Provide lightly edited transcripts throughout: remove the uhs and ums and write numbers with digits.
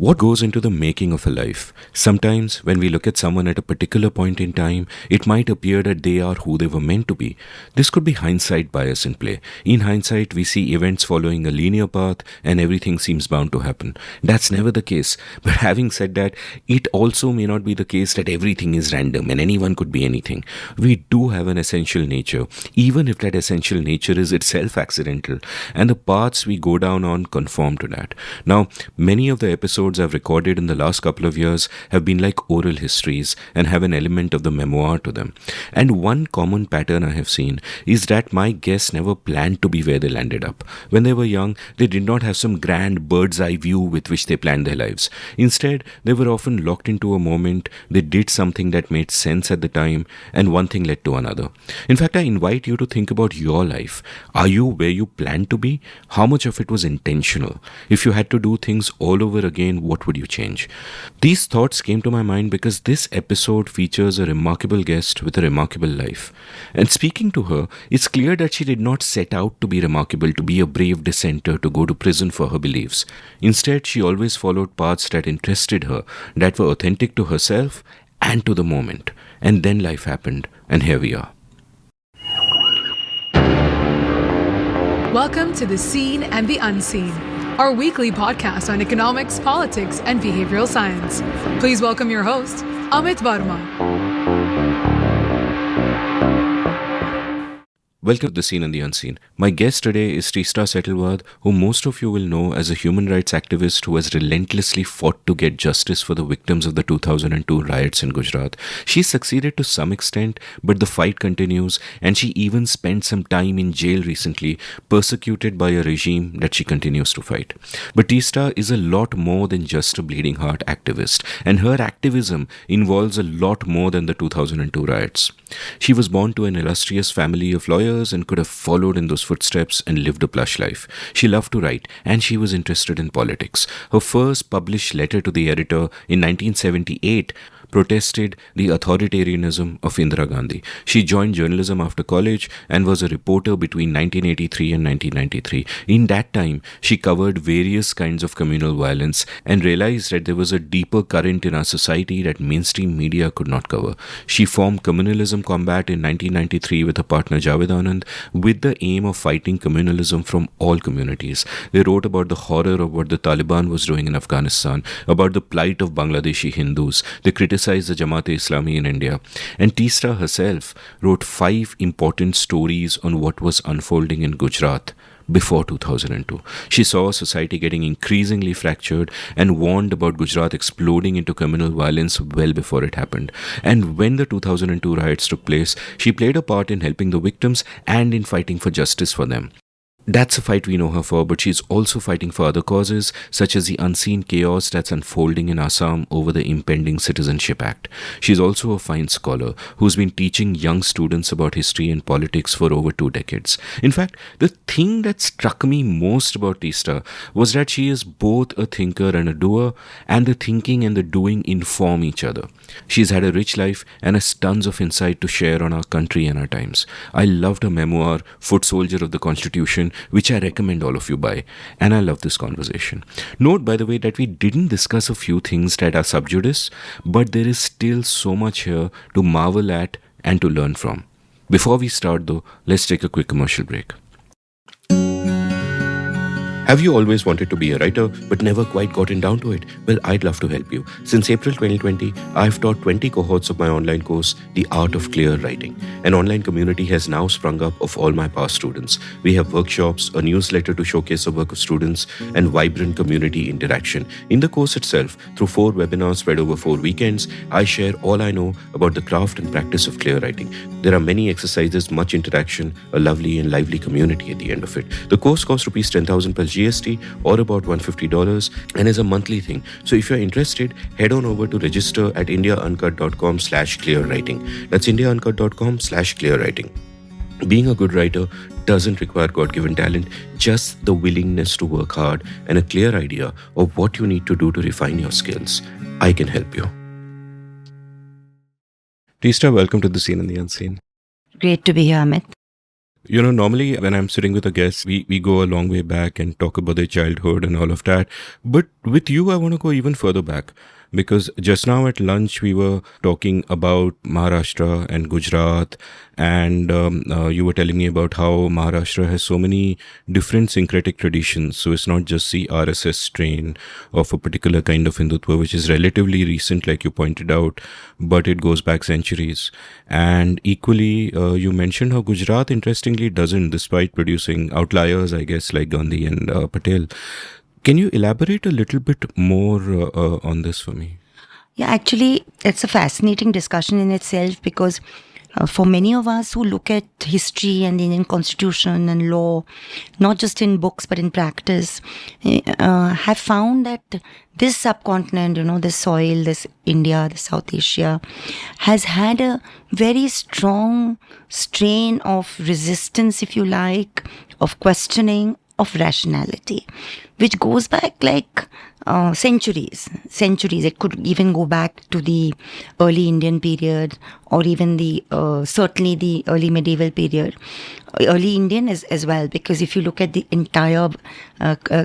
What goes into the making of a life? Sometimes, when we look at someone at a particular point in time, it might appear that they are who they were meant to be. This could be hindsight bias in play. In hindsight, we see events following a linear path and everything seems bound to happen. That's never the case. But having said that, it also may not be the case that everything is random and anyone could be anything. We do have an essential nature, even if that essential nature is itself accidental, and the paths we go down on conform to that. Now, many of the episodes I've recorded in the last couple of years have been like oral histories and have an element of the memoir to them. And one common pattern I have seen is that my guests never planned to be where they landed up. When they were young, they did not have some grand bird's eye view with which they planned their lives. Instead, they were often locked into a moment, they did something that made sense at the time, and one thing led to another. In fact, I invite you to think about your life. Are you where you planned to be? How much of it was intentional? If you had to do things all over again, what would you change? These thoughts came to my mind because this episode features a remarkable guest with a remarkable life. And speaking to her, it's clear that she did not set out to be remarkable, to be a brave dissenter, to go to prison for her beliefs. Instead, she always followed paths that interested her, that were authentic to herself and to the moment. And then life happened, and here we are. Welcome to The Seen and the Unseen, our weekly podcast on economics, politics, and behavioral science. Please welcome your host, Amit Varma. Welcome to The Seen and the Unseen. My guest today is Teesta Setalvad, who most of you will know as a human rights activist who has relentlessly fought to get justice for the victims of the 2002 riots in Gujarat. She succeeded to some extent, but the fight continues, and she even spent some time in jail recently, persecuted by a regime that she continues to fight. But Teesta is a lot more than just a bleeding heart activist, and her activism involves a lot more than the 2002 riots. She was born to an illustrious family of lawyers and could have followed in those footsteps and lived a plush life. She loved to write, and she was interested in politics. Her first published letter to the editor in 1978 protested the authoritarianism of Indira Gandhi. She joined journalism after college and was a reporter between 1983 and 1993. In that time, she covered various kinds of communal violence and realized that there was a deeper current in our society that mainstream media could not cover. She formed Communalism Combat in 1993 with her partner Javed Anand with the aim of fighting communalism from all communities. They wrote about the horror of what the Taliban was doing in Afghanistan, about the plight of Bangladeshi Hindus. They criticized the Jamaat-e-Islami in India. And Teesta herself wrote 5 important stories on what was unfolding in Gujarat before 2002. She saw society getting increasingly fractured and warned about Gujarat exploding into criminal violence well before it happened. And when the 2002 riots took place, she played a part in helping the victims and in fighting for justice for them. That's a fight we know her for, but she's also fighting for other causes, such as the unseen chaos that's unfolding in Assam over the impending Citizenship Act. She's also a fine scholar who's been teaching young students about history and politics for over 2 decades. In fact, the thing that struck me most about Teesta was that she is both a thinker and a doer, and the thinking and the doing inform each other. She's had a rich life and has tons of insight to share on our country and our times. I loved her memoir, Foot Soldier of the Constitution, which I recommend all of you buy. And I love this conversation. Note, by the way, that we didn't discuss a few things that are sub judice, but there is still so much here to marvel at and to learn from. Before we start though, let's take a quick commercial break. Have you always wanted to be a writer but never quite gotten down to it? Well, I'd love to help you. Since April 2020, I've taught 20 cohorts of my online course, The Art of Clear Writing. An online community has now sprung up of all my past students. We have workshops, a newsletter to showcase the work of students, and vibrant community interaction. In the course itself, through 4 webinars spread over 4 weekends, I share all I know about the craft and practice of clear writing. There are many exercises, much interaction, a lovely and lively community at the end of it. The course costs rupees 10,000 plus GST or about $150 and is a monthly thing. So if you're interested, head on over to register at indiauncut.com/clearwriting. That's indiauncut.com/clearwriting. Being a good writer doesn't require God-given talent, just the willingness to work hard and a clear idea of what you need to do to refine your skills. I can help you. Teesta, welcome to The Seen and the Unseen. Great to be here, Amit. Normally when I'm sitting with a guest, we go a long way back and talk about their childhood and all of that. But with you, I want to go even further back because just now at lunch, we were talking about Maharashtra and Gujarat. And you were telling me about how Maharashtra has so many different syncretic traditions. So it's not just the RSS strain of a particular kind of Hindutva, which is relatively recent, like you pointed out, but it goes back centuries. And equally, you mentioned how Gujarat, interestingly, doesn't, despite producing outliers, I guess, like Gandhi and Patel. Can you elaborate a little bit more on this for me? Yeah, actually, it's a fascinating discussion in itself because for many of us who look at history and the Indian constitution and law, not just in books but in practice, have found that this subcontinent, this soil, this India, this South Asia, has had a very strong strain of resistance, if you like, of questioning, of rationality, which goes back like centuries. It could even go back to the early Indian period, or even the certainly the early medieval period, early Indian as well. Because if you look at the entire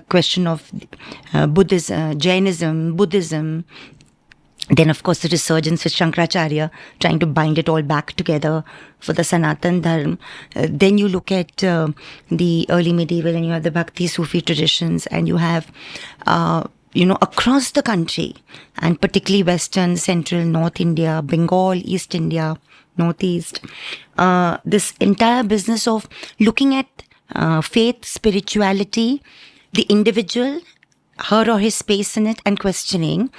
question of Buddhism, Jainism, Buddhism, then, of course, the resurgence with Shankaracharya, trying to bind it all back together for the Sanatan Dharma. Then you look at the early medieval and you have the Bhakti Sufi traditions, and you have, across the country, and particularly Western, Central, North India, Bengal, East India, Northeast, this entire business of looking at faith, spirituality, the individual, her or his space in it, and questioning,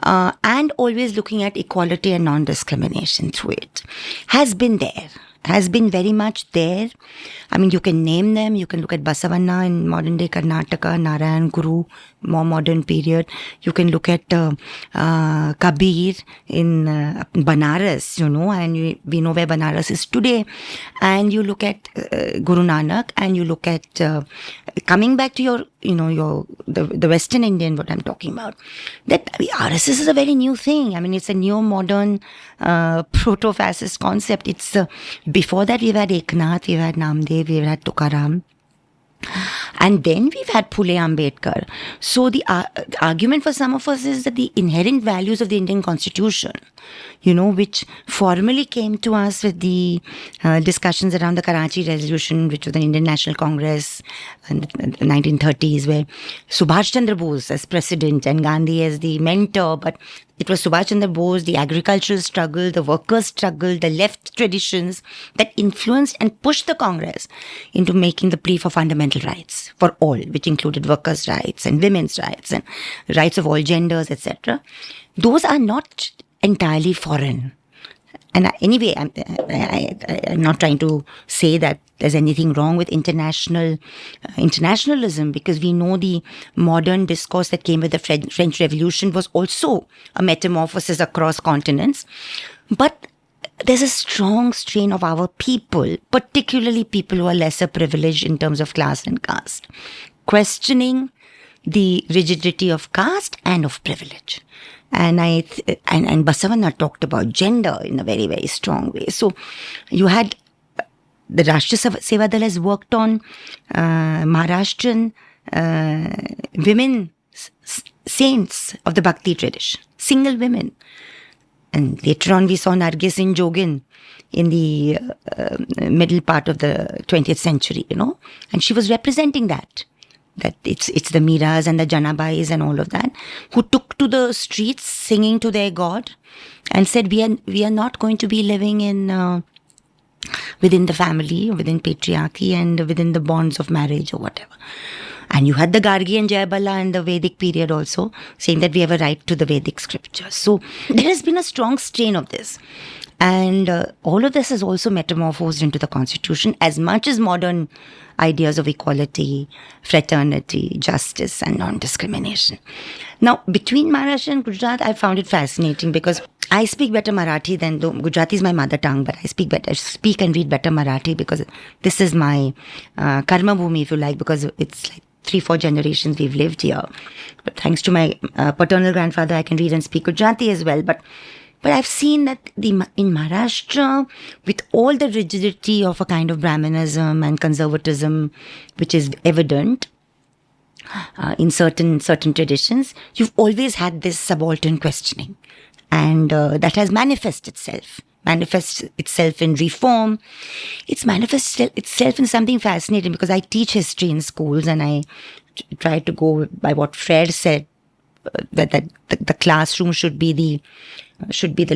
and always looking at equality and non-discrimination through it, has been there, has been very much there. I mean, you can name them. You can look at Basavanna in modern-day Karnataka, Narayan Guru, more modern period. You can look at Kabir in Banaras, and we know where Banaras is today. And you look at Guru Nanak, and you look at coming back to your the Western Indian, what I'm talking about, that RSS is a very new thing. I mean, it's a new modern proto-fascist concept. It's before that we've had Eknath, we've had Namdev, we've had Tukaram. And then we've had Phule Ambedkar. So the argument for some of us is that the inherent values of the Indian Constitution, which formally came to us with the discussions around the Karachi Resolution, which was the Indian National Congress in the 1930s, where Subhash Chandra Bose as president and Gandhi as the mentor, but it was Subhash Chandra Bose, the agricultural struggle, the workers' struggle, the left traditions that influenced and pushed the Congress into making the plea for fundamental rights for all, which included workers' rights and women's rights and rights of all genders, etc. Those are not entirely foreign. And anyway, I'm not trying to say that there's anything wrong with internationalism, because we know the modern discourse that came with the French Revolution was also a metamorphosis across continents. But there's a strong strain of our people, particularly people who are lesser privileged in terms of class and caste, questioning the rigidity of caste and of privilege. And and Basavanna talked about gender in a very, very strong way. So you had the Rashtriya Sevadal has worked on Maharashtrian women saints of the Bhakti tradition, single women. And later on we saw Nargis in Jogin in the middle part of the 20th century, and she was representing that it's the Miras and the Janabais and all of that, who took to the streets singing to their God and said, we are not going to be living in within the family, within patriarchy and within the bonds of marriage or whatever. And you had the Gargi and Jayabala in the Vedic period also, saying that we have a right to the Vedic scriptures. So there has been a strong strain of this. And all of this is also metamorphosed into the constitution, as much as modern ideas of equality, fraternity, justice, and non-discrimination. Now, between Maharashtra and Gujarat, I found it fascinating because I speak better Marathi than, though Gujarati is my mother tongue, but I speak and read better Marathi because this is my karma bhumi, if you like, because it's like 3-4 generations we've lived here. But thanks to my paternal grandfather, I can read and speak Gujarati as well. But But I've seen that in Maharashtra, with all the rigidity of a kind of Brahmanism and conservatism, which is evident in certain traditions, you've always had this subaltern questioning, and that has manifests itself in reform. It's manifests itself in something fascinating, because I teach history in schools, and I try to go by what Freire said, that the classroom should be the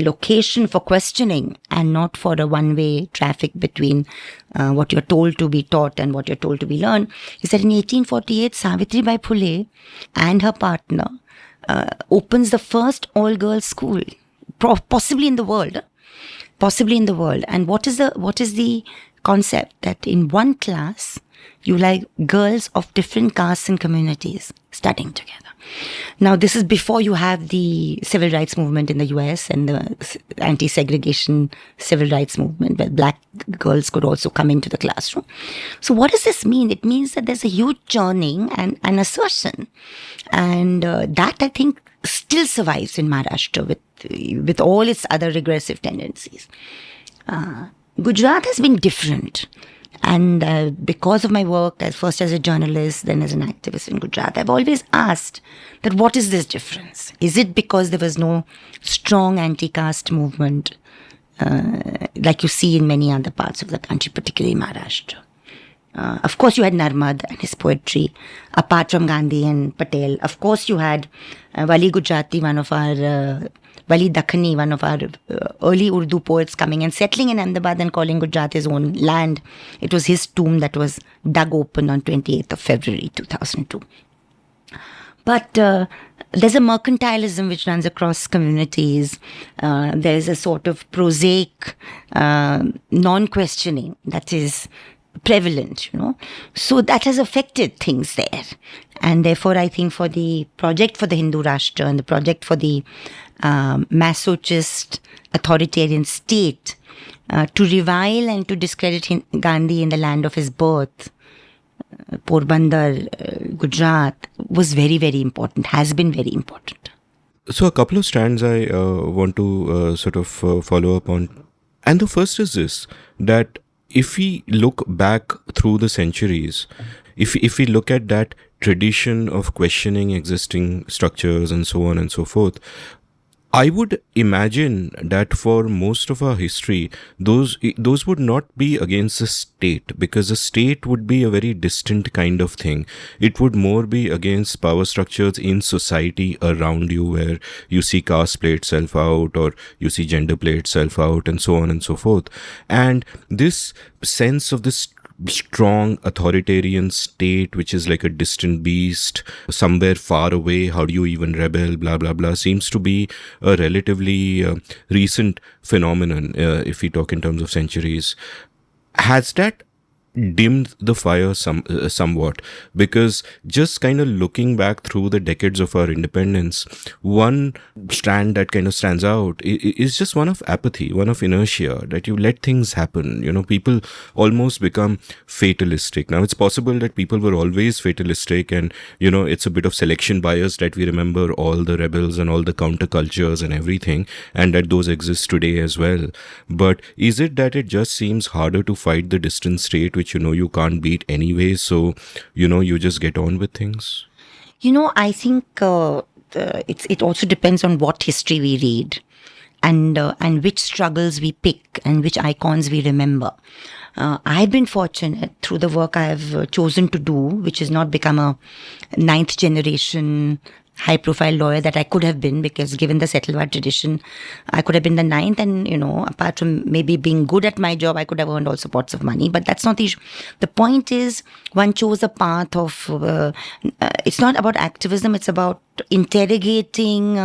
location for questioning, and not for a one-way traffic between what you're told to be taught and what you're told to be learned. He said in 1848, Savitribai Phule and her partner opens the first all-girls school, possibly in the world. And what is the concept? That in one class, you like girls of different castes and communities studying together. Now, this is before you have the civil rights movement in the US and the anti-segregation civil rights movement, where black girls could also come into the classroom. So what does this mean? It means that there's a huge churning and an assertion. And that, I think, still survives in Maharashtra with all its other regressive tendencies. Gujarat has been different. And because of my work, first as a journalist, then as an activist in Gujarat, I've always asked that what is this difference? Is it because there was no strong anti-caste movement like you see in many other parts of the country, particularly Maharashtra? Of course, you had Narmad and his poetry. Apart from Gandhi and Patel, of course, you had Wali Gujarati, Wali Dakhani, one of our early Urdu poets, coming and settling in Ahmedabad and calling Gujarat his own land. It was his tomb that was dug open on 28th of February 2002. But there's a mercantilism which runs across communities. There's a sort of prosaic non-questioning that is prevalent, So that has affected things there. And therefore, I think for the project for the Hindu Rashtra and the project for the masochist authoritarian state to revile and to discredit Gandhi in the land of his birth, Porbandar, Gujarat, was very, very important, has been very important. So a couple of strands I want to follow up on. And the first is this, that if we look back through the centuries, if we look at that tradition of questioning existing structures and so on and so forth, I would imagine that for most of our history, those would not be against the state, because the state would be a very distant kind of thing. It would more be against power structures in society around you, where you see caste play itself out, or you see gender play itself out, and so on and so forth. And this sense of this strong authoritarian state, which is like a distant beast somewhere far away, how do you even rebel, blah blah blah, seems to be a relatively recent phenomenon, if we talk in terms of centuries. Has that dimmed the fire somewhat? Because just kind of looking back through the decades of our independence, one strand that kind of stands out is just one of apathy, one of inertia, that you let things happen. People almost become fatalistic. Now, it's possible that people were always fatalistic, and it's a bit of selection bias that we remember all the rebels and all the countercultures and everything, and that those exist today as well. But is it that it just seems harder to fight the distant state, which you can't beat anyway, so you just get on with things? I think it also depends on what history we read, and which struggles we pick, and which icons we remember. I've been fortunate through the work I've chosen to do, which has not become a ninth generation high-profile lawyer that I could have been, because given the Setalvad tradition, I could have been the ninth, and, apart from maybe being good at my job, I could have earned all sorts of money, but that's not the issue. The point is, one chose a path of, it's not about activism, it's about interrogating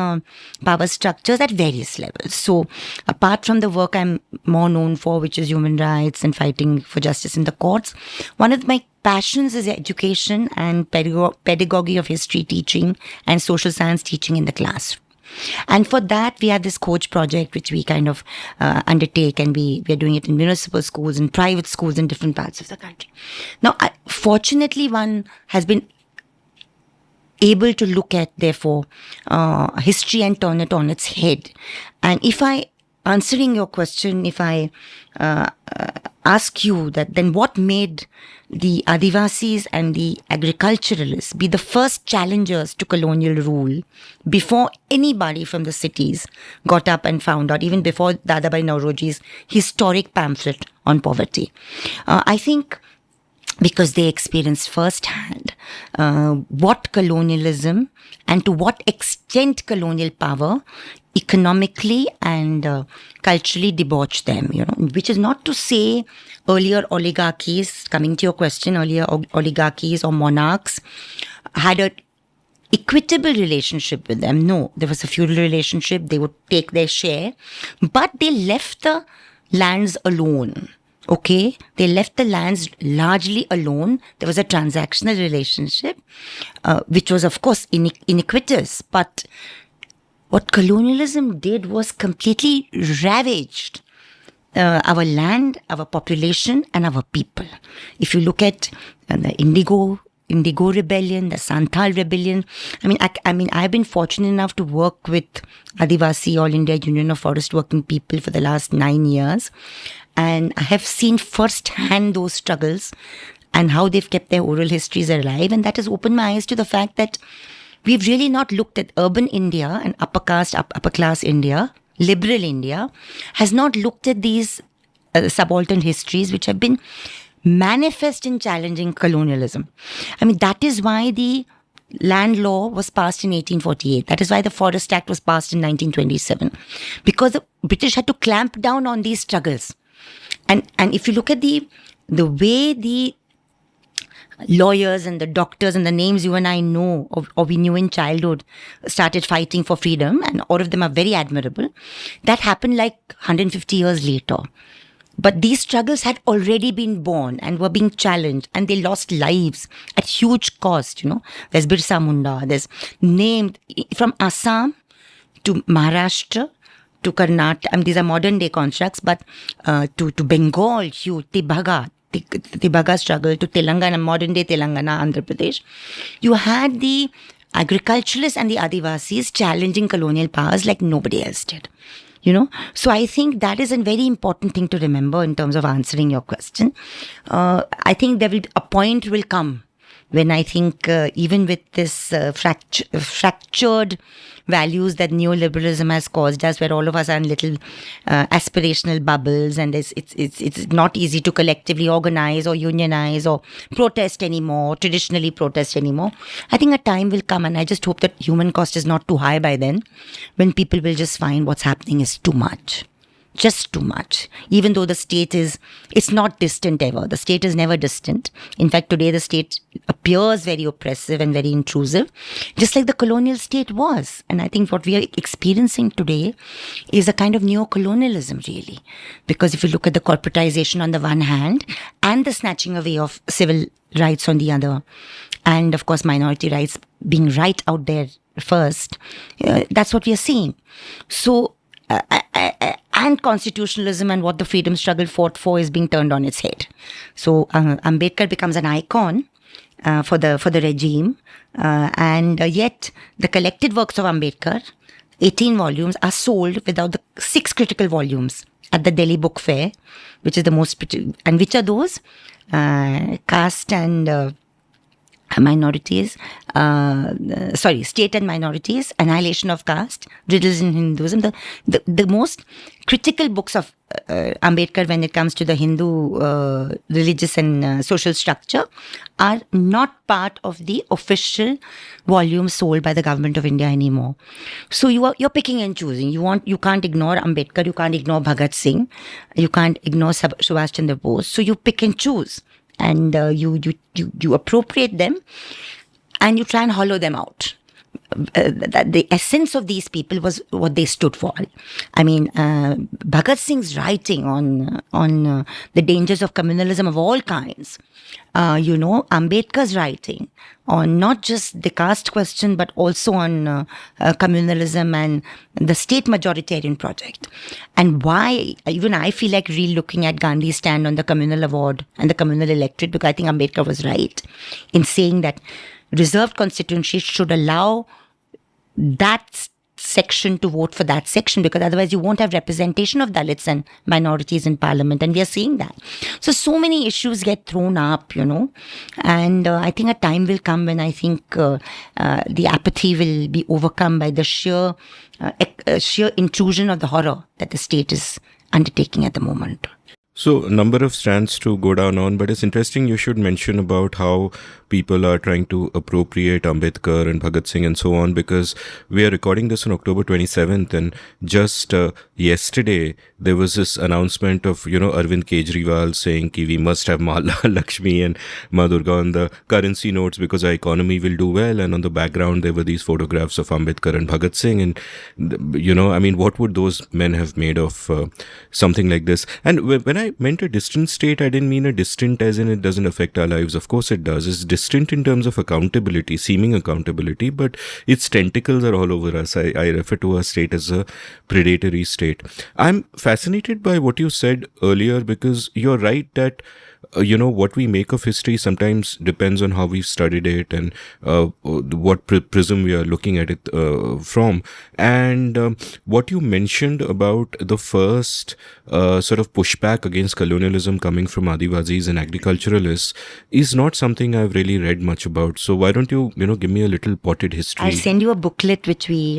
power structures at various levels. So, apart from the work I'm more known for, which is human rights and fighting for justice in the courts, one of my passions is education and pedagogy of history teaching and social science teaching in the classroom. And for that, we have this coach project, which we kind of undertake, and we are doing it in municipal schools and private schools in different parts of the country. Now, fortunately, one has been able to look at, therefore, history and turn it on its head. And answering your question, if I ask you that, then what made the Adivasis and the agriculturalists be the first challengers to colonial rule before anybody from the cities got up and found out, even before Dadabhai Nauroji's historic pamphlet on poverty? I think because they experienced firsthand what colonialism and to what extent colonial power economically and culturally debauched them, which is not to say earlier oligarchies, coming to your question, earlier oligarchies or monarchs had a equitable relationship with them. No, there was a feudal relationship. They would take their share, but they left the lands alone. Okay, they left the lands largely alone. There was a transactional relationship, which was, of course, iniquitous. But what colonialism did was completely ravaged our land, our population, and our people. If you look at the Indigo Rebellion, the Santhal Rebellion. I mean, I've been fortunate enough to work with Adivasi All India Union of Forest Working People for the last 9 years. And I have seen firsthand those struggles and how they've kept their oral histories alive. And that has opened my eyes to the fact that we've really not looked at urban India and upper class India, liberal India, has not looked at these subaltern histories which have been manifest in challenging colonialism. I mean, that is why the land law was passed in 1848. That is why the Forest Act was passed in 1927. Because the British had to clamp down on these struggles. And if you look at the way the lawyers and the doctors and the names you and I know or we knew in childhood started fighting for freedom, and all of them are very admirable, that happened like 150 years later. But these struggles had already been born and were being challenged, and they lost lives at huge cost. There's Birsa Munda, there's named from Assam to Maharashtra to Karnataka. These are modern day constructs, but to Bengal, huge, Tibhaga struggle, to Telangana, modern day Telangana, Andhra Pradesh. You had the agriculturalists and the Adivasis challenging colonial powers like nobody else did. So I think that is a very important thing to remember in terms of answering your question. I think a point will come when I think even with this fractured values that neoliberalism has caused us, where all of us are in little aspirational bubbles, and it's not easy to collectively organize or unionize or traditionally protest anymore. I think a time will come, and I just hope that human cost is not too high by then, when people will just find what's happening is too much. Just too much. Even though it's not distant ever. The state is never distant. In fact, today the state appears very oppressive and very intrusive, just like the colonial state was. And I think what we are experiencing today is a kind of neo-colonialism, really. Because if you look at the corporatization on the one hand, and the snatching away of civil rights on the other, and of course minority rights being right out there first, that's what we are seeing. So, and constitutionalism and what the freedom struggle fought for is being turned on its head. So Ambedkar becomes an icon for the regime, and yet the collected works of Ambedkar, 18 volumes, are sold without the 6 critical volumes at the Delhi Book Fair, which is the most, and which are those? Caste and minorities, state and minorities, annihilation of caste, riddles in Hinduism, the most critical books of Ambedkar when it comes to the Hindu religious and social structure are not part of the official volumes sold by the government of India anymore. So you're picking and choosing. You can't ignore Ambedkar, you can't ignore Bhagat Singh, you can't ignore Subhash Chandra Bose. So you pick and choose. And you appropriate them, and you try and hollow them out. The essence of these people was what they stood for. I mean, Bhagat Singh's writing on the dangers of communalism of all kinds. Ambedkar's writing on not just the caste question, but also on communalism and the state majoritarian project. And why, even I feel like re-looking at Gandhi's stand on the communal award and the communal electorate, because I think Ambedkar was right in saying that reserved constituency should allow that section to vote for that section, because otherwise you won't have representation of Dalits and minorities in parliament, and we are seeing that. So many issues get thrown up, and I think a time will come when I think the apathy will be overcome by the sheer intrusion of the horror that the state is undertaking at the moment. So, a number of strands to go down on, but it's interesting you should mention about how people are trying to appropriate Ambedkar and Bhagat Singh and so on, because we are recording this on October 27th, and just yesterday there was this announcement of, Arvind Kejriwal saying ki we must have Mala Lakshmi and Ma Durga on the currency notes because our economy will do well, and on the background there were these photographs of Ambedkar and Bhagat Singh, and what would those men have made of something like this? And when I meant a distant state, I didn't mean a distant as in it doesn't affect our lives. Of course it does. It's distant in terms of accountability, seeming accountability, but its tentacles are all over us. I refer to our state as a predatory state. I'm fascinated by what you said earlier, because you're right that what we make of history sometimes depends on how we've studied it and what prism we are looking at it from. And what you mentioned about the first sort of pushback against colonialism coming from Adivazis and agriculturalists is not something I've really read much about. So why don't you, give me a little potted history? I'll send you a booklet which we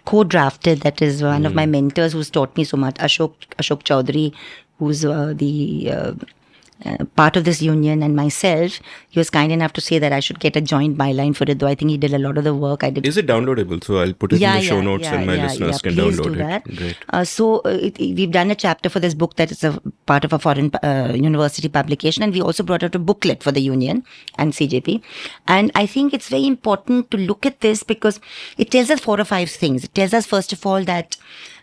co-drafted. That is one of my mentors who's taught me so much, Ashok Chaudhary, who's the part of this union, and myself. He was kind enough to say that I should get a joint byline for it, though I think he did a lot of the work. I did. Is it downloadable? So I'll put it in the show notes and my listeners can please download do that. Great. We've done a chapter for this book that is a part of a foreign university publication, and we also brought out a booklet for the union and CJP. And I think it's very important to look at this because it tells us 4 or 5 things. It tells us, first of all, that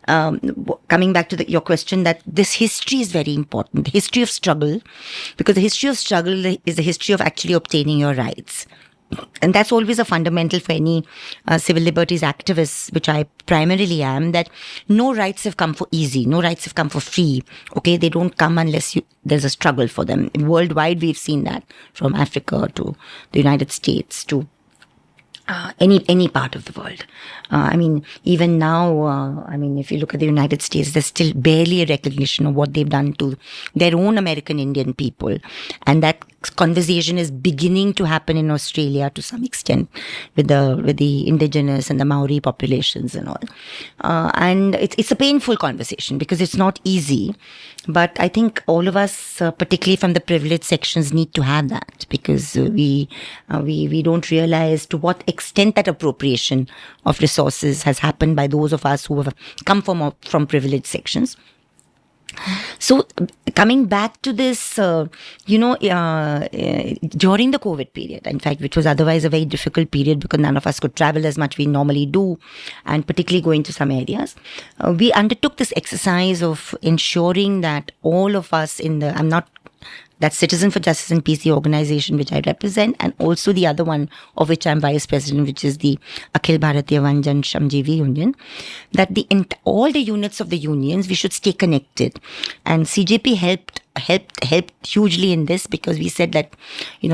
coming back to your question, that this history is very important, the history of struggle, because the history of struggle is the history of actually obtaining your rights. And that's always a fundamental for any civil liberties activists, which I primarily am, that no rights have come for easy, no rights have come for free. Okay, they don't come unless there's a struggle for them. Worldwide, we've seen that, from Africa to the United States to any part of the world. Even now, if you look at the United States, there's still barely a recognition of what they've done to their own American Indian people. And that conversation is beginning to happen in Australia to some extent with the indigenous and the Maori populations and all. And it's a painful conversation because it's not easy. But I think all of us, particularly from the privileged sections, need to have that, because we don't realize to what extent that appropriation of resources has happened by those of us who have come from privileged sections. So coming back to this, during the COVID period, in fact, which was otherwise a very difficult period because none of us could travel as much we normally do, and particularly going to some areas, we undertook this exercise of ensuring that all of us that's Citizen for Justice and Peace, the organization which I represent, and also the other one of which I'm vice president, which is the Akhil Bharatiya Vanjan Shramjeevi Union, that all the units of the unions, we should stay connected. And CJP helped hugely in this, because we said that,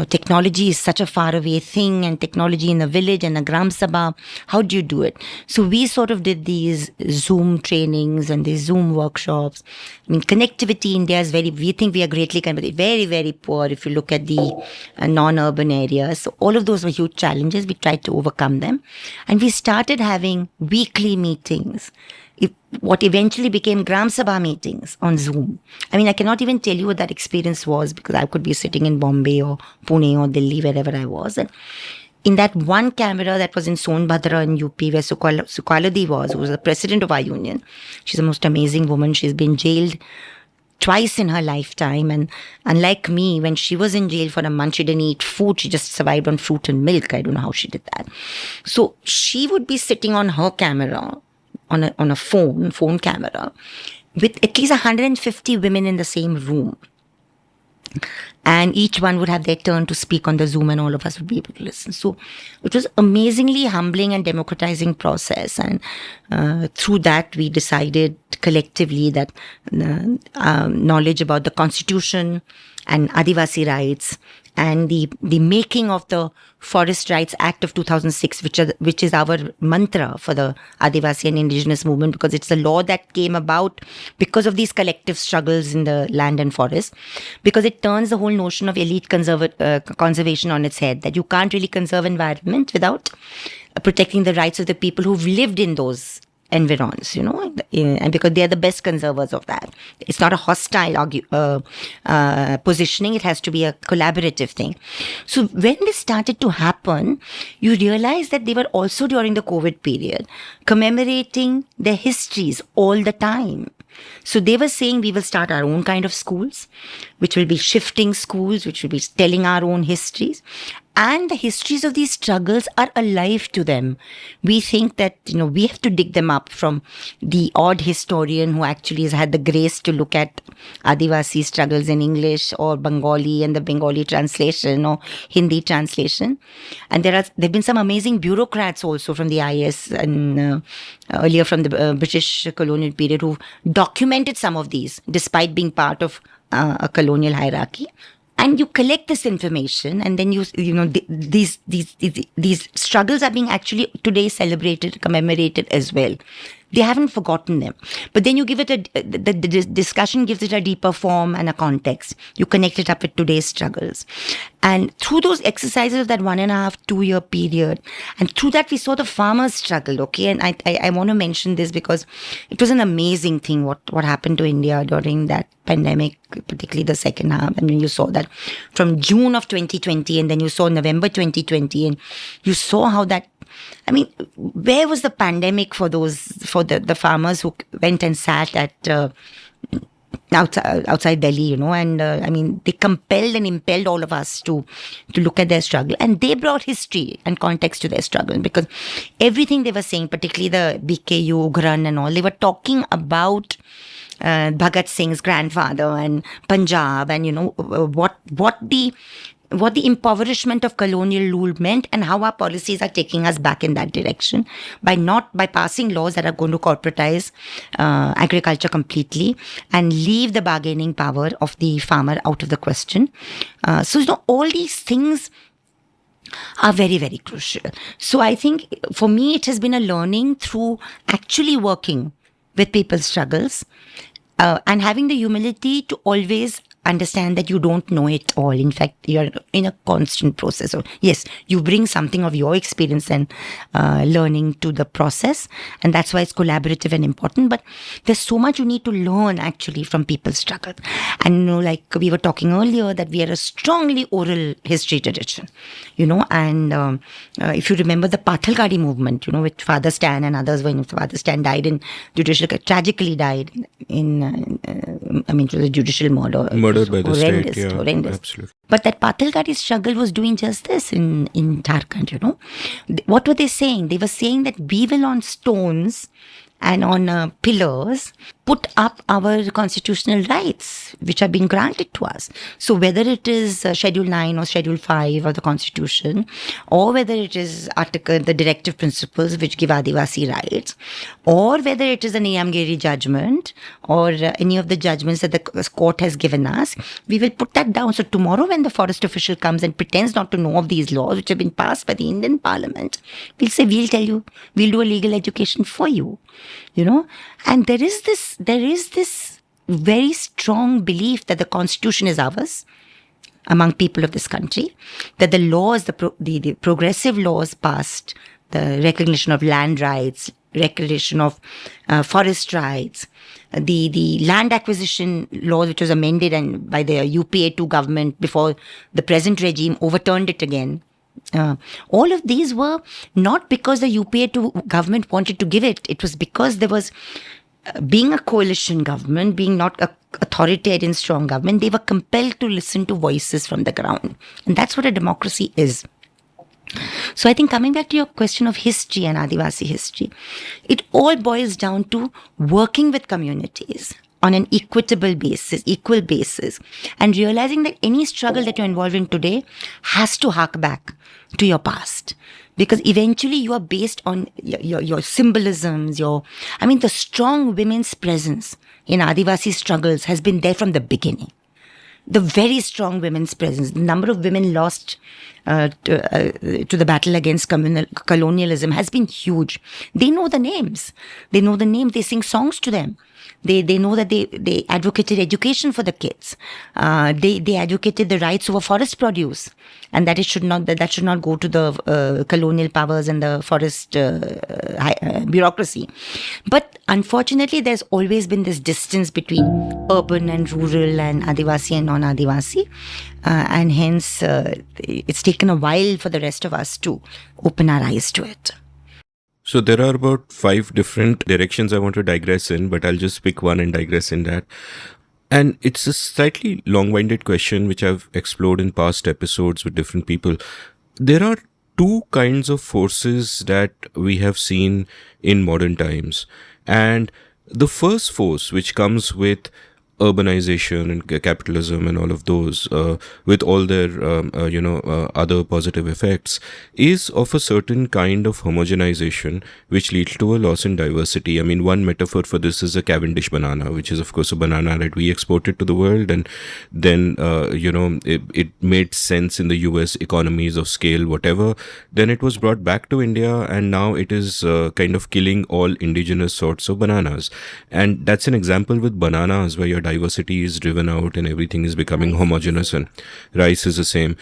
technology is such a faraway thing, and technology in a village and a Gram Sabha, how do you do it? So we sort of did these Zoom trainings and these Zoom workshops. Connectivity in India is we think we are greatly connected, very, very poor if you look at the non-urban areas. So all of those were huge challenges. We tried to overcome them. And we started having weekly meetings, what eventually became Gram Sabha meetings on Zoom. I cannot even tell you what that experience was, because I could be sitting in Bombay or Pune or Delhi, wherever I was. And in that one camera that was in Sonbhadra in UP, where Sukaladi was, who was the president of our union. She's the most amazing woman. She's been jailed twice in her lifetime. And unlike me, when she was in jail for a month, she didn't eat food. She just survived on fruit and milk. I don't know how she did that. So she would be sitting on her camera, on a phone camera, with at least 150 women in the same room. And each one would have their turn to speak on the Zoom, and all of us would be able to listen. So it was amazingly humbling and democratizing process. And through that, we decided collectively that knowledge about the Constitution and Adivasi rights and the making of the Forest Rights Act of 2006, which is our mantra for the Adivasi and indigenous movement, because it's a law that came about because of these collective struggles in the land and forest, because it turns the whole notion of elite conservation on its head, that you can't really conserve environment without protecting the rights of the people who've lived in those environs, and because they are the best conservers of that. It's not a hostile positioning. It has to be a collaborative thing. So when this started to happen, you realize that they were also during the COVID period commemorating their histories all the time. So they were saying we will start our own kind of schools, which will be shifting schools, which will be telling our own histories. And the histories of these struggles are alive to them. We think that, we have to dig them up from the odd historian who actually has had the grace to look at Adivasi struggles in English or Bengali and the Bengali translation or Hindi translation. And there have been some amazing bureaucrats also from the IS and earlier from the British colonial period who documented some of these despite being part of a colonial hierarchy. And you collect this information, and then these struggles are being actually today celebrated, commemorated as well. They haven't forgotten them. But then you give it the discussion gives it a deeper form and a context. You connect it up with today's struggles. And through those exercises of that 1.5, 2 year period, and through that we saw the farmers struggle, okay? And I want to mention this because it was an amazing thing what happened to India during that pandemic, particularly the second half. I mean, you saw that from June of 2020, and then you saw November 2020, and you saw how that, I mean, where was the pandemic for the farmers who went and sat at outside Delhi, and I mean, they compelled and impelled all of us to look at their struggle, and they brought history and context to their struggle, because everything they were saying, particularly the BKU, Ugran and all, they were talking about Bhagat Singh's grandfather and Punjab, and what the impoverishment of colonial rule meant, and how our policies are taking us back in that direction by passing laws that are going to corporatize agriculture completely and leave the bargaining power of the farmer out of the question. So all these things are very, very crucial. So I think for me, it has been a learning through actually working with people's struggles and having the humility to always understand that you don't know it all. In fact, you're in a constant process. So yes, you bring something of your experience and learning to the process, and that's why it's collaborative and important. But there's so much you need to learn actually from people's struggle. And like we were talking earlier, that we are a strongly oral history tradition, and if you remember the Pathalgadi movement, with Father Stan and others, when Father Stan tragically died it was a judicial murder. Murdered by the horrendous, state, yeah, horrendous. Absolutely. But that Pathalgadi struggle was doing just this in Jharkhand, What were they saying? They were saying that we will on stones and on pillars put up our constitutional rights, which are being granted to us. So whether it is Schedule 9 or Schedule 5 of the Constitution, or whether it is the directive principles which give Adivasi rights, or whether it is an Niyamgiri judgment or any of the judgments that the court has given us, we will put that down. So tomorrow when the forest official comes and pretends not to know of these laws which have been passed by the Indian Parliament, we'll say, we'll tell you, we'll do a legal education for you, And there is this very strong belief that the Constitution is ours among people of this country, that the laws, the progressive laws passed, the recognition of land rights, recognition of forest rights, the land acquisition law which was amended and by the UPA2 government before the present regime overturned it again. All of these were not because the UPA2 government wanted to give it. It was because there was, being a coalition government, being not a authoritarian strong government, they were compelled to listen to voices from the ground. And that's what a democracy is. So I think coming back to your question of history and Adivasi history, it all boils down to working with communities, on an equitable basis, equal basis, and realizing that any struggle that you're involved in today has to hark back to your past. Because eventually you are based on your symbolisms, the strong women's presence in Adivasi struggles has been there from the beginning. The very strong women's presence, the number of women lost to the battle against colonialism has been huge. They know the names. They sing songs to them. They know that they advocated education for the kids. They advocated the rights over forest produce, and that should not go to the colonial powers and the forest bureaucracy. But unfortunately, there's always been this distance between urban and rural and Adivasi and non-Adivasi, and hence it's taken a while for the rest of us to open our eyes to it. So there are about 5 different directions I want to digress in, but I'll just pick one and digress in that. And it's a slightly long-winded question, which I've explored in past episodes with different people. There are 2 kinds of forces that we have seen in modern times. And the first force, which comes with urbanization and capitalism and all of those, with all their other positive effects, is of a certain kind of homogenization which leads to a loss in diversity. I mean, one metaphor for this is a Cavendish banana, which is of course a banana that we exported to the world, and then it made sense in the US economies of scale, whatever. Then it was brought back to India, and now it is kind of killing all indigenous sorts of bananas. And that's an example with bananas, where your diversity is driven out and everything is becoming homogeneous, and rice is the same.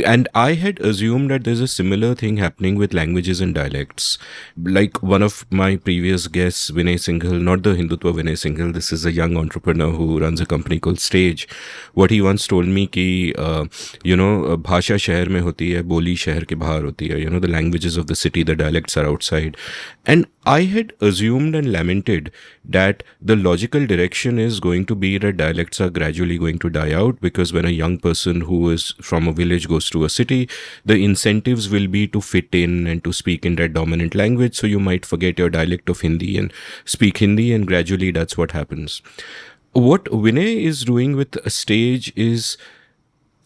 And I had assumed that there's a similar thing happening with languages and dialects. Like one of my previous guests, Vinay Singhal, not the Hindutva Vinay Singhal, this is a young entrepreneur who runs a company called Stage. What he once told me कि भाषा शहर में होती है, बोली शहर के बाहर होती है. The languages of the city, the dialects are outside. And I had assumed and lamented that the logical direction is going to be that dialects are gradually going to die out, because when a young person who is from a village goes to a city, the incentives will be to fit in and to speak in that dominant language. So you might forget your dialect of Hindi and speak Hindi, and gradually that's what happens. What Vinay is doing with a Stage is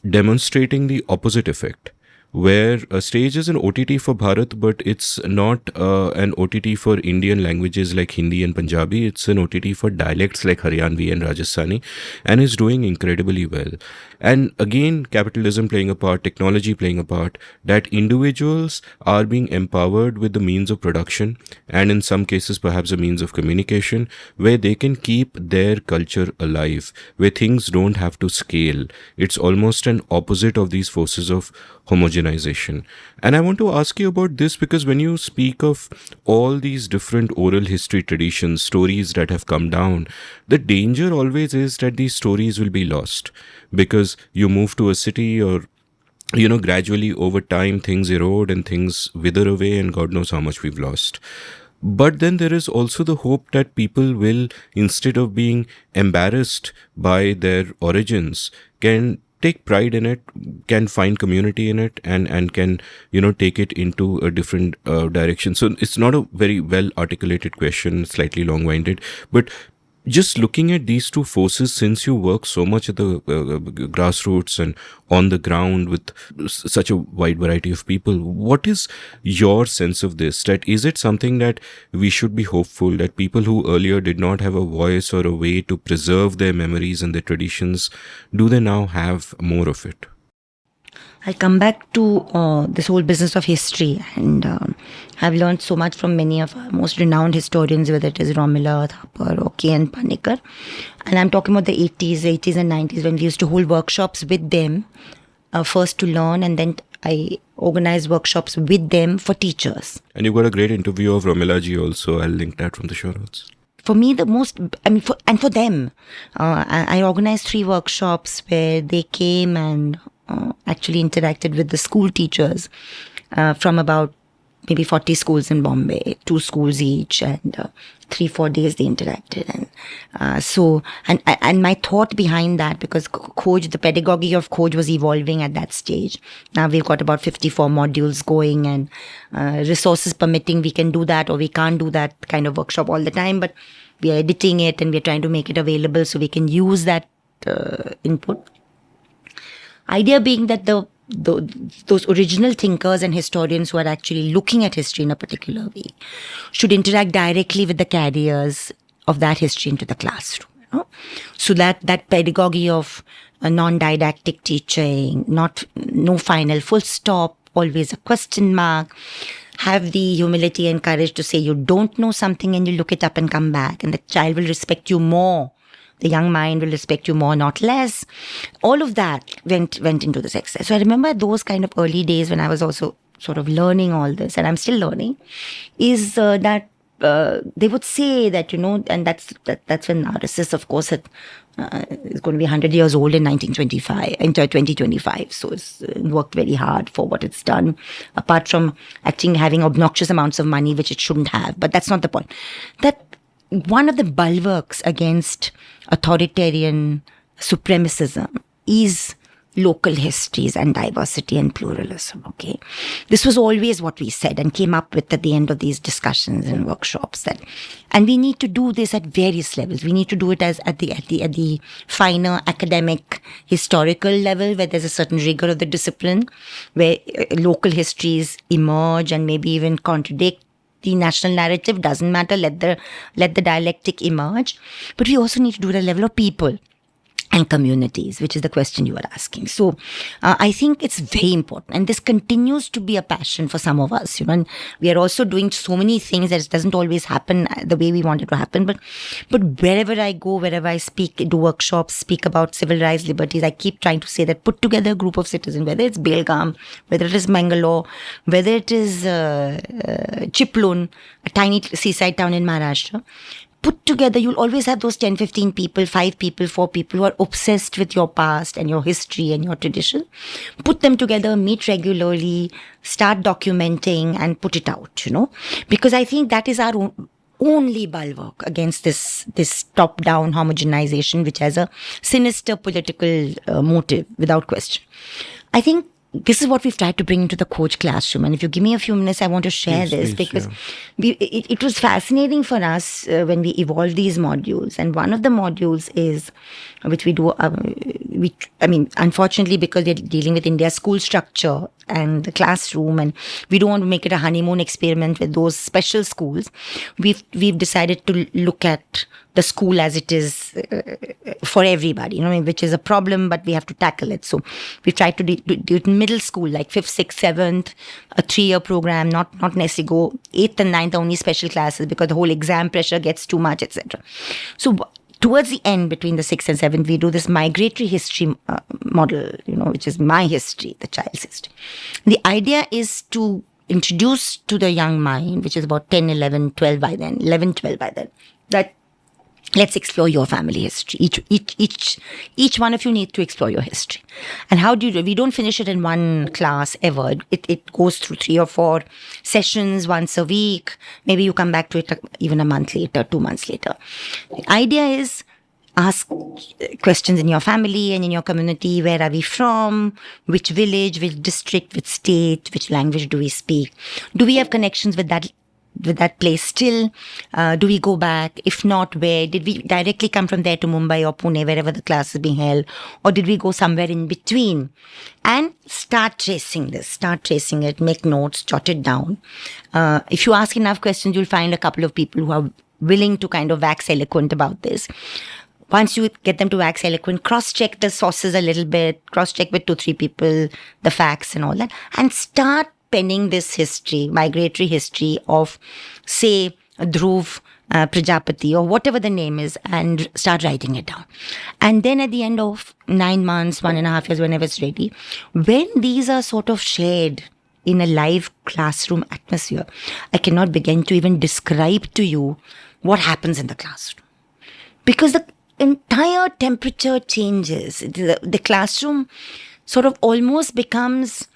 demonstrating the opposite effect, where a Stage is an OTT for Bharat, but it's not an OTT for Indian languages like Hindi and Punjabi. It's an OTT for dialects like Haryanvi and Rajasthani, and is doing incredibly well. And again, capitalism playing a part, technology playing a part, that individuals are being empowered with the means of production, and in some cases perhaps a means of communication, where they can keep their culture alive, where things don't have to scale. It's almost an opposite of these forces of homogenization. And I want to ask you about this, because when you speak of all these different oral history traditions, stories that have come down, the danger always is that these stories will be lost, because you move to a city, or gradually over time things erode and things wither away, and God knows how much we've lost. But then there is also the hope that people will, instead of being embarrassed by their origins, can take pride in it, can find community in it, and can take it into a different direction. So it's not a very well articulated question, slightly long-winded, but just looking at these 2 forces, since you work so much at the grassroots and on the ground with such a wide variety of people, what is your sense of this? That is it something that we should be hopeful that people who earlier did not have a voice or a way to preserve their memories and their traditions, do they now have more of it? I come back to this whole business of history, and I've learned so much from many of our most renowned historians, whether it is Romila, Thapar, Oki, and Panikkar. And I'm talking about the 80s and 90s, when we used to hold workshops with them, first to learn, and then I organized workshops with them for teachers. And you've got a great interview of Romila ji also. I'll link that from the show notes. For me, for them, I organized 3 workshops where they came and actually interacted with the school teachers from about maybe 40 schools in Bombay, 2 schools each, and 3-4 days they interacted. And my thought behind that, because Khoj, the pedagogy of Khoj was evolving at that stage. Now we've got about 54 modules going, and resources permitting, we can do that or we can't do that kind of workshop all the time. But we are editing it and we are trying to make it available so we can use that input. Idea being that those original thinkers and historians who are actually looking at history in a particular way should interact directly with the carriers of that history into the classroom. So that pedagogy of a non-didactic teaching, no final full stop, always a question mark, have the humility and courage to say you don't know something and you look it up and come back, and the child will respect you more. The young mind will respect you more, not less. All of that went into this exercise. So I remember those kind of early days when I was also sort of learning all this, and I'm still learning, is that they would say that, and that's when RSS, of course, is going to be 100 years old in 2025. So it's worked very hard for what it's done, apart from actually having obnoxious amounts of money, which it shouldn't have. But that's not the point. That one of the bulwarks against authoritarian supremacism is local histories and diversity and pluralism. Okay, this was always what we said and came up with at the end of these discussions and workshops. And we need to do this at various levels. We need to do it as at the finer academic historical level, where there's a certain rigor of the discipline, where local histories emerge and maybe even contradict the national narrative. Doesn't matter. Let the dialectic emerge. But we also need to do it at the level of people and communities, which is the question you are asking. So I think it's very important. And this continues to be a passion for some of us, and we are also doing so many things that it doesn't always happen the way we want it to happen. But wherever I go, wherever I speak, do workshops, speak about civil rights, liberties, I keep trying to say that put together a group of citizens, whether it's Belgaum, whether it is Mangalore, whether it is Chiplun, a tiny seaside town in Maharashtra, put together, you'll always have those 10, 15 people, 5 people, 4 people who are obsessed with your past and your history and your tradition. Put them together, meet regularly, start documenting and put it out, because I think that is our only bulwark against this top-down homogenization, which has a sinister political motive, without question. I think this is what we've tried to bring into the coach classroom. And if you give me a few minutes, I want to share this because it was fascinating for us when we evolved these modules. And one of the modules is, which we do, unfortunately, because we're dealing with India's school structure and the classroom, and we don't want to make it a honeymoon experiment with those special schools, we've decided to look at the school as it is for everybody, which is a problem, but we have to tackle it. So we tried to do it in middle school, like 5th, 6th, 7th, a 3-year program, not necessarily go 8th and 9th, only special classes because the whole exam pressure gets too much, etc. So towards the end, between the 6th and 7th, we do this migratory history model, which is my history, the child's history. The idea is to introduce to the young mind, which is about 10, 11, 12 by then, that let's explore your family history. Each one of you needs to explore your history. And how do you do? We don't finish it in one class ever. It goes through 3 or 4 sessions once a week. Maybe you come back to it even a month later, 2 months later. The idea is ask questions in your family and in your community. Where are we from? Which village, which district, which state, which language do we speak? Do we have connections with that place still? Do we go back? If not, where? Did we directly come from there to Mumbai or Pune, wherever the class is being held? Or did we go somewhere in between? And start tracing it, make notes, jot it down. If you ask enough questions, you'll find a couple of people who are willing to kind of wax eloquent about this. Once you get them to wax eloquent, cross-check the sources a little bit, cross-check with 2-3 people, the facts and all that, and start penning this history, migratory history of, say, Dhruv Prajapati or whatever the name is, and start writing it down. And then at the end of 9 months, 1.5 years, whenever it's ready, when these are sort of shared in a live classroom atmosphere, I cannot begin to even describe to you what happens in the classroom. Because the entire temperature changes. The classroom sort of almost becomes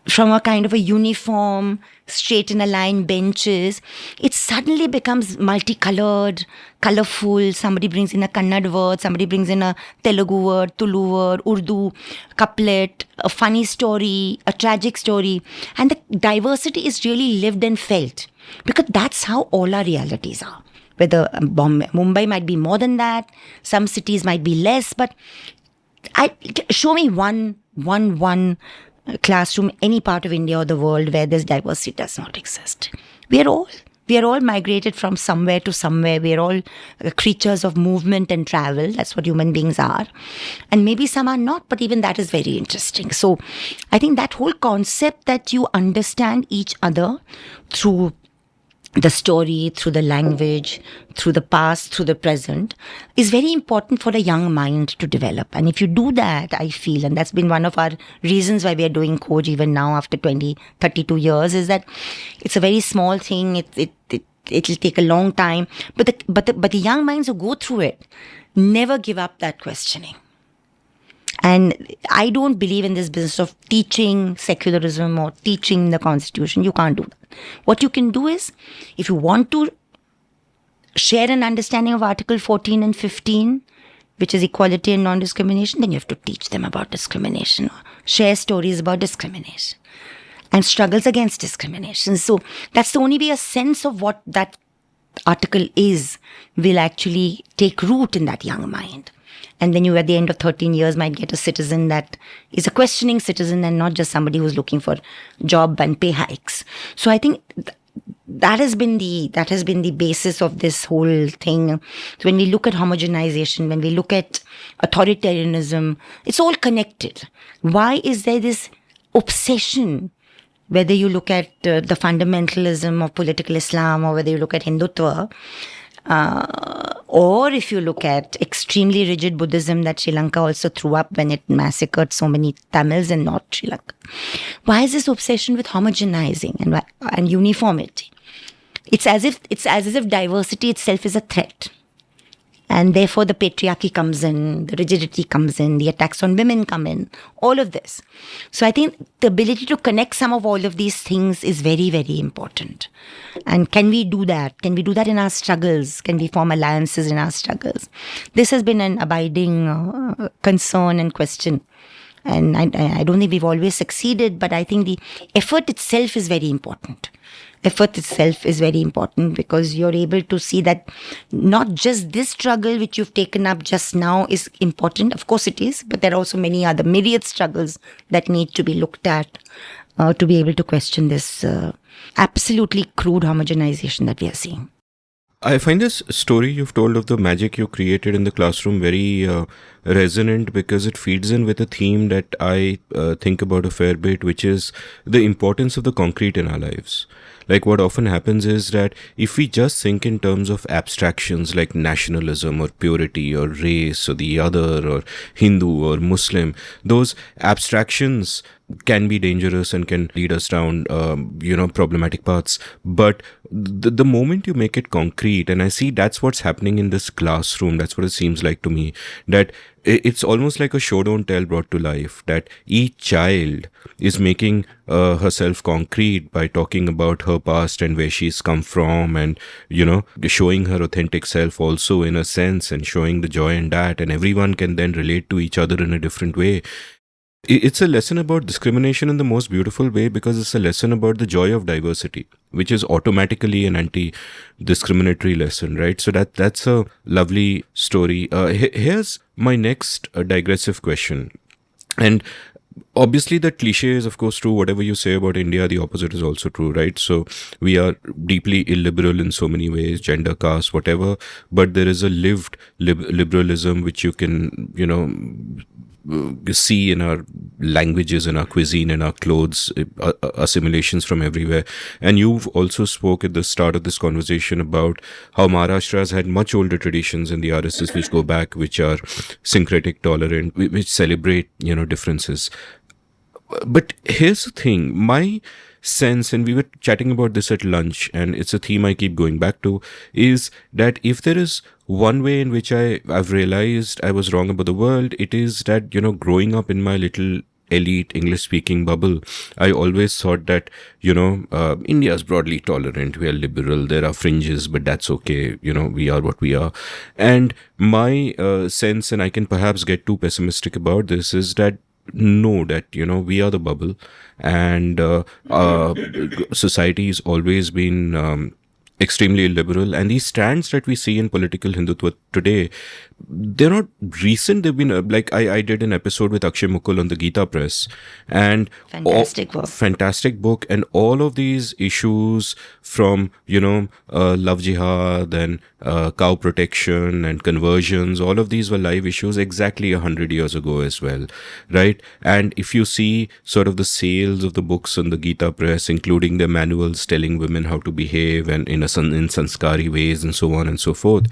from a kind of a uniform, straight in a line benches, it suddenly becomes multicolored, colorful. Somebody brings in a Kannada word, somebody brings in a Telugu word, Tulu word, Urdu, couplet, a funny story, a tragic story. And the diversity is really lived and felt because that's how all our realities are. whether Mumbai might be more than that, some cities might be less, but show me one classroom, any part of India or the world where this diversity does not exist. We are all migrated from somewhere to somewhere. We are all creatures of movement and travel. That's what human beings are. And maybe some are not, but even that is very interesting. So I think that whole concept that you understand each other through the story, through the language, through the past, through the present, is very important for a young mind to develop. And if you do that, I feel, and that's been one of our reasons why we are doing Coach even now after 32 years, is that it's a very small thing. It'll take a long time. But the young minds who go through it never give up that questioning. And I don't believe in this business of teaching secularism or teaching the constitution. You can't do that. What you can do is, if you want to share an understanding of Article 14 and 15, which is equality and non-discrimination, then you have to teach them about discrimination, or share stories about discrimination and struggles against discrimination. So that's the only way a sense of what that article is will actually take root in that young mind. And then you, at the end of 13 years, might get a citizen that is a questioning citizen and not just somebody who's looking for job and pay hikes. So I think that has been the basis of this whole thing. So when we look at homogenization, when we look at authoritarianism, it's all connected. Why is there this obsession? Whether you look at the fundamentalism of political Islam, or whether you look at Hindutva, or if you look at extremely rigid Buddhism that Sri Lanka also threw up when it massacred so many Tamils in North Sri Lanka. Why is this obsession with homogenizing and uniformity? It's as if diversity itself is a threat. And therefore the patriarchy comes in, the rigidity comes in, the attacks on women come in, all of this. So I think the ability to connect some of all of these things is very, very important. And can we do that? Can we do that in our struggles? Can we form alliances in our struggles? This has been an abiding concern and question. And I don't think we've always succeeded, but I think the effort itself is very important. Effort itself is very important because you're able to see that not just this struggle which you've taken up just now is important. Of course it is, but there are also many other myriad struggles that need to be looked at to be able to question this absolutely crude homogenization that we are seeing. I find this story you've told of the magic you created in the classroom very resonant because it feeds in with a theme that I think about a fair bit, which is the importance of the concrete in our lives. Like what often happens is that if we just think in terms of abstractions like nationalism or purity or race or the other or Hindu or Muslim, those abstractions can be dangerous and can lead us down, problematic paths. But the moment you make it concrete, and I see that's what's happening in this classroom, that's what it seems like to me, that it's almost like a show don't tell brought to life, that each child is making herself concrete by talking about her past and where she's come from, and showing her authentic self also in a sense, and showing the joy in that, and everyone can then relate to each other in a different way. It's a lesson about discrimination in the most beautiful way because it's a lesson about the joy of diversity, which is automatically an anti-discriminatory lesson, right? So that's a lovely story. Here's my next digressive question. And obviously the cliche is of course true. Whatever you say about India, the opposite is also true, right? So we are deeply illiberal in so many ways, gender, caste, whatever. But there is a lived liberalism which you can, see in our languages, in our cuisine, in our clothes, assimilations from everywhere. And you've also spoke at the start of this conversation about how Maharashtra has had much older traditions in the RSS which go back, which are syncretic, tolerant, which celebrate, differences. But here's the thing, my sense, and we were chatting about this at lunch, and it's a theme I keep going back to, is that if there is one way in which I've realized I was wrong about the world, it is that, growing up in my little elite English-speaking bubble, I always thought that, India is broadly tolerant, we are liberal, there are fringes, but that's okay, we are what we are. And my sense, and I can perhaps get too pessimistic about this, is that we are the bubble, and society has always been extremely illiberal. And these strands that we see in political Hindutva today, they're not recent. They've been like I did an episode with Akshay Mukul on the Gita Press, and Fantastic work. fantastic book, and all of these issues from love jihad and cow protection and conversions, all of these were live issues exactly 100 years ago as well, right? And if you see sort of the sales of the books on the Gita Press, including the manuals telling women how to behave and in sanskari ways and so on and so forth,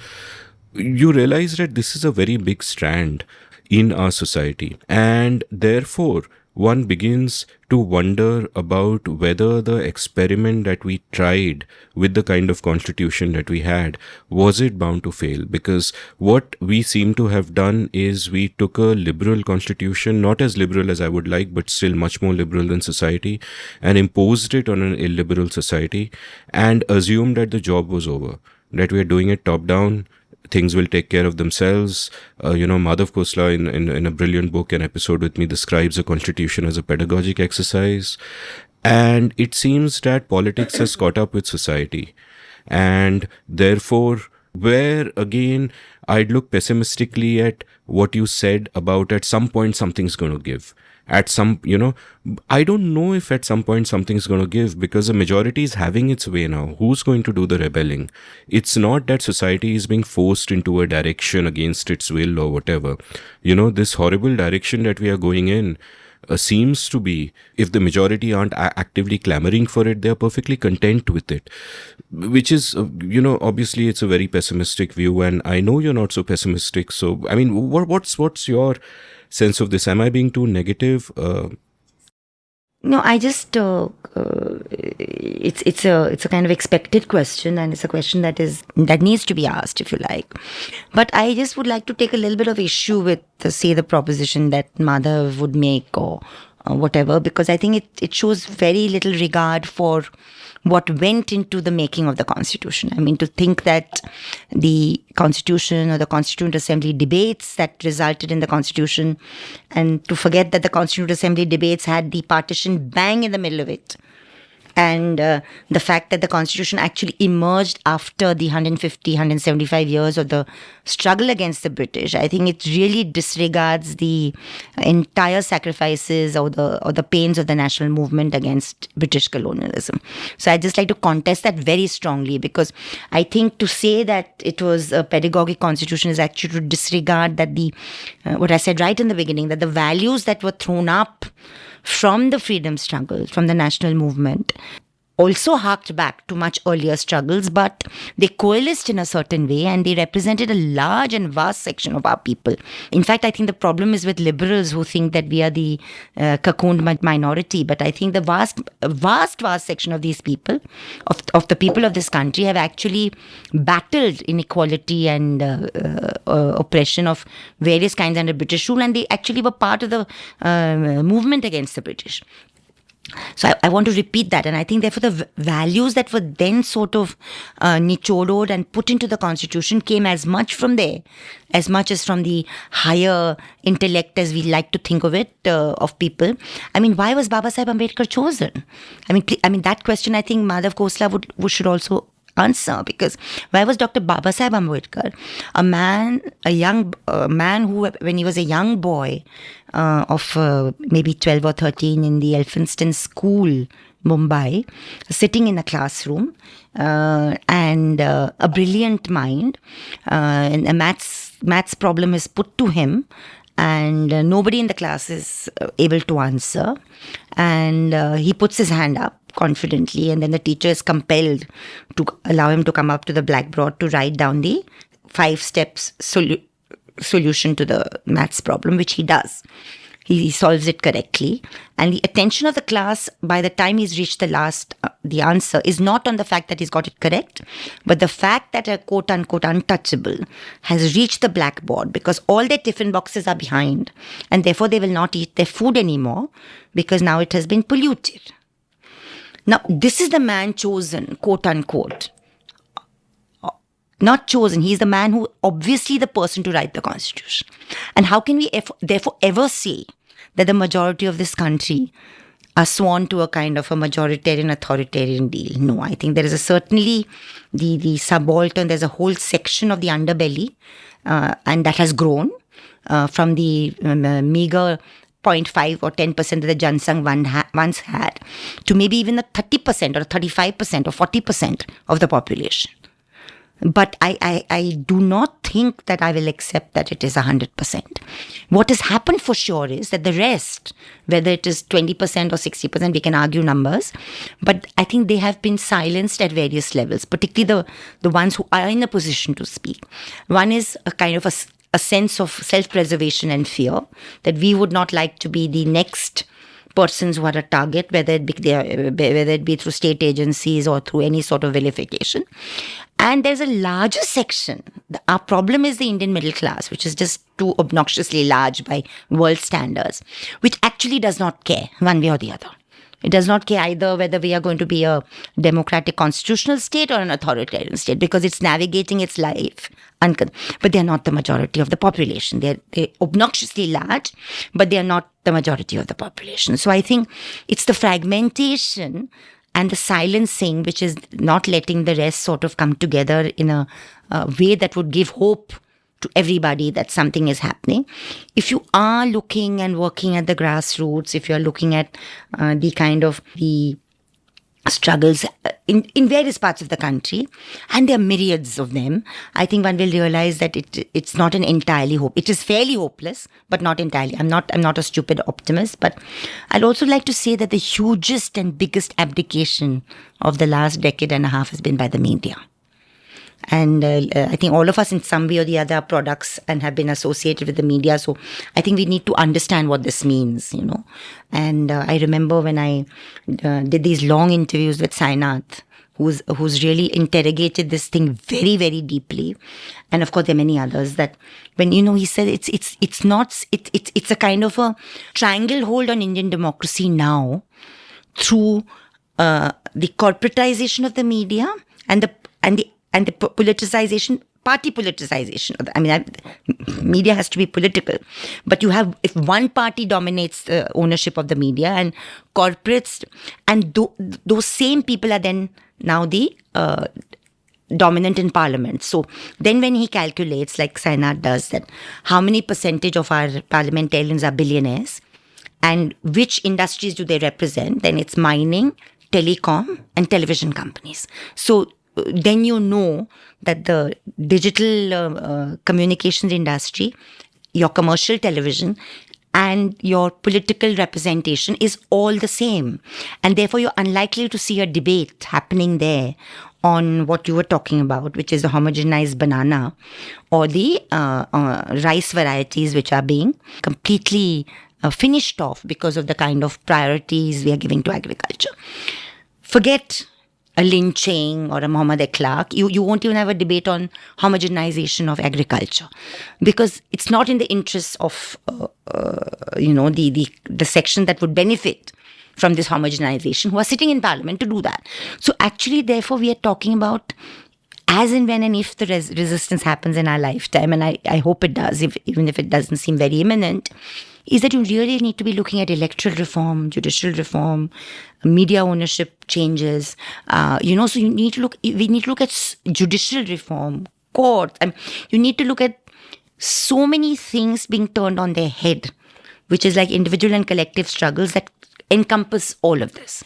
you realize that this is a very big strand in our society. And therefore, one begins to wonder about whether the experiment that we tried with the kind of constitution that we had, was it bound to fail? Because what we seem to have done is we took a liberal constitution, not as liberal as I would like, but still much more liberal than society, and imposed it on an illiberal society and assumed that the job was over, that we are doing it top down. Things will take care of themselves. Madhav Khosla in a brilliant book, an episode with me, describes a constitution as a pedagogic exercise. And it seems that politics has caught up with society. And therefore, where again, I'd look pessimistically at what you said about at some point something's going to give. At some, I don't know if at some point something's going to give, because the majority is having its way now. Who's going to do the rebelling? It's not that society is being forced into a direction against its will or whatever. This horrible direction that we are going in seems to be, if the majority aren't actively clamoring for it, they're perfectly content with it, which is, obviously it's a very pessimistic view, and I know you're not so pessimistic. So, I mean, what's your sense of this? Am I being too negative? No, I just it's a kind of expected question, and it's a question that needs to be asked, if you like. But I just would like to take a little bit of issue with the proposition that Madhav would make or whatever, because I think it shows very little regard for what went into the making of the Constitution. I mean, to think that the Constitution or the Constituent Assembly debates that resulted in the Constitution, and to forget that the Constituent Assembly debates had the partition bang in the middle of it. And the fact that the Constitution actually emerged after the 150, 175 years of the struggle against the British, I think it really disregards the entire sacrifices or the pains of the national movement against British colonialism. So I just like to contest that very strongly, because I think to say that it was a pedagogic constitution is actually to disregard that what I said right in the beginning, that the values that were thrown up from the freedom struggle, from the national movement, also harked back to much earlier struggles, but they coalesced in a certain way, and they represented a large and vast section of our people. In fact, I think the problem is with liberals who think that we are the cocooned minority, but I think the vast section of these people, of the people of this country, have actually battled inequality and oppression of various kinds under British rule, and they actually were part of the movement against the British. So I want to repeat that, and I think therefore the values that were then sort of nichodoed and put into the Constitution came as much from there, as much as from the higher intellect, as we like to think of it, of people. I mean, why was Baba Saheb Ambedkar chosen? I mean that question I think Madhav Khosla should also answer, because why was Dr. Baba Saheb Ambedkar, a young man who, when he was a young boy of maybe 12 or 13 in the Elphinstone School, Mumbai, sitting in a classroom, and a brilliant mind, and a maths problem is put to him, and nobody in the class is able to answer, and he puts his hand up confidently, and then the teacher is compelled to allow him to come up to the blackboard to write down the 5 steps solution to the maths problem, which he does. He solves it correctly, and the attention of the class by the time he's reached the answer is not on the fact that he's got it correct, but the fact that a quote-unquote untouchable has reached the blackboard, because all their tiffin boxes are behind, and therefore they will not eat their food anymore because now it has been polluted. Now, this is the man chosen, quote-unquote. Not chosen. He's the man who, obviously the person to write the Constitution. And how can we therefore ever say that the majority of this country are sworn to a kind of a majoritarian authoritarian deal. No, I think there is certainly the subaltern, there's a whole section of the underbelly, and that has grown from the meager 0.5 or 10% that the Jansang once had to maybe even the 30% or 35% or 40% of the population. But I do not think that I will accept that it is 100%. What has happened for sure is that the rest, whether it is 20% or 60%, we can argue numbers, but I think they have been silenced at various levels, particularly the ones who are in a position to speak. One is a kind of a sense of self-preservation and fear that we would not like to be the next persons who are a target, whether it be through state agencies or through any sort of vilification. And there's a larger section. Our problem is the Indian middle class, which is just too obnoxiously large by world standards, which actually does not care one way or the other. It does not care either whether we are going to be a democratic constitutional state or an authoritarian state, because it's navigating its life. But they are not the majority of the population. They're obnoxiously large, but they are not the majority of the population. So I think it's the fragmentation and the silencing which is not letting the rest sort of come together in a way that would give hope to everybody that something is happening. If you are looking and working at the grassroots, if you're looking at the kind of the struggles in various parts of the country, and there are myriads of them, I think one will realize that it's not an entirely hope. It is fairly hopeless, but not entirely. I'm not a stupid optimist, but I'd also like to say that the hugest and biggest abdication of the last decade and a half has been by the media. And I think all of us in some way or the other are products and have been associated with the media. So I think we need to understand what this means, And I remember when I did these long interviews with Sainath, who's really interrogated this thing very, very deeply. And of course, there are many others that when, he said it's a kind of a triangle hold on Indian democracy now through the corporatization of the media and the politicization, party politicization. Media has to be political. But you have, if one party dominates the ownership of the media and corporates, and those same people are then now the dominant in parliament. So then when he calculates, like Sainath does, that how many percentage of our parliamentarians are billionaires and which industries do they represent, then it's mining, telecom and television companies. So then you know that the digital communications industry, your commercial television, and your political representation is all the same. And therefore, you're unlikely to see a debate happening there on what you were talking about, which is the homogenized banana or the rice varieties which are being completely finished off because of the kind of priorities we are giving to agriculture. Forget a lynching or a Muhammad Clark. You won't even have a debate on homogenization of agriculture, because it's not in the interests of the section that would benefit from this homogenization who are sitting in parliament to do that. So actually, therefore, we are talking about as and when and if the resistance happens in our lifetime, and I hope it does, even if it doesn't seem very imminent, is that you really need to be looking at electoral reform, judicial reform, media ownership changes. So we need to look at judicial reform, courts. You need to look at so many things being turned on their head, which is like individual and collective struggles that encompass all of this.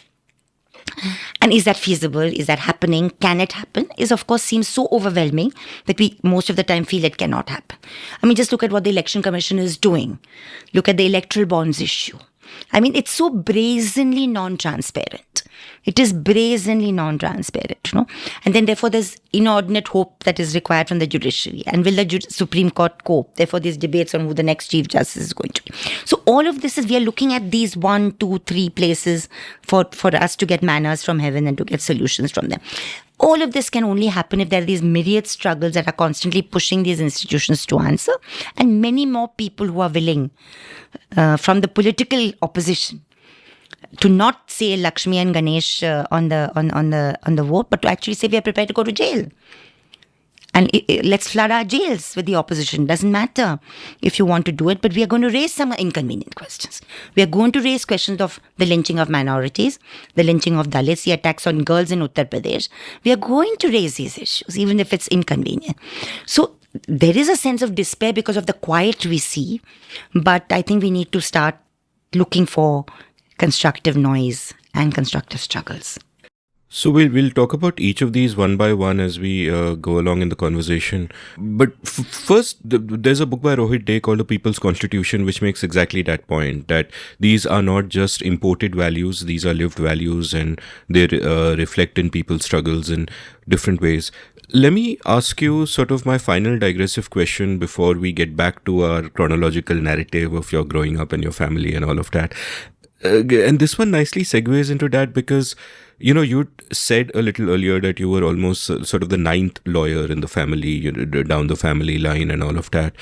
And is that feasible? Is that happening? Can it happen? Is, of course, seems so overwhelming that we most of the time feel it cannot happen. Just look at what the Election Commission is doing. Look at the electoral bonds issue. It's so brazenly non-transparent. It is brazenly non-transparent, And then, therefore, there's inordinate hope that is required from the judiciary. And will the Supreme Court cope? Therefore, there's debates on who the next Chief Justice is going to be. So all of this is, we are looking at these 1, 2, 3 places for us to get manners from heaven and to get solutions from them. All of this can only happen if there are these myriad struggles that are constantly pushing these institutions to answer, and many more people who are willing from the political opposition to not say Lakshmi and Ganesh on the vote, but to actually say we are prepared to go to jail. And let's flood our jails with the opposition. Doesn't matter if you want to do it, but we are going to raise some inconvenient questions. We are going to raise questions of the lynching of minorities, the lynching of Dalits, the attacks on girls in Uttar Pradesh. We are going to raise these issues, even if it's inconvenient. So there is a sense of despair because of the quiet we see, but I think we need to start looking for constructive noise and constructive struggles. So we'll talk about each of these one by one as we go along in the conversation. But first, there's a book by Rohit Day called The People's Constitution, which makes exactly that point, that these are not just imported values, these are lived values, and they reflect in people's struggles in different ways. Let me ask you sort of my final digressive question before we get back to our chronological narrative of your growing up and your family and all of that. And this one nicely segues into that because, you said a little earlier that you were almost sort of the ninth lawyer in the family, down the family line and all of that.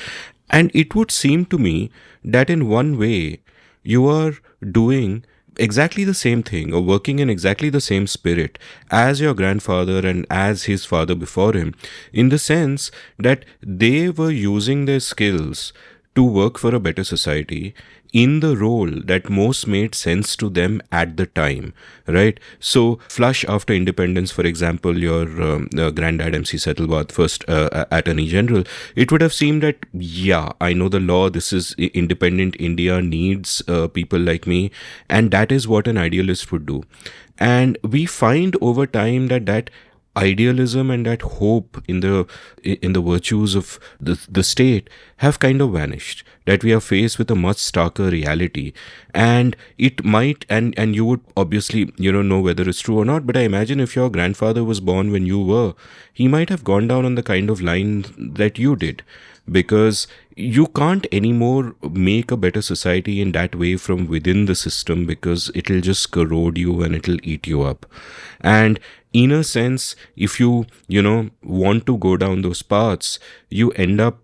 And it would seem to me that in one way, you are doing exactly the same thing or working in exactly the same spirit as your grandfather and as his father before him, in the sense that they were using their skills to work for a better society in the role that most made sense to them at the time, right? So, flush after independence, for example, your granddad MC Setalvad, first Attorney General, it would have seemed that, yeah, I know the law, this is independent India needs people like me, and that is what an idealist would do. And we find over time that idealism and that hope in the virtues of the state have kind of vanished, that we are faced with a much starker reality. And it might, and you would obviously know whether it's true or not, but I imagine if your grandfather was born when you were, he might have gone down on the kind of line that you did, because you can't anymore make a better society in that way from within the system, because it'll just corrode you and it'll eat you up. And in a sense, if you want to go down those paths, you end up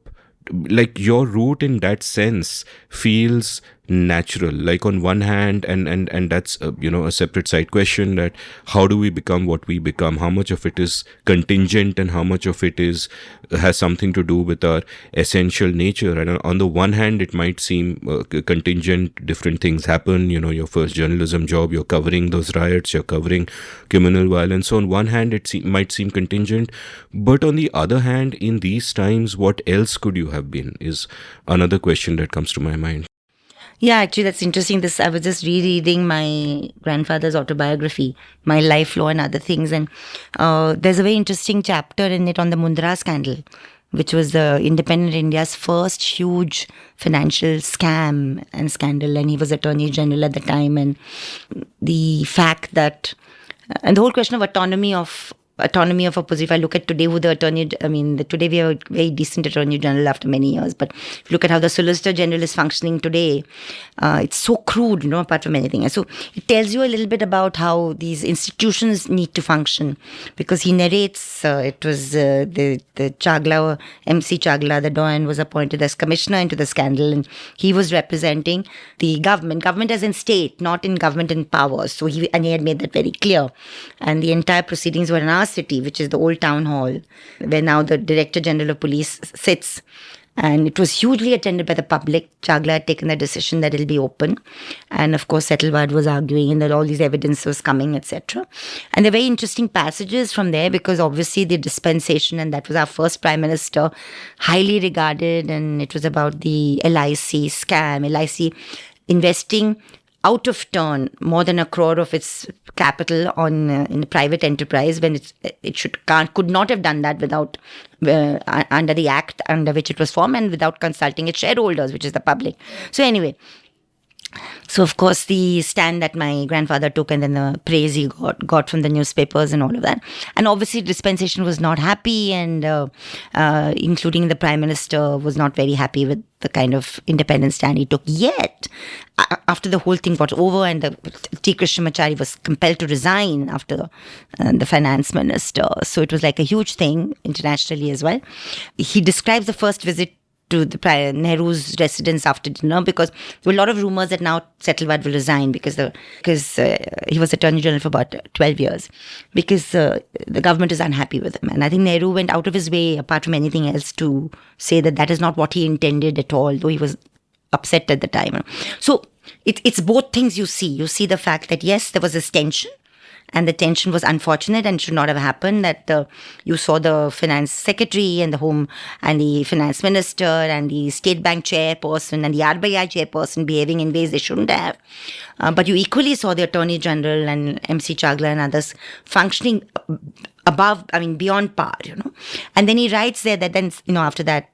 like your route in that sense feels natural. Like on one hand, and that's a separate side question, that how do we become what we become, how much of it is contingent and how much of it has something to do with our essential nature. And on the one hand, it might seem contingent, different things happen, your first journalism job, you're covering those riots, you're covering criminal violence. So on one hand, it might seem contingent, but on the other hand, in these times, what else could you have been is another question that comes to my mind. Yeah, actually, that's interesting. I was just rereading my grandfather's autobiography, My Life, Law and Other Things. And there's a very interesting chapter in it on the Mundra scandal, which was the independent India's first huge financial scam and scandal. And he was Attorney General at the time. And the fact that, and the whole question of autonomy of opposition. If I look at today, today we have a very decent Attorney General after many years. But if you look at how the Solicitor General is functioning today, it's so crude, apart from anything. And so it tells you a little bit about how these institutions need to function. Because he narrates, it was the Chagla, MC Chagla, the Doyen, was appointed as commissioner into the scandal. And he was representing the government as in state, not in government in power. So he had made that very clear. And the entire proceedings were in our city, which is the old town hall, where now the Director General of Police sits. And it was hugely attended by the public. Chagla had taken the decision that it'll be open. And of course, Setalvad was arguing and that all these evidence was coming, etc. And there are very interesting passages from there, because obviously the dispensation, and that was our first Prime Minister, highly regarded. And it was about the LIC scam, LIC investing out of turn more than 1 crore of its capital on in a private enterprise, when could not have done that without under the act under which it was formed, and without consulting its shareholders, which is the public. So anyway, so of course the stand that my grandfather took, and then the praise he got from the newspapers and all of that. And obviously dispensation was not happy, and including the Prime Minister was not very happy with the kind of independent stand he took. Yet, after the whole thing got over and T. Krishnamachari was compelled to resign after the finance minister, so it was like a huge thing internationally as well. He describes the first visit to the Nehru's residence after dinner, because there were a lot of rumors that now Setalvad will resign because he was Attorney General for about 12 years, because the government is unhappy with him. And I think Nehru went out of his way, apart from anything else, to say that is not what he intended at all, though he was upset at the time. So it's both things you see. You see the fact that, yes, there was this tension, and the tension was unfortunate and should not have happened, that you saw the finance secretary and the home and the finance minister and the state bank chairperson and the RBI chairperson behaving in ways they shouldn't have. But you equally saw the attorney general and MC Chagla and others functioning beyond par, And then he writes there that then, after that,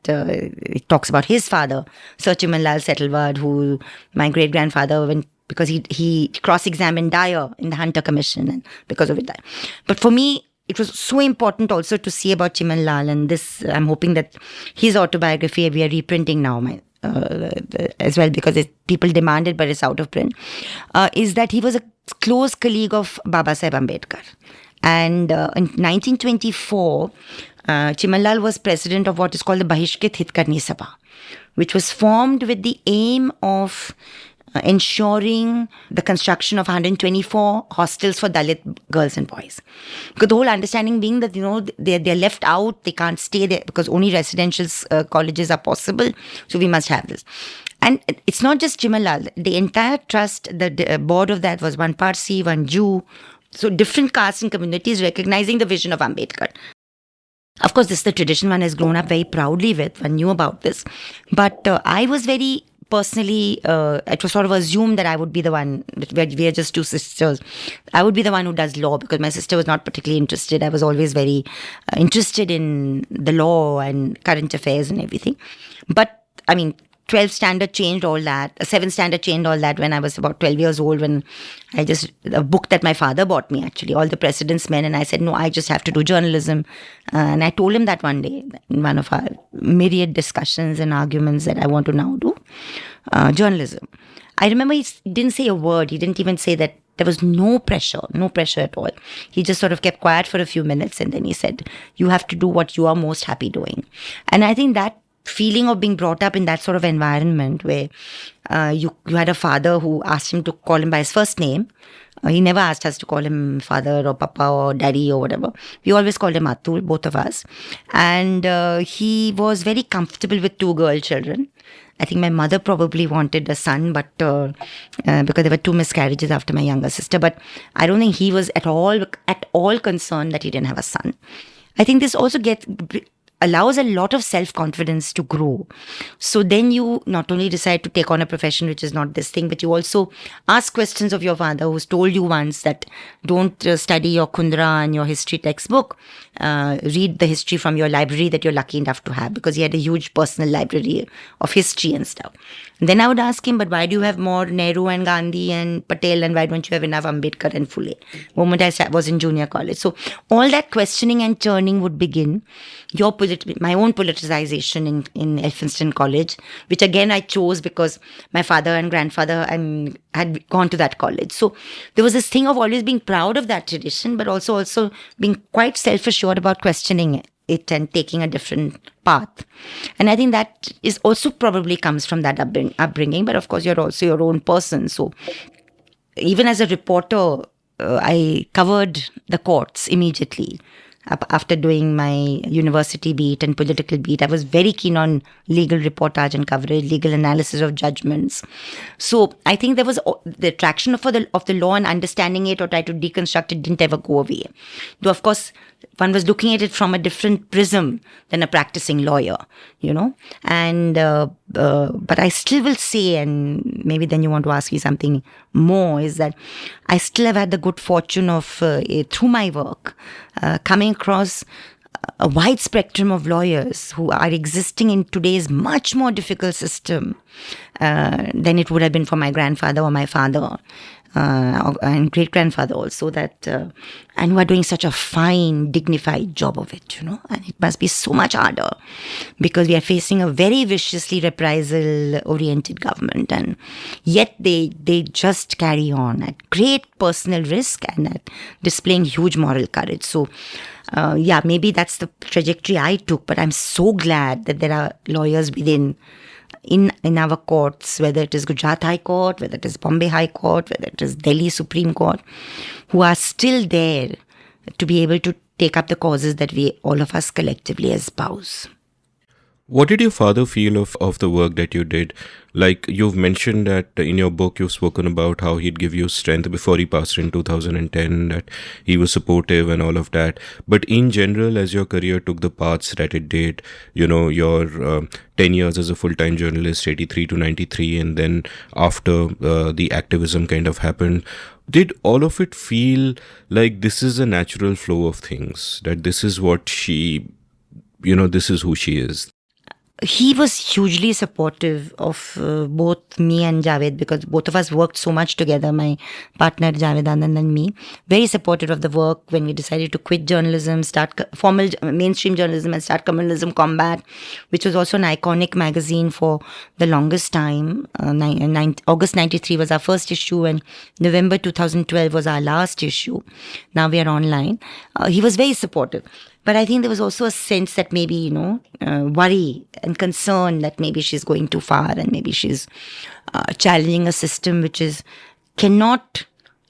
he talks about his father, Sir Chimanlal Setalvad, who my great-grandfather because he cross-examined Dyer in the Hunter Commission, and because of it died. But for me, it was so important also to see about Chimanlal, and this, I'm hoping that his autobiography we are reprinting now, as well, because people demand it, but it's out of print, is that he was a close colleague of Baba Saheb Ambedkar. And in 1924, Chimanlal was president of what is called the Bahishkrit Hitkarni Sabha, which was formed with the aim of ensuring the construction of 124 hostels for Dalit girls and boys. Because the whole understanding being that, they're left out, they can't stay there because only residential colleges are possible. So we must have this. And it's not just Chimanlal. The entire trust, the board of that was one Parsi, one Jew. So different castes and communities recognizing the vision of Ambedkar. Of course, this is the tradition one has grown up very proudly with. One knew about this. But I was very personally, it was sort of assumed that I would be the one, we are just two sisters. I would be the one who does law, because my sister was not particularly interested. I was always very interested in the law and current affairs and everything. But, 12th standard changed all that. 7th standard changed all that when I was about 12 years old, when a book that my father bought me, actually, All the President's Men. And I said, no, I just have to do journalism. And I told him that one day in one of our myriad discussions and arguments that I want to now do journalism. I remember he didn't say a word. He didn't even say that. There was no pressure at all. He just sort of kept quiet for a few minutes, and then he said, you have to do what you are most happy doing. And I think that feeling of being brought up in that sort of environment where you had a father who asked him to call him by his first name. He never asked us to call him father or papa or daddy or whatever. We always called him Atul, both of us. And he was very comfortable with 2 girl children. I think my mother probably wanted a son, but because there were 2 miscarriages after my younger sister. But I don't think he was at all concerned that he didn't have a son. I think this also allows a lot of self-confidence to grow. So then you not only decide to take on a profession which is not this thing, but you also ask questions of your father, who's told you once that don't study your Kundra and your history textbook. Read the history from your library that you're lucky enough to have, because he had a huge personal library of history and stuff. And then I would ask him, but why do you have more Nehru and Gandhi and Patel, and why don't you have enough Ambedkar and Phule? Moment I was in junior college. So all that questioning and churning would begin. My own politicization in Elphinstone College, which again I chose because my father and grandfather had gone to that college. So there was this thing of always being proud of that tradition, but also being quite self-assured about questioning it and taking a different path. And I think that is also probably comes from that upbringing. But of course, you're also your own person. So even as a reporter, I covered the courts immediately. After doing my university beat and political beat, I was very keen on legal reportage and coverage, legal analysis of judgments. So I think there was the attraction of the law and understanding it or try to deconstruct it didn't ever go away. Though, of course, one was looking at it from a different prism than a practicing lawyer, And but I still will say, and maybe then you want to ask me something more, is that I still have had the good fortune of, through my work, coming across a wide spectrum of lawyers who are existing in today's much more difficult system than it would have been for my grandfather or my father. and great-grandfather also, and who are doing such a fine, dignified job of it, and it must be so much harder because we are facing a very viciously reprisal-oriented government, and yet they just carry on at great personal risk and at displaying huge moral courage. So, maybe that's the trajectory I took, but I'm so glad that there are lawyers in our courts, whether it is Gujarat High Court, whether it is Bombay High Court, whether it is Delhi Supreme Court, who are still there to be able to take up the causes that all of us collectively espouse. What did your father feel of the work that you did? Like you've mentioned that in your book, you've spoken about how he'd give you strength before he passed in 2010, that he was supportive and all of that. But in general, as your career took the paths that it did, your 10 years as a full-time journalist, 83 to 93, and then after the activism kind of happened, did all of it feel like this is a natural flow of things, that this is what this is who she is? He was hugely supportive of both me and Javed, because both of us worked so much together, my partner Javed Anand and me. Very supportive of the work when we decided to quit journalism, start formal mainstream journalism and start Communalism Combat, which was also an iconic magazine for the longest time. August 93 was our first issue and November 2012 was our last issue. Now we are online. He was very supportive. But I think there was also a sense that maybe, worry and concern that maybe she's going too far and maybe she's challenging a system which cannot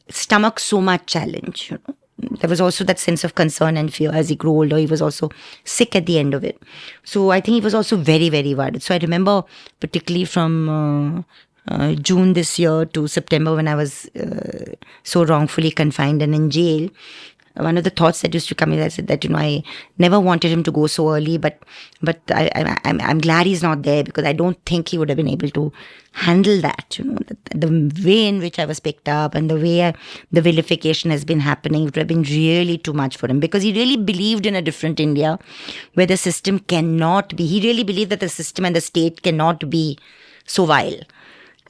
stomach so much challenge. There was also that sense of concern and fear as he grew older. He was also sick at the end of it. So I think he was also very, very worried. So I remember particularly from June this year to September, when I was so wrongfully confined and in jail, one of the thoughts that used to come in, I said that, I never wanted him to go so early, but I'm glad he's not there, because I don't think he would have been able to handle that, the way in which I was picked up and the way the vilification has been happening. It would have been really too much for him, because he really believed in a different India where the system cannot be, he really believed that the system and the state cannot be so vile.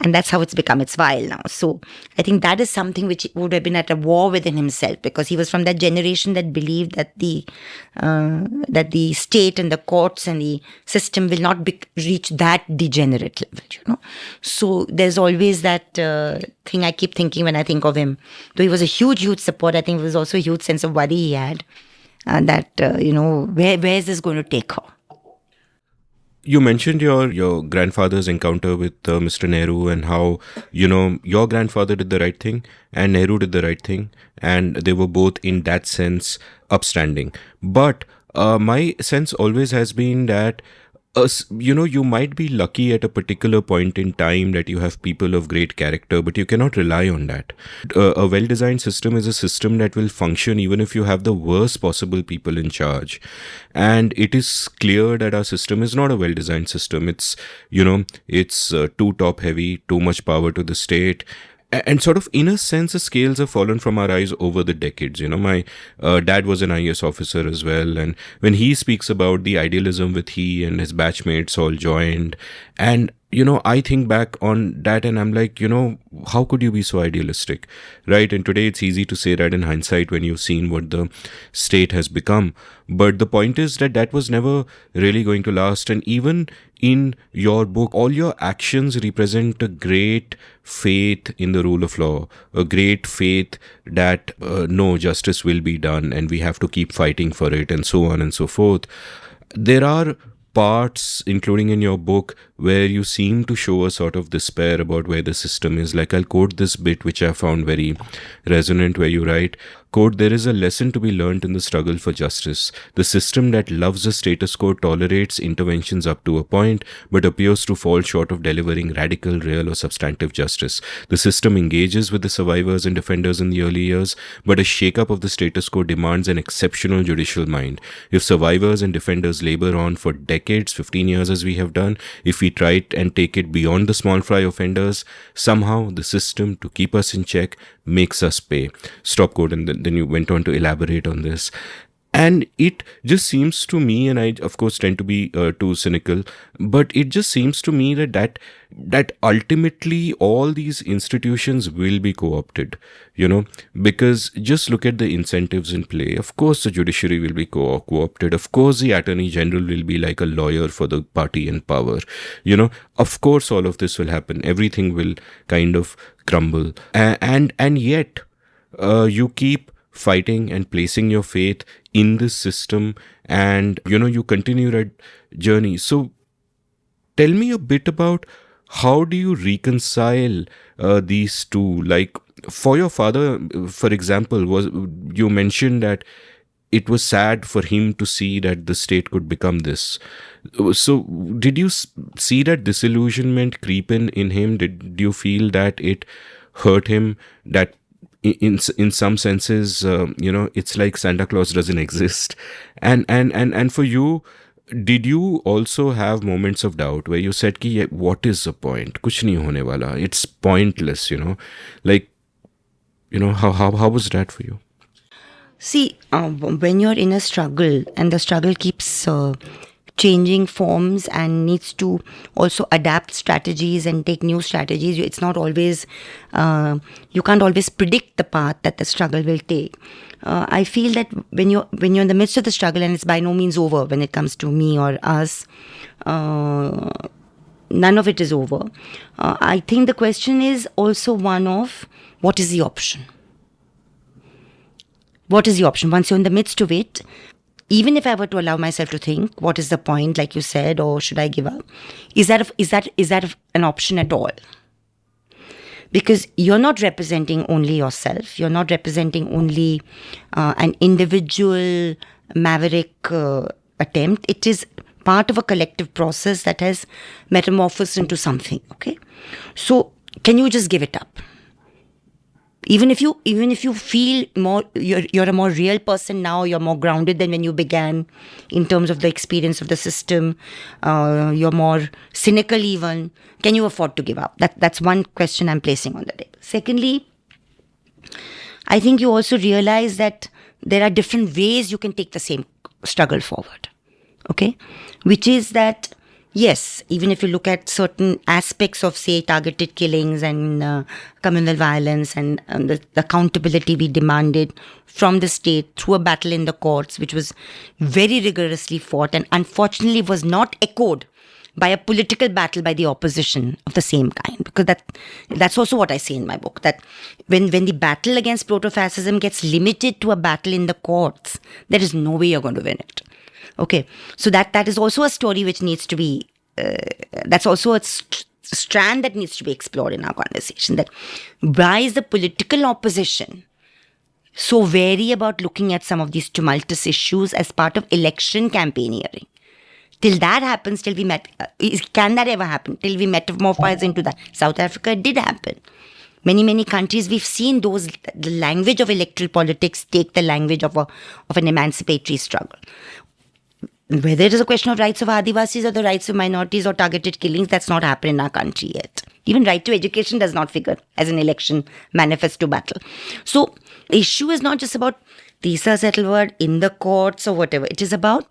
And that's how it's become. It's vile now. So I think that is something which would have been at a war within himself, because he was from that generation that believed that the state and the courts and the system will not reach that degenerate level, So there's always that thing I keep thinking when I think of him. Though he was a huge, huge support, I think there was also a huge sense of worry he had, that, where is this going to take her? You mentioned your grandfather's encounter with Mr. Nehru, and how, your grandfather did the right thing and Nehru did the right thing, and they were both in that sense upstanding. But my sense always has been that you might be lucky at a particular point in time that you have people of great character, but you cannot rely on that. A well-designed system is a system that will function even if you have the worst possible people in charge. And it is clear that our system is not a well-designed system. It's, it's too top-heavy, too much power to the state. And sort of, in a sense, the scales have fallen from our eyes over the decades. My dad was an IAS officer as well. And when he speaks about the idealism with he and his batchmates all joined, and, I think back on that and I'm like, how could you be so idealistic, right? And today it's easy to say that in hindsight when you've seen what the state has become. But the point is that was never really going to last. And even in your book, all your actions represent a great faith in the rule of law, a great faith that no, justice will be done and we have to keep fighting for it, and so on and so forth. There are parts, including in your book, where you seem to show a sort of despair about where the system is. Like, I'll quote this bit, which I found very resonant, where you write, quote, "There is a lesson to be learnt in the struggle for justice. The system that loves the status quo tolerates interventions up to a point, but appears to fall short of delivering radical, real or substantive justice. The system engages with the survivors and defenders in the early years, but a shake-up of the status quo demands an exceptional judicial mind. If survivors and defenders labor on for decades, 15 years as we have done, if we try and take it beyond the small fry offenders, somehow the system, to keep us in check, makes us pay." Stop quote. And then you went on to elaborate on this. And it just seems to me, and I of course tend to be too cynical, but it just seems to me that ultimately all these institutions will be co-opted, because just look at the incentives in play. Of course the judiciary will be co-opted. Of course the attorney general will be like a lawyer for the party in power. Of course all of this will happen. Everything will kind of crumble. And yet you keep fighting and placing your faith in this system, and you continue that journey. So tell me a bit about, how do you reconcile these two? Like, for your father, for example, was you mentioned that it was sad for him to see that the state could become this. So did you see that disillusionment creep in him? Did you feel that it hurt him, that in some senses, it's like Santa Claus doesn't exist? And for you, did you also have moments of doubt where you said ki, what is the point, kuch nahi hone wala, it's pointless, like, how was that for you? See, when you're in a struggle and the struggle keeps changing forms and needs to also adapt strategies and take new strategies, it's not always, you can't always predict the path that the struggle will take. I feel that when you're in the midst of the struggle, and it's by no means over when it comes to me or us, none of it is over. I think the question is also one of, what is the option? What is the option? Once you're in the midst of it, even if I were to allow myself to think, what is the point, like you said, or should I give up? Is that an option at all? Because you're not representing only yourself. You're not representing only an individual maverick attempt. It is part of a collective process that has metamorphosed into something. Okay, so can you just give it up? Even if you feel more, you're a more real person now, you're more grounded than when you began in terms of the experience of the system, you're more cynical even, can you afford to give up? That's one question I'm placing on the table. Secondly, I think you also realize that there are different ways you can take the same struggle forward. Okay? Which is that, yes, even if you look at certain aspects of, say, targeted killings and communal violence and the accountability we demanded from the state through a battle in the courts, which was very rigorously fought and unfortunately was not echoed by a political battle by the opposition of the same kind. Because that's also what I say in my book, that when the battle against proto-fascism gets limited to a battle in the courts, there is no way you're going to win it. Okay, so that is also a story which needs to be, that's also a strand that needs to be explored in our conversation, that why is the political opposition so wary about looking at some of these tumultuous issues as part of election campaigneering? Till that happens, can that ever happen? Till we metamorphose into that. South Africa, it did happen. Many countries, we've seen the language of electoral politics take the language of an emancipatory struggle. Whether it is a question of rights of Adivasis or the rights of minorities or targeted killings, that's not happened in our country yet. Even right to education does not figure as an election manifesto battle. So the issue is not just about Teesta, Setalvad in the courts or whatever. It is about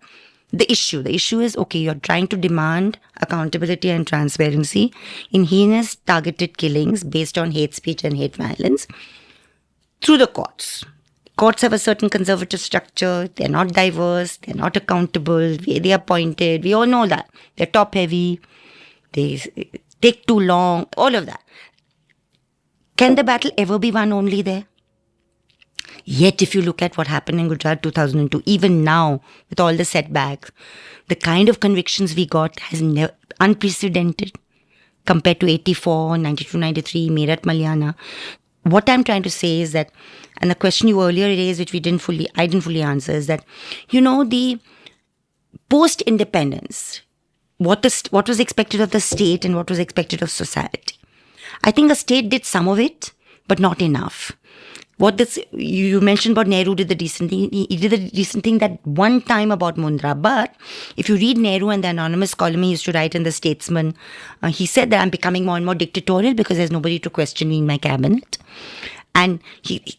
the issue. The issue is, okay, you're trying to demand accountability and transparency in heinous targeted killings based on hate speech and hate violence through the courts. Courts have a certain conservative structure. They're not diverse. They're not accountable. They are appointed. We all know that. They're top heavy. They take too long. All of that. Can the battle ever be won only there? Yet, if you look at what happened in Gujarat 2002, even now, with all the setbacks, the kind of convictions we got has unprecedented compared to 84, 92, 93, Meerut, Malyana. What I'm trying to say is that, and the question you earlier raised, which I didn't fully answer, is that, the post-independence, what was expected of the state and what was expected of society. I think the state did some of it, but not enough. You mentioned about Nehru did the decent thing. He did the decent thing that one time about Mundra. But if you read Nehru and the anonymous column he used to write in The Statesman, he said that I'm becoming more and more dictatorial because there's nobody to question me in my cabinet. And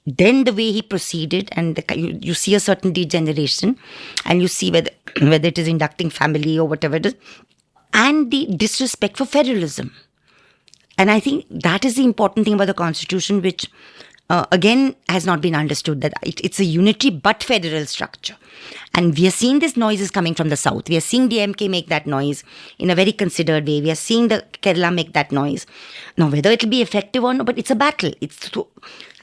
then the way he proceeded, and you see a certain degeneration, and you see whether it is inducting family or whatever it is, and the disrespect for federalism. And I think that is the important thing about the Constitution, which again has not been understood, that it's a unitary but federal structure. And we are seeing this noise is coming from the south. We are seeing DMK make that noise in a very considered way. We are seeing the Kerala make that noise. Now, whether it will be effective or not, but it's a battle.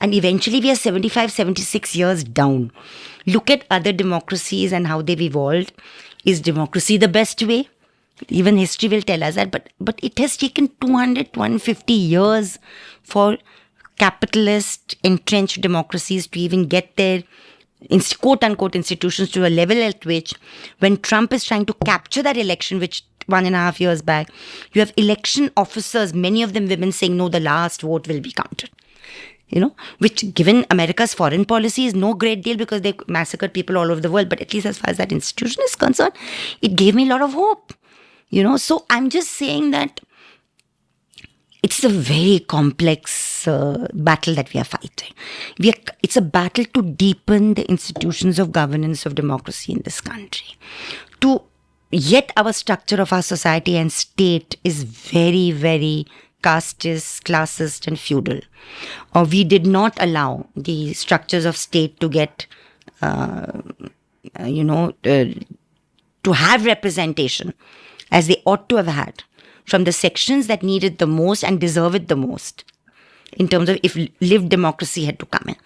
And eventually we are 75, 76 years down. Look at other democracies and how they've evolved. Is democracy the best way? Even history will tell us that. But it has taken 200, 150 years for capitalist, entrenched democracies to even get their quote-unquote institutions to a level at which, when Trump is trying to capture that election, which 1.5 years back, you have election officers, many of them women, saying, no, the last vote will be counted. Which, given America's foreign policy, is no great deal because they massacred people all over the world. But at least as far as that institution is concerned, it gave me a lot of hope. So I'm just saying that it's a very complex battle that we are fighting. It's a battle to deepen the institutions of governance of democracy in this country. Yet our structure of our society and state is very, very casteist, classist and feudal. We did not allow the structures of state to get, to have representation as they ought to have had from the sections that need it the most and deserve it the most, in terms of if lived democracy had to come in.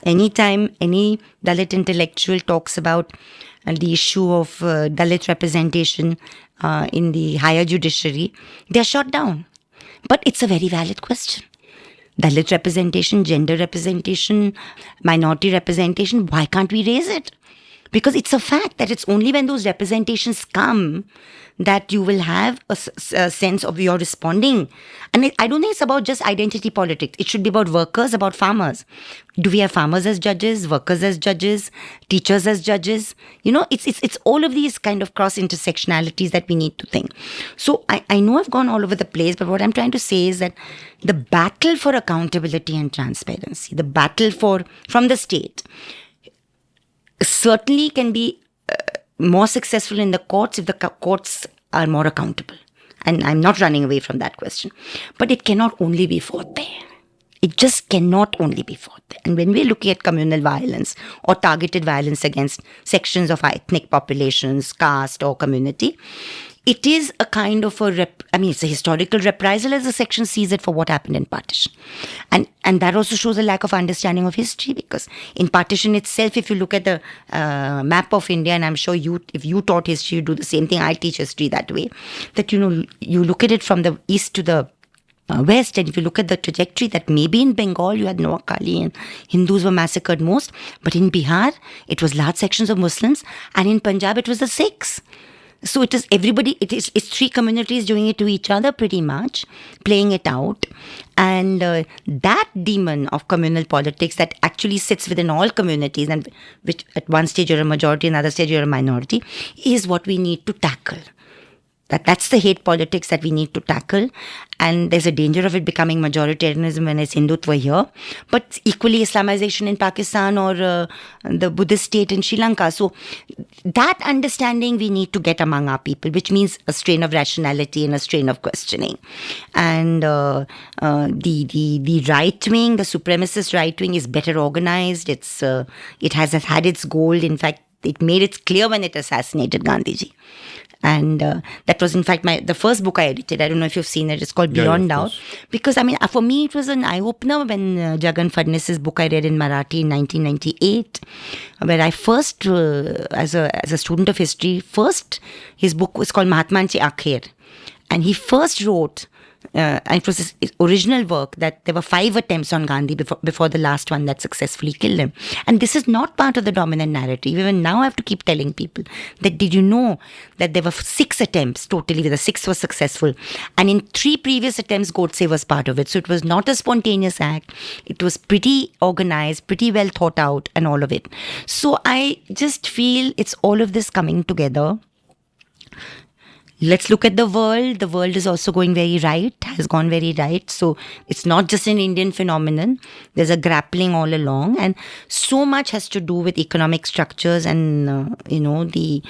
Anytime any Dalit intellectual talks about the issue of Dalit representation in the higher judiciary, they are shot down. But it's a very valid question. Dalit representation, gender representation, minority representation, why can't we raise it? Because it's a fact that it's only when those representations come that you will have a sense of you're responding. And I don't think it's about just identity politics. It should be about workers, about farmers. Do we have farmers as judges, workers as judges, teachers as judges? It's all of these kind of cross-intersectionalities that we need to think. So I know I've gone all over the place, but what I'm trying to say is that the battle for accountability and transparency, the battle from the state, certainly can be more successful in the courts if the courts are more accountable. And I'm not running away from that question. But it cannot only be fought there. It just cannot only be fought there. And when we're looking at communal violence or targeted violence against sections of ethnic populations, caste or community, it is a kind of it's a historical reprisal as the section sees it for what happened in partition. And that also shows a lack of understanding of history, because in partition itself, if you look at the map of India, and I'm sure if you taught history, you do the same thing, I teach history that way, that, you look at it from the east to the west, and if you look at the trajectory, that maybe in Bengal you had Noakhali and Hindus were massacred most, but in Bihar, it was large sections of Muslims, and in Punjab, it was the Sikhs. So it is everybody, it's three communities doing it to each other pretty much, playing it out. And that demon of communal politics that actually sits within all communities, and which at one stage you're a majority, another stage you're a minority, is what we need to tackle. That's the hate politics that we need to tackle. And there's a danger of it becoming majoritarianism when it's Hindutva here, but equally Islamization in Pakistan or the Buddhist state in Sri Lanka. So that understanding we need to get among our people, which means a strain of rationality and a strain of questioning. And the right wing, the supremacist right wing, is better organized. It has had its goal. In fact, it made it clear when it assassinated Gandhiji. And that was, in fact, the first book I edited. I don't know if you've seen it. It's called Beyond Doubt. Because, for me, it was an eye-opener when Jagan Fadnis's book I read in Marathi in 1998, where I first, as a student of history, his book was called Mahatmanchi Akhir. And he first wrote, and it was his original work, that there were 5 attempts on Gandhi before the last one that successfully killed him. And this is not part of the dominant narrative. Even now I have to keep telling people that, did you know that there were 6 attempts totally, where the 6th was successful. And in 3 previous attempts, Godse was part of it. So it was not a spontaneous act. It was pretty organized, pretty well thought out and all of it. So I just feel it's all of this coming together. Let's look at the world. The world is also going very right, has gone very right. So it's not just an Indian phenomenon. There's a grappling all along, and so much has to do with economic structures and the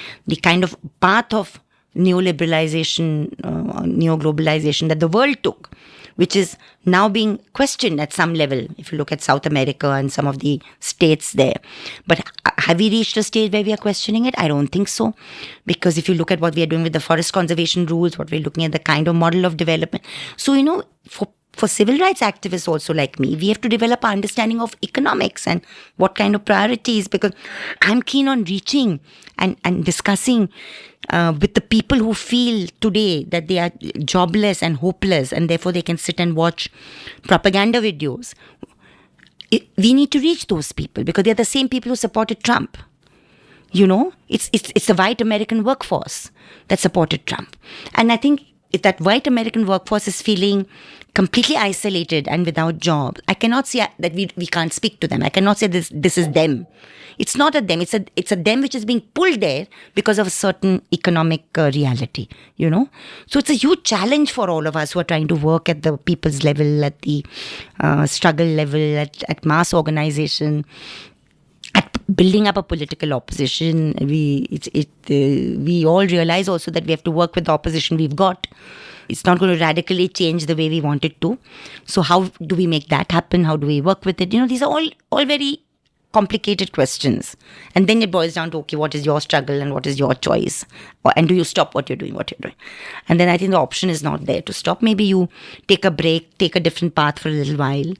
kind of path of neoliberalization, neoglobalization that the world took, which is now being questioned at some level, if you look at South America and some of the states there. But have we reached a stage where we are questioning it? I don't think so. Because if you look at what we are doing with the forest conservation rules, what we're looking at, the kind of model of development. So, for civil rights activists also like me, we have to develop our understanding of economics and what kind of priorities, because I'm keen on reaching and discussing with the people who feel today that they are jobless and hopeless and therefore they can sit and watch propaganda videos. We need to reach those people because they're the same people who supported Trump. It's the white American workforce that supported Trump. And I think if that white American workforce is feeling completely isolated and without jobs, I cannot say that we can't speak to them. I cannot say this is them. It's not a them. It's a them which is being pulled there because of a certain economic reality, So it's a huge challenge for all of us who are trying to work at the people's level, at the struggle level, at mass organization, at building up a political opposition. We all realize also that we have to work with the opposition we've got. It's not going to radically change the way we want it to. So how do we make that happen? How do we work with it? These are all very complicated questions. And then it boils down to, okay, what is your struggle and what is your choice? And do you stop what you're doing? And then I think the option is not there to stop. Maybe you take a break, take a different path for a little while.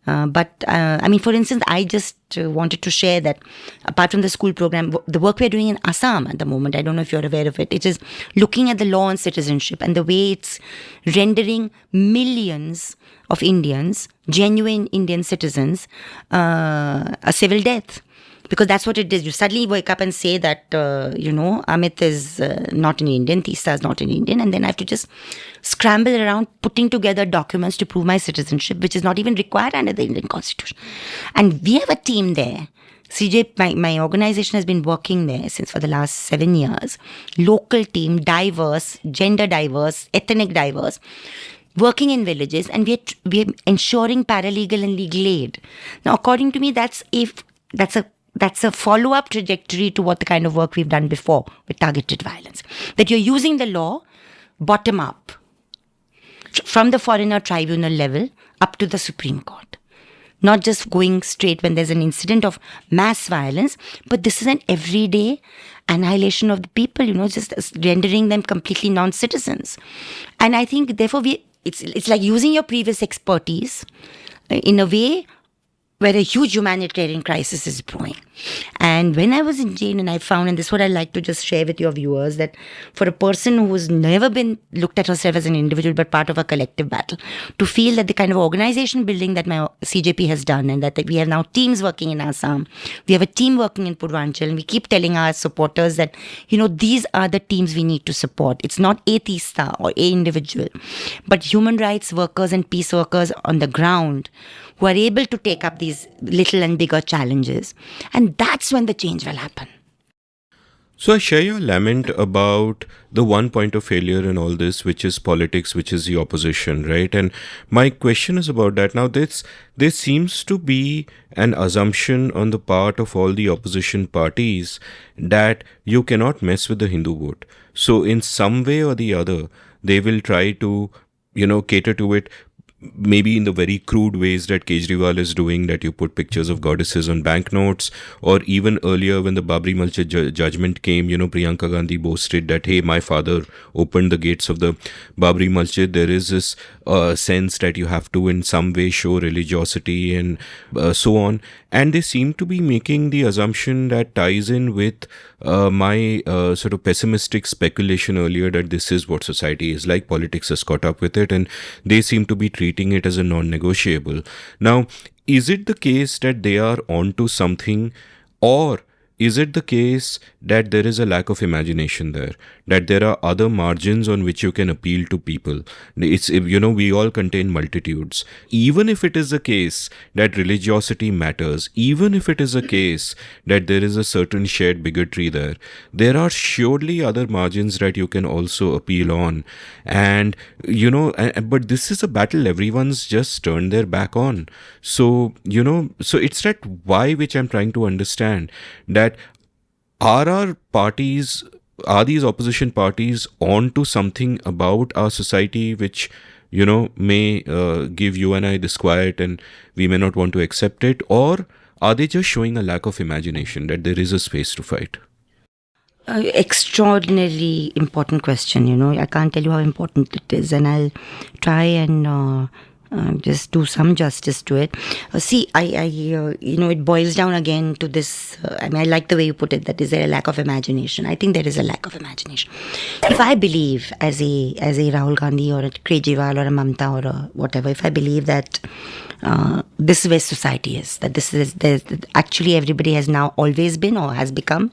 For instance, I just wanted to share that apart from the school program, the work we're doing in Assam at the moment, I don't know if you're aware of it, it is looking at the law on citizenship and the way it's rendering millions of Indians, genuine Indian citizens, a civil death. Because that's what it is. You suddenly wake up and say that, Amit is not an Indian, Teesta is not an Indian. And then I have to just scramble around putting together documents to prove my citizenship, which is not even required under the Indian Constitution. And we have a team there. CJ, my organization has been working there since for the last 7 years. Local team, diverse, gender diverse, ethnic diverse, working in villages. And we're ensuring paralegal and legal aid. Now, according to me, that's a follow-up trajectory to what the kind of work we've done before with targeted violence. That you're using the law bottom up, from the foreigner tribunal level up to the Supreme Court. Not just going straight when there's an incident of mass violence, but this is an everyday annihilation of the people, just rendering them completely non-citizens. And I think, therefore, it's like using your previous expertise in a way where a huge humanitarian crisis is brewing. And when I was in jail, and I found, and this is what I'd like to just share with your viewers, that for a person who's never been looked at herself as an individual but part of a collective battle, to feel that the kind of organization building that my CJP has done, and that we have now teams working in Assam, we have a team working in Purvanchal, and we keep telling our supporters that, these are the teams we need to support. It's not a Teesta or a individual, but human rights workers and peace workers on the ground who are able to take up these little and bigger challenges. And that's when the change will happen. So I share your lament about the one point of failure in all this, which is politics, which is the opposition, right? And my question is about that. Now, there seems to be an assumption on the part of all the opposition parties that you cannot mess with the Hindu vote. So in some way or the other, they will try to, cater to it. Maybe in the very crude ways that Kejriwal is doing, that you put pictures of goddesses on banknotes, or even earlier when the Babri Masjid judgment came, Priyanka Gandhi boasted that, hey, my father opened the gates of the Babri Masjid. There is this sense that you have to in some way show religiosity and so on. And they seem to be making the assumption that ties in with my sort of pessimistic speculation earlier that this is what society is like. Politics has caught up with it, and they seem to be treating it as a non-negotiable. Now, is it the case that they are onto something, or is it the case that there is a lack of imagination there, that there are other margins on which you can appeal to people? It's, we all contain multitudes. Even if it is the case that religiosity matters, even if it is a case that there is a certain shared bigotry there are surely other margins that you can also appeal on. And, but this is a battle everyone's just turned their back on. So, so it's that why which I'm trying to understand, that are these opposition parties onto something about our society which, may give you and I disquiet and we may not want to accept it? Or are they just showing a lack of imagination that there is a space to fight? Extraordinarily important question. I can't tell you how important it is, and I'll try and just do some justice to it. See, it boils down again to this. I like the way you put it. That is there a lack of imagination? I think there is a lack of imagination. If I believe, as a Rahul Gandhi or a Kejriwal or a Mamta or a whatever, if I believe that this is where society is, that actually everybody has now always been or has become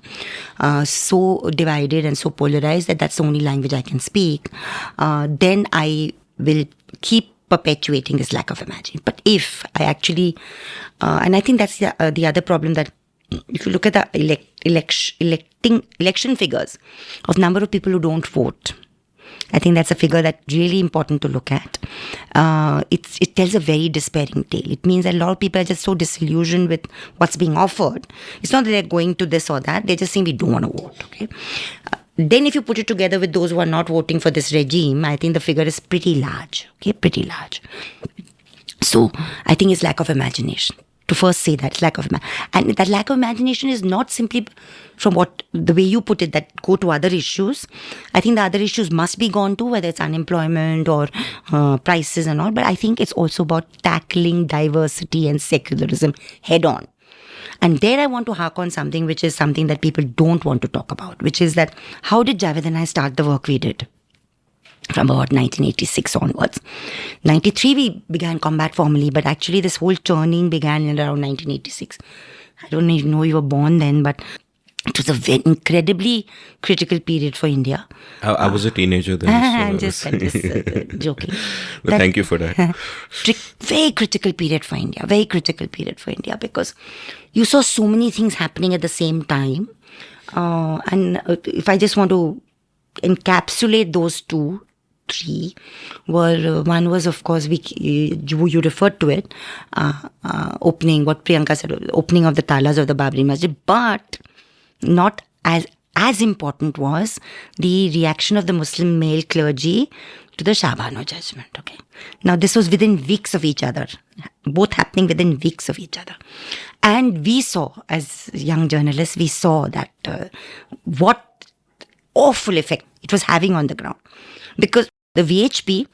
so divided and so polarized that that's the only language I can speak, then I will keep perpetuating this lack of imagination. But if I actually, and I think that's the other problem, that if you look at the election figures of number of people who don't vote, I think that's a figure that's really important to look at. It tells a very despairing tale. It means that a lot of people are just so disillusioned with what's being offered. It's not that they're going to this or that. They're just saying we don't want to vote. Okay. Then if you put it together with those who are not voting for this regime, I think the figure is pretty large. Okay, pretty large. So I think it's lack of imagination. To first say that, it's lack of imagination. And that lack of imagination is not simply from the way you put it, that go to other issues. I think the other issues must be gone to, whether it's unemployment or prices and all. But I think it's also about tackling diversity and secularism head on. And there I want to hark on something which is something that people don't want to talk about, which is that how did Javed and I start the work we did? From about 1986 onwards. 93 we began combat formally, but actually this whole churning began in around 1986. I don't even know you were born then, but it was a very incredibly critical period for India. I was a teenager then. I'm just joking. But thank you for that. Very critical period for India. Very critical period for India, because you saw so many things happening at the same time. And if I just want to encapsulate those three were, one was, of course, you referred to it, opening, what Priyanka said, opening of the talas of the Babri Masjid, but not as important was the reaction of the Muslim male clergy to the Shah Bano judgment. Okay, now this was within weeks of each other, both happening within weeks of each other, and we saw, as young journalists, we saw that what awful effect it was having on the ground, because the VHP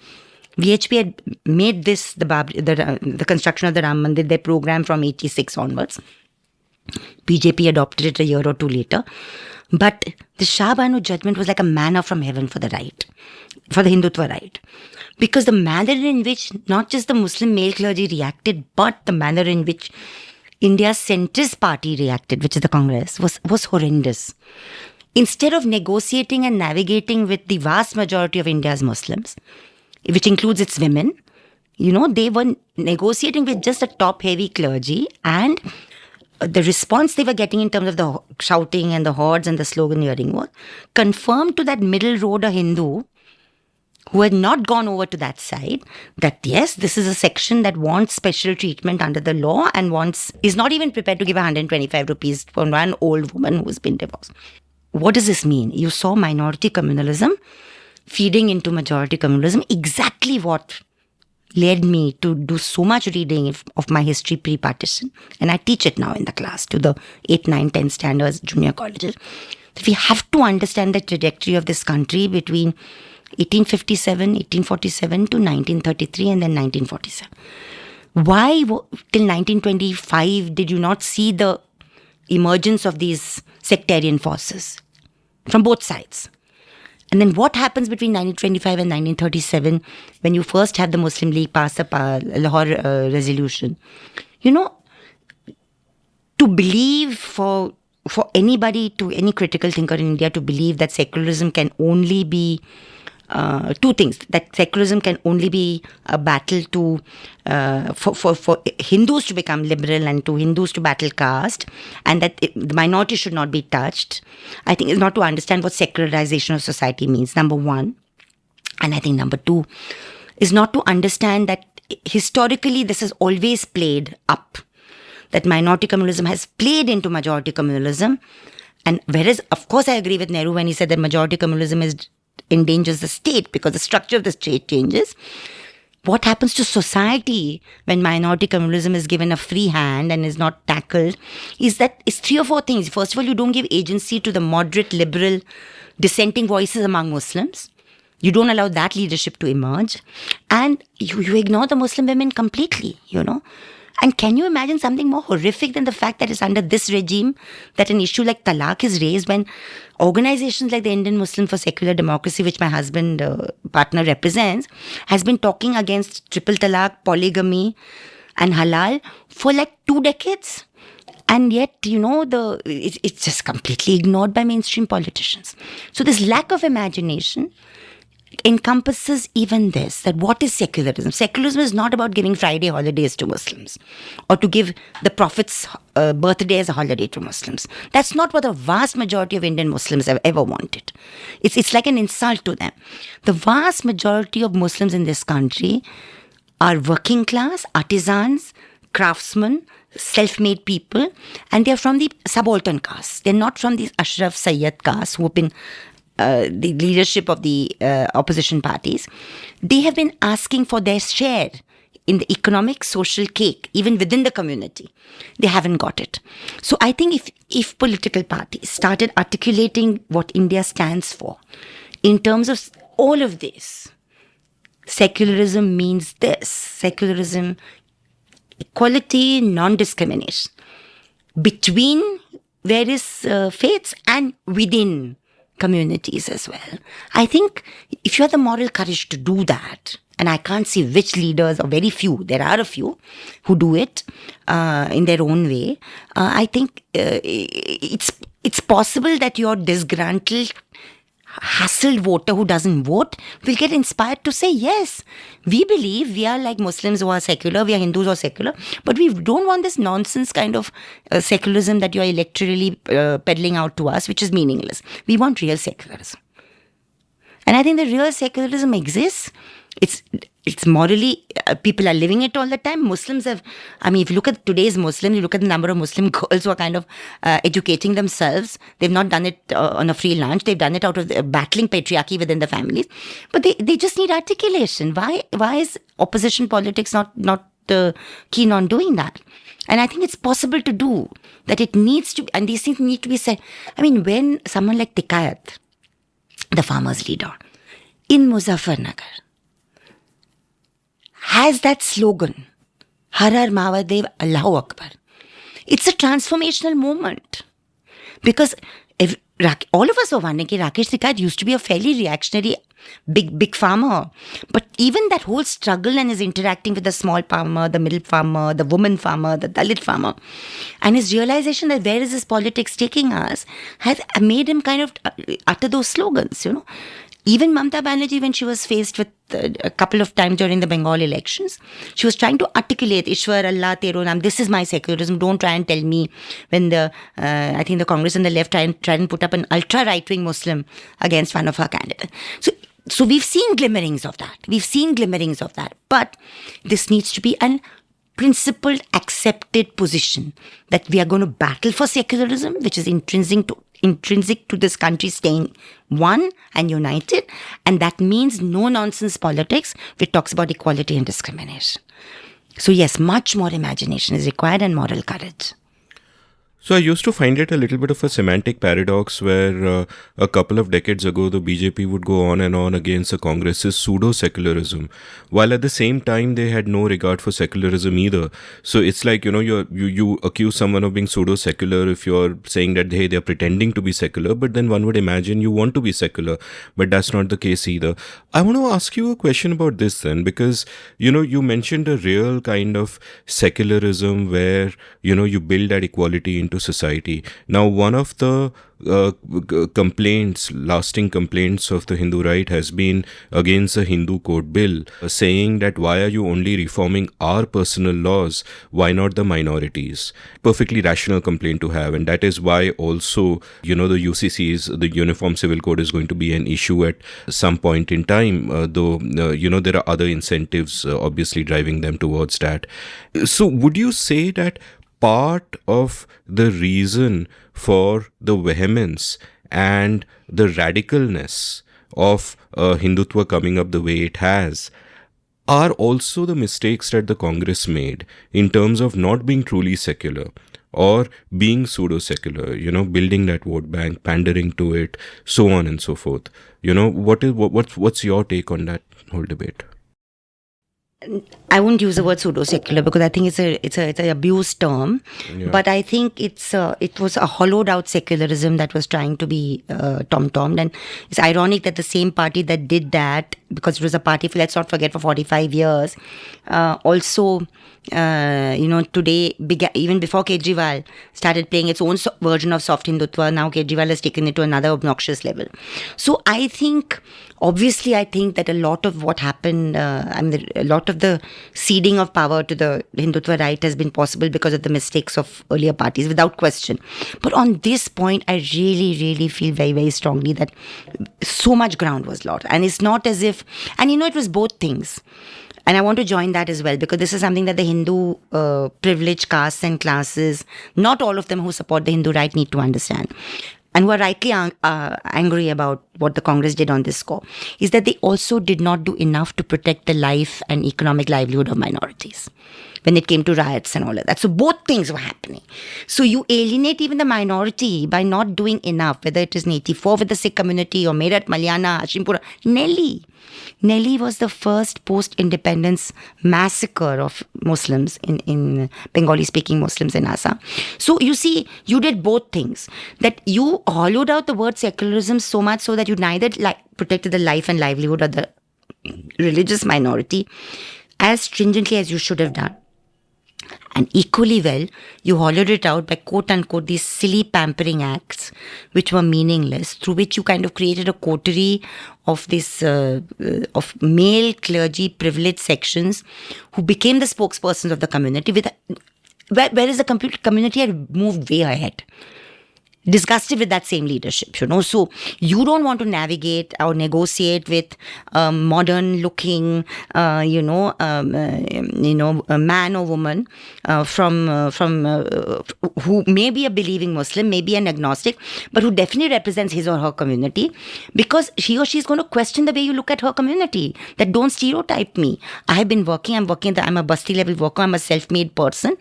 had made this the construction of the Ram Mandir their program from 86 onwards. BJP adopted it a year or two later. But the Shah Bano judgment was like a manna from heaven for the right, for the Hindutva right. Because the manner in which not just the Muslim male clergy reacted, but the manner in which India's centrist party reacted, which is the Congress, was horrendous. Instead of negotiating and navigating with the vast majority of India's Muslims, which includes its women, they were negotiating with just a top-heavy clergy, and the response they were getting in terms of the shouting and the hordes and the sloganeering was confirmed to that middle roader Hindu who had not gone over to that side, that yes, this is a section that wants special treatment under the law and is not even prepared to give 125 rupees for one old woman who's been divorced. What does this mean? You saw minority communalism feeding into majority communalism, exactly what led me to do so much reading of my history pre-partition. And I teach it now in the class to the 8, 9, 10 standards, junior colleges. That we have to understand the trajectory of this country between 1847 to 1933 and then 1947. Why till 1925 did you not see the emergence of these sectarian forces from both sides? And then what happens between 1925 and 1937 when you first have the Muslim League pass the Lahore resolution? To believe for for anybody, to any critical thinker in India, to believe that secularism can only be two things: that secularism can only be a battle to for Hindus to become liberal and to Hindus to battle caste, and that the minority should not be touched, I think is not to understand what secularization of society means, number one. And I think number two is not to understand that historically this has always played up, that minority communalism has played into majority communalism. And whereas, of course, I agree with Nehru when he said that majority communalism endangers the state because the structure of the state changes. What happens to society when minority communalism is given a free hand and is not tackled is that it's three or four things. First of all, you don't give agency to the moderate, liberal, dissenting voices among Muslims. You don't allow that leadership to emerge. And you ignore the Muslim women completely, And can you imagine something more horrific than the fact that it's under this regime that an issue like talaq is raised, when organizations like the Indian Muslim for Secular Democracy, which my husband, partner, represents, has been talking against triple talaq, polygamy and halal for like 2 decades. And yet, it's just completely ignored by mainstream politicians. So this lack of imagination encompasses even this, that what is secularism? Secularism is not about giving Friday holidays to Muslims or to give the Prophet's birthday as a holiday to Muslims. That's not what the vast majority of Indian Muslims have ever wanted. It's like an insult to them. The vast majority of Muslims in this country are working class, artisans, craftsmen, self-made people, and they're from the subaltern caste. They're not from the Ashraf Sayyid caste who have been the leadership of the opposition parties. They have been asking for their share in the economic, social cake, even within the community. They haven't got it. So I think if political parties started articulating what India stands for in terms of all of this, secularism means this. Secularism, equality, non-discrimination between various faiths and within communities as well. I think if you have the moral courage to do that, and I can't see which leaders, or very few, there are a few who do it in their own way, I think it's possible that your disgruntled, hassled voter who doesn't vote will get inspired to say, yes, we believe we are like Muslims who are secular, we are Hindus who are secular, but we don't want this nonsense kind of secularism that you are electorally peddling out to us, which is meaningless. We want real secularism. And I think the real secularism exists. It's morally, people are living it all the time. Muslims have, if you look at today's Muslims, you look at the number of Muslim girls who are kind of educating themselves. They've not done it on a free lunch. They've done it out of battling patriarchy within the families. But they just need articulation. Why is opposition politics not keen on doing that? And I think it's possible to do, that it needs to, and these things need to be said. When someone like Tikayat, the farmers' leader, in Muzaffarnagar, has that slogan, Har Har Mahadev, Allahu Akbar. It's a transformational moment. Because all of us were wondering, Rakesh Tikayat used to be a fairly reactionary, big farmer. But even that whole struggle and his interacting with the small farmer, the middle farmer, the woman farmer, the Dalit farmer, and his realization that where is this politics taking us, has made him kind of utter those slogans, Even Mamata Banerjee, when she was faced with a couple of times during the Bengal elections, she was trying to articulate, Ishwar, Allah, Tero Naam, this is my secularism, don't try and tell me, when I think the Congress and the left try and put up an ultra-right-wing Muslim against one of her candidates. So we've seen glimmerings of that. But this needs to be an principled, accepted position that we are going to battle for secularism, which is intrinsic to this country staying one and united, and that means no nonsense politics which talks about equality and discrimination. So yes, much more imagination is required and moral courage. So I used to find it a little bit of a semantic paradox where a couple of decades ago the BJP would go on and on against the Congress's pseudo-secularism, while at the same time they had no regard for secularism either. So it's like, you accuse someone of being pseudo-secular if you're saying that, hey, they're pretending to be secular, but then one would imagine you want to be secular, but that's not the case either. I want to ask you a question about this then, because, you mentioned a real kind of secularism where, you build that equality into into society. Now, one of the lasting complaints of the Hindu right has been against the Hindu Code Bill, saying that why are you only reforming our personal laws? Why not the minorities? Perfectly rational complaint to have, and that is why also, the UCC's, the Uniform Civil Code, is going to be an issue at some point in time, though, there are other incentives obviously driving them towards that. So would you say that part of the reason for the vehemence and the radicalness of Hindutva coming up the way it has are also the mistakes that the Congress made in terms of not being truly secular or being pseudo-secular, building that vote bank, pandering to it, so on and so forth? What's your take on that whole debate? I wouldn't use the word pseudo-secular because I think it's an abused term. Yeah. But I think it was a hollowed out secularism that was trying to be tom-tommed. And it's ironic that the same party that did that, because it was a party, let's not forget, for 45 years, also, today, even before Kejriwal started playing its own version of soft Hindutva, now Kejriwal has taken it to another obnoxious level. So I think that a lot of what happened, a lot of the ceding of power to the Hindutva right has been possible because of the mistakes of earlier parties, without question. But on this point, I really, really feel very, very strongly that so much ground was lost. And it's not as if, and it was both things. And I want to join that as well, because this is something that the Hindu privileged castes and classes, not all of them who support the Hindu right, need to understand, and who are rightly angry about what the Congress did on this score, is that they also did not do enough to protect the life and economic livelihood of minorities when it came to riots and all of that. So both things were happening. So you alienate even the minority by not doing enough, whether it is in 84 with the Sikh community or Meerut, Malyana, Hashimpura. Nellie was the first post-independence massacre of Muslims in Bengali-speaking Muslims in Assam. So you see, you did both things. That you hollowed out the word secularism so much so that you neither protected the life and livelihood of the religious minority as stringently as you should have done. And equally well, you hollowed it out by quote-unquote these silly pampering acts, which were meaningless, through which you kind of created a coterie of this of male clergy privileged sections who became the spokespersons of the community, whereas the community had moved way ahead. Disgusted with that same leadership, So you don't want to navigate or negotiate with a modern-looking, a man or woman from who may be a believing Muslim, may be an agnostic, but who definitely represents his or her community, because he or she is going to question the way you look at her community. That don't stereotype me. I'm a Basti level worker. I'm a self-made person.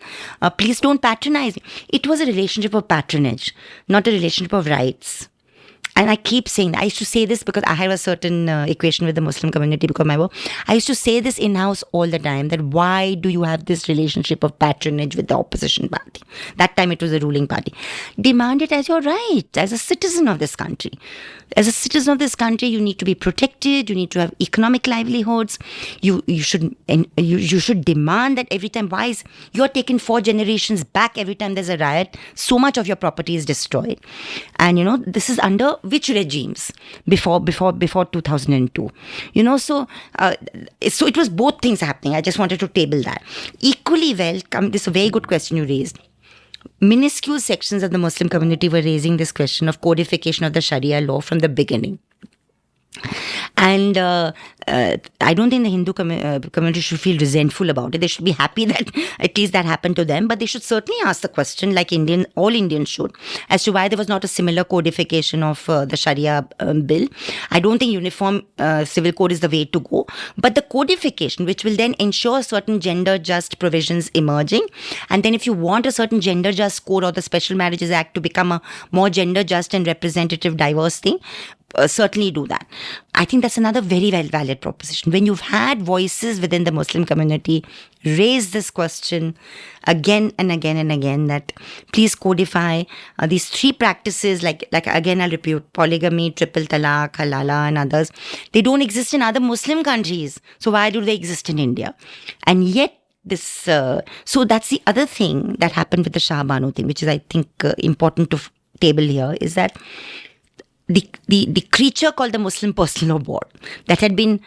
Please don't patronize me. It was a relationship of patronage, not a relationship of rights. And I keep saying that. I used to say this because I have a certain equation with the Muslim community because of my work. I used to say this in-house all the time, that why do you have this relationship of patronage with the opposition party? That time it was the ruling party. Demand it as your right, as a citizen of this country. As a citizen of this country, you need to be protected. You need to have economic livelihoods. You should demand that every time. Why is you're taken 4 generations back every time there's a riot? So much of your property is destroyed, and this is under which regimes before 2002? So it was both things happening. I just wanted to table that. Equally well, this is a very good question you raised. Minuscule sections of the Muslim community were raising this question of codification of the Sharia law from the beginning. And I don't think the Hindu community should feel resentful about it. They should be happy that at least that happened to them. But they should certainly ask the question, like all Indians should, as to why there was not a similar codification of the Sharia bill. I don't think uniform civil code is the way to go. But the codification, which will then ensure certain gender-just provisions emerging. And then if you want a certain gender-just code or the Special Marriages Act to become a more gender-just and representative, diverse thing, certainly do that. I think that's another very valid proposition. When you've had voices within the Muslim community raise this question again and again and again, that please codify these 3 practices, like again I'll repeat, polygamy, triple talaq, halala and others. They don't exist in other Muslim countries. So why do they exist in India? And yet this. So that's the other thing that happened with the Shah Banu thing, which is, I think, important to table here, is that the creature called the Muslim Personal Law Board, that had been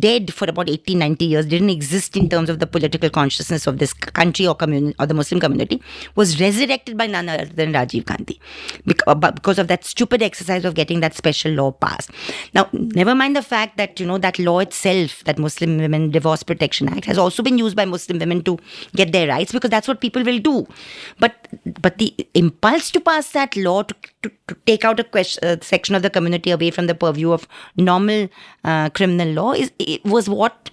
dead for about 80, 90 years, didn't exist in terms of the political consciousness of this country or community or the Muslim community, was resurrected by none other than Rajiv Gandhi because of that stupid exercise of getting that special law passed. Now, never mind the fact that, that law itself, that Muslim Women Divorce Protection Act, has also been used by Muslim women to get their rights, because that's what people will do. But the impulse to pass that law, to take out a section of the community away from the purview of normal criminal law, it was what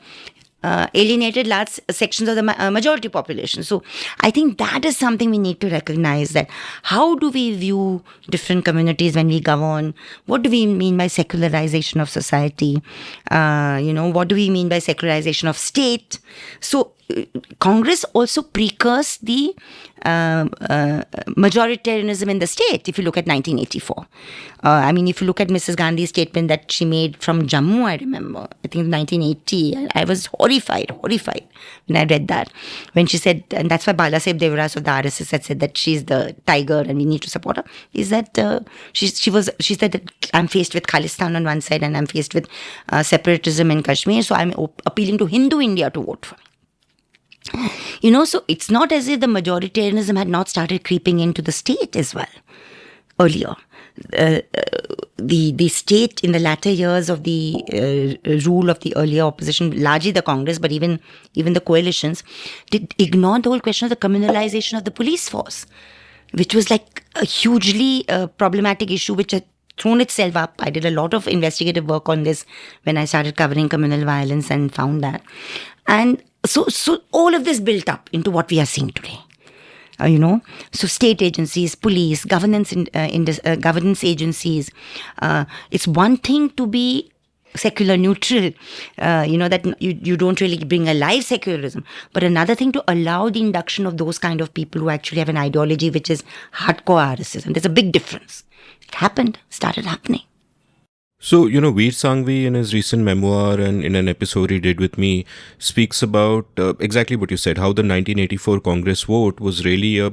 alienated large sections of the majority population. So I think that is something we need to recognize, that how do we view different communities when we govern? What do we mean by secularization of society? What do we mean by secularization of state? So Congress also precursed the majoritarianism in the state, if you look at 1984. If you look at Mrs. Gandhi's statement that she made from Jammu, I remember, I think 1980, I was horrified when I read that. When she said, and that's why Balasaheb Devaraj of the RSS had said that she's the tiger and we need to support her, is that she said that I'm faced with Khalistan on one side and I'm faced with separatism in Kashmir, so I'm appealing to Hindu India to vote for me. So it's not as if the majoritarianism had not started creeping into the state as well earlier. The state in the latter years of the rule of the earlier opposition, largely the Congress, but even the coalitions, did ignore the whole question of the communalization of the police force, which was like a hugely problematic issue which had thrown itself up. I did a lot of investigative work on this when I started covering communal violence and found that. And so all of this built up into what we are seeing today. So state agencies, police, governance agencies. It's one thing to be secular neutral, that you don't really bring a live secularism, but another thing to allow the induction of those kind of people who actually have an ideology which is hardcore RSS. There's a big difference. It started happening. So, Veer Sanghvi in his recent memoir and in an episode he did with me speaks about exactly what you said, how the 1984 Congress vote was really a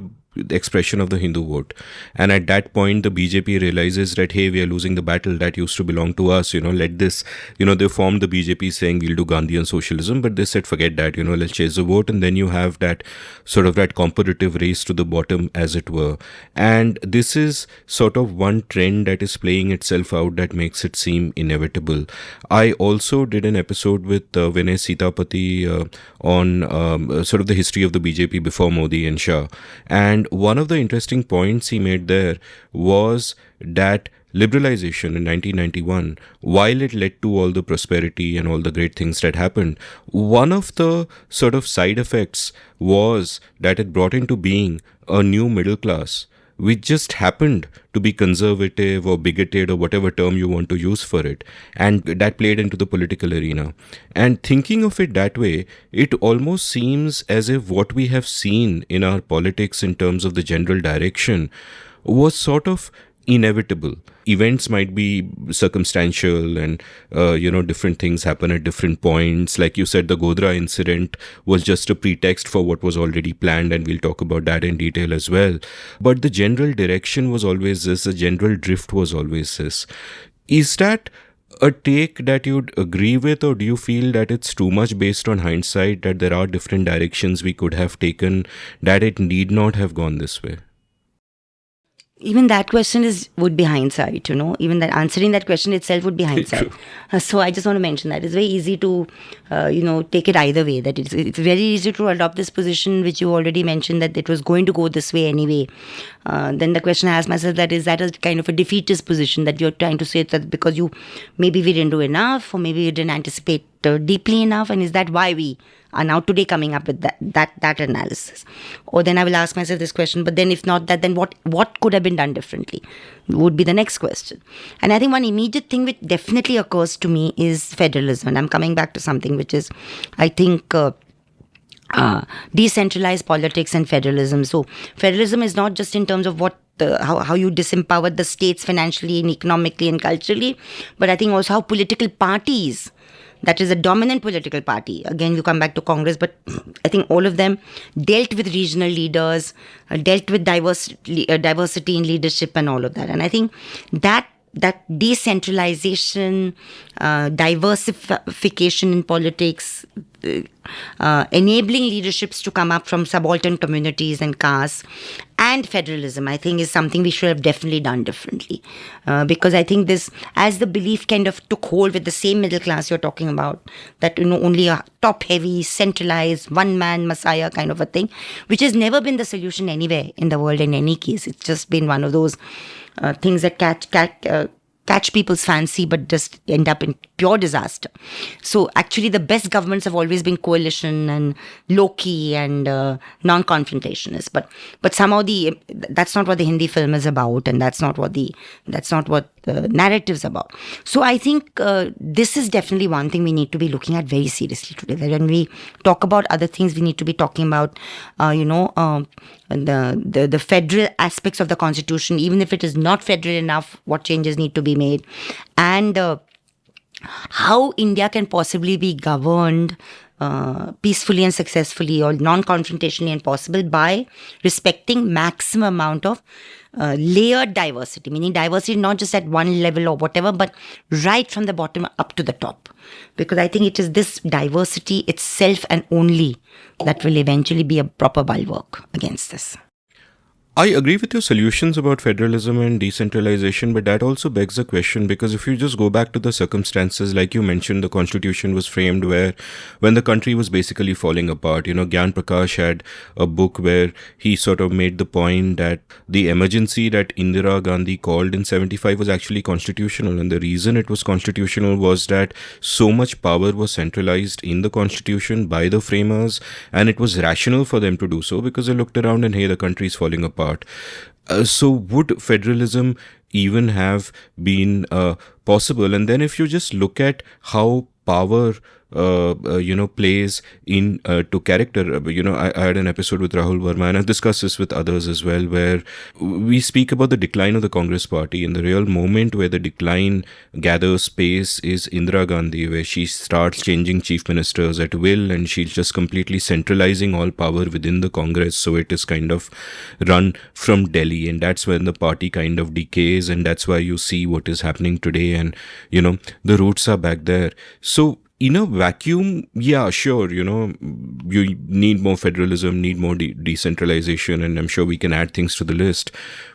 expression of the Hindu vote. And at that point, the BJP realizes that, hey, we are losing the battle that used to belong to us, let this, they formed the BJP saying we'll do Gandhian socialism, but they said, forget that, let's chase the vote. And then you have that sort of that competitive race to the bottom, as it were. And this is sort of one trend that is playing itself out that makes it seem inevitable. I also did an episode with Vinay Sitapati on sort of the history of the BJP before Modi and Shah. And one of the interesting points he made there was that liberalization in 1991, while it led to all the prosperity and all the great things that happened, one of the sort of side effects was that it brought into being a new middle class, which just happened to be conservative or bigoted or whatever term you want to use for it. And that played into the political arena. And thinking of it that way, it almost seems as if what we have seen in our politics in terms of the general direction was sort of inevitable. Events might be circumstantial and, different things happen at different points. Like you said, the Godhra incident was just a pretext for what was already planned, and we'll talk about that in detail as well. But the general direction was always this, the general drift was always this. Is that a take that you'd agree with, or do you feel that it's too much based on hindsight, that there are different directions we could have taken, that it need not have gone this way? Even that question would be hindsight, even that answering that question itself would be hindsight. So I just want to mention that it's very easy to, take it either way. That it's very easy to adopt this position, which you already mentioned, that it was going to go this way anyway. Then the question I ask myself, that is that a kind of a defeatist position, that you're trying to say that because maybe we didn't do enough, or maybe we didn't anticipate deeply enough, and is that why we are now today coming up with that analysis? Or then I will ask myself this question, but then if not that, then what could have been done differently would be the next question. And I think one immediate thing which definitely occurs to me is federalism. And I'm coming back to something which is, I think, decentralized politics and federalism. So federalism is not just in terms of how you disempower the states financially and economically and culturally, but I think also how political parties that is a dominant political party. Again, you come back to Congress, but I think all of them dealt with regional leaders, dealt with diversity in leadership and all of that. And I think that decentralization, diversification in politics, enabling leaderships to come up from subaltern communities and castes, and federalism, I think, is something we should have definitely done differently. Because I think this, as the belief kind of took hold with the same middle class you're talking about, that, only a top-heavy, centralized, one-man messiah kind of a thing, which has never been the solution anywhere in the world in any case. It's just been one of those things that catch people's fancy but just end up in pure disaster. So actually the best governments have always been coalition and low-key and non-confrontationist. But somehow that's not what the Hindi film is about, and that's not what the narrative's about. So I think this is definitely one thing we need to be looking at very seriously today. That when we talk about other things, we need to be talking about the federal aspects of the constitution, even if it is not federal enough, what changes need to be made, and how India can possibly be governed peacefully and successfully, or non-confrontationally and possible, by respecting maximum amount of layered diversity, meaning diversity not just at one level or whatever, but right from the bottom up to the top. Because I think it is this diversity itself and only that will eventually be a proper bulwark against this. I agree with your solutions about federalism and decentralization, but that also begs the question, because if you just go back to the circumstances, like you mentioned, the constitution was framed when the country was basically falling apart. Gyan Prakash had a book where he sort of made the point that the emergency that Indira Gandhi called in 75 was actually constitutional. And the reason it was constitutional was that so much power was centralized in the constitution by the framers, and it was rational for them to do so because they looked around and, hey, the country is falling apart. So would federalism even have been possible? And then if you just look at how power plays in to character. I had an episode with Rahul Verma, and I've discussed this with others as well, where we speak about the decline of the Congress party, and the real moment where the decline gathers pace is Indira Gandhi, where she starts changing chief ministers at will, and she's just completely centralizing all power within the Congress, so it is kind of run from Delhi, and that's when the party kind of decays, and that's why you see what is happening today, and the roots are back there. So in a vacuum, yeah, sure, you need more federalism, need more decentralization, and I'm sure we can add things to the list.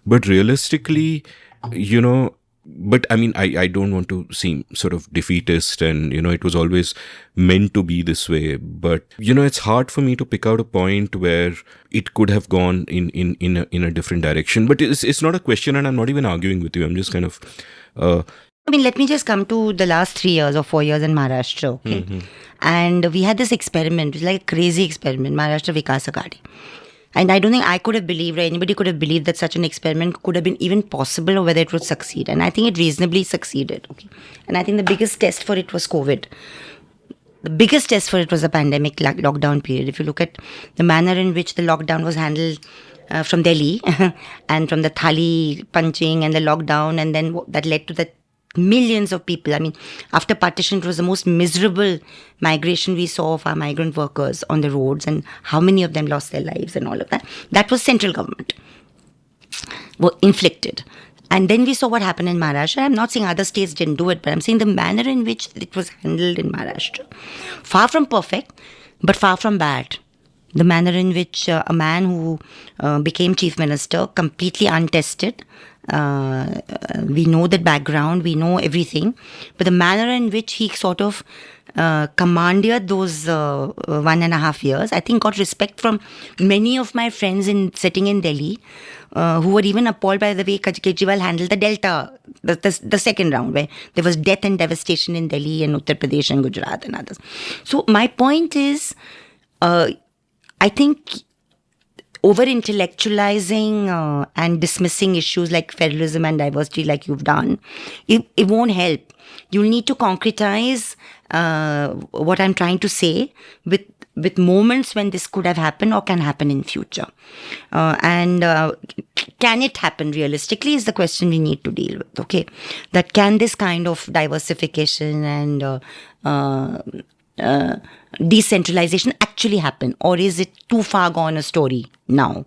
But realistically, but I mean, I don't want to seem sort of defeatist, and, it was always meant to be this way. But, it's hard for me to pick out a point where it could have gone in a different direction. But it's not a question, and I'm not even arguing with you. I'm just kind of... let me just come to the last 3 years or 4 years in Maharashtra, okay? Mm-hmm. And we had this experiment, it was like a crazy experiment, Maharashtra Vikas Aghadi. And I don't think I could have believed, or anybody could have believed, that such an experiment could have been even possible, or whether it would succeed. And I think it reasonably succeeded, okay? And I think the biggest test for it was COVID. The biggest test for it was the pandemic lockdown period. If you look at the manner in which the lockdown was handled from Delhi, and from the thali punching and the lockdown, and then that led to the millions of people. I mean, after partition, it was the most miserable migration we saw of our migrant workers on the roads, and how many of them lost their lives and all of that. That was central government were inflicted. And then we saw what happened in Maharashtra. I'm not saying other states didn't do it, but I'm saying the manner in which it was handled in Maharashtra. Far from perfect, but far from bad. The manner in which a man who became chief minister, completely untested, we know that background, we know everything, but the manner in which he sort of commanded those 1.5 years, I think got respect from many of my friends sitting in Delhi, who were even appalled by the way Kejriwal handled the Delta, the second round, where there was death and devastation in Delhi and Uttar Pradesh and Gujarat and others. So my point is, I think over-intellectualizing and dismissing issues like federalism and diversity like you've done, it won't help. You'll need to concretize what I'm trying to say with with moments when this could have happened or can happen in future. And can it happen realistically is the question we need to deal with, okay? That can this kind of diversification and decentralization actually happen, or is it too far gone a story now?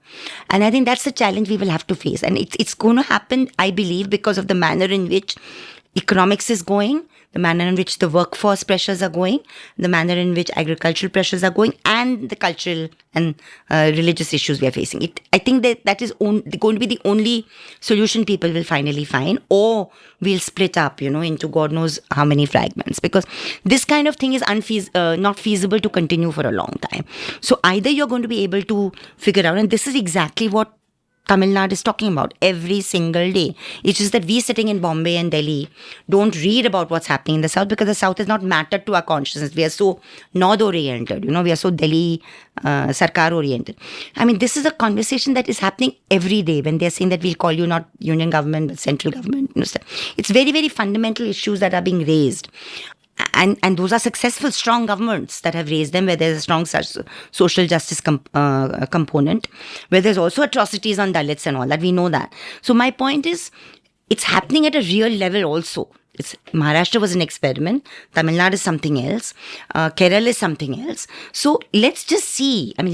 And I think that's the challenge we will have to face. And it's going to happen, I believe, because of the manner in which economics is going, the manner in which the workforce pressures are going, the manner in which agricultural pressures are going, and the cultural and religious issues we are facing. I think that is going to be the only solution people will finally find, or we'll split up, into God knows how many fragments, because this kind of thing is not feasible to continue for a long time. So either you're going to be able to figure out, and this is exactly what Tamil Nadu is talking about every single day. It's just that we sitting in Bombay and Delhi don't read about what's happening in the South, because the South has not mattered to our consciousness. We are so North-oriented, we are so Delhi, Sarkar-oriented. I mean, this is a conversation that is happening every day when they're saying that we'll call you not union government, but central government. It's very, very fundamental issues that are being raised. And those are successful, strong governments that have raised them, where there's a strong social justice component, where there's also atrocities on Dalits and all that. We know that. So my point is, it's happening at a real level also. Maharashtra was an experiment. Tamil Nadu is something else. Kerala is something else. So let's just see. I mean,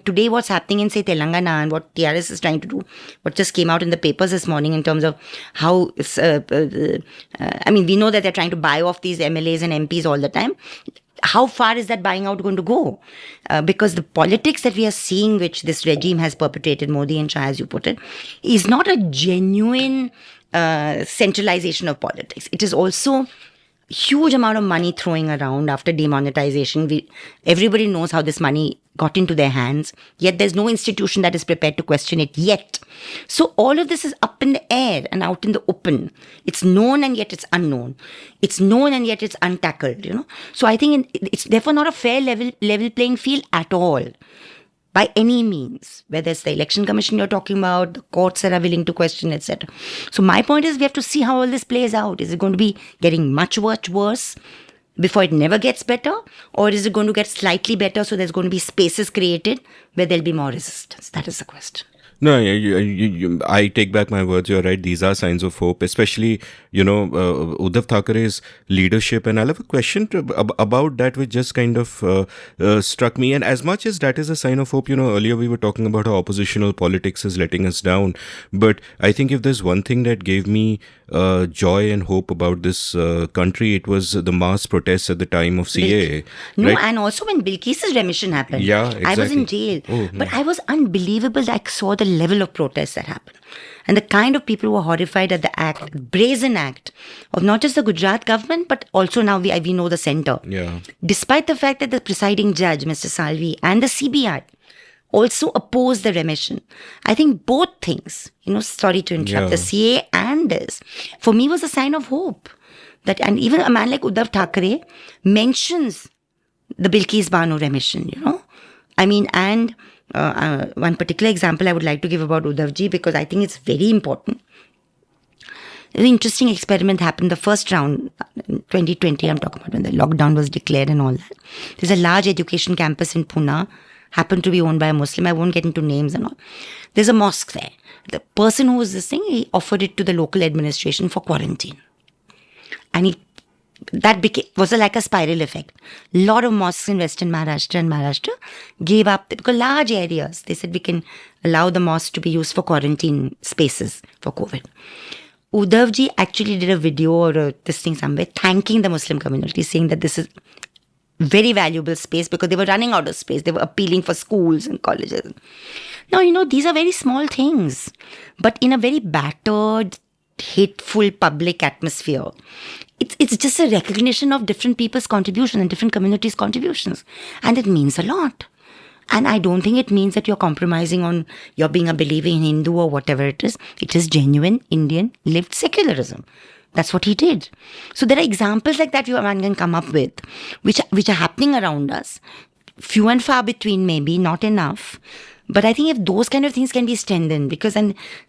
today what's happening in, say, Telangana, and what TRS is trying to do, what just came out in the papers this morning in terms of how, we know that they're trying to buy off these MLAs and MPs all the time. How far is that buying out going to go? Because the politics that we are seeing, which this regime has perpetrated, Modi and Shah, as you put it, is not a genuine centralization of politics. It is also huge amount of money throwing around after demonetization. Everybody knows how this money got into their hands, yet there's no institution that is prepared to question it yet. So all of this is up in the air and out in the open. It's known and yet it's unknown. It's known and yet it's untackled, So I think it's therefore not a fair level playing field at all, by any means, whether it's the election commission you're talking about, the courts that are willing to question, etc. So my point is, we have to see how all this plays out. Is it going to be getting much worse before it never gets better? Or is it going to get slightly better, so there's going to be spaces created where there'll be more resistance? That is the question. No, I take back my words. You're right. These are signs of hope, especially, Uddhav Thackeray's leadership. And I'll have a question about that, which just kind of struck me. And as much as that is a sign of hope, earlier we were talking about how oppositional politics is letting us down. But I think if there's one thing that gave me joy and hope about this country, it was the mass protests at the time of CAA. No, right? And also when Bilkis's remission happened. Yeah, exactly. I was in jail. But I was unbelievable that I saw the level of protests that happened. And the kind of people who were horrified at the brazen act of not just the Gujarat government, but also now we know the centre. Yeah. Despite the fact that the presiding judge, Mr. Salvi, and the CBI also opposed the remission. I think both things, sorry to interrupt, the CA and this, for me was a sign of hope. And even a man like Uddhav Thackeray mentions the Bilkis Bano remission, and one particular example I would like to give about Uddhavji, because I think it's very important. An interesting experiment happened the first round, 2020, I'm talking about when the lockdown was declared and all that. There's a large education campus in Pune, happened to be owned by a Muslim. I won't get into names and all. There's a mosque there. The person who was this thing, he offered it to the local administration for quarantine. And was like a spiral effect. A lot of mosques in Western Maharashtra gave up, because large areas, they said we can allow the mosque to be used for quarantine spaces for COVID. Uddhavji actually did a video or this thing somewhere thanking the Muslim community, saying that this is very valuable space because they were running out of space. They were appealing for schools and colleges. Now, these are very small things, but in a very battered, hateful public atmosphere, it's just a recognition of different people's contributions and different communities' contributions. And it means a lot. And I don't think it means that you're compromising on your being a believing Hindu or whatever it is. It is genuine Indian lived secularism. That's what he did. So there are examples like that one can come up with, which are happening around us. Few and far between, maybe, not enough. But I think if those kind of things can be strengthened,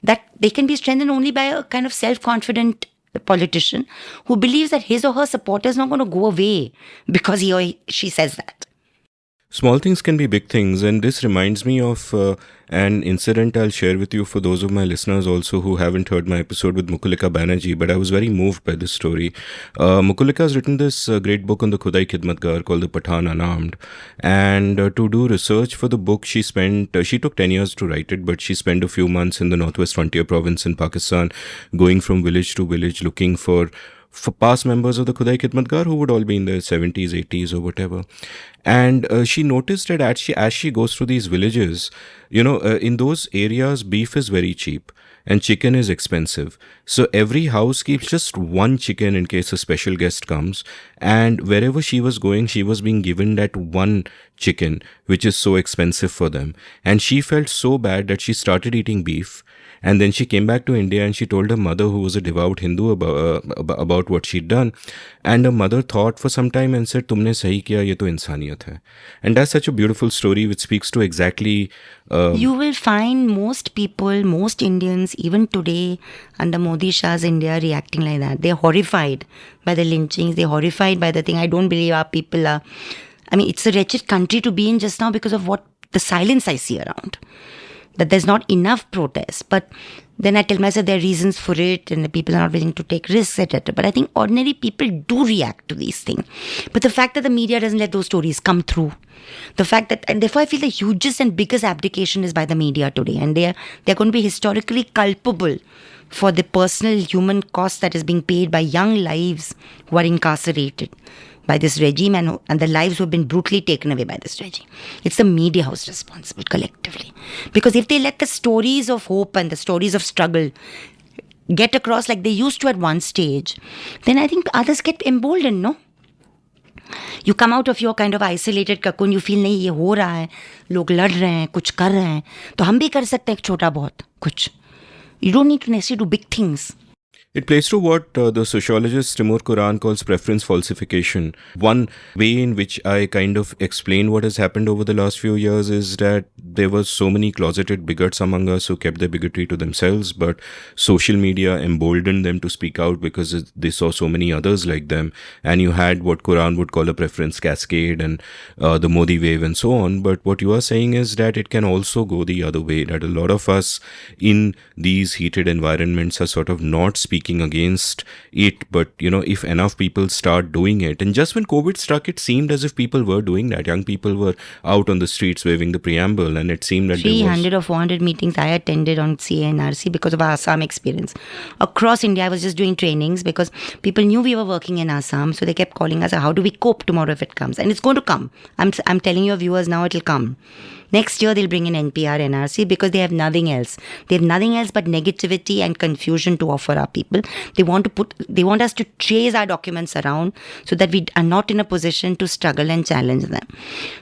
that they can be strengthened only by a kind of self-confident politician who believes that his or her supporter is not going to go away because he or she says that. Small things can be big things, and this reminds me of an incident I'll share with you for those of my listeners also who haven't heard my episode with Mukulika Banerjee, but I was very moved by this story. Mukulika has written this great book on the Khudai Khidmatgar called The Pathan Unarmed, and to do research for the book, she took 10 years to write it, but she spent a few months in the Northwest Frontier Province in Pakistan, going from village to village looking for past members of the Khudai Khidmatgar who would all be in their 70s, 80s, or whatever. And she noticed that as she goes through these villages, in those areas, beef is very cheap and chicken is expensive. So every house keeps just one chicken in case a special guest comes. And wherever she was going, she was being given that one chicken, which is so expensive for them. And she felt so bad that she started eating beef. And then she came back to India and she told her mother, who was a devout Hindu, about what she'd done. And her mother thought for some time and said, "Tumne sahi kiya, ye to insaniyat hai." And that's such a beautiful story which speaks to exactly. You will find most people, most Indians, even today under Modi Shah's India, reacting like that. They're horrified by the lynchings. They're horrified by the thing. I don't believe our people are. I mean, it's a wretched country to be in just now because of what the silence I see around. That there's not enough protest. But then I tell myself there are reasons for it and the people are not willing to take risks, etc. But I think ordinary people do react to these things. But the fact that the media doesn't let those stories come through, the fact that, and therefore I feel the hugest and biggest abdication is by the media today. And they're going to be historically culpable for the personal human cost that is being paid by young lives who are incarcerated by this regime and the lives who have been brutally taken away by this regime. It's the media who's responsible collectively. Because if they let the stories of hope and the stories of struggle get across like they used to at one stage, then I think others get emboldened, no? You come out of your kind of isolated cocoon, you feel नहीं ये हो रहा है, लोग लड़ रहे हैं, कुछ कर रहे हैं, तो हम भी कर सकते हैं एक छोटा बहुत कुछ. You don't need to necessarily do big things. It plays to what the sociologist Timur Kuran calls preference falsification. One way in which I kind of explain what has happened over the last few years is that there were so many closeted bigots among us who kept their bigotry to themselves, but social media emboldened them to speak out because they saw so many others like them. And you had what Quran would call a preference cascade and the Modi wave and so on. But what you are saying is that it can also go the other way, that a lot of us in these heated environments are sort of not speaking against it, but if enough people start doing it, and just when COVID struck, it seemed as if people were doing that. Young people were out on the streets waving the preamble, and it seemed that 300 or 400 meetings I attended on CNRC because of our Assam experience. Across India, I was just doing trainings because people knew we were working in Assam, so they kept calling us, how do we cope tomorrow if it comes? And it's going to come. I'm telling your viewers now, it'll come. Next year, they'll bring in NPR, NRC because they have nothing else. They have nothing else but negativity and confusion to offer our people. They want us to chase our documents around so that we are not in a position to struggle and challenge them.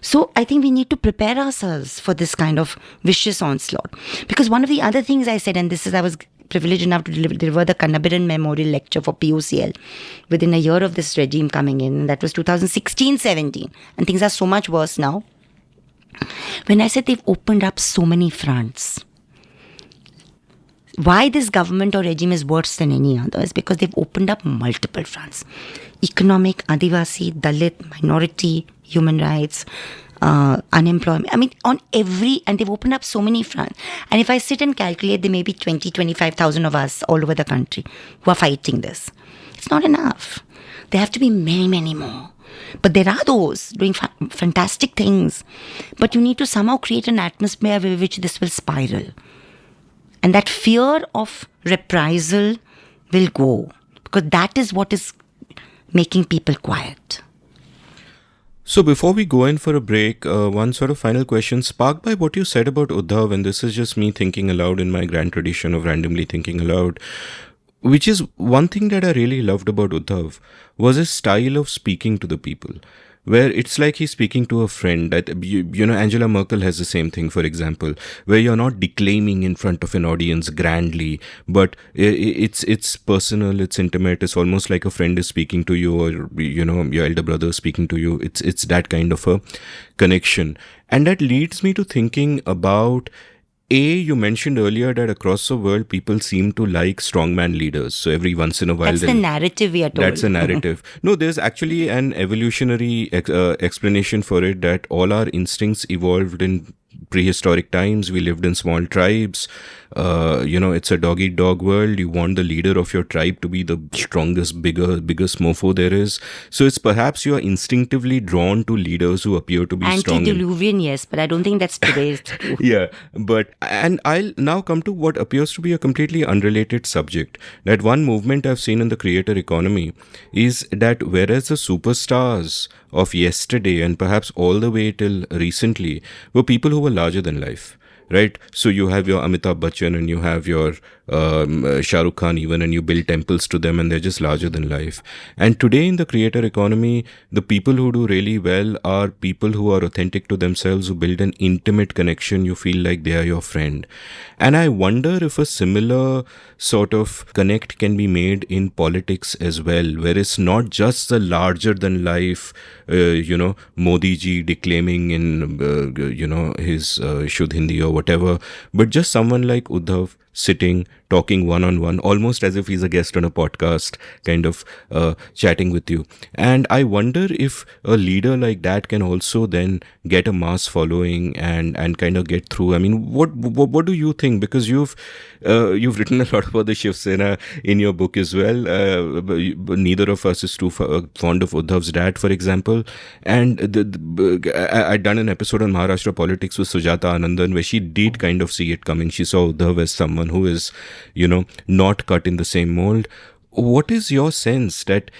So I think we need to prepare ourselves for this kind of vicious onslaught. Because one of the other things I said, and this is, I was privileged enough to deliver the Kannabiran Memorial Lecture for PUCL within a year of this regime coming in. And that was 2016-17. And things are so much worse now. When I said they've opened up so many fronts, why this government or regime is worse than any other is because they've opened up multiple fronts. Economic, Adivasi, Dalit, minority, human rights, unemployment. I mean, on every, and they've opened up so many fronts. And if I sit and calculate, there may be 25,000 of us all over the country who are fighting this. It's not enough. There have to be many, many more. But there are those doing fantastic things. But you need to somehow create an atmosphere in which this will spiral. And that fear of reprisal will go. Because that is what is making people quiet. So before we go in for a break, one sort of final question sparked by what you said about Uddhav, and this is just me thinking aloud in my grand tradition of randomly thinking aloud, which is one thing that I really loved about Uddhav was his style of speaking to the people, where it's like he's speaking to a friend. Angela Merkel has the same thing, for example, where you're not declaiming in front of an audience grandly, but it's personal, it's intimate, it's almost like a friend is speaking to you, or your elder brother is speaking to you. It's that kind of a connection. And that leads me to thinking about You mentioned earlier that across the world, people seem to like strongman leaders. So every once in a while, That's the narrative we are told. that's a narrative. No, there's actually an evolutionary explanation for it, that all our instincts evolved in prehistoric times. We lived in small tribes. It's a dog eat dog world. You want the leader of your tribe to be the strongest, biggest mofo there is. So it's perhaps you are instinctively drawn to leaders who appear to be strong. Antediluvian, yes, but I don't think that's today's true. Yeah, and I'll now come to what appears to be a completely unrelated subject. That one movement I've seen in the creator economy is that whereas the superstars of yesterday and perhaps all the way till recently were people who were larger than life. Right, so you have your Amitabh Bachchan and you have your Shah Rukh Khan even, and you build temples to them, and they're just larger than life. And today in the creator economy, the people who do really well are people who are authentic to themselves, who build an intimate connection. You feel like they are your friend. And I wonder if a similar sort of connect can be made in politics as well, where it's not just the larger than life, Modi ji declaiming in, his Shuddh Hindi or whatever, but just someone like Uddhav sitting, talking one-on-one, almost as if he's a guest on a podcast, kind of chatting with you. And I wonder if a leader like that can also then get a mass following and kind of get through. I mean, what do you think? Because you've written a lot about the Shiv Sena in your book as well. Neither of us is too fond of Uddhav's dad, for example. And I'd done an episode on Maharashtra politics with Sujata Anandan, where she did kind of see it coming. She saw Uddhav as someone who is, not cut in the same mold. What is your sense that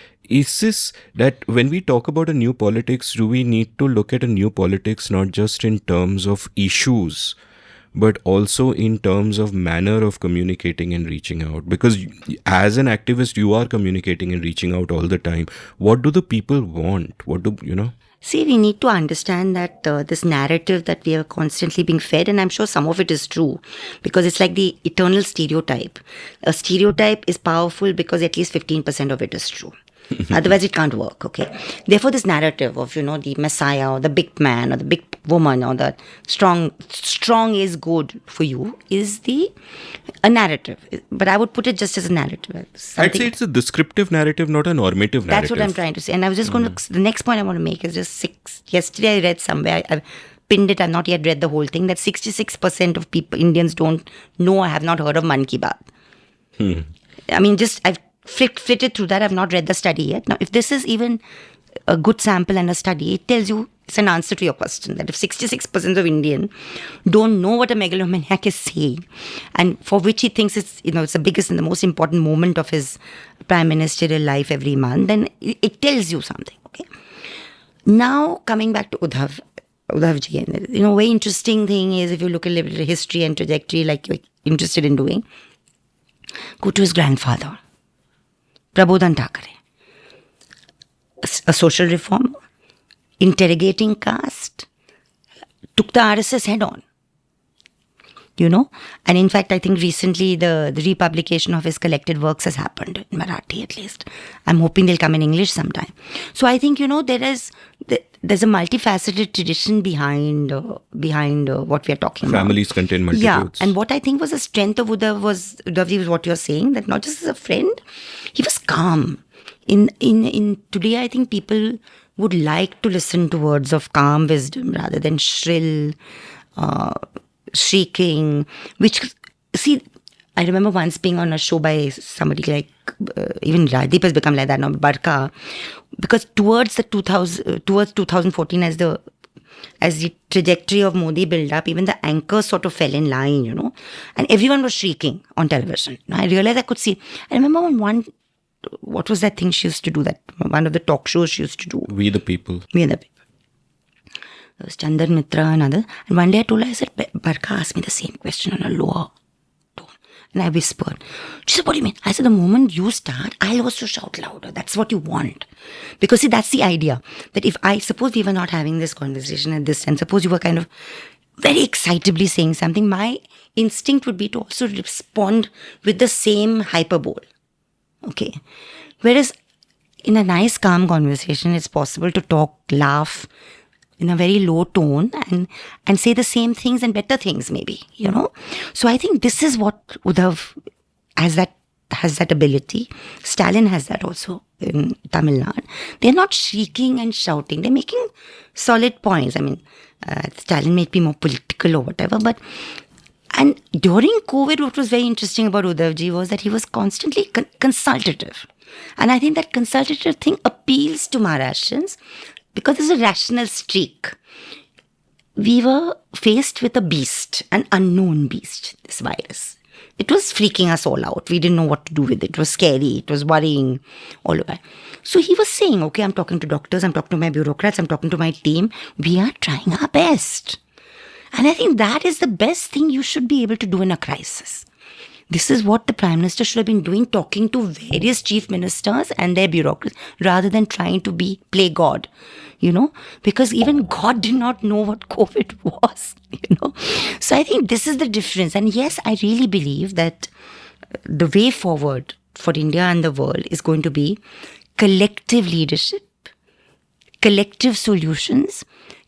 when we talk about a new politics, do we need to look at a new politics not just in terms of issues, but also in terms of manner of communicating and reaching out? Because as an activist, you are communicating and reaching out all the time. What do the people want? See, we need to understand that this narrative that we are constantly being fed, and I'm sure some of it is true, because it's like the eternal stereotype. A stereotype is powerful because at least 15% of it is true. Otherwise, it can't work, okay? Therefore, this narrative of, the messiah or the big man or the big woman or the strong is good for you is a narrative. But I would put it just as a narrative. I'd say it's a descriptive narrative, not a normative narrative. That's what I'm trying to say. And I was just going to, the next point I want to make is just 6. Yesterday I read somewhere, I pinned it, I've not yet read the whole thing, that 66% of people, Indians don't know or have not heard of Man Ki Baat. I mean, I've flitted through that. I've not read the study yet. Now, if this is even a good sample and a study, it tells you it's an answer to your question, that if 66% of Indians don't know what a megalomaniac is saying, and for which he thinks it's the biggest and the most important moment of his prime ministerial life every month, then it tells you something. Okay. Now coming back to Uddhav ji, very interesting thing is, if you look at history and trajectory like you're interested in doing, go to his grandfather, Prabodhan Thakare, a social reformer, interrogating caste, took the RSS head on. And in fact, I think recently the republication of his collected works has happened, in Marathi at least. I'm hoping they'll come in English sometime. So I think, there's a multifaceted tradition behind what we are talking about. Families contain multitudes. Yeah, and what I think was the strength of Uddhav was what you're saying, that not just as a friend, he was calm. In today, I think people would like to listen to words of calm wisdom rather than shrill, shrieking, which, see, I remember once being on a show by somebody like, even Rajdeep has become like that now, Barka, because towards 2014, as the trajectory of Modi built up, even the anchors sort of fell in line, and everyone was shrieking on television. I realized I could see. I remember on what was that thing she used to do, that one of the talk shows she used to do? We the People. There was Chandan Mitra and others. And one day I told her, I said, Barka asked me the same question on a lower tone. And I whispered. She said, what do you mean? I said, the moment you start, I'll also shout louder. That's what you want. Because see, that's the idea. That suppose we were not having this conversation at this time, suppose you were kind of very excitably saying something, my instinct would be to also respond with the same hyperbole. Okay. Whereas in a nice, calm conversation, it's possible to talk, laugh, in a very low tone and say the same things and better things maybe, So I think this is what Uddhav has that ability. Stalin has that also in Tamil Nadu. They're not shrieking and shouting. They're making solid points. I mean, Stalin may be more political or whatever, and during COVID, what was very interesting about Uddhavji was that he was constantly consultative. And I think that consultative thing appeals to Maharashtrians because there's a rational streak. We were faced with a beast, an unknown beast, this virus. It was freaking us all out. We didn't know what to do with it. It was scary. It was worrying all over. So he was saying, okay, I'm talking to doctors, I'm talking to my bureaucrats, I'm talking to my team. We are trying our best. And I think that is the best thing you should be able to do in a crisis. This is what the Prime Minister should have been doing, talking to various chief ministers and their bureaucrats, rather than trying to play God, because even God did not know what COVID was, So I think this is the difference. And yes, I really believe that the way forward for India and the world is going to be collective leadership, collective solutions,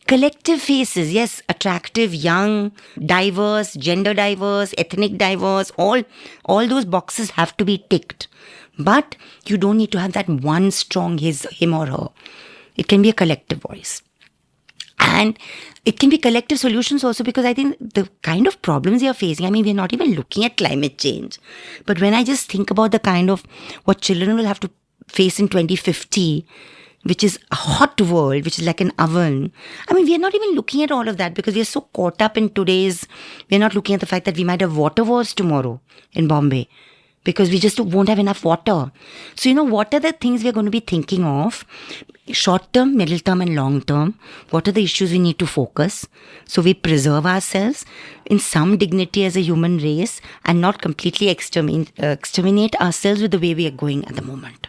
collective faces, yes, attractive, young, diverse, gender diverse, ethnic diverse, all those boxes have to be ticked. But you don't need to have that one strong him or her. It can be a collective voice. And it can be collective solutions also, because I think the kind of problems we are facing, I mean, we're not even looking at climate change. But when I just think about the kind of what children will have to face in 2050, which is a hot world, which is like an oven. I mean, we are not even looking at all of that because we are so caught up in we're not looking at the fact that we might have water wars tomorrow in Bombay because we just won't have enough water. So, what are the things we're going to be thinking of? Short term, middle term and long term. What are the issues we need to focus? So we preserve ourselves in some dignity as a human race and not completely exterminate ourselves with the way we are going at the moment.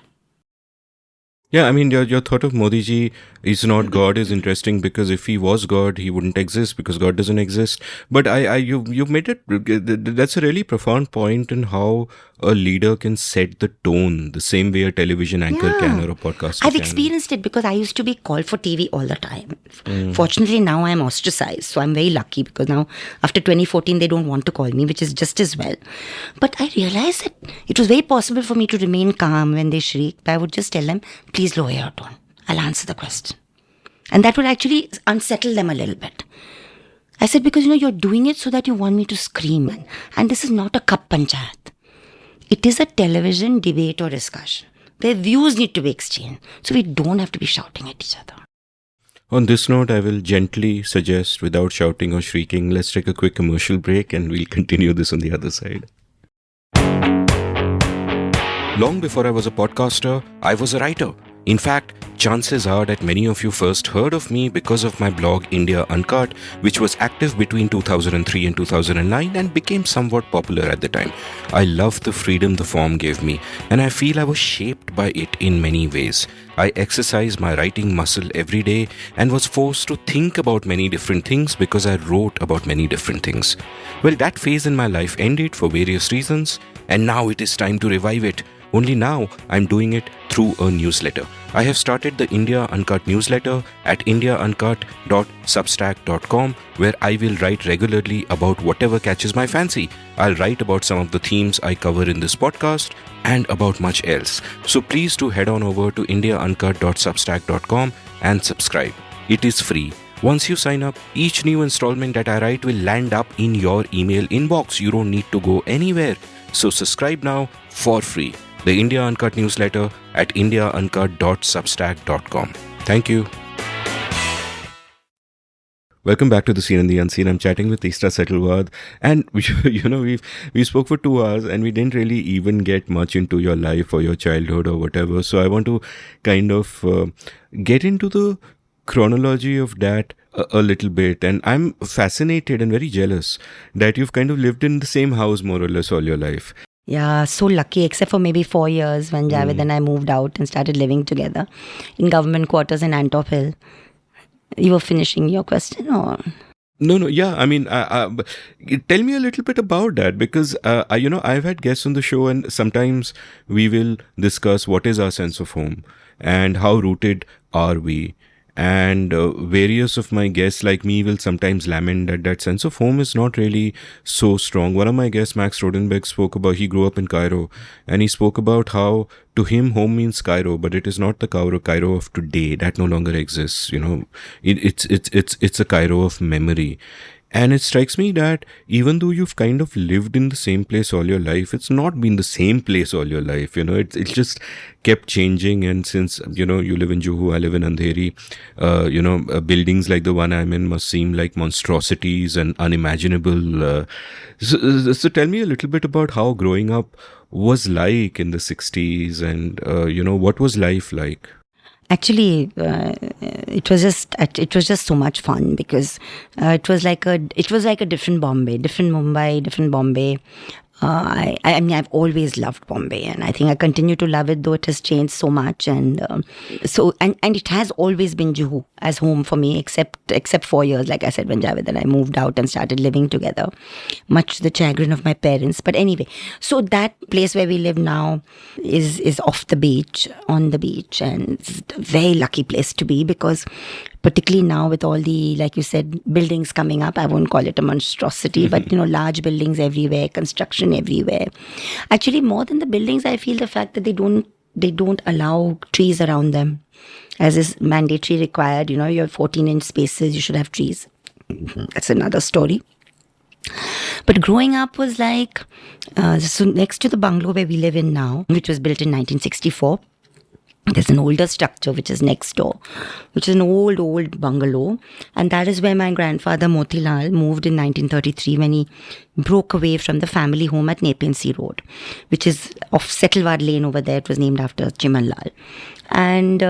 Yeah, I mean, your thought of Modi ji is not God is interesting, because if he was God, he wouldn't exist, because God doesn't exist. But you've made it, that's a really profound point in how a leader can set the tone the same way a television anchor can, or a podcaster I've can. experienced it because I used to be called for TV all the time. Fortunately, now I'm ostracized. So I'm very lucky because now after 2014, they don't want to call me, which is just as well. But I realized that it was very possible for me to remain calm when they shriek. But I would just tell them, please lower your tone. I'll answer the question. And that would actually unsettle them a little bit. I said, because you're doing it so that you want me to scream. And this is not a cup panchayat. It is a television debate or discussion. Their views need to be exchanged. So we don't have to be shouting at each other. On this note, I will gently suggest, without shouting or shrieking, let's take a quick commercial break and we'll continue this on the other side. Long before I was a podcaster, I was a writer. In fact, chances are that many of you first heard of me because of my blog India Uncut, which was active between 2003 and 2009 and became somewhat popular at the time. I loved the freedom the form gave me, and I feel I was shaped by it in many ways. I exercised my writing muscle every day and was forced to think about many different things because I wrote about many different things. Well, that phase in my life ended for various reasons, and now it is time to revive it. Only now I'm doing it through a newsletter. I have started the India Uncut newsletter at indiauncut.substack.com, where I will write regularly about whatever catches my fancy. I'll write about some of the themes I cover in this podcast and about much else. So please do head on over to indiauncut.substack.com and subscribe. It is free. Once you sign up, each new installment that I write will land up in your email inbox. You don't need to go anywhere. So subscribe now for free. The India Uncut newsletter at indiauncut.substack.com. Thank you. Welcome back to The Seen and the Unseen. I'm chatting with Teesta Setalvad, and we spoke for 2 hours and we didn't really even get much into your life or your childhood or whatever. So I want to kind of get into the chronology of that a little bit, and I'm fascinated and very jealous that you've kind of lived in the same house more or less all your life. Yeah, so lucky, except for maybe 4 years when Javed and I moved out and started living together in government quarters in Antop Hill. You were finishing your question, or? No, yeah. I mean, tell me a little bit about that, because I've had guests on the show, and sometimes we will discuss what is our sense of home and how rooted are we. And various of my guests like me will sometimes lament that that sense of home is not really so strong. One of my guests, Max Rodenbeck, spoke about, he grew up in Cairo, and he spoke about how to him home means Cairo, but it is not the Cairo of today. That no longer exists. It's a Cairo of memory. And it strikes me that even though you've kind of lived in the same place all your life, it's not been the same place all your life. It's just kept changing. And since, you live in Juhu, I live in Andheri, buildings like the one I'm in must seem like monstrosities and unimaginable. So tell me a little bit about how growing up was like in the 60s and, what was life like? Actually, it was just so much fun because it was like a different Bombay, different Mumbai, different Bombay. I mean, I've always loved Bombay, and I think I continue to love it, though it has changed so much. And and it has always been Juhu as home for me, except 4 years, like I said, when Javed and I moved out and started living together, much to the chagrin of my parents. But anyway, so that place where we live now is off the beach, on the beach, and it's a very lucky place to be because, particularly now with all the, like you said, buildings coming up, I won't call it a monstrosity, but large buildings everywhere, construction everywhere. Actually, more than the buildings, I feel the fact that they don't allow trees around them, as is mandatory required. You have 14-inch spaces, you should have trees. That's another story. But growing up was like, so next to the bungalow where we live in now, which was built in 1964, there's an older structure which is next door, which is an old bungalow. And that is where my grandfather Motilal moved in 1933 when he broke away from the family home at Nepean Sea Road, which is off Setalvad Lane over there. It was named after Chiman Lal. And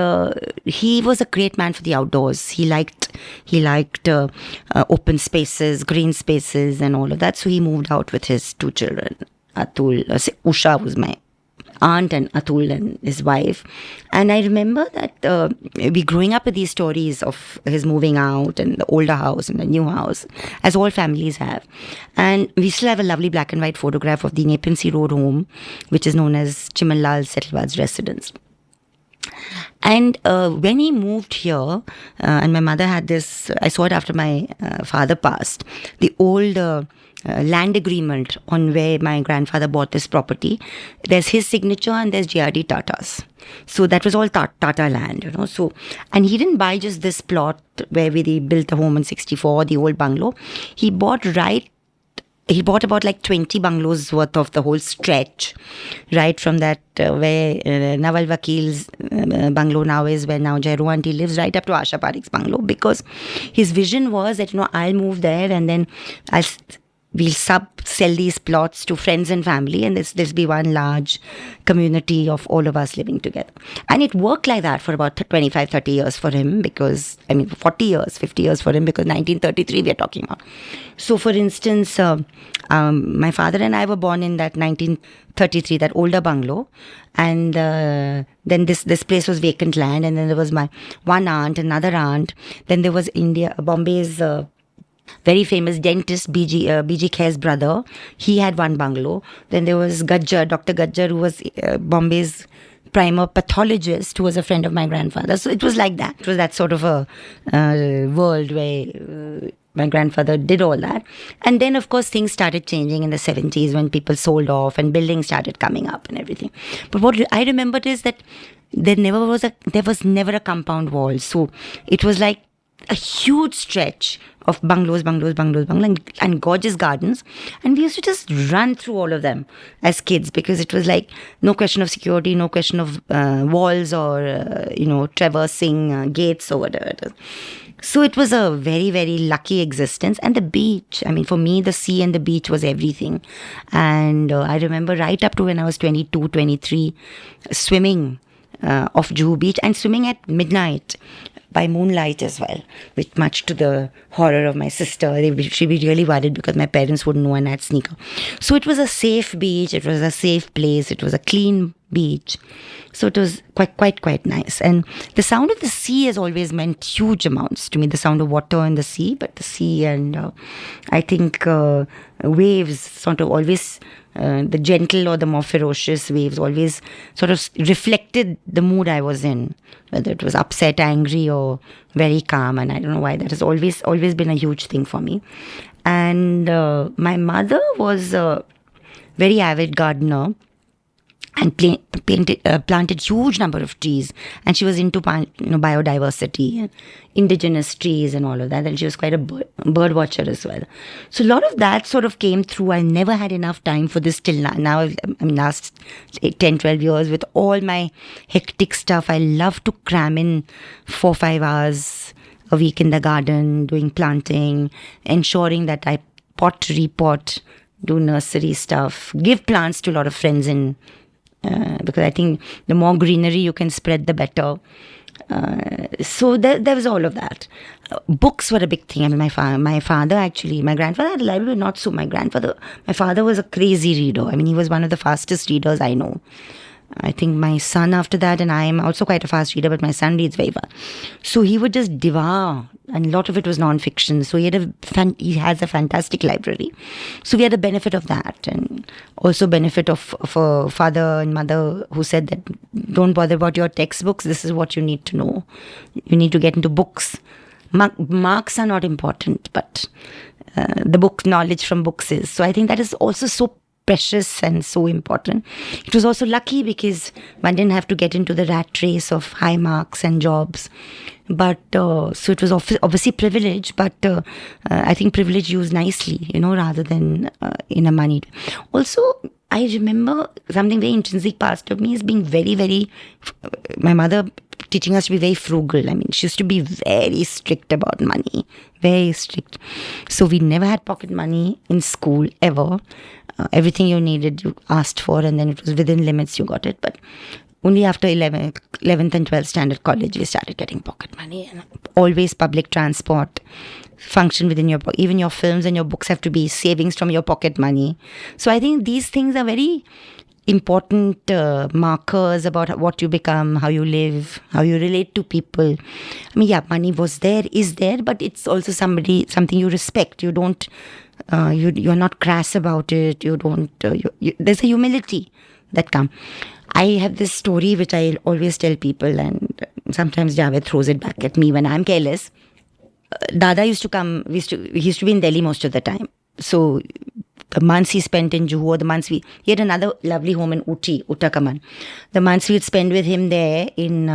he was a great man for the outdoors. He liked open spaces, green spaces and all of that. So he moved out with his two children. Usha was my aunt and Atul and his wife. And I remember that we growing up with these stories of his moving out and the older house and the new house, as all families have. And we still have a lovely black and white photograph of the Nepean Sea Road home, which is known as Chiman Lal Setalvad's residence. And when he moved here, and my mother had this, I saw it after my father passed, the old land agreement on where my grandfather bought this property. There's his signature and there's JRD Tata's. So that was all Tata land, So, and he didn't buy just this plot where we built the home in 64, the old bungalow. He bought about like 20 bungalows worth of the whole stretch, right from that where Nawal Vakil's bungalow now is, where now Jairu auntie lives, right up to Asha Parikh's bungalow, because his vision was that, I'll move there and then we'll sell these plots to friends and family, and this be one large community of all of us living together. And it worked like that for about 25, 30 years for him, because, 40 years, 50 years for him, because 1933 we are talking about. So, for instance, my father and I were born in that 1933, that older bungalow, and then this place was vacant land, and then there was my one aunt, another aunt, then there was Bombay's very famous dentist, B.G. Khair's brother. He had one bungalow. Then there was Gajjar, Dr. Gajjar, who was Bombay's primer pathologist, who was a friend of my grandfather. So it was like that. It was that sort of a world where my grandfather did all that. And then, of course, things started changing in the 70s when people sold off and buildings started coming up and everything. But what I remembered is that there was never a compound wall. So it was like a huge stretch of bungalows, and gorgeous gardens. And we used to just run through all of them as kids, because it was like no question of security, no question of walls or, traversing gates or whatever it is. So it was a very, very lucky existence. And the beach, for me, the sea and the beach was everything. And I remember right up to when I was 22, 23, swimming off Juhu Beach, and swimming at midnight by moonlight as well, which, much to the horror of my sister, she'd be really worried because my parents wouldn't know, and I'd sneak out. So it was a safe beach, it was a safe place, it was a clean beach. So it was quite nice. And the sound of the sea has always meant huge amounts to me. The sound of water in the sea, but the sea and I think waves sort of always, the gentle or the more ferocious waves always sort of reflected the mood I was in, whether it was upset, angry, or very calm. And I don't know why that has always been a huge thing for me. And my mother was a very avid gardener and planted huge number of trees, and she was into biodiversity and indigenous trees and all of that, and she was quite a bird watcher as well. So a lot of that sort of came through. I never had enough time for this till now. I mean, last 10, 12 years with all my hectic stuff, I love to cram in 4-5 hours a week in the garden, doing planting, ensuring that I repot, do nursery stuff, give plants to a lot of friends because I think the more greenery you can spread, the better. So there was all of that. Books were a big thing. I mean, my father actually, my grandfather had a library, not so. My father was a crazy reader. I mean, he was one of the fastest readers I know. I think my son after that, and I am also quite a fast reader, but my son reads very well. So he would just devour, and a lot of it was non-fiction. So he has a fantastic library. So we had the benefit of that, and also benefit of a father and mother who said that don't bother about your textbooks. This is what you need to know. You need to get into books. Marks are not important, but the book knowledge from books is. So I think that is also so precious and so important. It was also lucky because one didn't have to get into the rat race of high marks and jobs. But so it was obviously privilege, but I think privilege used nicely, rather than in a money. Also, I remember something very intrinsic part of me is being very, very, my mother teaching us to be very frugal. I mean, she used to be very strict about money, very strict. So we never had pocket money in school ever. Everything you needed, you asked for, and then it was within limits, you got it. But only after 11th and 12th standard college, we started getting pocket money. And always public transport, function within even your films and your books have to be savings from your pocket money. So I think these things are very important markers about what you become, how you live, how you relate to people. I mean, yeah, money is there, but it's also something you respect. You don't, you're not crass about it. You don't, there's a humility that comes. I have this story which I always tell people, and sometimes Javed throws it back at me when I'm careless. Dada used to come, he used to be in Delhi most of the time. So the months he spent in Juhu, he had another lovely home in Uttakaman. The months we'd spend with him there in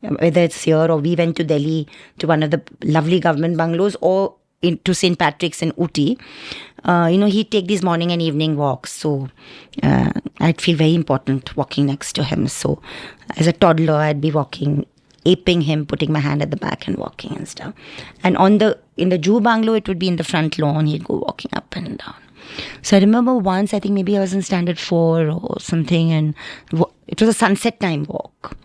whether it's here or we went to Delhi to one of the lovely government bungalows or to St. Patrick's in Uti, he'd take these morning and evening walks. So I'd feel very important walking next to him. So as a toddler, I'd be walking, aping him, putting my hand at the back and walking and stuff. And in the Jew bungalow, it would be in the front lawn. He'd go walking up and down. So I remember once, I think maybe I was in standard 4 or something, and it was a sunset time walk.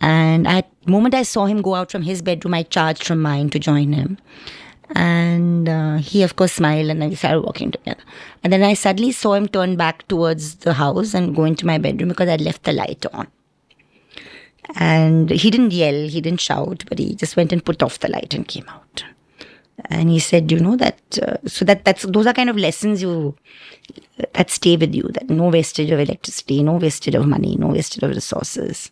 And the moment I saw him go out from his bedroom, I charged from mine to join him. And he, of course, smiled, and we started walking together. And then I suddenly saw him turn back towards the house and go into my bedroom because I'd left the light on. And he didn't yell, he didn't shout, but he just went and put off the light and came out. And he said, those are kind of lessons that stay with you, that no wastage of electricity, no wastage of money, no wastage of resources.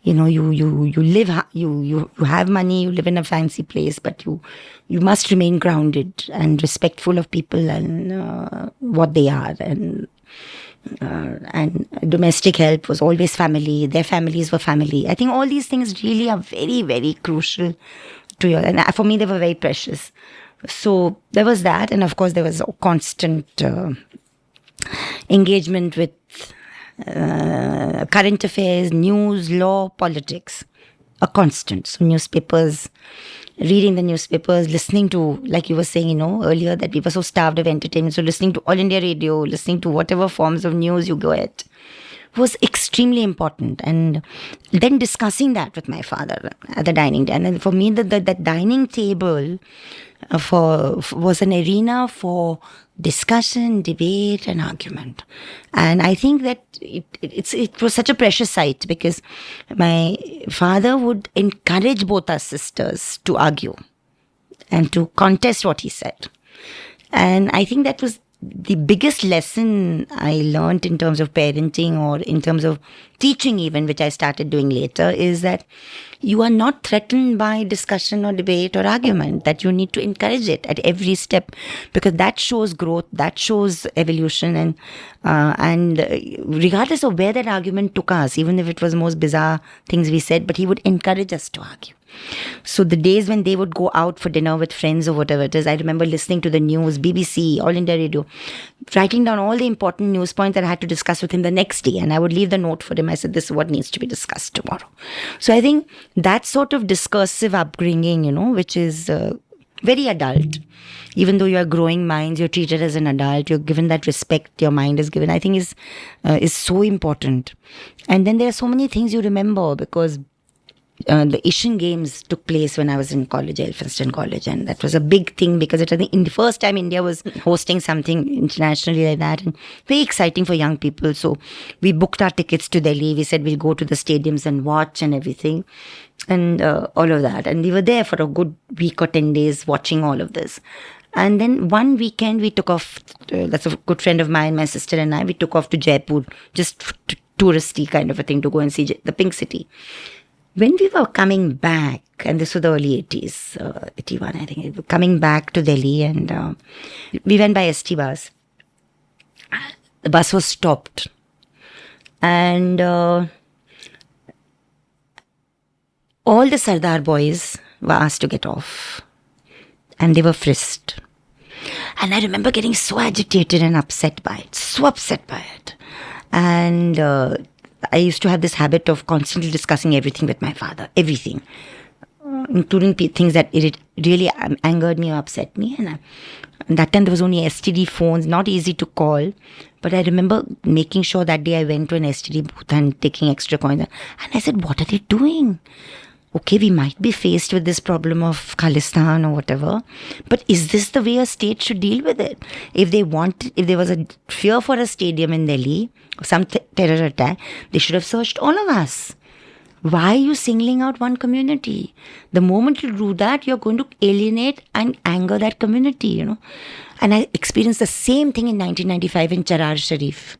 You live, you have money, you live in a fancy place, but you must remain grounded and respectful of people and what they are. And domestic help was always family. Their families were family. I think all these things really are very, very crucial to you. And for me, they were very precious. So there was that. And of course, there was a constant engagement with current affairs, news, law, politics, a constant. So newspapers, reading the newspapers, listening to, like you were saying, earlier that we were so starved of entertainment. So listening to All India Radio, listening to whatever forms of news you get was extremely important. And then discussing that with my father at the dining table. And for me, the dining table was an arena for discussion, debate, and argument. And I think that it was such a precious sight because my father would encourage both our sisters to argue and to contest what he said. And I think that was the biggest lesson I learned in terms of parenting or in terms of teaching even, which I started doing later, is that you are not threatened by discussion or debate or argument, that you need to encourage it at every step, because that shows growth, that shows evolution. And regardless of where that argument took us, even if it was most bizarre things we said, but he would encourage us to argue. So the days when they would go out for dinner with friends or whatever it is, I remember listening to the news, BBC, All India Radio, writing down all the important news points that I had to discuss with him the next day. And I would leave the note for him. I said, this is what needs to be discussed tomorrow. So I think that sort of discursive upbringing, which is very adult. Even though you are growing minds, you're treated as an adult, you're given that respect, your mind is given, I think is so important. And then there are so many things you remember because the Asian Games took place when I was in college, Elphinstone College, and that was a big thing because it was the first time India was hosting something internationally like that, and very exciting for young people. So we booked our tickets to Delhi. We said we'll go to the stadiums and watch and everything, and all of that. And we were there for a good week or 10 days watching all of this. And then one weekend we took off, that's a good friend of mine, my sister and I, we took off to Jaipur, just touristy kind of a thing, to go and see the Pink City. When we were coming back, and this was the early 80s, 81 I think, coming back to Delhi, and we went by ST bus. The bus was stopped. And all the Sardar boys were asked to get off. And they were frisked. And I remember getting so agitated and upset by it, so upset by it. And I used to have this habit of constantly discussing everything with my father, everything, including things that really angered me or upset me. And that time there was only STD phones, not easy to call. But I remember making sure that day I went to an STD booth and taking extra coins. And I said, what are they doing? Okay, we might be faced with this problem of Khalistan or whatever, but is this the way a state should deal with it? If there was a fear for a stadium in Delhi, some terror attack, they should have searched all of us. Why are you singling out one community? The moment you do that, you're going to alienate and anger that community, And I experienced the same thing in 1995 in Charar Sharif.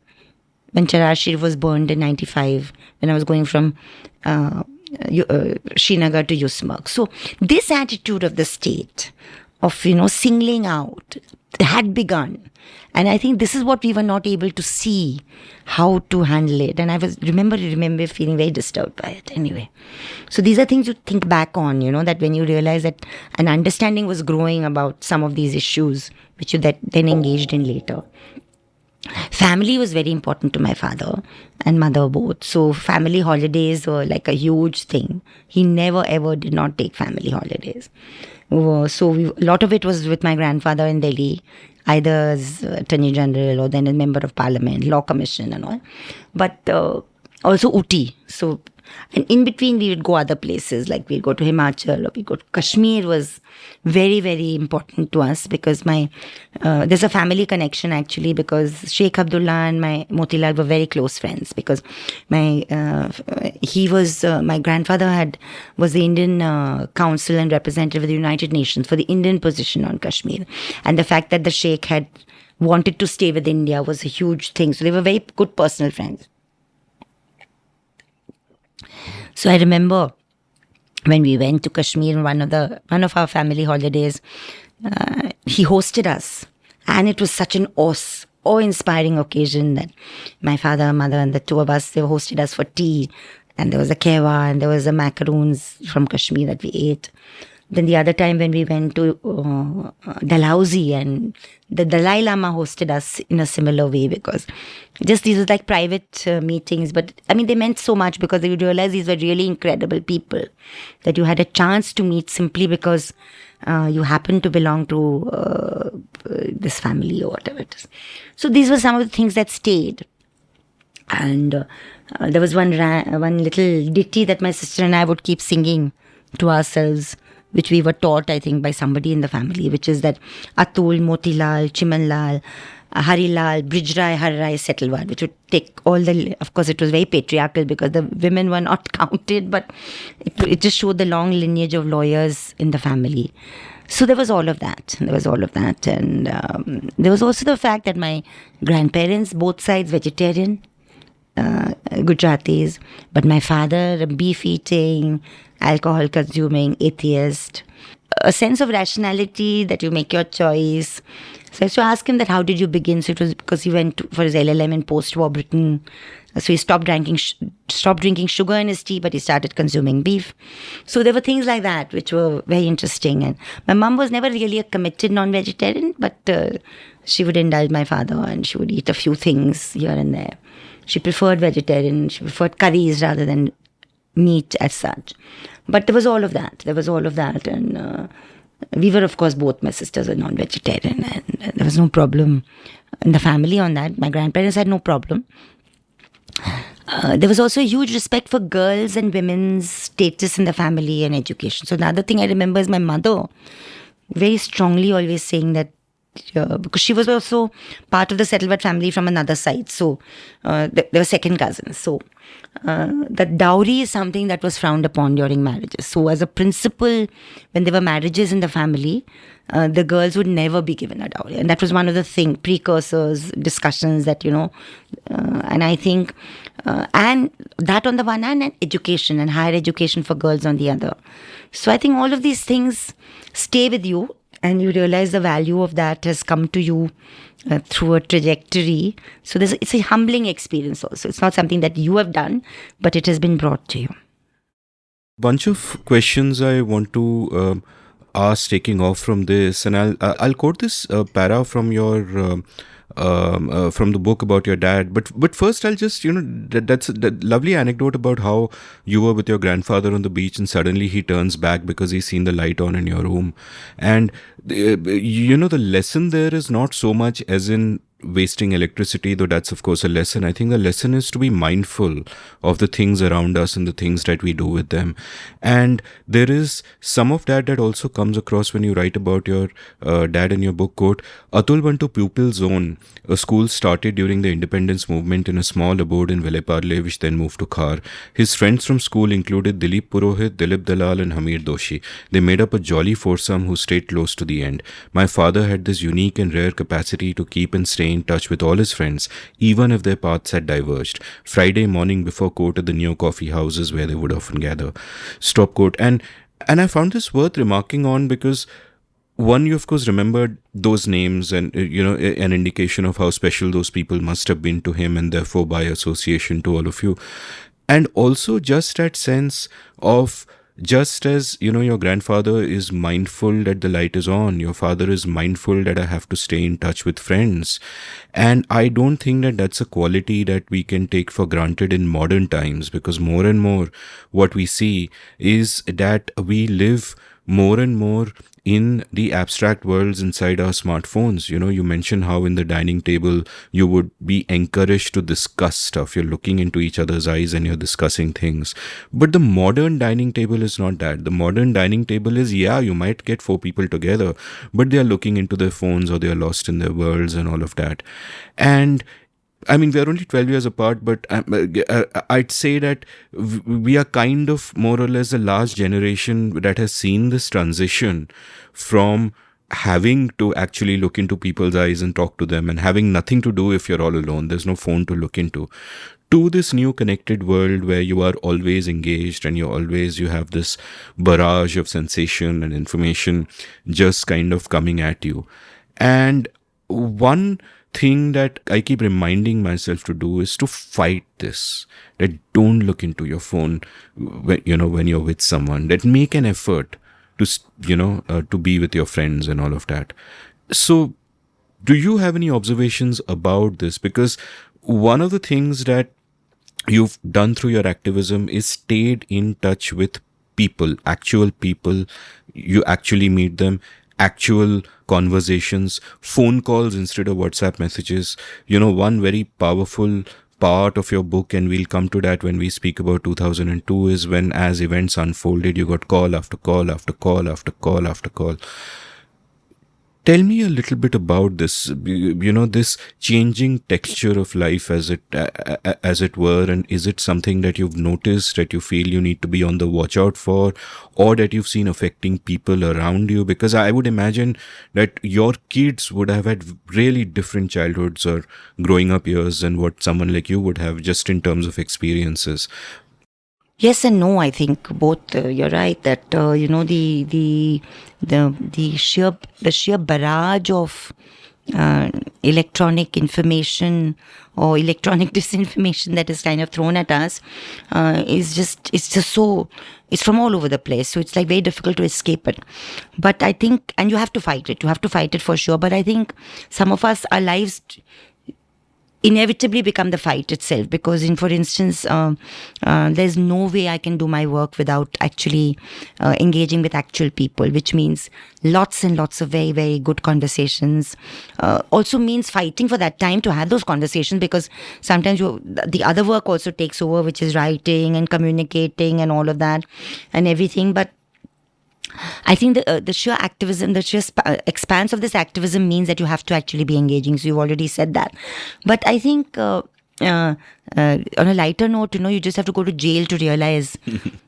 When Charar Sharif was burned in 95, when I was going from Srinagar to Yusmarg. So this attitude of the state of, singling out had begun. And I think this is what we were not able to see how to handle it. And I remember feeling very disturbed by it anyway. So these are things you think back on, that when you realize that an understanding was growing about some of these issues, which you then engaged in later. Family was very important to my father and mother both. So family holidays were like a huge thing. He never ever did not take family holidays. So a lot of it was with my grandfather in Delhi, either as Attorney General or then a Member of Parliament, Law Commission and all. But also Uti. So, and in between we would go other places, like we'd go to Himachal or we'd go to Kashmir. Was very, very important to us because there's a family connection actually, because Sheikh Abdullah and my Motilal were very close friends, because my grandfather was the Indian counsel and representative of the United Nations for the Indian position on Kashmir. And the fact that the Sheikh had wanted to stay with India was a huge thing. So they were very good personal friends. So I remember when we went to Kashmir, one of our family holidays, he hosted us, and it was such an awe-inspiring occasion that my father, mother, and the two of us, they hosted us for tea, and there was a kewa, and there was the macaroons from Kashmir that we ate. Then the other time when we went to Dalhousie, and the Dalai Lama hosted us in a similar way, because just these were like private meetings. But I mean, they meant so much because you realize these were really incredible people that you had a chance to meet simply because you happened to belong to this family or whatever it is. So these were some of the things that stayed. And there was one little ditty that my sister and I would keep singing to ourselves which we were taught, I think, by somebody in the family, which is that Atul, Motilal, Chimanlal, Harilal, Brijrai, Harrai, Setalvad, which would take all the, of course, it was very patriarchal because the women were not counted, but it just showed the long lineage of lawyers in the family. So there was all of that. There was all of that. And there was also the fact that my grandparents, both sides vegetarian, Gujaratis, but my father, a beef eating, alcohol consuming, atheist, a sense of rationality that you make your choice. So I used to ask him that how did you begin? So it was because he went for his LLM in post-war Britain. So he stopped drinking sugar in his tea, but he started consuming beef. So there were things like that which were very interesting. And my mum was never really a committed non-vegetarian, but she would indulge my father and she would eat a few things here and there. She preferred vegetarian. She preferred curries rather than meat as such. But there was all of that. And we were, of course, both my sisters were non-vegetarian. And there was no problem in the family on that. My grandparents had no problem. There was also a huge respect for girls and women's status in the family and education. So another thing I remember is my mother very strongly always saying that because she was also part of the Setalvad family from another side. So they were second cousins. So that dowry is something that was frowned upon during marriages. So as a principle, when there were marriages in the family, the girls would never be given a dowry. And that was one of the precursors, discussions that, and I think, and that on the one hand, and education and higher education for girls on the other. So I think all of these things stay with you and you realize the value of that has come to you through a trajectory. So it's a humbling experience also. It's not something that you have done, but it has been brought to you. Bunch of questions I want to ask taking off from this, and I'll quote this para from your from the book about your dad. But first, I'll just that's that lovely anecdote about how you were with your grandfather on the beach, and suddenly he turns back because he's seen the light on in your room, and the lesson there is not so much as in wasting electricity, though that's of course a lesson. I think the lesson is to be mindful of the things around us and the things that we do with them. And there is some of that also comes across when you write about your dad in your book. Quote, Atul went to Pupil Zone, a school started during the independence movement in a small abode in Veleparle, which then moved to Khar. His friends from school included Dilip Purohit, Dilip Dalal and Hamir Doshi. They made up a jolly foursome who stayed close to the end. My father had this unique and rare capacity to keep and stay in touch with all his friends, even if their paths had diverged. Friday morning before court at the near coffee houses where they would often gather. Stop quote. And I found this worth remarking on because one, you of course remembered those names and an indication of how special those people must have been to him and therefore by association to all of you. And also just that sense of, just as your grandfather is mindful that the light is on, your father is mindful that I have to stay in touch with friends. And I don't think that that's a quality that we can take for granted in modern times, because more and more what we see is that we live more and more in the abstract worlds inside our smartphones. You mentioned how in the dining table you would be encouraged to discuss stuff. You're looking into each other's eyes and you're discussing things. But the modern dining table is not that. The modern dining table is, you might get 4 people together, but they are looking into their phones or they are lost in their worlds and all of that. And I mean, we are only 12 years apart, but I'd say that we are kind of more or less a large generation that has seen this transition from having to actually look into people's eyes and talk to them and having nothing to do if you're all alone. There's no phone to look into. To this new connected world where you are always engaged and you have this barrage of sensation and information just kind of coming at you. And one thing that I keep reminding myself to do is to fight this. That don't look into your phone when you're with someone. That make an effort to to be with your friends and all of that. So, do you have any observations about this? Because one of the things that you've done through your activism is stayed in touch with people, actual people. You actually meet them. Actual conversations, phone calls instead of WhatsApp messages. One very powerful part of your book, and we'll come to that when we speak about 2002, is when, as events unfolded, you got call after call after call after call after call. Tell me a little bit about this, this changing texture of life, as it were, and is it something that you've noticed that you feel you need to be on the watch out for, or that you've seen affecting people around you? Because I would imagine that your kids would have had really different childhoods or growing up years than what someone like you would have, just in terms of experiences. Yes and no. I think both. You're right that the sheer barrage of electronic information or electronic disinformation that is kind of thrown at us it's from all over the place. So it's like very difficult to escape it. But I think, and you have to fight it. You have to fight it for sure. But I think some of us, our lives inevitably become the fight itself, because for instance, there's no way I can do my work without actually engaging with actual people, which means lots and lots of very, very good conversations. Also means fighting for that time to have those conversations, because sometimes the other work also takes over, which is writing and communicating and all of that and everything. But I think the sheer activism, the sheer expanse of this activism means that you have to actually be engaging. So you've already said that. But I think on a lighter note, you just have to go to jail to realize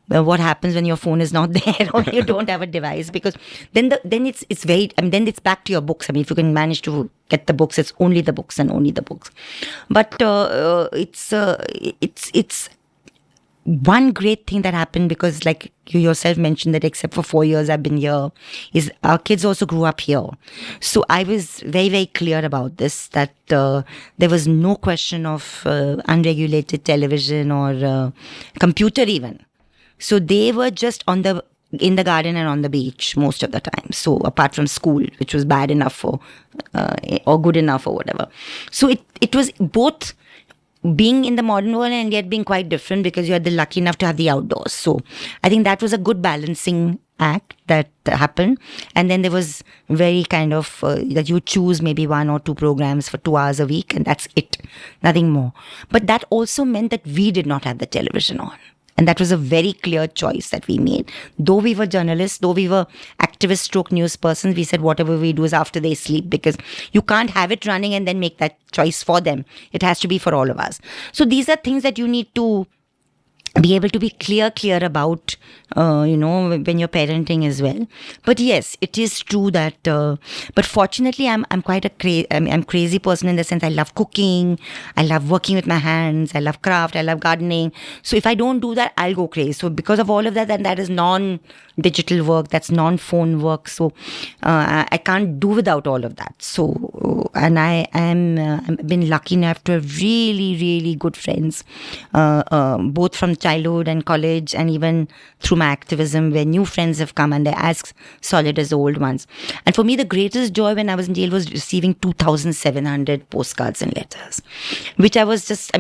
what happens when your phone is not there or you don't have a device. Because then it's very, then it's back to your books. If you can manage to get the books, it's only the books and only the books. But it's one great thing that happened, because like you yourself mentioned that except for 4 years I've been here, is our kids also grew up here. So I was very, very clear about this, that there was no question of unregulated television or computer even. So they were just in the garden and on the beach most of the time. So apart from school, which was bad enough for or good enough or whatever. So it was both being in the modern world and yet being quite different, because you are lucky enough to have the outdoors. So I think that was a good balancing act that happened. And then there was very kind of that you choose maybe 1 or 2 programs for 2 hours a week, and that's it, nothing more. But that also meant that we did not have the television on. And that was a very clear choice that we made. Though we were journalists, though we were activist stroke news persons, we said whatever we do is after they sleep, because you can't have it running and then make that choice for them. It has to be for all of us. So these are things that you need to be able to be clear about, when you're parenting as well. But yes, it is true that, but fortunately I'm quite I'm crazy person in the sense I love cooking, I love working with my hands, I love craft, I love gardening. So if I don't do that, I'll go crazy. So because of all of that, and that is non-digital work, that's non-phone work. So I can't do without all of that. So, and I've been lucky enough to have really, really good friends, both from childhood and college, and even through my activism, where new friends have come and they're as solid as the old ones. And for me, the greatest joy when I was in jail was receiving 2,700 postcards and letters, which I was just, I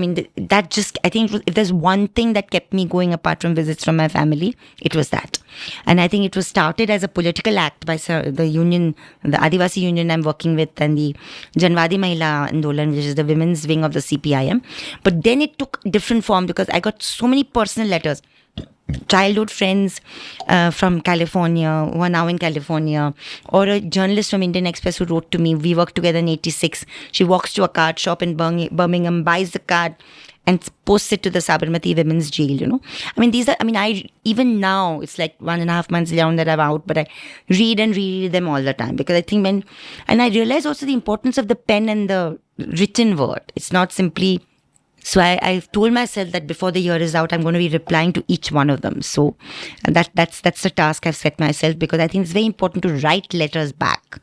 think if there's one thing that kept me going apart from visits from my family, it was that. And I think it was started as a political act by the union, the Adivasi union I'm working with, and the Janwadi Mahila Andolan, which is the women's wing of the CPIM. But then it took different form, because I got so many personal letters. Childhood friends from California who are now in California, or a journalist from Indian Express who wrote to me. We worked together in 86. She walks to a card shop in Birmingham, buys the card and posts it to the Sabarmati women's jail, even now, it's like 1.5 months down that I'm out, but I read and reread them all the time, because I think and I realize also the importance of the pen and the written word. It's not simply. So I've told myself that before the year is out, I'm going to be replying to each one of them. So that's the task I've set myself, because I think it's very important to write letters back,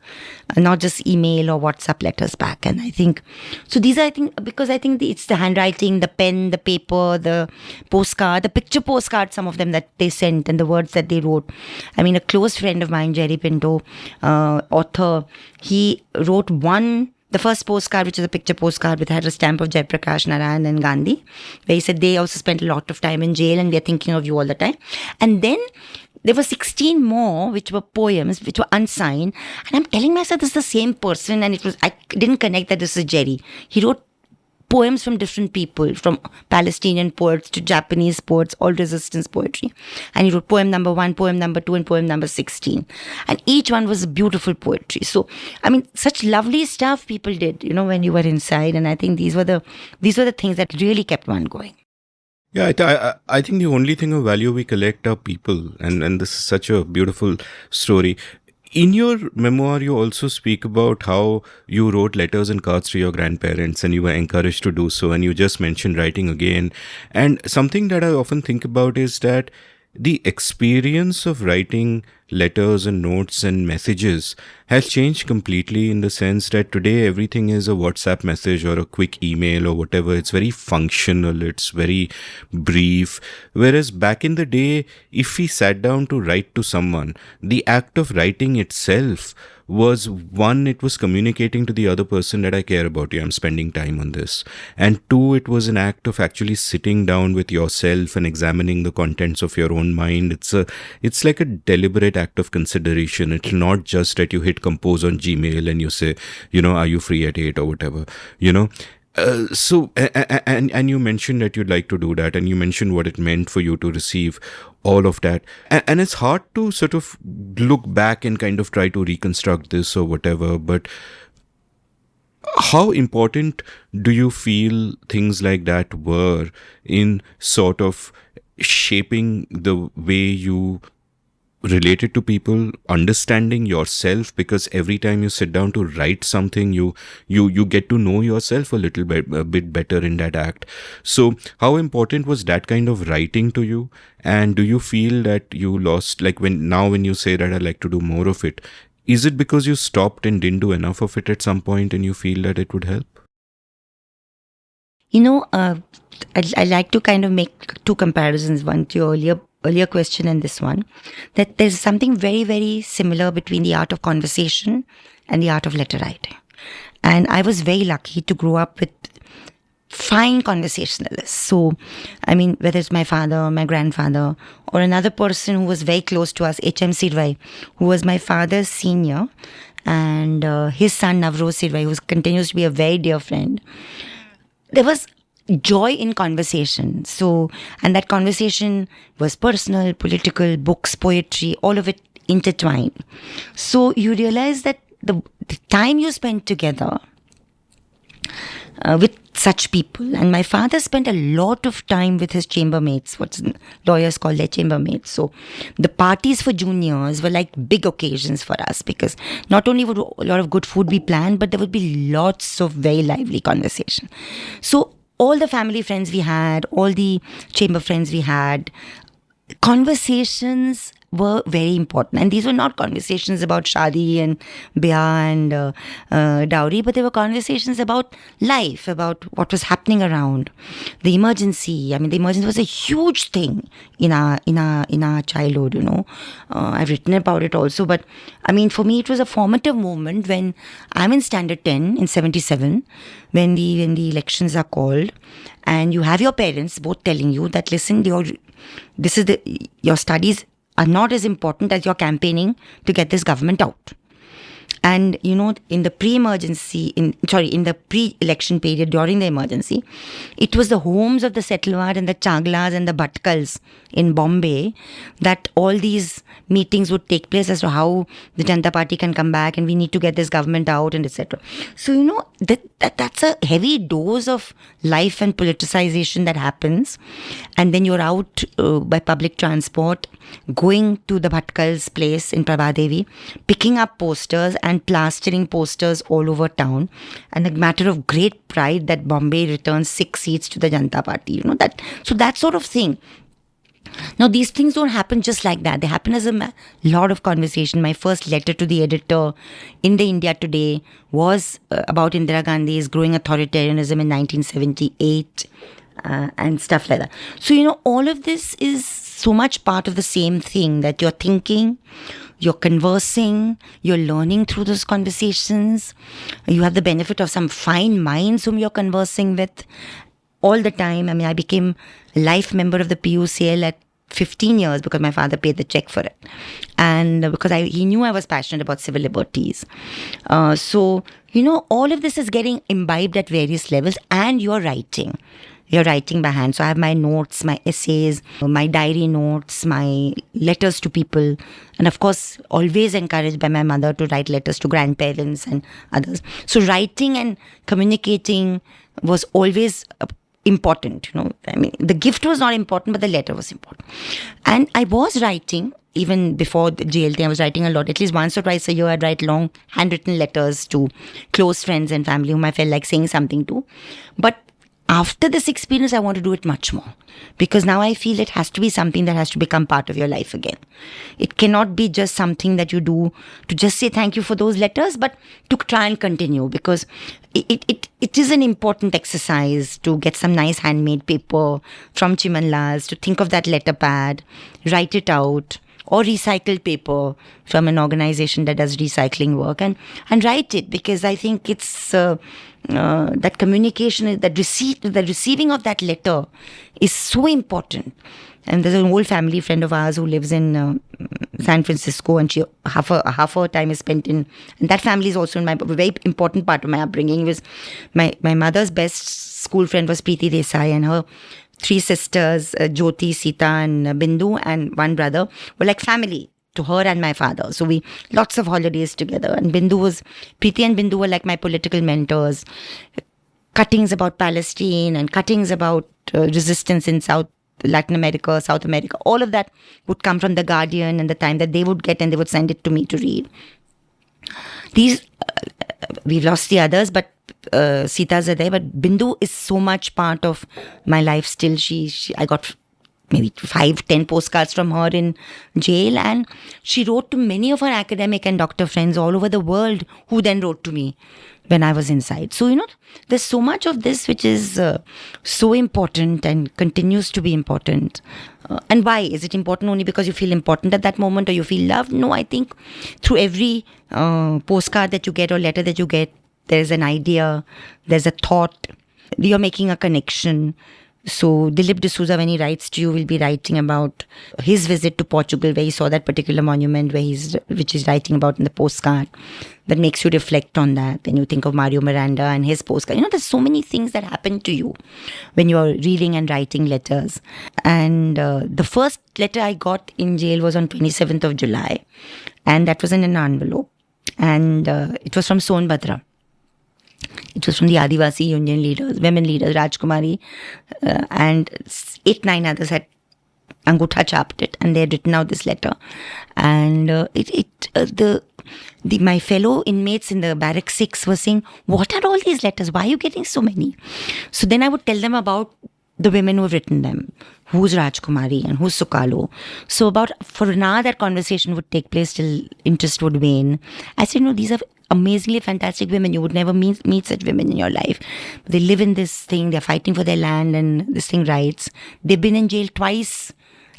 not just email or WhatsApp letters back. And I think, so these are, because I think it's the handwriting, the pen, the paper, the postcard, the picture postcard, some of them that they sent, and the words that they wrote. A close friend of mine, Jerry Pinto, author, he wrote the first postcard, which is a picture postcard, which had a stamp of Jayaprakash Narayan and Gandhi, where he said they also spent a lot of time in jail and we are thinking of you all the time. And then there were 16 more, which were poems, which were unsigned. And I'm telling myself this is the same person, and I didn't connect that this is Jerry. He wrote poems from different people, from Palestinian poets to Japanese poets, all resistance poetry. And he wrote poem number 1, poem number 2, and poem number 16. And each one was beautiful poetry. So, I mean, such lovely stuff people did, when you were inside. And I think these were the things that really kept one going. Yeah, I think the only thing of value we collect are people, and this is such a beautiful story. In your memoir, you also speak about how you wrote letters and cards to your grandparents and you were encouraged to do so, and you just mentioned writing again. And something that I often think about is that the experience of writing letters and notes and messages has changed completely, in the sense that today everything is a WhatsApp message or a quick email or whatever. It's very functional, it's very brief. Whereas back in the day, if we sat down to write to someone, the act of writing itself was, one, it was communicating to the other person that I care about you, I'm spending time on this. And two, it was an act of actually sitting down with yourself and examining the contents of your own mind. It's like a deliberate act of consideration. It's not just that you hit compose on Gmail and you say, are you free at 8 or whatever, and you mentioned that you'd like to do that, and you mentioned what it meant for you to receive all of that, and it's hard to sort of look back and kind of try to reconstruct this or whatever, but how important do you feel things like that were in sort of shaping the way you related to people, understanding yourself? Because every time you sit down to write something, you get to know yourself a bit better in that act. So how important was that kind of writing to you? And do you feel that you lost, like when you say that I like to do more of it, is it because you stopped and didn't do enough of it at some point and you feel that it would help? I like to kind of make two comparisons, one to your earlier question and this one, that there's something very, very similar between the art of conversation and the art of letter writing. And I was very lucky to grow up with fine conversationalists. So, I mean, whether it's my father or my grandfather or another person who was very close to us, H.M. Sirvai, who was my father's senior, and his son Navroz Sirvai, who continues to be a very dear friend. There was joy in conversation. So, and that conversation was personal, political, books, poetry, all of it intertwined. So you realize that the time you spend together with such people, and my father spent a lot of time with his chambermaids, what lawyers call their chambermaids. So the parties for juniors were like big occasions for us, because not only would a lot of good food be planned, but there would be lots of very lively conversation. So all the family friends we had, all the chamber friends we had, conversations were very important. And these were not conversations about shadi and biyah and dowry, but they were conversations about life, about what was happening around, the emergency. I mean, the emergency was a huge thing in our childhood. I've written about it also, but I mean, for me, it was a formative moment when I'm in standard 10 in 77, when the elections are called, and you have your parents both telling you that, listen, your studies are not as important as your campaigning to get this government out. And, in the in the pre-election period, during the emergency, it was the homes of the Setalvad and the Chaglas and the Bhatkals in Bombay that all these meetings would take place as to how the Janata Party can come back and we need to get this government out and etc. So, that's a heavy dose of life and politicization that happens. And then you're out by public transport, going to the Bhatkal's place in Prabhadevi, picking up posters and plastering posters all over town, and a matter of great pride that Bombay returns 6 seats to the Janata Party. That sort of thing. Now, these things don't happen just like that. They happen as a lot of conversation. My first letter to the editor in the India Today was about Indira Gandhi's growing authoritarianism in 1978 and stuff like that. So, all of this is so much part of the same thing, that you're thinking, you're conversing, you're learning through those conversations. You have the benefit of some fine minds whom you're conversing with all the time. I mean, I became a life member of the PUCL at 15 years because my father paid the check for it. And because he knew I was passionate about civil liberties. So all of this is getting imbibed at various levels, and you're writing. You're writing by hand. So I have my notes, my essays, my diary notes, my letters to people. And of course, always encouraged by my mother to write letters to grandparents and others. So writing and communicating was always important. I mean, the gift was not important, but the letter was important. And I was writing. Even before the jail thing, I was writing a lot. At least once or twice a year, I'd write long handwritten letters to close friends and family whom I felt like saying something to. But after this experience, I want to do it much more, because now I feel it has to be something that has to become part of your life again. It cannot be just something that you do to just say thank you for those letters, but to try and continue, because it is an important exercise to get some nice handmade paper from Chimanlas, to think of that letter pad, write it out, or recycled paper from an organization that does recycling work, and write it, because I think it's that communication, that the receiving of that letter is so important. And there's an old family friend of ours who lives in San Francisco, and she half her time is spent in, and that family is also a very important part of my upbringing. It was my mother's best school friend was Preeti Desai, and her three sisters, Jyoti, Sita, and Bindu, and one brother were like family to her and my father. So we lots of holidays together. And Preeti and Bindu were like my political mentors. Cuttings about Palestine and cuttings about resistance in Latin America, South America, all of that would come from The Guardian and the time that they would get, and they would send it to me to read. These, we've lost the others, but Sita's are there, but Bindu is so much part of my life still. I got maybe 5-10 postcards from her in jail, and she wrote to many of her academic and doctor friends all over the world, who then wrote to me when I was inside. So, there's so much of this which is so important and continues to be important. And why? Is it important only because you feel important at that moment, or you feel loved? No, I think through every postcard that you get or letter that you get, there's an idea, there's a thought, you're making a connection. So Dilip D'Souza, when he writes to you, will be writing about his visit to Portugal, where he saw that particular monument which he's writing about in the postcard. That makes you reflect on that. Then you think of Mario Miranda and his postcard. There's so many things that happen to you when you're reading and writing letters. And the first letter I got in jail was on 27th of July. And that was in an envelope. And it was from Sonbhadra. It was from the Adivasi Union leaders, women leaders, Rajkumari, and 8-9 others had angutha chapped it, and they had written out this letter. And my fellow inmates in the barrack 6 were saying, "What are all these letters? Why are you getting so many?" So then I would tell them about the women who have written them, who's Rajkumari and who's Sukalo. So for an hour that conversation would take place till interest would wane. I said, no, these are amazingly fantastic women. You would never meet such women in your life. They live in this thing, they're fighting for their land, and this thing writes. They've been in jail twice.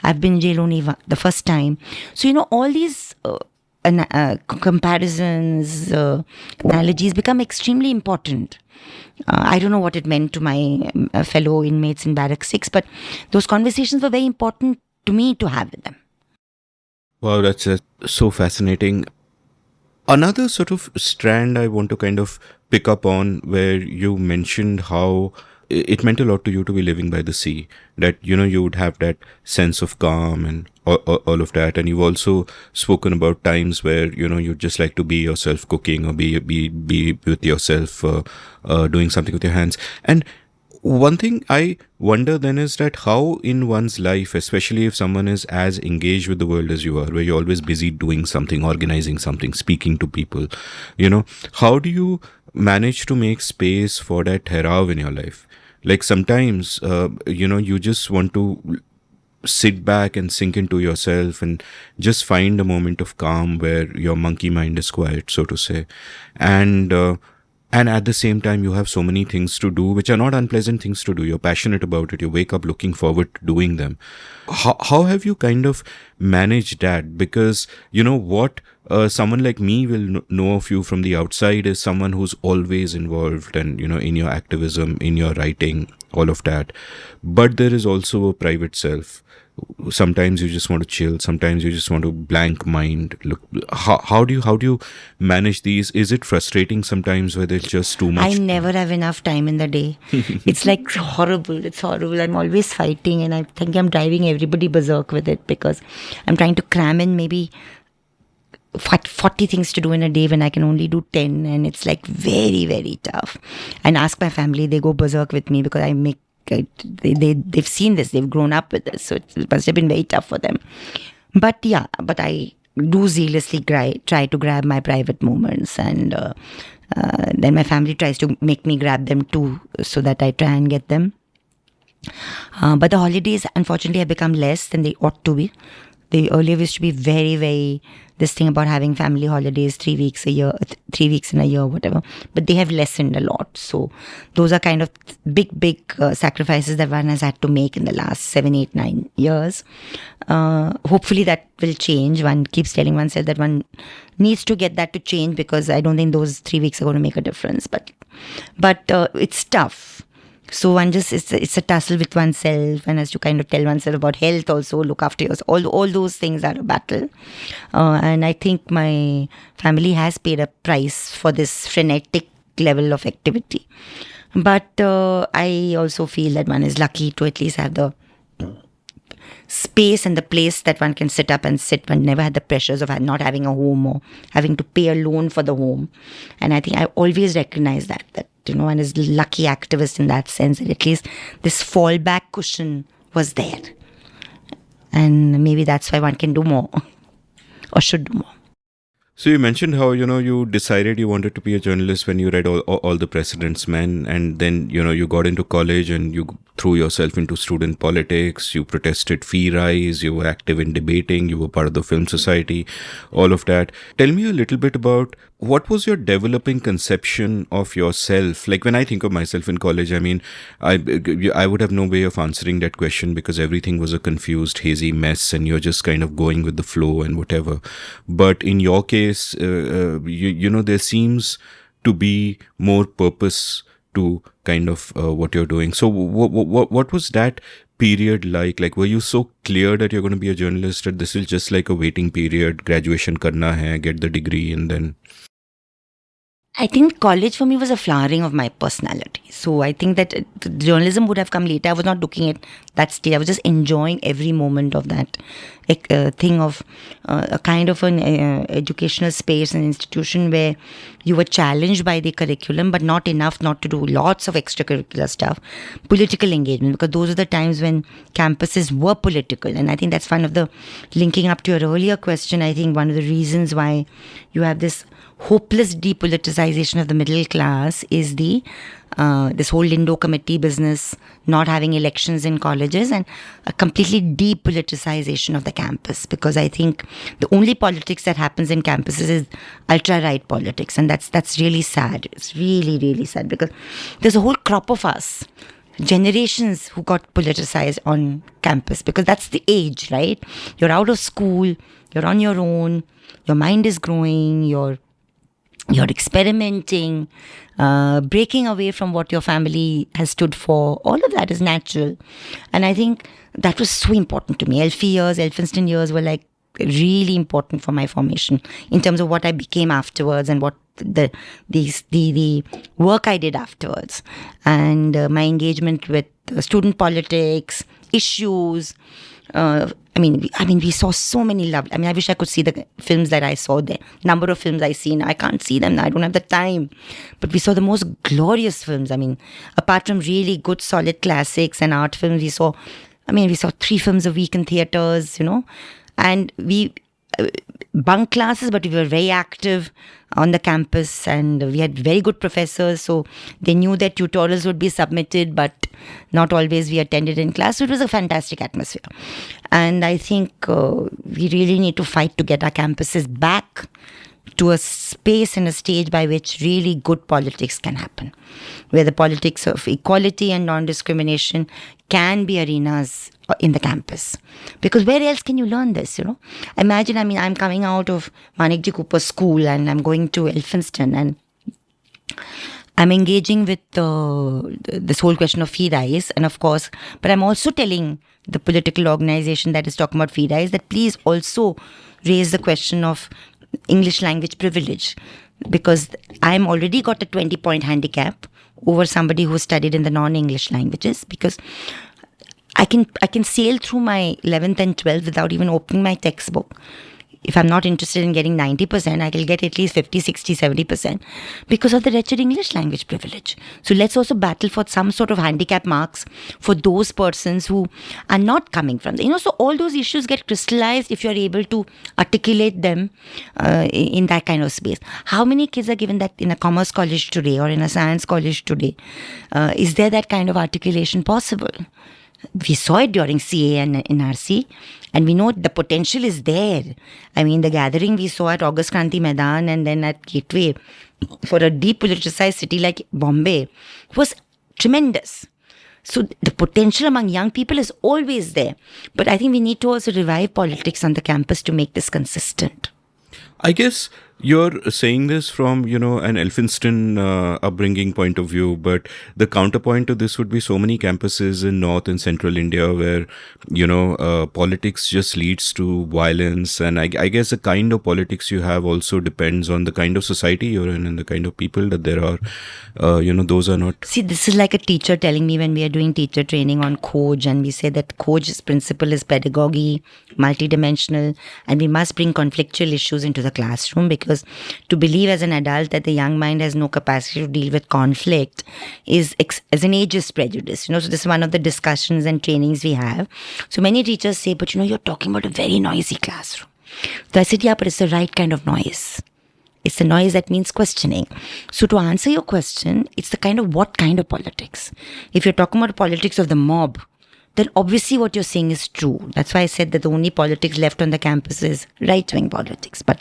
I've been in jail only the first time. So, all these comparisons, analogies become extremely important. I don't know what it meant to my fellow inmates in Barrack 6, but those conversations were very important to me to have with them. Wow, that's so fascinating. Another sort of strand I want to kind of pick up on, where you mentioned how it meant a lot to you to be living by the sea, that, you would have that sense of calm and all of that. And you've also spoken about times where, you'd just like to be yourself cooking, or be with yourself, doing something with your hands. And one thing I wonder then is that how in one's life, especially if someone is as engaged with the world as you are, where you're always busy doing something, organizing something, speaking to people, how do you manage to make space for that therav in your life? Like sometimes, you just want to sit back and sink into yourself and just find a moment of calm where your monkey mind is quiet, so to say. And at the same time, you have so many things to do, which are not unpleasant things to do. You're passionate about it. You wake up looking forward to doing them. How have you kind of managed that? Because, what someone like me will know of you from the outside is someone who's always involved and, in your activism, in your writing, all of that. But there is also a private self. Sometimes you just want to chill. Sometimes you just want to blank mind. Look, how do you manage these? Is it frustrating sometimes where there's just too much? I never have enough time in the day. It's like horrible. It's horrible. I'm always fighting, and I think I'm driving everybody berserk with it because I'm trying to cram in maybe 40 things to do in a day when I can only do 10, and it's like very, very tough. And ask my family, they go berserk with me because they've seen this, they've grown up with this, so it must have been very tough for them. But I do zealously try to grab my private moments, and then my family tries to make me grab them too, so that I try and get them. But the holidays, unfortunately, have become less than they ought to be. They earlier used to be very, very this thing about having family holidays 3 weeks a year, 3 weeks in a year, whatever. But they have lessened a lot. So those are kind of big sacrifices that one has had to make in the last 7, 8, 9 years. Hopefully that will change. One keeps telling oneself that one needs to get that to change, because I don't think those 3 weeks are going to make a difference. But it's tough. So it's a tussle with oneself, and has to kind of tell oneself about health also, look after yourself. All those things are a battle. And I think my family has paid a price for this frenetic level of activity. But I also feel that one is lucky to at least have the space and the place that one can sit up and sit. One never had the pressures of not having a home or having to pay a loan for the home. And I think I always recognize that one is lucky activist in that sense, that at least this fallback cushion was there. And maybe that's why one can do more or should do more. So you mentioned how, you decided you wanted to be a journalist when you read all the President's Men, and then, you got into college and you threw yourself into student politics, you protested fee rise, you were active in debating, you were part of the Film Society, all of that. Tell me a little bit about what was your developing conception of yourself? Like when I think of myself in college, I mean, I would have no way of answering that question because everything was a confused, hazy mess and you're just kind of going with the flow and whatever. But in your case, there seems to be more purpose to kind of what you're doing. So what was that period like? Like, were you so clear that you're going to be a journalist, that this is just like a waiting period, graduation karna hai, get the degree and then... I think college for me was a flowering of my personality. So I think that journalism would have come later. I was not looking at that stage. I was just enjoying every moment of that thing of a kind of an educational space, an institution where you were challenged by the curriculum, but not enough not to do lots of extracurricular stuff. Political engagement, because those are the times when campuses were political. And I think that's one of the, linking up to your earlier question, I think one of the reasons why you have this hopeless depoliticization of the middle class is this whole Lindo committee business, not having elections in colleges, and a completely depoliticization of the campus. Because I think the only politics that happens in campuses is ultra-right politics, and that's really sad. It's really, really sad, because there's a whole crop of us, generations who got politicized on campus, because that's the age, right? You're out of school, you're on your own, your mind is growing, you're experimenting, breaking away from what your family has stood for. All of that is natural. And I think that was so important to me. Elphinstone years were like really important for my formation in terms of what I became afterwards and what the work I did afterwards. And my engagement with student politics, issues. We saw so many I wish I could see the films that I saw there. Number of films I see now, I can't see them now. I don't have the time. But we saw the most glorious films. Apart from really good, solid classics and art films, we saw 3 films a week in theaters, and we bunk classes, but we were very active on the campus, and we had very good professors, so they knew that tutorials would be submitted, but not always we attended in class. So it was a fantastic atmosphere. And I think we really need to fight to get our campuses back to a space and a stage by which really good politics can happen, where the politics of equality and non-discrimination can be arenas in the campus. Because where else can you learn this, Imagine, I'm coming out of Manikji Cooper School and I'm going to Elphinstone, and I'm engaging with this whole question of fee rise, and of course, but I'm also telling the political organization that is talking about fee rise that please also raise the question of English language privilege, because I'm already got a 20-point handicap over somebody who studied in the non-English languages, because I can sail through my 11th and 12th without even opening my textbook. If I'm not interested in getting 90%, I will get at least 50, 60, 70% because of the wretched English language privilege. So let's also battle for some sort of handicap marks for those persons who are not coming from the, so all those issues get crystallized if you're able to articulate them in that kind of space. How many kids are given that in a commerce college today or in a science college today? Is there that kind of articulation possible? We saw it during CA and NRC, and we know the potential is there. I mean, the gathering we saw at August Kranti Maidan and then at Gateway for a depoliticized city like Bombay was tremendous. So the potential among young people is always there. But I think we need to also revive politics on the campus to make this consistent. I guess you're saying this from, an Elphinstone upbringing point of view, but the counterpoint to this would be so many campuses in North and Central India where, politics just leads to violence. And I guess the kind of politics you have also depends on the kind of society you're in and the kind of people that there are. Those are not... See, this is like a teacher telling me when we are doing teacher training on Khoj, and we say that Khoj's principle is pedagogy, multidimensional, and we must bring conflictual issues into the classroom, because to believe as an adult that the young mind has no capacity to deal with conflict is as an ageist prejudice. So this is one of the discussions and trainings we have. So many teachers say, but you're talking about a very noisy classroom. So I said, yeah, but it's the right kind of noise. It's the noise that means questioning. So to answer your question, it's the kind of what kind of politics. If you're talking about politics of the mob, then obviously what you're saying is true. That's why I said that the only politics left on the campus is right-wing politics. But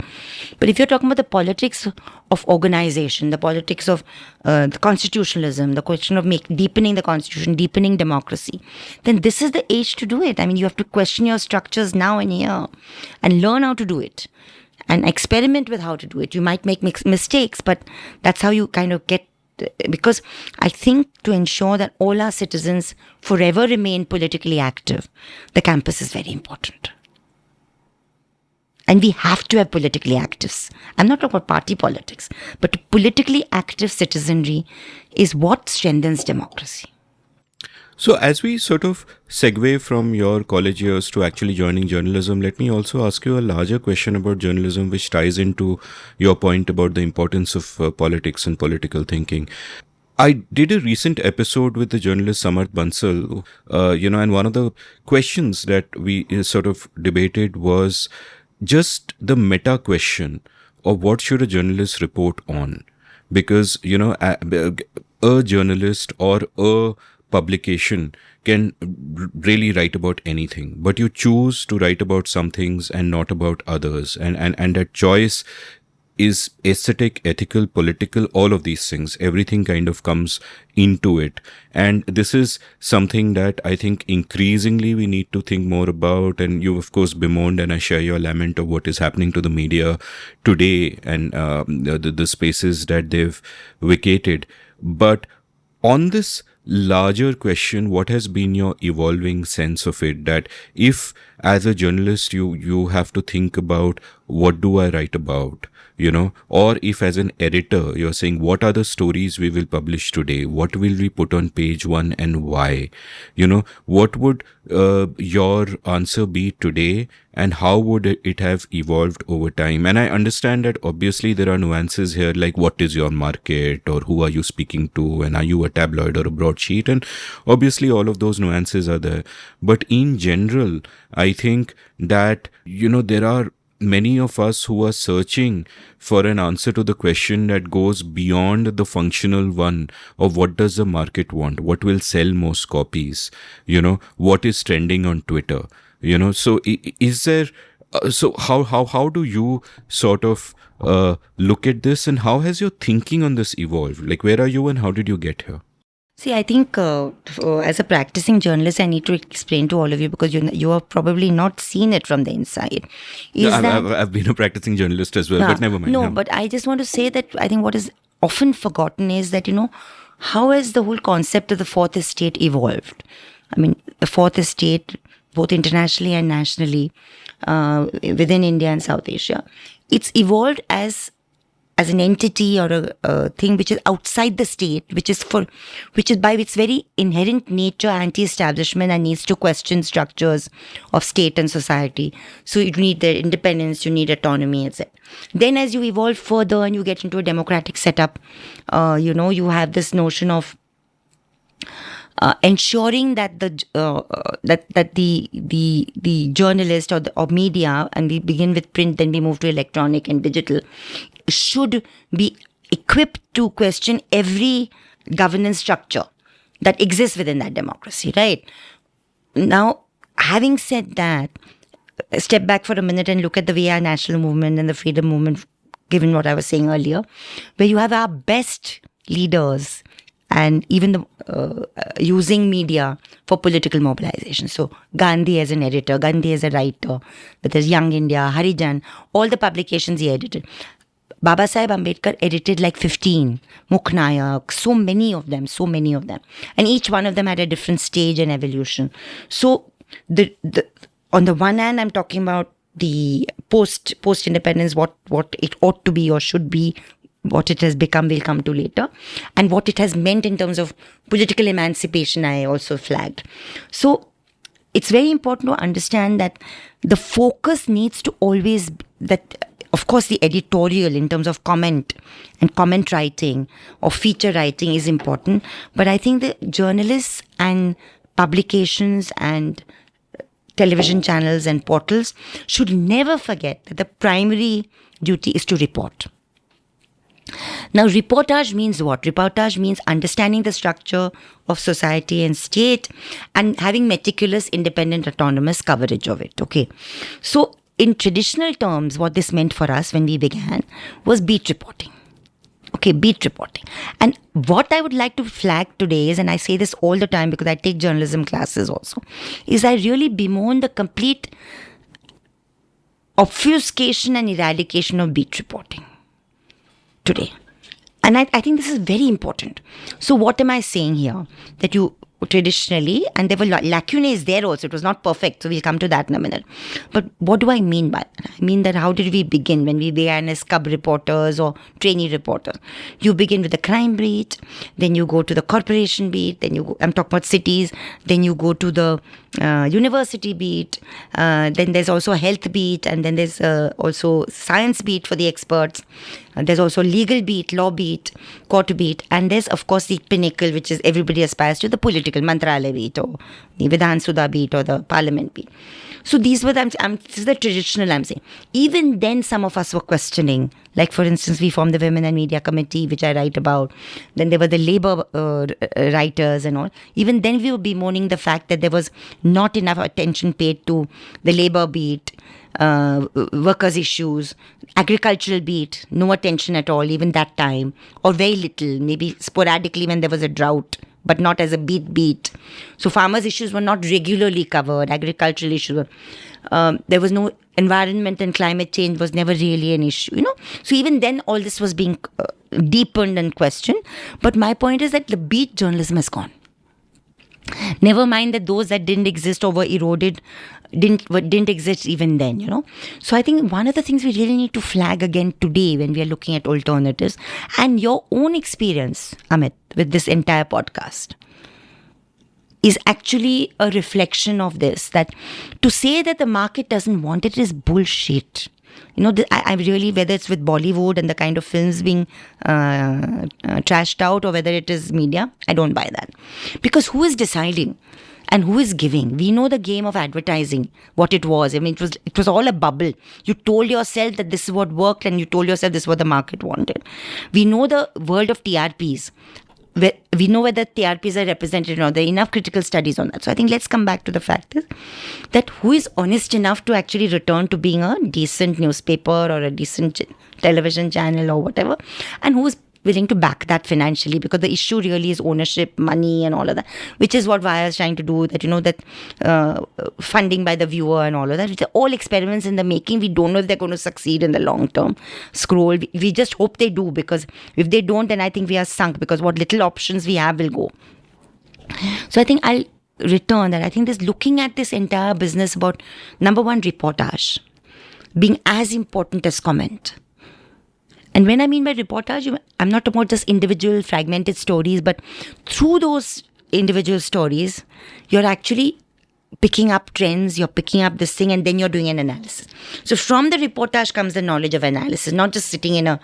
if you're talking about the politics of organization, the politics of the constitutionalism, the question of deepening the constitution, deepening democracy, then this is the age to do it. I mean, you have to question your structures now and here and learn how to do it and experiment with how to do it. You might make mistakes, but that's how you kind of get. Because I think to ensure that all our citizens forever remain politically active, the campus is very important. And we have to have politically actives. I'm not talking about party politics, but politically active citizenry is what strengthens democracy. So as we sort of segue from your college years to actually joining journalism, let me also ask you a larger question about journalism, which ties into your point about the importance of politics and political thinking. I did a recent episode with the journalist Samarth Bansal, and one of the questions that we sort of debated was just the meta question of what should a journalist report on? Because, a journalist or a publication can really write about anything, but you choose to write about some things and not about others. And that choice is aesthetic, ethical, political, all of these things. Everything kind of comes into it. And this is something that I think increasingly we need to think more about. And you, of course, bemoaned, and I share your lament of what is happening to the media today and the spaces that they've vacated. But on this larger question, what has been your evolving sense of it? That if as a journalist you have to think about what do I write about, or if as an editor you're saying what are the stories we will publish today, what will we put on page one and why, what would your answer be today and how would it have evolved over time? And I understand that obviously there are nuances here, like what is your market or who are you speaking to and are you a tabloid or a broadsheet, and obviously all of those nuances are there. But in general, I think that there are many of us who are searching for an answer to the question that goes beyond the functional one of what does the market want, what will sell most copies, what is trending on Twitter, so is there so how do you sort of look at this, and how has your thinking on this evolved? Like, where are you and how did you get here? See, I think as a practicing journalist, I need to explain to all of you, because you have probably not seen it from the inside. I've been a practicing journalist as well, but never mind. No, but I just want to say that I think what is often forgotten is that, how has the whole concept of the fourth estate evolved? I mean, the fourth estate, both internationally and nationally, within India and South Asia, it's evolved as an entity or a thing which is outside the state, which is by its very inherent nature anti-establishment and needs to question structures of state and society. So you need the independence, you need autonomy, etc. Then as you evolve further and you get into a democratic setup, you have this notion of ensuring that the journalist or media, and we begin with print, then we move to electronic and digital, should be equipped to question every governance structure that exists within that democracy, right? Now, having said that, step back for a minute and look at the way our national movement and the freedom movement, given what I was saying earlier, where you have our best leaders and even using media for political mobilization. So Gandhi as an editor, Gandhi as a writer, but there's Young India, Harijan, all the publications he edited. Baba Sahib Ambedkar edited like 15, Mukhnayak, so many of them. And each one of them had a different stage and evolution. So on the one hand, I'm talking about the post-independence, what it ought to be or should be, what it has become, we'll come to later, and what it has meant in terms of political emancipation, I also flagged. So it's very important to understand that the focus needs to always be that, of course, the editorial in terms of comment and comment writing or feature writing is important, but I think the journalists and publications and television channels and portals should never forget that the primary duty is to report. Now, reportage means what? Reportage means understanding the structure of society and state and having meticulous, independent, autonomous coverage of it. Okay. So, in traditional terms, what this meant for us when we began was beat reporting. Okay, beat reporting. And what I would like to flag today is, and I say this all the time because I take journalism classes also, is I really bemoan the complete obfuscation and eradication of beat reporting today. And I think this is very important. So what am I saying here? That you traditionally, and there were lacunae there also, it was not perfect, so we'll come to that in a minute. But what do I mean by that? I mean that how did we begin when we began as cub reporters or trainee reporters? You begin with the crime beat, then you go to the corporation beat, then you go, I'm talking about cities, then you go to the university beat, then there's also a health beat, and then there's also science beat for the experts. There's also legal beat, law beat, court beat, and there's of course the pinnacle, which is everybody aspires to, the political Mantralaya beat or the Vidhan Sudha beat or the parliament beat. So these were this is the traditional I'm saying. Even then some of us were questioning, like for instance we formed the Women and Media Committee, which I write about. Then there were the labor writers and all. Even then we were bemoaning the fact that there was not enough attention paid to the labor beat, workers' issues, agricultural beat, no attention at all, even that time, or very little, maybe sporadically when there was a drought, but not as a beat. So farmers' issues were not regularly covered, agricultural issues were, there was no environment and climate change was never really an issue, So even then all this was being deepened and questioned. But my point is that the beat journalism has gone. Never mind that those that didn't exist or were eroded didn't exist even then, So I think one of the things we really need to flag again today when we are looking at alternatives and your own experience, Amit, with this entire podcast is actually a reflection of this, that to say that the market doesn't want it is bullshit. I really, whether it's with Bollywood and the kind of films being trashed out or whether it is media, I don't buy that. Because who is deciding and who is giving? We know the game of advertising, what it was. I mean, it was all a bubble. You told yourself that this is what worked and you told yourself this is what the market wanted. We know the world of TRPs. We know whether TRPs are represented or not. There are enough critical studies on that. So I think let's come back to the fact is that who is honest enough to actually return to being a decent newspaper or a decent television channel or whatever, and who is willing to back that financially, because the issue really is ownership, money, and all of that, which is what Vaya is trying to do. That funding by the viewer and all of that, which are all experiments in the making. We don't know if they're going to succeed in the long term. Scroll. We just hope they do, because if they don't, then I think we are sunk, because what little options we have will go. So I think I'll return that. I think this looking at this entire business about, number one, reportage being as important as comment. And when I mean by reportage, I'm not talking about just individual fragmented stories, but through those individual stories, you're actually picking up trends, you're picking up this thing, and then you're doing an analysis. So from the reportage comes the knowledge of analysis, not just sitting in a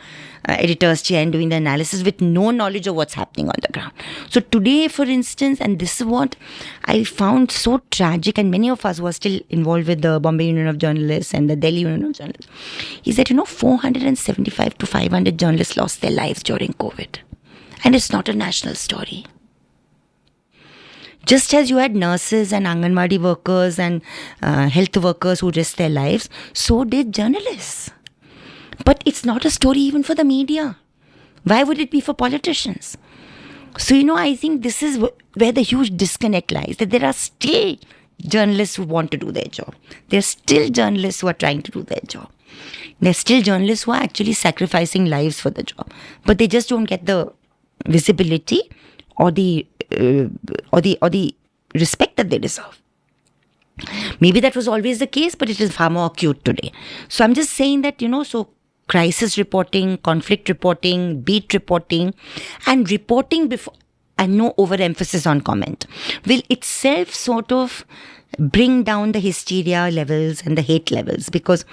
editor's chair and doing the analysis with no knowledge of what's happening on the ground. So today, for instance, and this is what I found so tragic, and many of us who are still involved with the Bombay Union of Journalists and the Delhi Union of Journalists, is that, 475 to 500 journalists lost their lives during COVID. And it's not a national story. Just as you had nurses and Anganwadi workers and health workers who risked their lives, so did journalists. But it's not a story even for the media. Why would it be for politicians? So, I think this is where the huge disconnect lies, that there are still journalists who want to do their job. There are still journalists who are trying to do their job. There are still journalists who are actually sacrificing lives for the job. But they just don't get the visibility or the respect that they deserve. Maybe that was always the case, but it is far more acute today. So I'm just saying that, so crisis reporting, conflict reporting, beat reporting, and reporting before, and no overemphasis on comment, will itself sort of bring down the hysteria levels and the hate levels, because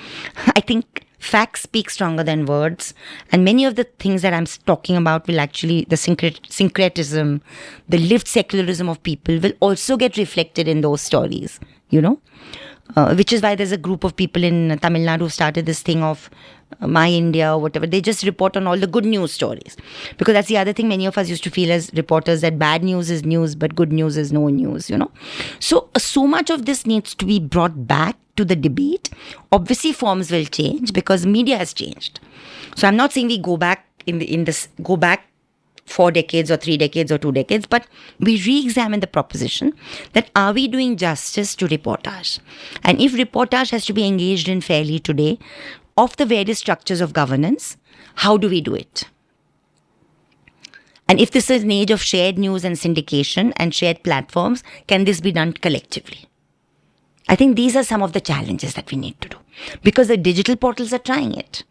I think facts speak stronger than words, and many of the things that I'm talking about will actually, the syncretism, the lived secularism of people will also get reflected in those stories, which is why there's a group of people in Tamil Nadu who started this thing of My India or whatever. They just report on all the good news stories, because that's the other thing many of us used to feel as reporters, that bad news is news, but good news is no news, So much of this needs to be brought back to the debate. Obviously, forms will change because media has changed. So I'm not saying we go back go back 4 decades or 3 decades or 2 decades, but we re-examine the proposition that are we doing justice to reportage? And if reportage has to be engaged in fairly today, of the various structures of governance, how do we do it? And if this is an age of shared news and syndication and shared platforms, can this be done collectively? I think these are some of the challenges that we need to do, because the digital portals are trying it.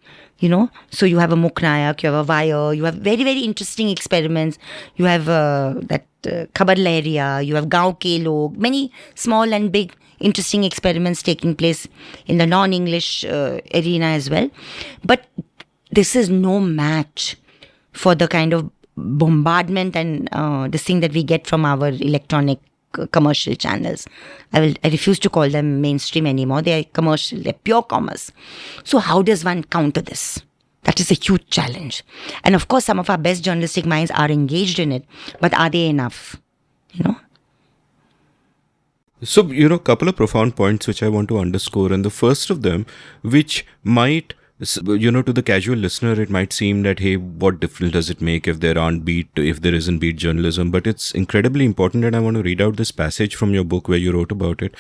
So you have a Muknayak, you have a Wire, you have very, very interesting experiments. You have that Khabar Lahariya, you have Gaon Ke Log, many small and big interesting experiments taking place in the non-English arena as well. But this is no match for the kind of bombardment and this thing that we get from our electronic commercial channels. I refuse to call them mainstream anymore. They are commercial, they're pure commerce. So how does one counter this? That is a huge challenge. And of course, some of our best journalistic minds are engaged in it, but are they enough? So, a couple of profound points which I want to underscore. And the first of them, which might, to the casual listener, it might seem that, hey, what difference does it make if there isn't beat journalism? But it's incredibly important, and I want to read out this passage from your book where you wrote about it,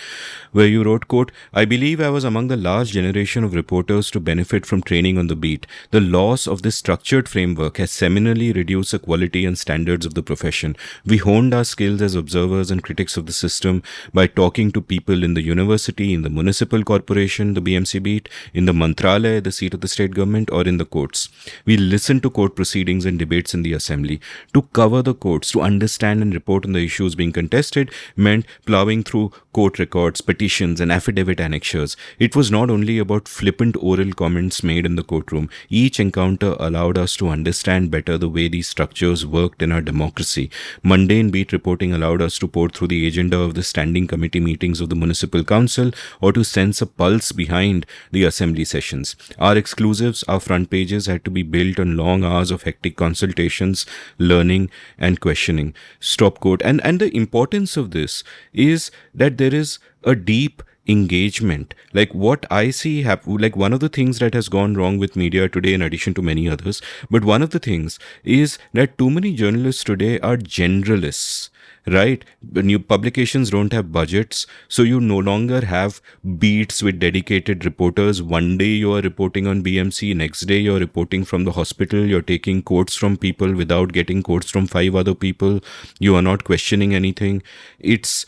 where you wrote, quote, "I believe I was among the large generation of reporters to benefit from training on the beat. The loss of this structured framework has seminally reduced the quality and standards of the profession. We honed our skills as observers and critics of the system by talking to people in the university, in the municipal corporation, the BMC beat, in the Mantralaya, the seat of the state government, or in the courts. We listened to court proceedings and debates in the assembly. To cover the courts, to understand and report on the issues being contested, meant plowing through court records, petitions, and affidavit annexures. It was not only about flippant oral comments made in the courtroom. Each encounter allowed us to understand better the way these structures worked in our democracy. Mundane beat reporting allowed us to pore through the agenda of the standing committee meetings of the municipal council, or to sense a pulse behind the assembly sessions. Our exclusives, our front pages, had to be built on long hours of hectic consultations, learning, and questioning." Stop quote. And the importance of this is that there is a deep engagement. Like what I see like one of the things that has gone wrong with media today, in addition to many others, but one of the things is that too many journalists today are generalists, right? New publications don't have budgets, so you no longer have beats with dedicated reporters. One day you are reporting on BMC, next day you're reporting from the hospital, you're taking quotes from people without getting quotes from five other people, you are not questioning anything. It's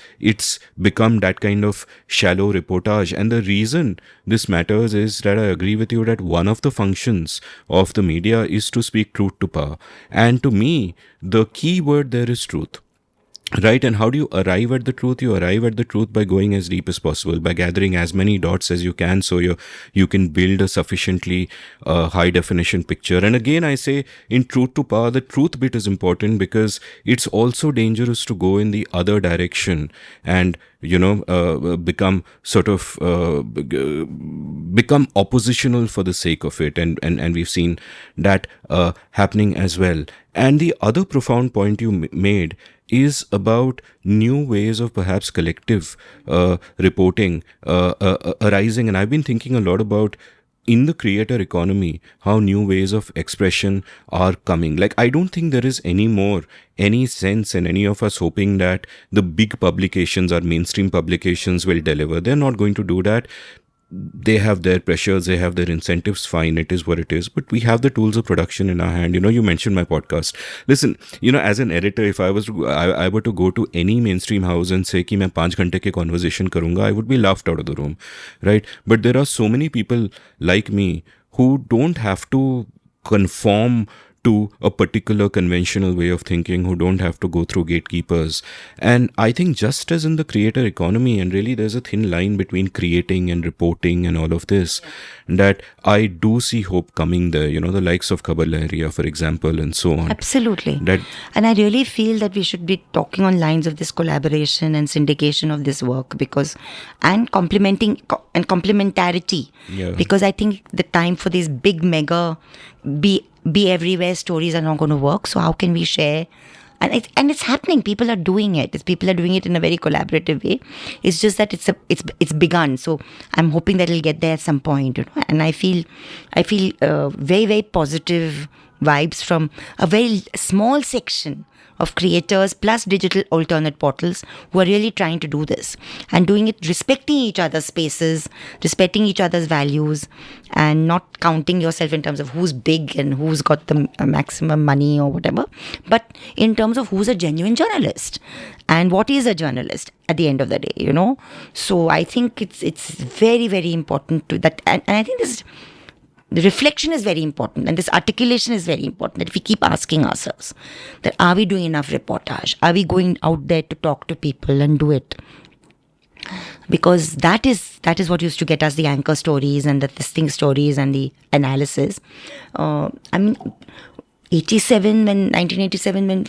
become that kind of shallow reportage. And the reason this matters is that I agree with you that one of the functions of the media is to speak truth to power. And to me, the key word there is truth. Right, and how do you arrive at the truth? You arrive at the truth by going as deep as possible, by gathering as many dots as you can, so you can build a sufficiently high definition picture. And again, I say, in truth to power, the truth bit is important because it's also dangerous to go in the other direction and become sort of become oppositional for the sake of it, and we've seen that happening as well. And the other profound point you made is about new ways of perhaps collective reporting arising. And I've been thinking a lot about, in the creator economy, how new ways of expression are coming. Like, I don't think there is any sense in any of us hoping that the big publications or mainstream publications will deliver. They're not going to do that. They have their pressures, they have their incentives, fine, it is what it is. But we have the tools of production in our hand. You mentioned my podcast. Listen, as an editor, if I were to go to any mainstream house and say कि मैं 5 घंटे के conversation करूंगा, I would be laughed out of the room, right? But there are so many people like me who don't have to conform to a particular conventional way of thinking, who don't have to go through gatekeepers. And I think just as in the creator economy, and really there's a thin line between creating and reporting and all of this, that I do see hope coming there, the likes of Khabar Lahariya, for example, and so on. Absolutely. And I really feel that we should be talking on lines of this collaboration and syndication of this work, and complementarity. Yeah. Because I think the time for these big mega be everywhere stories are not going to work. So how can we share? And it's happening. People are doing it. People are doing it in a very collaborative way. It's just that it's begun. So I'm hoping that it'll get there at some point. And I feel very, very positive vibes from a very small section of creators plus digital alternate portals who are really trying to do this and doing it respecting each other's spaces, respecting each other's values, and not counting yourself in terms of who's big and who's got the maximum money or whatever, but in terms of who's a genuine journalist and what is a journalist at the end of the day, So I think it's very, very important to that, and I think the reflection is very important, and this articulation is very important, that if we keep asking ourselves that are we doing enough reportage? Are we going out there to talk to people and do it? Because that is what used to get us the anchor stories and the listing stories and the analysis. 1987, when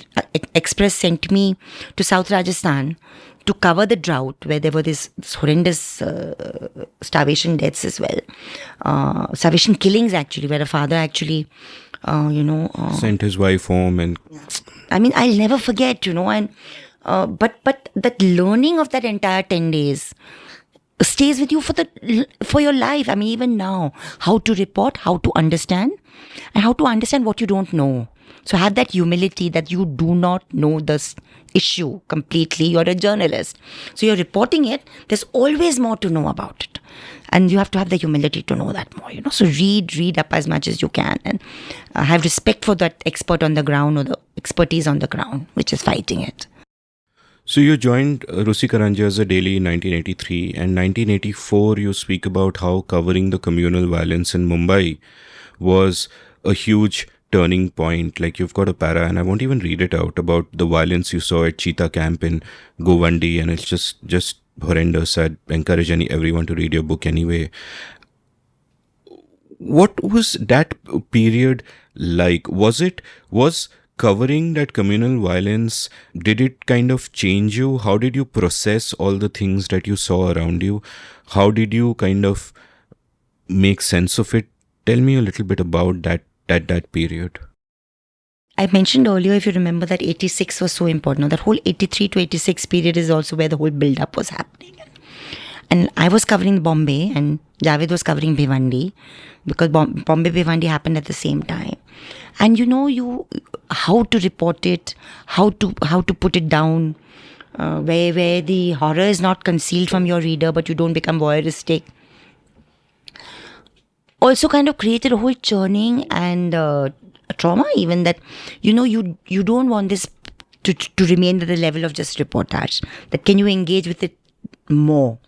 Express sent me to South Rajasthan to cover the drought, where there were this horrendous starvation deaths as well. Starvation killings, actually, where a father actually, sent his wife home. And I'll never forget, and but that learning of that entire 10 days stays with you for your life. Even now, how to report, how to understand, and how to understand what you don't know. So have that humility that you do not know this issue completely. You're a journalist. So you're reporting it. There's always more to know about it. And you have to have the humility to know that more, So read up as much as you can, and have respect for that expert on the ground, or the expertise on the ground, which is fighting it. So you joined Rusi Karanjia as a daily in 1983, and 1984 you speak about how covering the communal violence in Mumbai was a huge turning point. Like, you've got a para, and I won't even read it out, about the violence you saw at Cheetah Camp in Govandi, and it's just horrendous. I'd encourage everyone to read your book anyway. What was that period like? Was covering that communal violence, did it kind of change you? How did you process all the things that you saw around you? How did you kind of make sense of it? Tell me a little bit about that period. I mentioned earlier, if you remember, that 86 was so important. Now, that whole 83 to 86 period is also where the whole build-up was happening. And I was covering Bombay and Javed was covering Bhiwandi, because Bombay Bhiwandi happened at the same time. And how to report it, how to put it down, where the horror is not concealed from your reader, but you don't become voyeuristic. Also kind of created a whole churning and trauma, even that, you don't want this to remain at the level of just reportage. That can you engage with it more?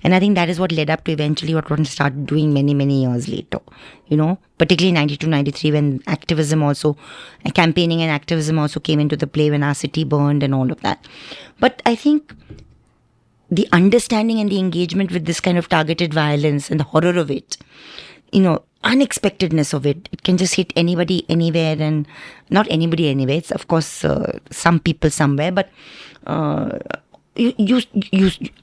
And I think that is what led up to eventually what one started doing many, many years later, particularly 92, 93, when activism also, campaigning and activism also came into the play, when our city burned and all of that. But I think the understanding and the engagement with this kind of targeted violence and the horror of it, unexpectedness of it can just hit anybody, anywhere, and not anybody, anywhere. It's of course some people somewhere, but you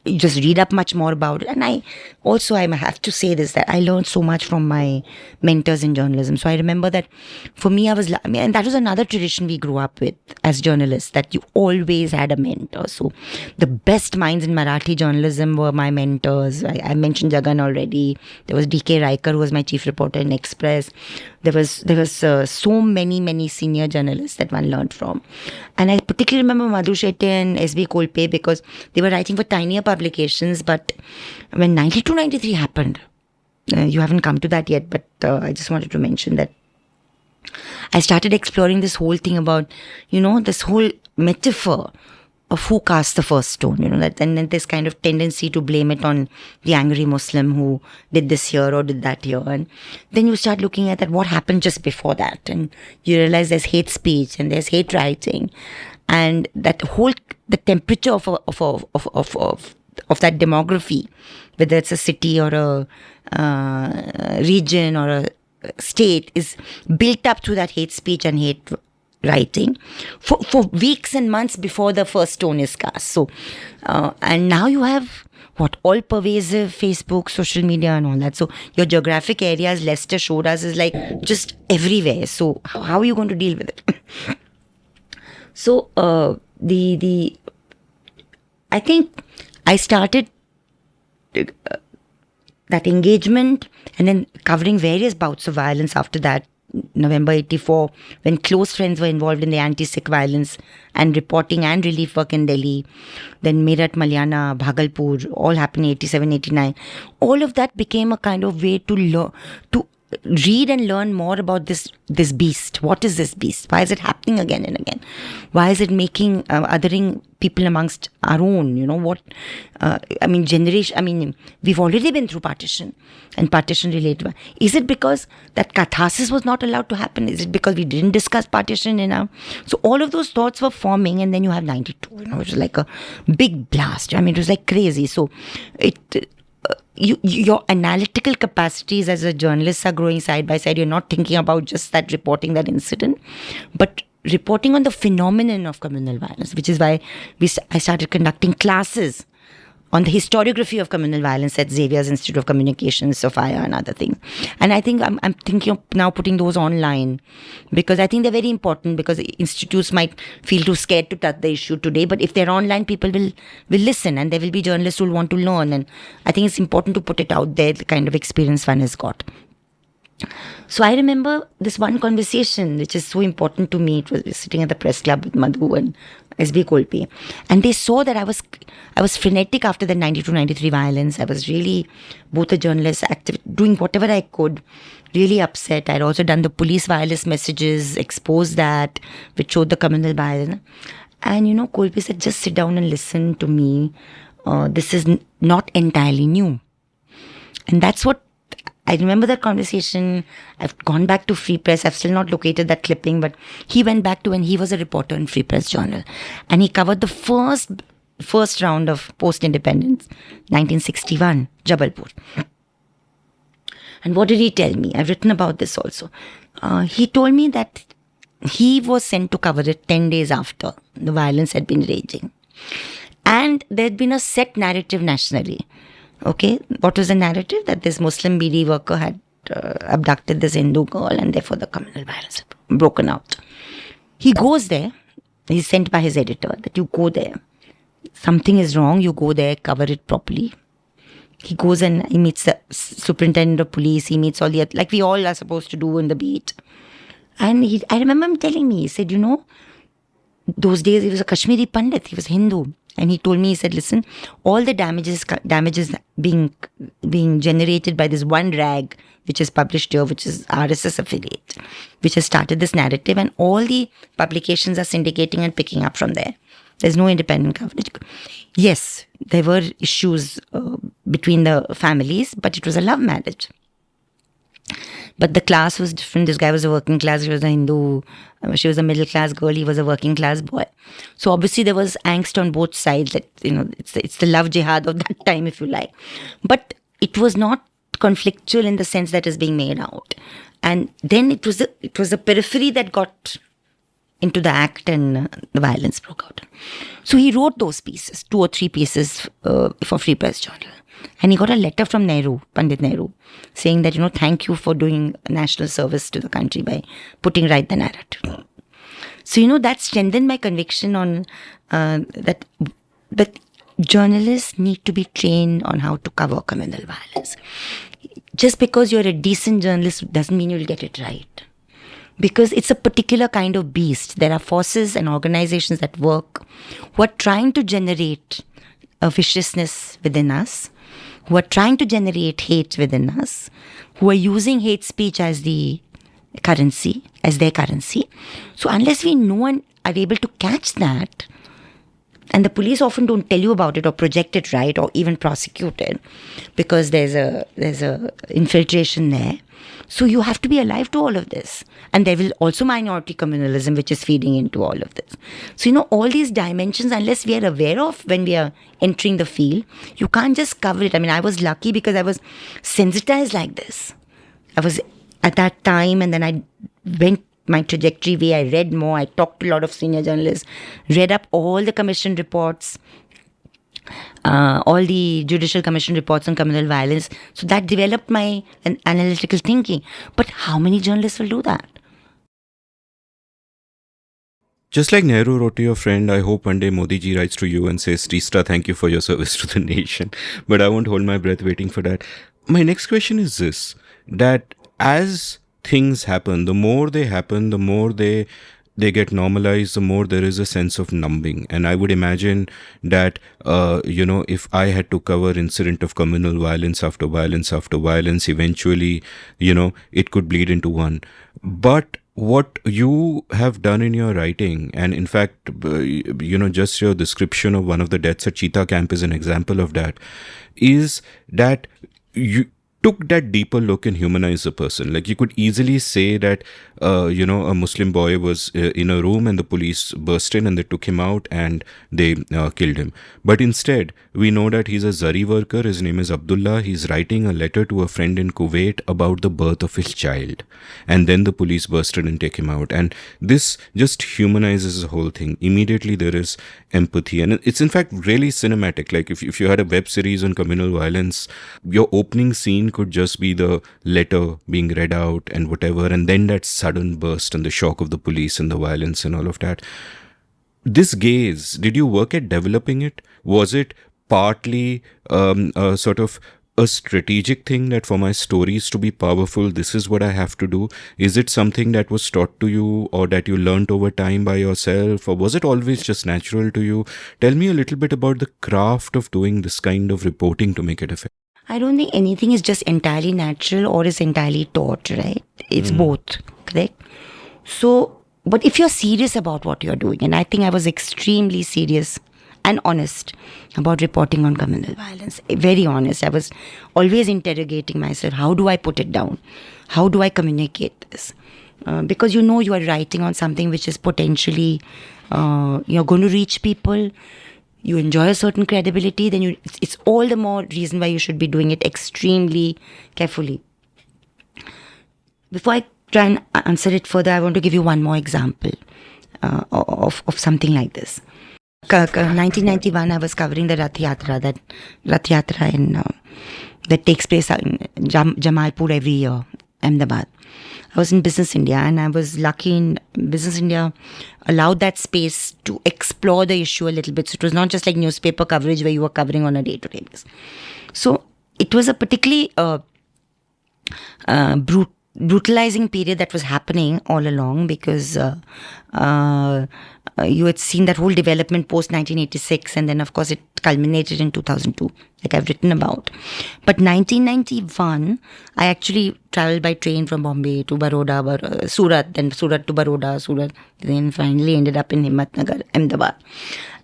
just read up much more about it. And I have to say this, that I learned so much from my mentors in journalism. So I remember that for me, and that was another tradition we grew up with as journalists, that you always had a mentor. So the best minds in Marathi journalism were my mentors. I mentioned Jagan already. There was D.K. Raiker, who was my chief reporter in Express. There was so many senior journalists that one learned from. And I particularly remember Madhu Shetty and S.B. Kolpe, because they were writing for tinier publications. But when 92, 93 happened, you haven't come to that yet, but I just wanted to mention that I started exploring this whole thing about, this whole metaphor of who cast the first stone, that, and then this kind of tendency to blame it on the angry Muslim who did this here or did that here. And then you start looking at that, what happened just before that. And you realize there's hate speech and there's hate writing. And that whole, the temperature of that demography, whether it's a city or a region or a state, is built up through that hate speech and hate writing for weeks and months before the first stone is cast. So, and now you have all pervasive Facebook, social media and all that. So your geographic area, as Lester showed us, is like just everywhere. So how are you going to deal with it? So I think I started that engagement and then covering various bouts of violence after that. November 84, when close friends were involved in the anti-Sikh violence and reporting and relief work in Delhi. Then Meerut, Malyana, Bhagalpur, all happened in 87, 89. All of that became a kind of way to read and learn more about this beast. What is this beast? Why is it happening again and again? Why is it making othering people amongst our own? We've already been through partition and partition related. Is it because that catharsis was not allowed to happen? Is it because we didn't discuss partition enough? So all of those thoughts were forming, and then you have 92, which was like a big blast. It was like crazy. So your analytical capacities as a journalist are growing side by side. You're not thinking about just that reporting that incident, but reporting on the phenomenon of communal violence, which is why I started conducting classes on the historiography of communal violence at Xavier's Institute of Communications, Sophia and other things. And I think I'm thinking of now putting those online, because I think they're very important, because institutes might feel too scared to touch the issue today. But if they're online, people will listen, and there will be journalists who will want to learn. And I think it's important to put it out there, the kind of experience one has got. So I remember this one conversation, which is so important to me. It was sitting at the press club with Madhu and S.B. Kolpe. And they saw that I was frenetic after the 92, 93 violence. I was really both a journalist, active, doing whatever I could, really upset. I'd also done the police violence messages, exposed that, which showed the communal violence. And, Kolpe said, just sit down and listen to me. This is not entirely new. And that's what I remember that conversation. I've gone back to Free Press. I've still not located that clipping, but he went back to when he was a reporter in Free Press Journal. And he covered the first round of post-independence, 1961, Jabalpur. And what did he tell me? I've written about this also. He told me that he was sent to cover it 10 days after the violence had been raging. And there had been a set narrative nationally. Okay, what was the narrative? That this Muslim BD worker had abducted this Hindu girl, and therefore the communal violence had broken out. He goes there. He's sent by his editor that you go there. Something is wrong. You go there, cover it properly. He goes and he meets the superintendent of police. He meets all the like we all are supposed to do in the beat. And I remember him telling me, he said, those days he was a Kashmiri Pandit. He was Hindu. And he told me, he said, listen, all the damages being generated by this one rag, which is published here, which is RSS affiliate, which has started this narrative, and all the publications are syndicating and picking up from there. There's no independent coverage. Yes, there were issues between the families, but it was a love marriage. But the class was different. This guy was a working class. She was a Hindu. She was a middle class girl. He was a working class boy. So obviously there was angst on both sides. That it's the love jihad of that time, if you like. But it was not conflictual in the sense that is being made out. And then it was the periphery that got into the act, and the violence broke out. So he wrote those pieces, 2 or 3 pieces for Free Press Journal. And he got a letter from Nehru, Pandit Nehru, saying that, thank you for doing national service to the country by putting right the narrative. So, that strengthened my conviction on that journalists need to be trained on how to cover communal violence. Just because you're a decent journalist doesn't mean you'll get it right. Because it's a particular kind of beast. There are forces and organizations that work who are trying to generate a viciousness within us, who are trying to generate hate within us, who are using hate speech as the currency, as their currency. So unless we know and are able to catch that, and the police often don't tell you about it or project it right or even prosecute it because there's a infiltration there. So you have to be alive to all of this. And there will also minority communalism, which is feeding into all of this. So, all these dimensions, unless we are aware of when we are entering the field, you can't just cover it. I mean, I was lucky because I was sensitized like this. I was at that time, and then I went my trajectory way. I read more. I talked to a lot of senior journalists, read up all the commission reports, all the judicial commission reports on communal violence. So that developed my analytical thinking. But how many journalists will do that? Just like Nehru wrote to your friend, I hope one day Modi ji writes to you and says, Teesta, thank you for your service to the nation. But I won't hold my breath waiting for that. My next question is this, that as things happen, the more they happen, the more they get normalized, the more there is a sense of numbing. And I would imagine that, if I had to cover incident of communal violence after violence after violence, eventually, it could bleed into one. But what you have done in your writing, and in fact, just your description of one of the deaths at Cheetah Camp is an example of that, is that you took that deeper look and humanized the person. Like you could easily say that, a Muslim boy was in a room and the police burst in and they took him out and they killed him. But instead, we know that he's a Zari worker. His name is Abdullah. He's writing a letter to a friend in Kuwait about the birth of his child. And then the police burst in and take him out. And this just humanizes the whole thing. Immediately there is empathy. And it's in fact really cinematic. Like if you had a web series on communal violence, your opening scene could just be the letter being read out and whatever, and then that sudden burst and the shock of the police and the violence and all of that. This gaze, did you work at developing it? Was it partly a sort of a strategic thing that for my stories to be powerful, this is what I have to do? Is it something that was taught to you or that you learnt over time by yourself, or was it always just natural to you? Tell me a little bit about the craft of doing this kind of reporting to make it effective. I don't think anything is just entirely natural or is entirely taught, right? It's both, correct? So, but if you're serious about what you're doing, and I think I was extremely serious and honest about reporting on communal violence, very honest. I was always interrogating myself, how do I put it down? How do I communicate this? Because you are writing on something which is potentially, you're going to reach people. You enjoy a certain credibility, then it's all the more reason why you should be doing it extremely carefully. Before I try and answer it further, I want to give you one more example of something like this. 1991, I was covering the Rath Yatra that takes place in Jamalpur every year, Ahmedabad. I was in Business India, and I was lucky in Business India allowed that space to explore the issue a little bit. So it was not just like newspaper coverage where you were covering on a day-to-day basis. So it was a particularly brutalizing period that was happening all along, because you had seen that whole development post 1986, and then of course it culminated in 2002, like I've written about. But 1991, I actually traveled by train from Bombay to Baroda, Surat, then Surat to Baroda, Surat, then finally ended up in Himmatnagar, Ahmedabad.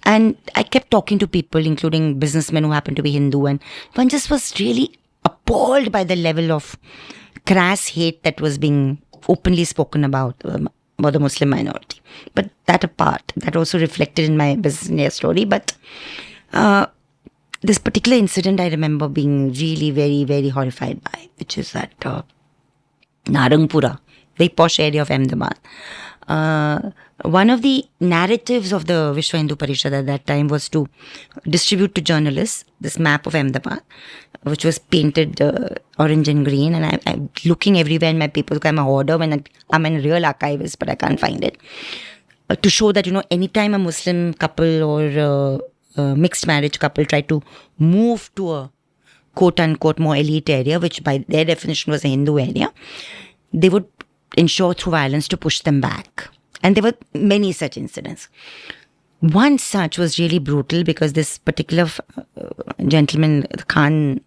And I kept talking to people, including businessmen who happened to be Hindu, and one just was really appalled by the level of crass hate that was being openly spoken about the Muslim minority. But that apart, that also reflected in my business story. But this particular incident I remember being really very, very horrified by, which is that Narangpura, very posh area of Ahmedabad. One of the narratives of the Vishwa Hindu Parishad at that time was to distribute to journalists this map of Ahmedabad, which was painted orange and green. And I'm looking everywhere in my papers. I'm a hoarder when I'm a real archivist, but I can't find it. To show that, anytime a Muslim couple or mixed marriage couple tried to move to a quote-unquote more elite area, which by their definition was a Hindu area, they would ensure through violence to push them back. And there were many such incidents. One such was really brutal because this particular gentleman, Khan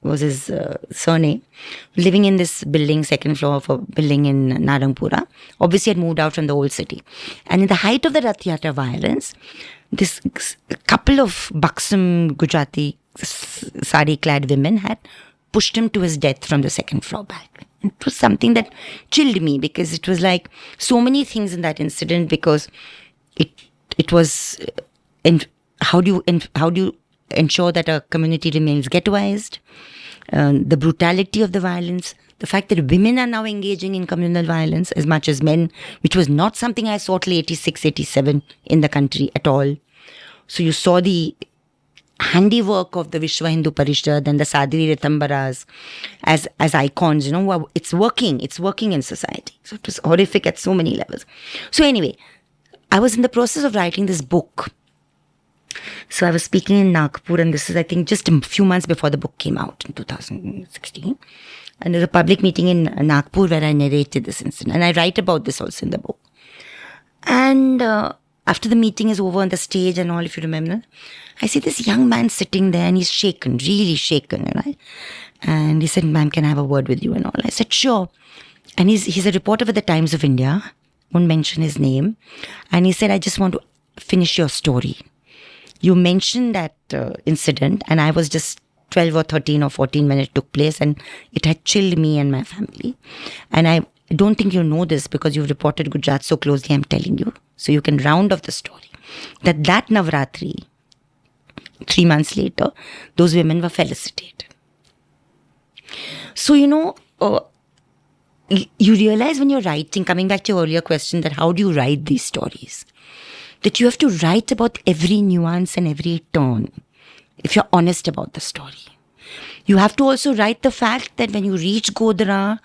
was his surname, living in this building, second floor of a building in Narangpura, obviously had moved out from the old city. And in the height of the Rath Yatra violence, this couple of buxom Gujarati sari-clad women had pushed him to his death from the second floor back. It was something that chilled me, because it was like so many things in that incident, because it was how do you ensure that a community remains ghettoized, the brutality of the violence, the fact that women are now engaging in communal violence as much as men, which was not something I saw till 86, 87 in the country at all. So you saw the handiwork of the Vishwa Hindu Parishad and the Sadhvi Ritambaras as icons, it's working in society. So it was horrific at so many levels. So anyway, I was in the process of writing this book. So I was speaking in Nagpur, and this is, I think, just a few months before the book came out in 2016. And there's a public meeting in Nagpur where I narrated this incident. And I write about this also in the book. And after the meeting is over on the stage and all, if you remember, I see this young man sitting there, and he's shaken, really shaken. And he said, "Ma'am, can I have a word with you?" and all. I said, "Sure." And he's a reporter with the Times of India, won't mention his name. And he said, "I just want to finish your story. You mentioned that incident, and I was just 12 or 13 or 14 when it took place, and it had chilled me and my family. And I don't think you know this because you've reported Gujarat so closely, I'm telling you. So you can round off the story. That Navratri, 3 months later, those women were felicitated." So, you realize when you're writing, coming back to your earlier question, that how do you write these stories? That you have to write about every nuance and every turn if you're honest about the story. You have to also write the fact that when you reach Godhra,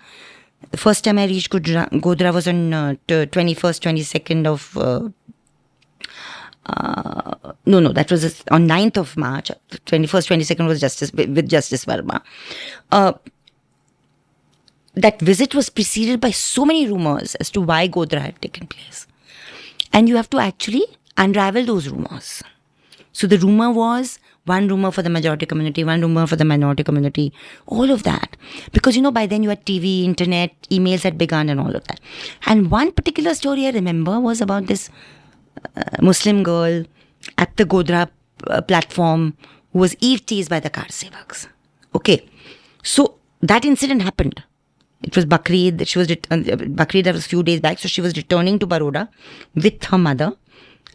the first time I reached Godhra was on 21st, 22nd of... that was on 9th of March. 21st, 22nd was with Justice Verma. That visit was preceded by so many rumors as to why Godhra had taken place. And you have to actually unravel those rumors. So the rumor was one rumor for the majority community, one rumor for the minority community, all of that. Because, by then you had TV, internet, emails had begun and all of that. And one particular story I remember was about this Muslim girl at the Godhra platform who was eve-teased by the car sevaks. Okay. So that incident happened. It was Bakrid. Bakrid, that was a few days back. So she was returning to Baroda with her mother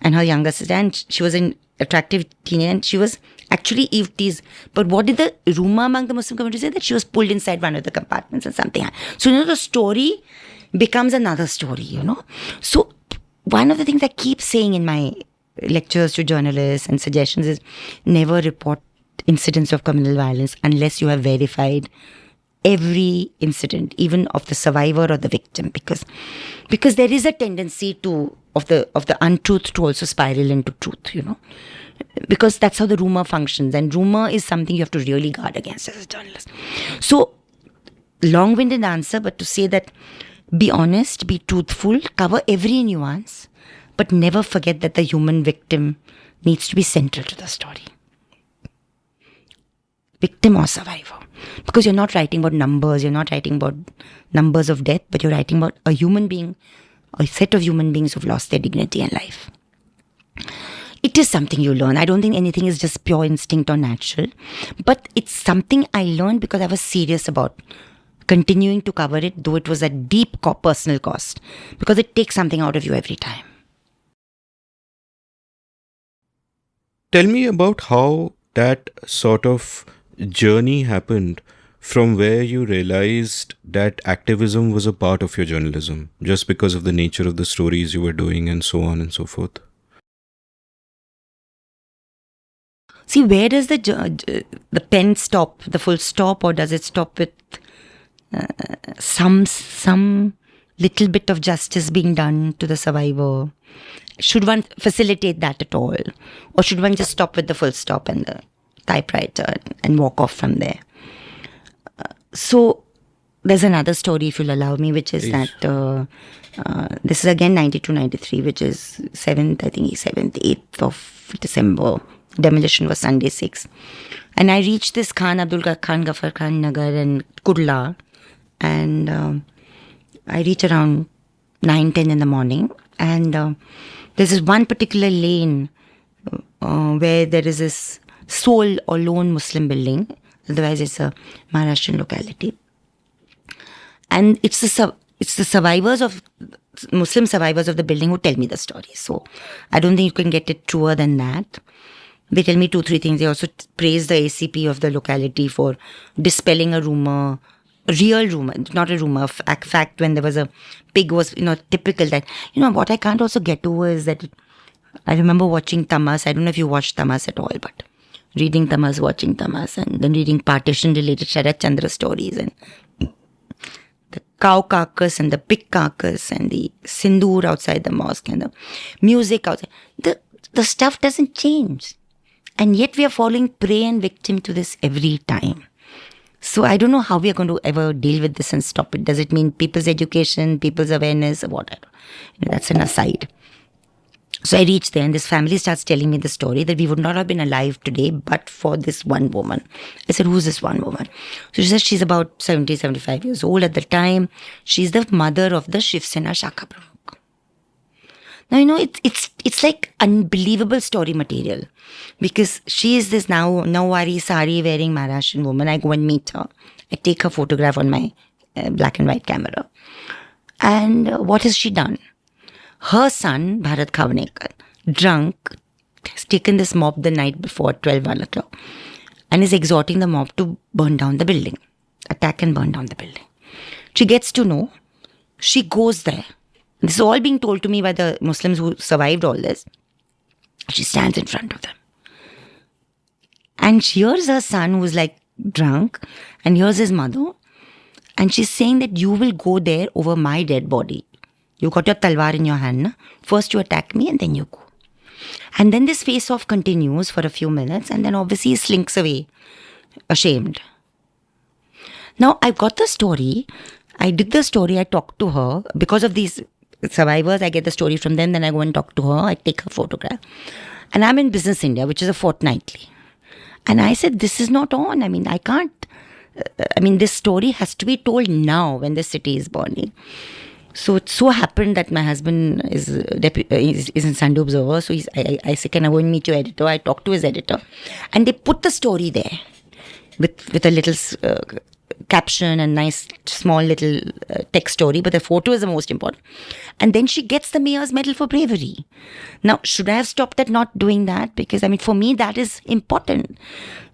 and her younger sister. And she was an attractive teenager. And she was actually eve-teased. But what did the rumor among the Muslim community say? That she was pulled inside one of the compartments and something. So, the story becomes another story, So one of the things I keep saying in my lectures to journalists and suggestions is never report incidents of communal violence unless you have verified every incident, even of the survivor or the victim, because there is a tendency of the untruth to also spiral into truth, because that's how the rumor functions, and rumor is something you have to really guard against as a journalist. So, long-winded answer, but to say that be honest, be truthful, cover every nuance, but never forget that the human victim needs to be central to the story. Victim or survivor. Because you're not writing about numbers, you're not writing about numbers of death, but you're writing about a human being, a set of human beings who've lost their dignity and life. It is something you learn. I don't think anything is just pure instinct or natural, but it's something I learned because I was serious about continuing to cover it, though it was a deep personal cost, because it takes something out of you every time. Tell me about how that sort of journey happened from where you realized that activism was a part of your journalism, just because of the nature of the stories you were doing and so on and so forth. See, where does the pen stop, the full stop, or does it stop with some little bit of justice being done to the survivor? Should one facilitate that at all? Or should one just stop with the full stop and the typewriter and walk off from there? So there's another story, if you'll allow me, which is Please. that this is again 92-93, which is 7th, 8th of December. Demolition was Sunday 6. And I reached this Khan Abdul Khan Ghaffar Khan Nagar and Kurla. And I reach around 9-10 in the morning. And there's this one particular lane where there is this sole or lone Muslim building. Otherwise, it's a Maharashtrian locality. And it's the survivors of Muslim survivors of the building who tell me the story. So I don't think you can get it truer than that. They tell me 2-3 things. They also praise the ACP of the locality for dispelling a rumor, a real rumor, not a rumor, a fact when there was a pig was, typical that, what I can't also get over is that I remember watching Tamas. I don't know if you watched Tamas at all, but reading Tamas, watching Tamas, and then reading partition-related Sharat Chandra stories and the cow carcass and the pig carcass and the sindoor outside the mosque and the music outside. The stuff doesn't change. And yet we are falling prey and victim to this every time. So I don't know how we are going to ever deal with this and stop it. Does it mean people's education, people's awareness, or what? I don't know. That's an aside. So I reached there and this family starts telling me the story that we would not have been alive today but for this one woman. I said, who's this one woman? So she says she's about 70, 75 years old at the time. She's the mother of the Shiv Sena Shakha Pramukh. Now, it's like unbelievable story material because she is this Nawari sari wearing Maharashtrian woman. I go and meet her. I take her photograph on my black and white camera. And what has she done? Her son, Bharat Khavanekar, drunk, has taken this mob the night before, 1 o'clock, and is exhorting the mob to burn down the building, attack and burn down the building. She gets to know, she goes there. This is all being told to me by the Muslims who survived all this. She stands in front of them. And here's her son who's like drunk, and here's his mother, and she's saying that you will go there over my dead body. You got your talwar in your hand. Na? First you attack me and then you go. And then this face-off continues for a few minutes and then obviously he slinks away, ashamed. Now, I've got the story. I did the story. I talked to her. Because of these survivors, I get the story from them. Then I go and talk to her. I take her photograph. And I'm in Business India, which is a fortnightly. And I said, this is not on. I mean, I can't. This story has to be told now when the city is burning. So it so happened that my husband is in Sunday Observer. So I said, can I go and meet your editor? I talked to his editor. And they put the story there with a little caption and nice small little text story. But the photo is the most important. And then she gets the Mayor's Medal for Bravery. Now, should I have stopped at not doing that? Because, for me, that is important.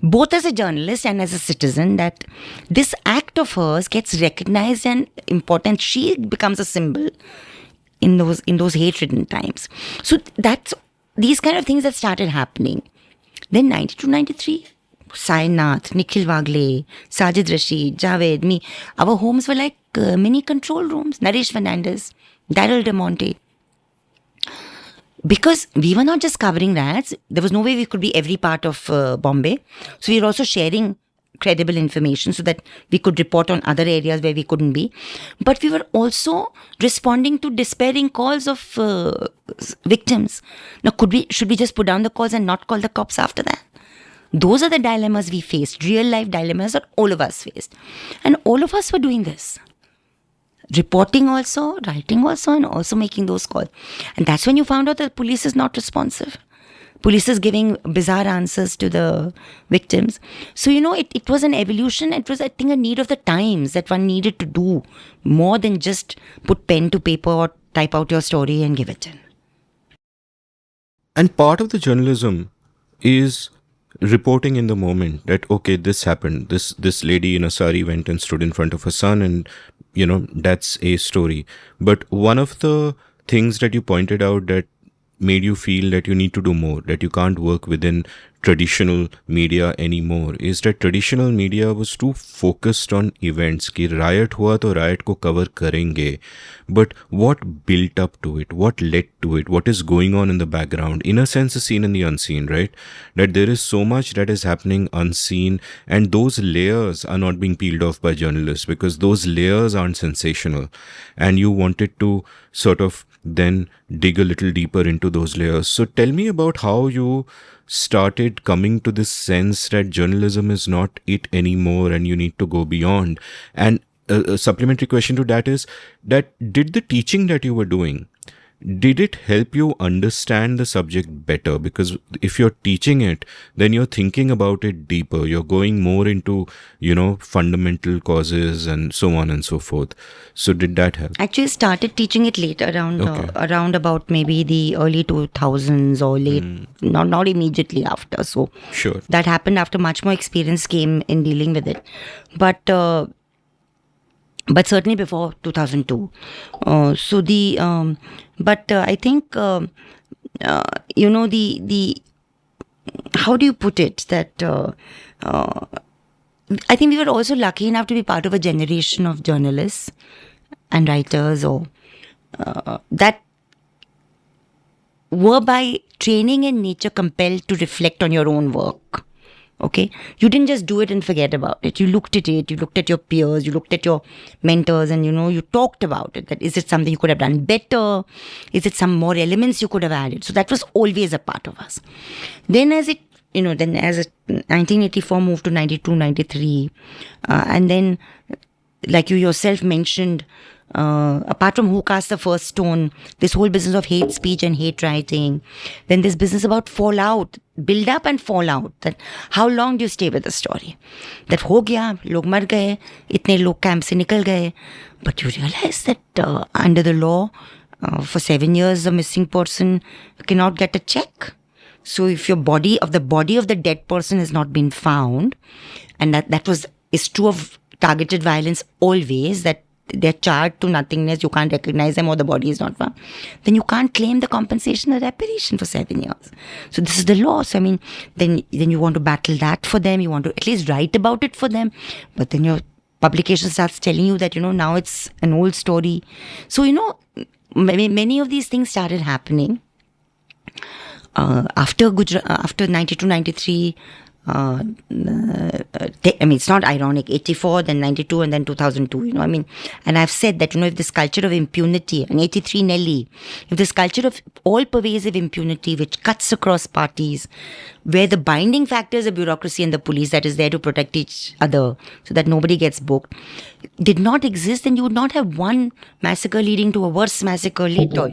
Both as a journalist and as a citizen, that this act of hers gets recognized and important. She becomes a symbol in those hate-ridden times. So that's these kind of things that started happening. Then 92, 93, Sainath, Nikhil Wagle, Sajid Rashid, Javed, me. Our homes were like mini control rooms. Naresh Fernandez, Daryl De Monte. Because we were not just covering riots, there was no way we could be every part of Bombay. So we were also sharing credible information so that we could report on other areas where we couldn't be. But we were also responding to despairing calls of victims. Now, should we just put down the calls and not call the cops after that? Those are the dilemmas we faced, real life dilemmas that all of us faced. And all of us were doing this. Reporting also, writing also, and also making those calls. And that's when you found out that police is not responsive. Police is giving bizarre answers to the victims. So, it was an evolution. It was, I think, a need of the times that one needed to do more than just put pen to paper or type out your story and give it in. And part of the journalism is reporting in the moment that, okay, this happened. This lady in a sari went and stood in front of her son, and that's a story. But one of the things that you pointed out that made you feel that you need to do more, that you can't work within traditional media anymore, is that traditional media was too focused on events. Ki riot hua to riot ko cover karenge. But what built up to it? What led to it? What is going on in the background? In a sense, a seen in the unseen, right? That there is so much that is happening unseen, and those layers are not being peeled off by journalists because those layers aren't sensational. And you wanted to sort of then dig a little deeper into those layers. So tell me about how you started coming to this sense that journalism is not it anymore and you need to go beyond. And a supplementary question to that is that did the teaching that you were doing, did it help you understand the subject better? Because if you're teaching it, then you're thinking about it deeper. You're going more into, fundamental causes and so on and so forth. So did that help? Actually, started teaching it late around about maybe the early 2000s or late, not immediately after. So sure, that happened after much more experience came in dealing with it. But certainly before 2002. I think, the how do you put it? That I think we were also lucky enough to be part of a generation of journalists and writers that were by training and nature compelled to reflect on your own work. Okay, you didn't just do it and forget about it. You looked at it, you looked at your peers, you looked at your mentors, and you talked about it. That is it something you could have done better? Is it some more elements you could have added? So that was always a part of us. Then as 1984 moved to 92, 93, and then like you yourself mentioned, apart from who cast the first stone, this whole business of hate speech and hate writing, then this business about fallout, build up and fallout, that how long do you stay with the story? That ho gaya, log mar gaye, itne log camp se nikal gaye. But you realize that under the law, for 7 years, a missing person cannot get a check. So if the body of the dead person has not been found, and is true of targeted violence always, that they're charged to nothingness, you can't recognize them or the body is not found, then you can't claim the compensation or reparation for 7 years. So this is the law. So then you want to battle that for them, you want to at least write about it for them, but then your publication starts telling you that, now it's an old story. So, many of these things started happening after 92, 93. It's not ironic, 84, then 92, and then 2002, and I've said that, if this culture of impunity, and 83 Nelly, if this culture of all-pervasive impunity which cuts across parties, where the binding factor is the bureaucracy and the police that is there to protect each other so that nobody gets booked, did not exist, then you would not have one massacre leading to a worse massacre later,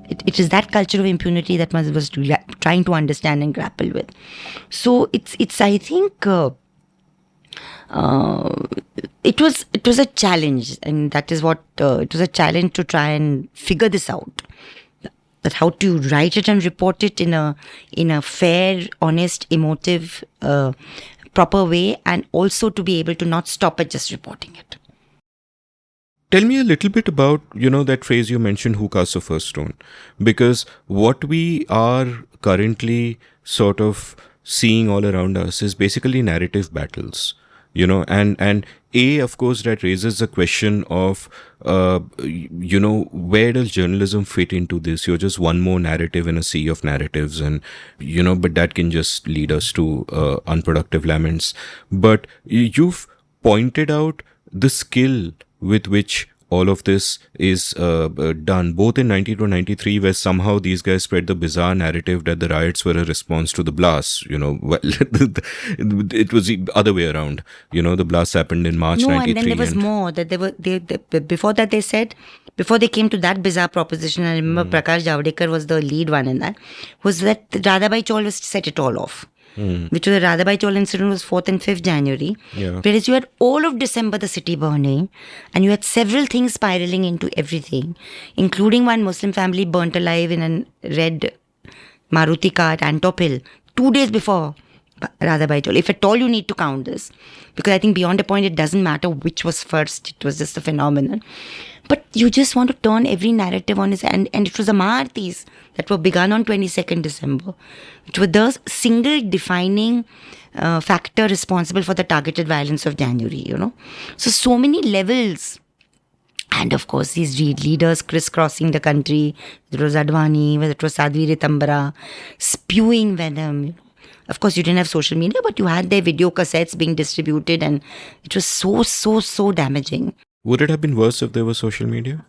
It is that culture of impunity that one was trying to understand and grapple with. So it's I think it was a challenge, and that is what it was a challenge to try and figure this out. That how to write it and report it in a fair, honest, emotive, proper way, and also to be able to not stop at just reporting it. Tell me a little bit about, that phrase you mentioned, who cast the first stone? Because what we are currently sort of seeing all around us is basically narrative battles, and of course, that raises the question of, where does journalism fit into this? You're just one more narrative in a sea of narratives, and but that can just lead us to unproductive laments. But you've pointed out the skill with which all of this is done, both in 92 and 93, where somehow these guys spread the bizarre narrative that the riots were a response to the blasts. Well, it was the other way around. The blasts happened in March 93. No, and then there was more. That before that they said, before they came to that bizarre proposition, I remember Prakash Javadekar was the lead one in that, was that Radhabai Chaul was set it all off. Which was the Radhabai Chaul incident was 4th and 5th January. Yeah. Whereas you had all of December the city burning, and you had several things spiraling into everything, including one Muslim family burnt alive in a red Maruti car at Antop Hill 2 days before Radhabai Chaul. If at all you need to count this, because I think beyond a point it doesn't matter which was first, it was just a phenomenon. But you just want to turn every narrative on its end. And it was the Mahartis that were begun on 22nd December, which were the single defining factor responsible for the targeted violence of January, So many levels. And of course, these leaders crisscrossing the country, whether it was Advani, whether it was Sadhvi Ritambara, spewing venom. Of course, you didn't have social media, but you had their video cassettes being distributed, and it was so damaging. Would it have been worse if there was social media?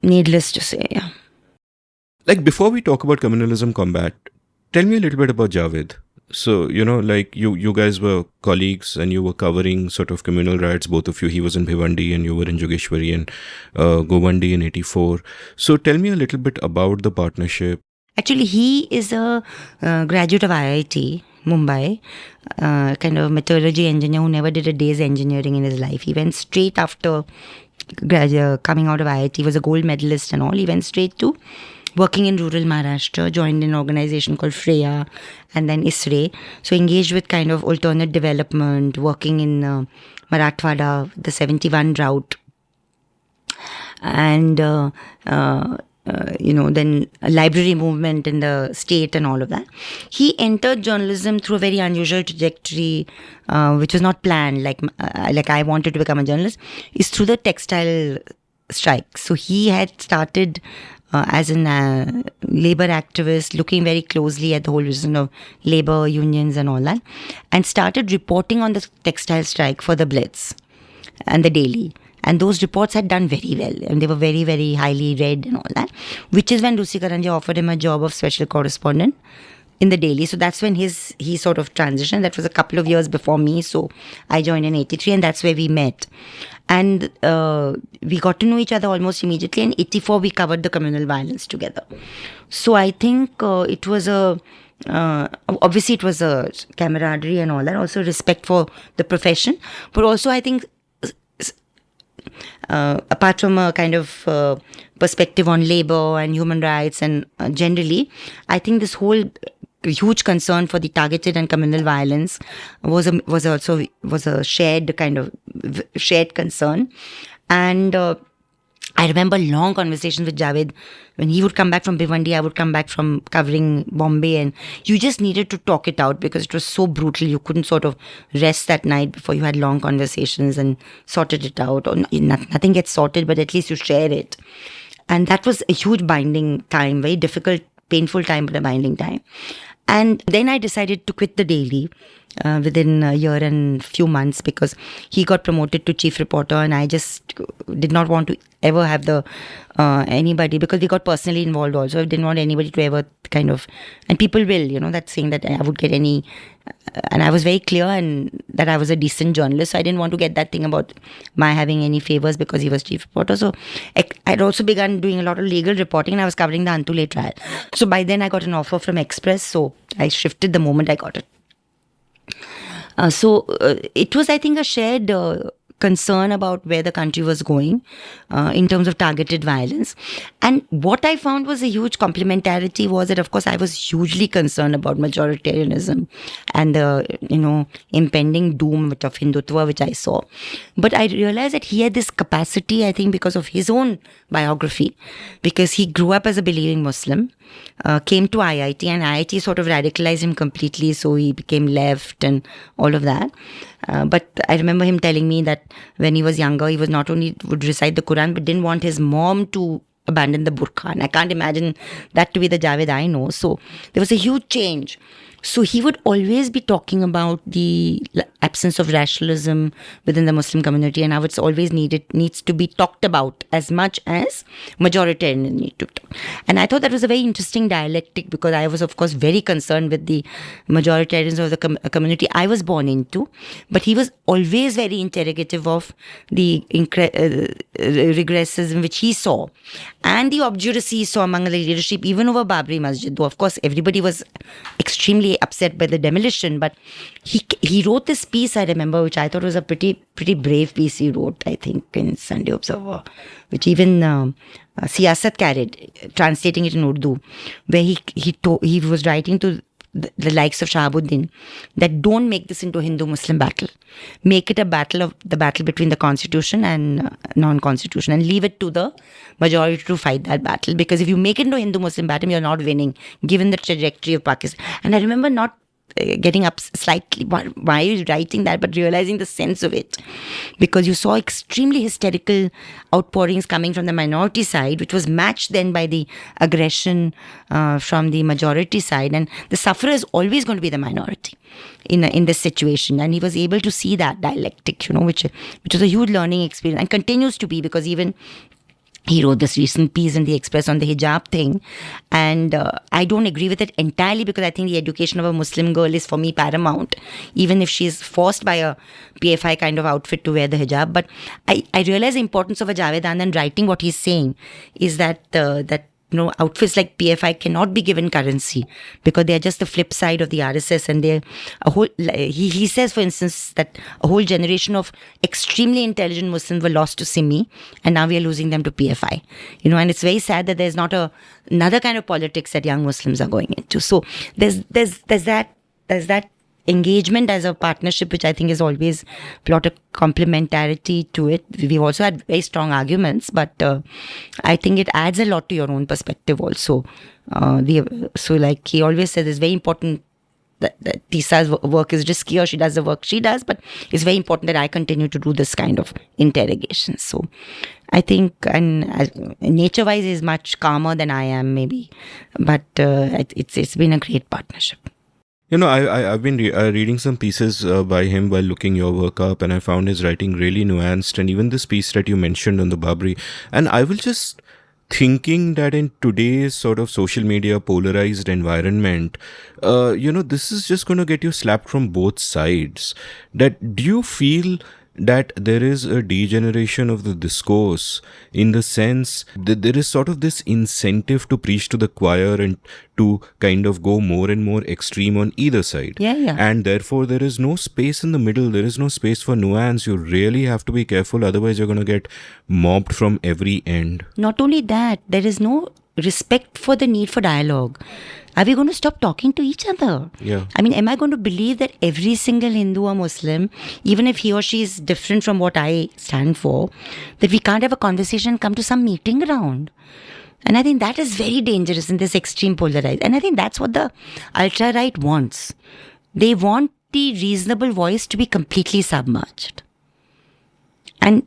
Needless to say, yeah. Like, before we talk about communalism combat, tell me a little bit about Javed. So, you guys were colleagues and you were covering sort of communal riots, both of you. He was in Bhiwandi and you were in Jogeshwari and Govandi in 84. So tell me a little bit about the partnership. Actually, he is a graduate of IIT, Mumbai, kind of metallurgy engineer who never did a day's engineering in his life. He went straight after coming out of IIT, he was a gold medalist and all. He went straight to working in rural Maharashtra, joined an organization called Freya and then ISRE. So engaged with kind of alternate development, working in Marathwada, the 71 drought. And then a library movement in the state and all of that. He entered journalism through a very unusual trajectory, which was not planned, like I wanted to become a journalist, is through the textile strike. So he had started as a labor activist, looking very closely at the whole vision of labor unions and all that, and started reporting on the textile strike for the Blitz and the Daily. And those reports had done very well, and they were very, very highly read and all that, which is when Rusi Karanjia offered him a job of special correspondent in the Daily. So that's when he sort of transitioned. That was a couple of years before me. So I joined in 83, and that's where we met. And we got to know each other almost immediately. In 84, we covered the communal violence together. So I think it was obviously it was a camaraderie and all that, also respect for the profession. But also I think apart from a kind of perspective on labor and human rights and generally, I think this whole huge concern for the targeted and communal violence was a shared concern. And I remember long conversations with Javed. When he would come back from Bhiwandi, I would come back from covering Bombay, and you just needed to talk it out because it was so brutal. You couldn't sort of rest that night before you had long conversations and sorted it out. Or nothing gets sorted, but at least you share it. And that was a huge binding time, very difficult, painful time, but a binding time. And then I decided to quit the Daily within a year and few months because he got promoted to chief reporter, and I just did not want to ever have anybody, because we got personally involved also. I didn't want anybody to ever kind of, and people will, that saying that I would get any, and I was very clear and that I was a decent journalist, so I didn't want to get that thing about my having any favors because he was chief reporter. So I'd also begun doing a lot of legal reporting, and I was covering the Antule trial. So by then I got an offer from Express, so I shifted the moment I got it. So it was, I think, a shared concern about where the country was going in terms of targeted violence. And what I found was a huge complementarity was that, of course, I was hugely concerned about majoritarianism and the, impending doom of Hindutva, which I saw. But I realized that he had this capacity, I think, because of his own biography, because he grew up as a believing Muslim, came to IIT, and IIT sort of radicalized him completely, so he became left and all of that. But I remember him telling me that when he was younger, he was not only would recite the Quran, but didn't want his mom to abandon the burqa. And I can't imagine that to be the Javed I know. So there was a huge change. So he would always be talking about the absence of rationalism within the Muslim community and how it's always needs to be talked about as much as majoritarian need to talk. And I thought that was a very interesting dialectic, because I was, of course, very concerned with the majoritarians of the community I was born into. But he was always very interrogative of the regressism which he saw and the obduracy he saw among the leadership, even over Babri Masjid, though, of course, everybody was extremely upset by the demolition. But he wrote this piece, I remember, which I thought was a pretty brave piece he wrote, I think, in Sunday Observer, which even Siyasat carried, translating it in Urdu, where he was writing to the likes of Shahabuddin that don't make this into a Hindu-Muslim battle. Make it the battle between the constitution and non-constitution, and leave it to the majority to fight that battle. Because if you make it into a Hindu-Muslim battle, you're not winning, given the trajectory of Pakistan. And I remember not getting up slightly, why are you writing that, but realizing the sense of it, because you saw extremely hysterical outpourings coming from the minority side, which was matched then by the aggression from the majority side, and the sufferer is always going to be the minority in this situation. And he was able to see that dialectic, which was a huge learning experience, and continues to be, because even he wrote this recent piece in the Express on the hijab thing. And I don't agree with it entirely, because I think the education of a Muslim girl is, for me, paramount, even if she is forced by a PFI kind of outfit to wear the hijab. But I realize the importance of a Javed Anand writing what he's saying is that outfits like PFI cannot be given currency, because they are just the flip side of the RSS, and they're a whole. He says, for instance, that a whole generation of extremely intelligent Muslims were lost to Simi, and now we are losing them to PFI. And it's very sad that there's not another kind of politics that young Muslims are going into. So there's that engagement as a partnership, which I think is always brought a complementarity to it. We've also had very strong arguments, but I think it adds a lot to your own perspective also. So like he always says, it's very important that Teesta's work is risky, or she does the work she does, but it's very important that I continue to do this kind of interrogation. So I think, and nature-wise, is much calmer than I am, maybe, but it's been a great partnership. I've been reading some pieces by him while looking your work up, and I found his writing really nuanced, and even this piece that you mentioned on the Babri. And I was just thinking that in today's sort of social media polarized environment, this is just going to get you slapped from both sides. Do you feel that there is a degeneration of the discourse, in the sense that there is sort of this incentive to preach to the choir and to kind of go more and more extreme on either side? Yeah. And therefore there is no space in the middle. There is no space for nuance. You really have to be careful, otherwise you're going to get mobbed from every end. Not only that, there is no respect for the need for dialogue. Are we going to stop talking to each other? Yeah. I mean, am I going to believe that every single Hindu or Muslim, even if he or she is different from what I stand for, that we can't have a conversation and come to some meeting ground? And I think that is very dangerous in this extreme polarized. And I think that's what the ultra-right wants. They want the reasonable voice to be completely submerged. And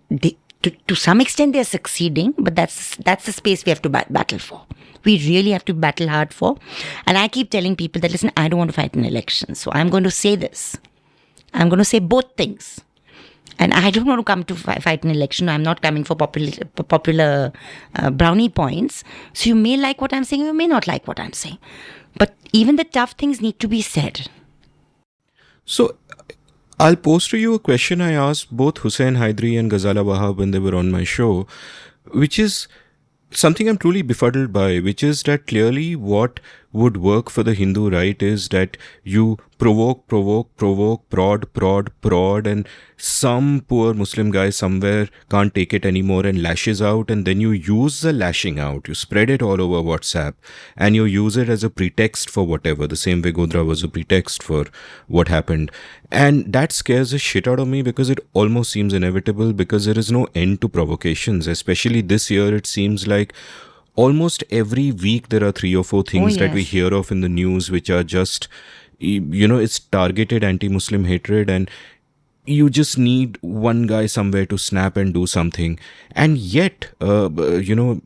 to some extent they are succeeding, but that's the space we have to battle for. We really have to battle hard for. And I keep telling people that, listen, I don't want to fight an election, so I'm going to say this. I'm going to say both things. And I don't want to come to fight an election. I'm not coming for popular brownie points. So you may like what I'm saying, you may not like what I'm saying. But even the tough things need to be said. So I'll pose to you a question I asked both Hussain Haidari and Ghazala Wahab when they were on my show, which is something I'm truly befuddled by, which is that clearly what would work for the Hindu right is that you provoke, prod, and some poor Muslim guy somewhere can't take it anymore and lashes out, and then you use the lashing out, you spread it all over WhatsApp, and you use it as a pretext for whatever, the same way Godra was a pretext for what happened. And that scares the shit out of me because it almost seems inevitable, because there is no end to provocations. Especially this year, it seems like almost every week there are 3 or 4 things that we yes. hear of in the news which are just, it's targeted anti-Muslim hatred, and you just need one guy somewhere to snap and do something. And yet, the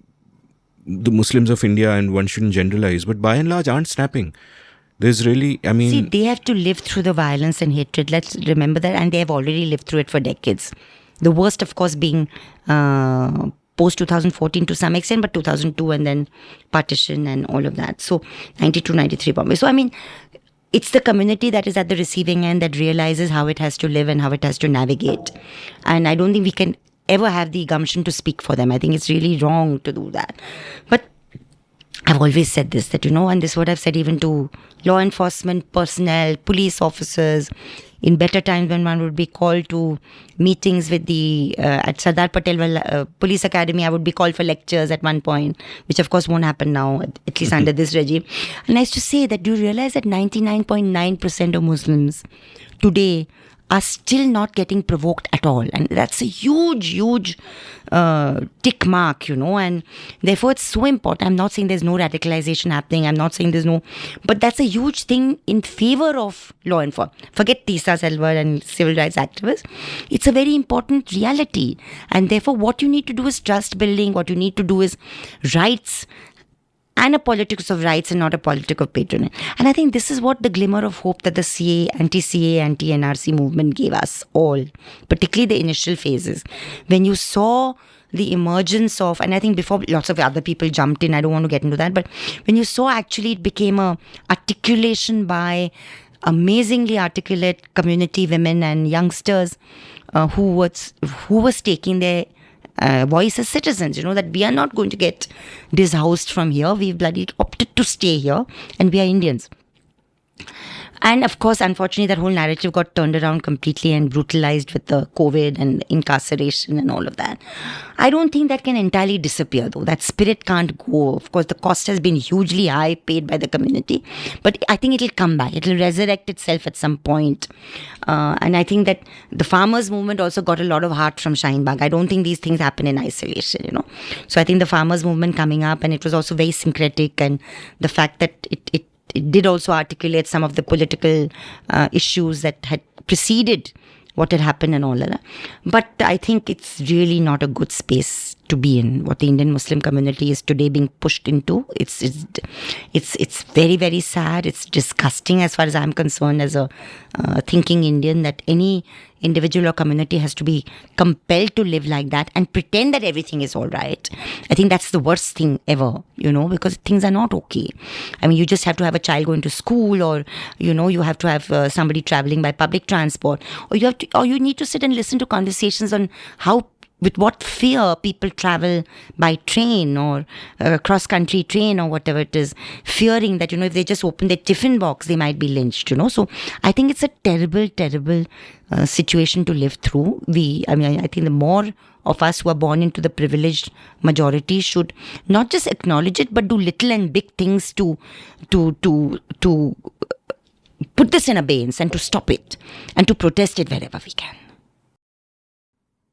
Muslims of India, and one shouldn't generalize, but by and large aren't snapping. There's really, I mean... See, they have to live through the violence and hatred. Let's remember that. And they have already lived through it for decades. The worst, of course, being post 2014 to some extent, but 2002 and then partition and all of that. So 92, 93 Bombay. So, I mean, it's the community that is at the receiving end that realizes how it has to live and how it has to navigate. And I don't think we can ever have the gumption to speak for them. I think it's really wrong to do that. But I've always said this, that, and this is what I've said even to law enforcement personnel, police officers, in better times when one would be called to meetings with the, at Sardar Patel Police Academy, I would be called for lectures at one point, which of course won't happen now, at least under this regime. And I used to say that, do you realize that 99.9% of Muslims today are still not getting provoked at all? And that's a huge tick mark, and therefore it's so important. I'm not saying there's no radicalization happening. I'm not saying there's no, but that's a huge thing in favor of law enforcement. Forget Teesta, Setalvad and civil rights activists. It's a very important reality. And therefore what you need to do is trust building. What you need to do is rights, and a politics of rights and not a politics of patronage. And I think this is what the glimmer of hope that the CA, anti-CA, anti-NRC movement gave us all, particularly the initial phases. When you saw the emergence of, and I think before lots of other people jumped in, I don't want to get into that, but when you saw actually it became a articulation by amazingly articulate community women and youngsters who was taking their voice as citizens, that we are not going to get dishoused from here. We've bloody opted to stay here, and we are Indians. And of course, unfortunately, that whole narrative got turned around completely and brutalized with the COVID and incarceration and all of that. I don't think that can entirely disappear, though. That spirit can't go. Of course, the cost has been hugely high, paid by the community. But I think it'll come back. It'll resurrect itself at some point. And I think that the farmers' movement also got a lot of heart from Shaheen Bagh. I don't think these things happen in isolation, So I think the farmers' movement coming up, and it was also very syncretic, and the fact that it did also articulate some of the political issues that had preceded what had happened and all of that. But I think it's really not a good space to be in. What the Indian Muslim community is today being pushed into, it's very, very sad. It's disgusting as far as I'm concerned as a thinking Indian, that any individual or community has to be compelled to live like that and pretend that everything is all right. I think that's the worst thing ever, because things are not okay. I mean, you just have to have a child going to school, or, you have to have somebody traveling by public transport, or you need to sit and listen to conversations on with what fear people travel by train or cross-country train or whatever it is, fearing that, if they just open their tiffin box, they might be lynched, So I think it's a terrible, terrible situation to live through. I think the more of us who are born into the privileged majority should not just acknowledge it, but do little and big things to put this in abeyance and to stop it and to protest it wherever we can.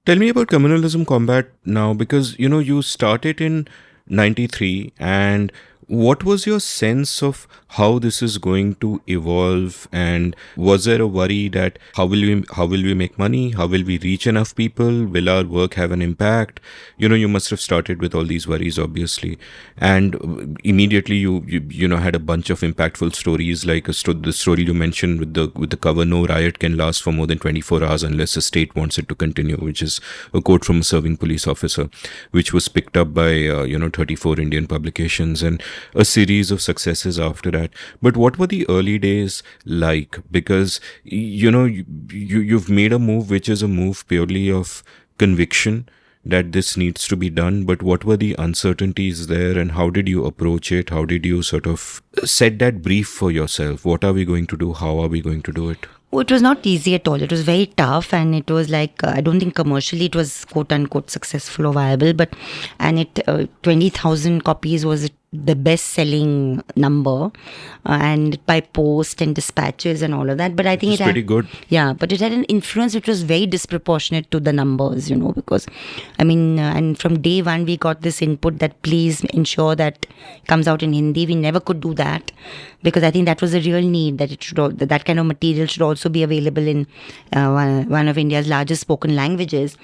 Tell me about communalism combat now, because, you started in 93, and what was your sense of how this is going to evolve? And was there a worry that how will we make money? How will we reach enough people? Will our work have an impact? You must have started with all these worries, obviously. And immediately you had a bunch of impactful stories, like the story you mentioned with the cover, "No riot can last for more than 24 hours unless the state wants it to continue," which is a quote from a serving police officer, which was picked up by 34 Indian publications, and a series of successes after that. But what were the early days like? Because you've made a move which is a move purely of conviction, that this needs to be done, but what were the uncertainties there and how did you approach it? How did you sort of set that brief for yourself? What are we going to do? How are we going to do it? Oh, it was not easy at all. It was very tough, and it was like I don't think commercially it was quote unquote successful or viable. But and it 20,000 copies was the best selling number, and by post and dispatches and all of that. But I think It's pretty good. Yeah, but it had an influence which was very disproportionate to the numbers, because I mean, and from day one we got this input that please ensure that it comes out in Hindi. We never could do that because I think that was a real need, that it should that kind of material should also be available in one of India's largest spoken languages.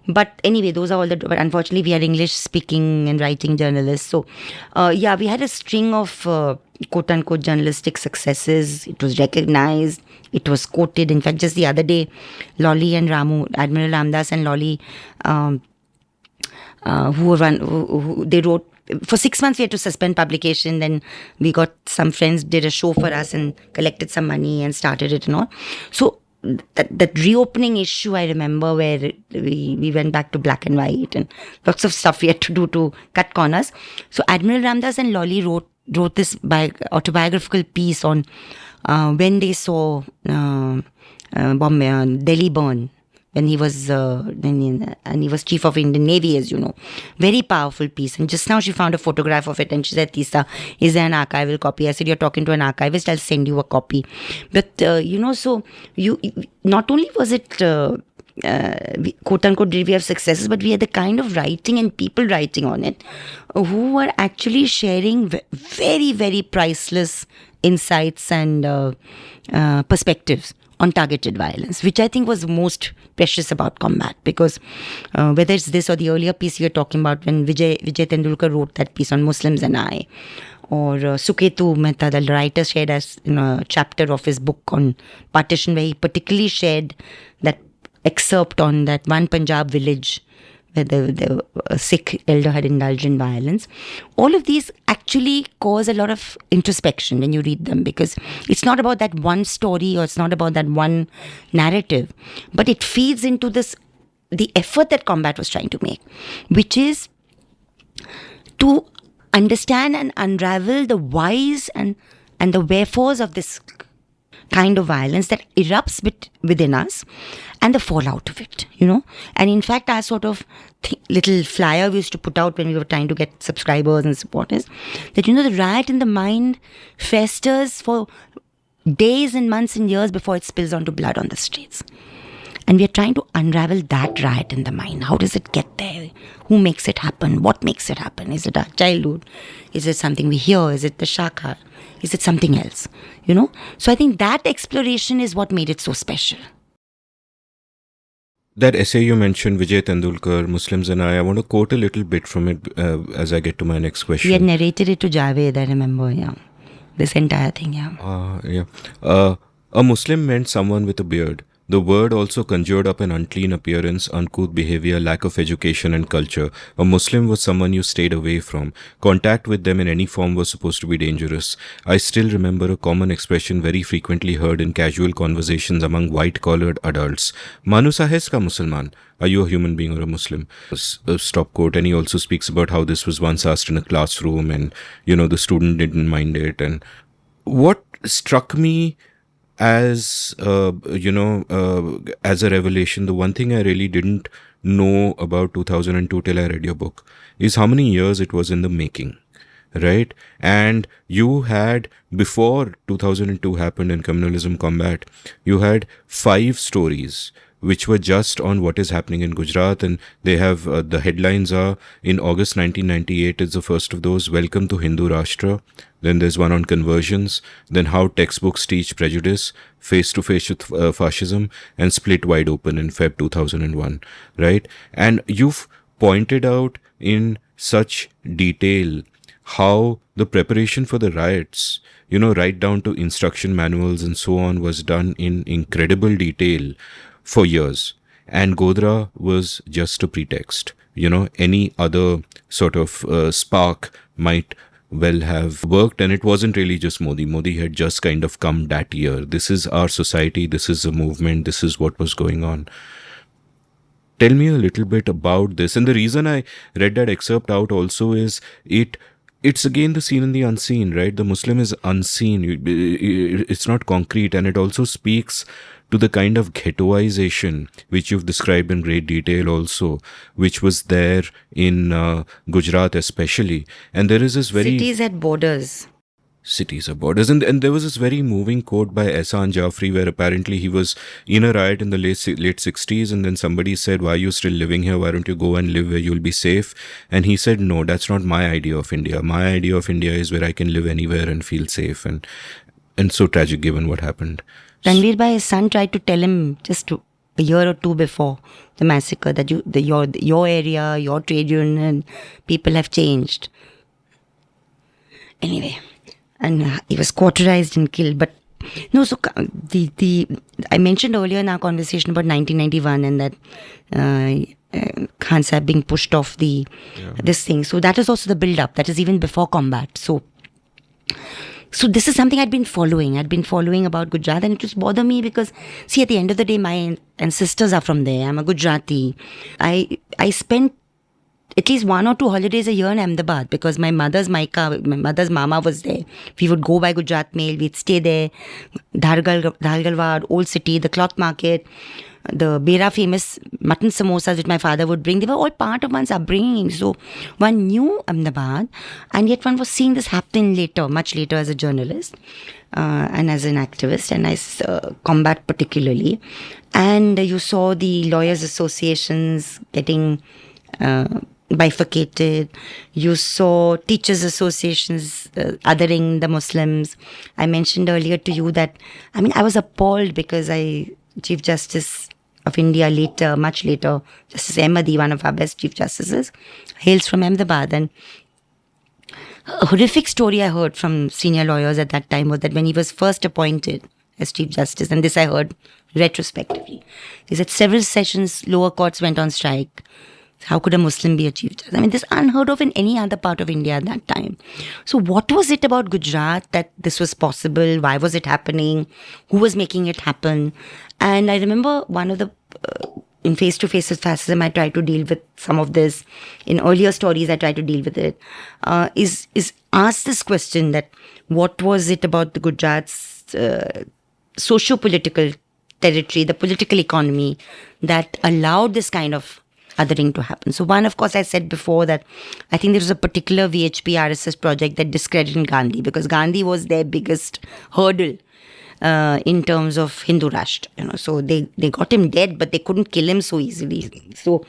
But anyway, those are all the. But unfortunately, we are English speaking and writing journalists, so yeah, we had a string of quote unquote journalistic successes. It was recognized. It was quoted. In fact, just the other day, Lolly and Ramu, Admiral Ramdas and Lolly, they wrote. For 6 months, we had to suspend publication. Then we got some friends did a show for us and collected some money and started it and all. So that reopening issue, I remember, where we went back to black and white and lots of stuff we had to do to cut corners. So Admiral Ramdas and Lolly wrote this autobiographical piece on when they saw Delhi burn. When he was and he was chief of Indian Navy, as you know. Very powerful piece. And just now she found a photograph of it and she said, Teesta, is there an archival copy? I said, you're talking to an archivist, I'll send you a copy. But, so you not only was it quote unquote did we have successes, but we had the kind of writing and people writing on it who were actually sharing very, very priceless insights and perspectives on targeted violence, which I think was most precious about combat, because whether it's this or the earlier piece you're talking about when Vijay Tendulkar wrote that piece on Muslims and I, or Suketu Mehta, the writer, shared as a chapter of his book on partition, where he particularly shared that excerpt on that one Punjab village where the Sikh elder had indulged in violence. All of these actually cause a lot of introspection when you read them, because it's not about that one story or it's not about that one narrative, but it feeds into the effort that combat was trying to make, which is to understand and unravel the whys and the wherefores of this kind of violence that erupts within us and the fallout of it, And in fact, our sort of little flyer we used to put out when we were trying to get subscribers and supporters, that, the riot in the mind festers for days and months and years before it spills onto blood on the streets. And we are trying to unravel that riot in the mind. How does it get there? Who makes it happen? What makes it happen? Is it our childhood? Is it something we hear? Is it the shakha? Is it something else? So I think that exploration is what made it so special. That essay you mentioned, Vijay Tendulkar, Muslims and I want to quote a little bit from it as I get to my next question. We had narrated it to Javed, I remember, this entire thing, A Muslim meant someone with a beard. The word also conjured up an unclean appearance, uncouth behavior, lack of education and culture. A Muslim was someone you stayed away from. Contact with them in any form was supposed to be dangerous. I still remember a common expression very frequently heard in casual conversations among white-collared adults. Manusa hai iska Musalman? Are you a human being or a Muslim? A stop quote. And he also speaks about how this was once asked in a classroom and, the student didn't mind it. And what struck me as as a revelation, the one thing I really didn't know about 2002 till I read your book is how many years it was in the making, right? And you had, before 2002 happened in Communalism Combat, you had 5 stories which were just on what is happening in Gujarat, and they have the headlines are, in August 1998 is the first of those, Welcome to Hindu Rashtra. Then there's one on conversions, then how textbooks teach prejudice, face-to-face with fascism, and Split Wide Open in Feb 2001, right? And you've pointed out in such detail how the preparation for the riots, right down to instruction manuals and so on, was done in incredible detail for years. And Godhra was just a pretext. Any other sort of spark might well have worked, and it wasn't really just Modi. Modi had just kind of come that year. This is our society, this is a movement, this is what was going on. Tell me a little bit about this. And the reason I read that excerpt out also is it's again the seen and the unseen, right? The Muslim is unseen. It's not concrete, and it also speaks to the kind of ghettoization which you've described in great detail also, which was there in Gujarat especially. And there is this very Cities at borders. cities are borders. And there was this very moving quote by Ehsan Jafri where apparently he was in a riot in the late 60s, and then somebody said, why are you still living here? Why don't you go and live where you'll be safe? And he said, no, that's not my idea of India. My idea of India is where I can live anywhere and feel safe. And so tragic given what happened. Ranveer Bhai, his son tried to tell him just a year or two before the massacre that your area, your trade union, people have changed. Anyway, and he was cauterized and killed. But no, so the I mentioned earlier in our conversation about 1991 and that Khan Sahib being pushed off this thing. So that is also the build-up. That is even before combat. So this is something I'd been following. I'd been following about Gujarat, and it just bothered me because, see, at the end of the day, my ancestors are from there. I'm a Gujarati. I spent at least 1 or 2 holidays a year in Ahmedabad because my mother's mama was there. We would go by Gujarat Mail. We'd stay there. Dhargalwad, Old City, the cloth market, the Bera famous mutton samosas which my father would bring. They were all part of one's upbringing. So one knew Ahmedabad, and yet one was seeing this happen later, much later as a journalist and as an activist, and as combat particularly. And you saw the lawyers' associations getting bifurcated. You saw teachers' associations othering the Muslims. I mentioned earlier to you that, I was appalled because Chief Justice of India later, much later, Justice Ahmadi, one of our best Chief Justices, hails from Ahmedabad. And a horrific story I heard from senior lawyers at that time was that when he was first appointed as Chief Justice, and this I heard retrospectively, is that several sessions lower courts went on strike. How could a Muslim be a Chief Justice? This is unheard of in any other part of India at that time. So what was it about Gujarat that this was possible? Why was it happening? Who was making it happen? And I remember one of the, in Face-to-Face with Fascism, I tried to deal with some of this. In earlier stories, I tried to deal with it. Is ask this question that what was it about the Gujarat's socio-political territory, the political economy that allowed this kind of othering to happen. So one, of course, I said before that I think there was a particular VHP RSS project that discredited Gandhi because Gandhi was their biggest hurdle in terms of Hindu Rashtra. So they got him dead, but they couldn't kill him so easily. So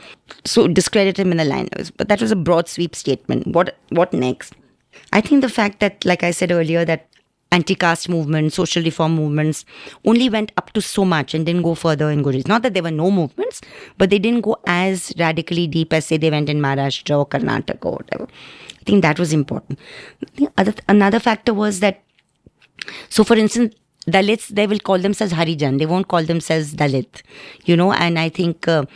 discredit him in the line. But that was a broad sweep statement. What next? I think the fact that, like I said earlier, that anti-caste movements, social reform movements only went up to so much and didn't go further in Gujarat. Not that there were no movements, but they didn't go as radically deep as, say, they went in Maharashtra or Karnataka or whatever. I think that was important. Another factor was that, so for instance, Dalits, they will call themselves Harijan. They won't call themselves Dalit, and I think the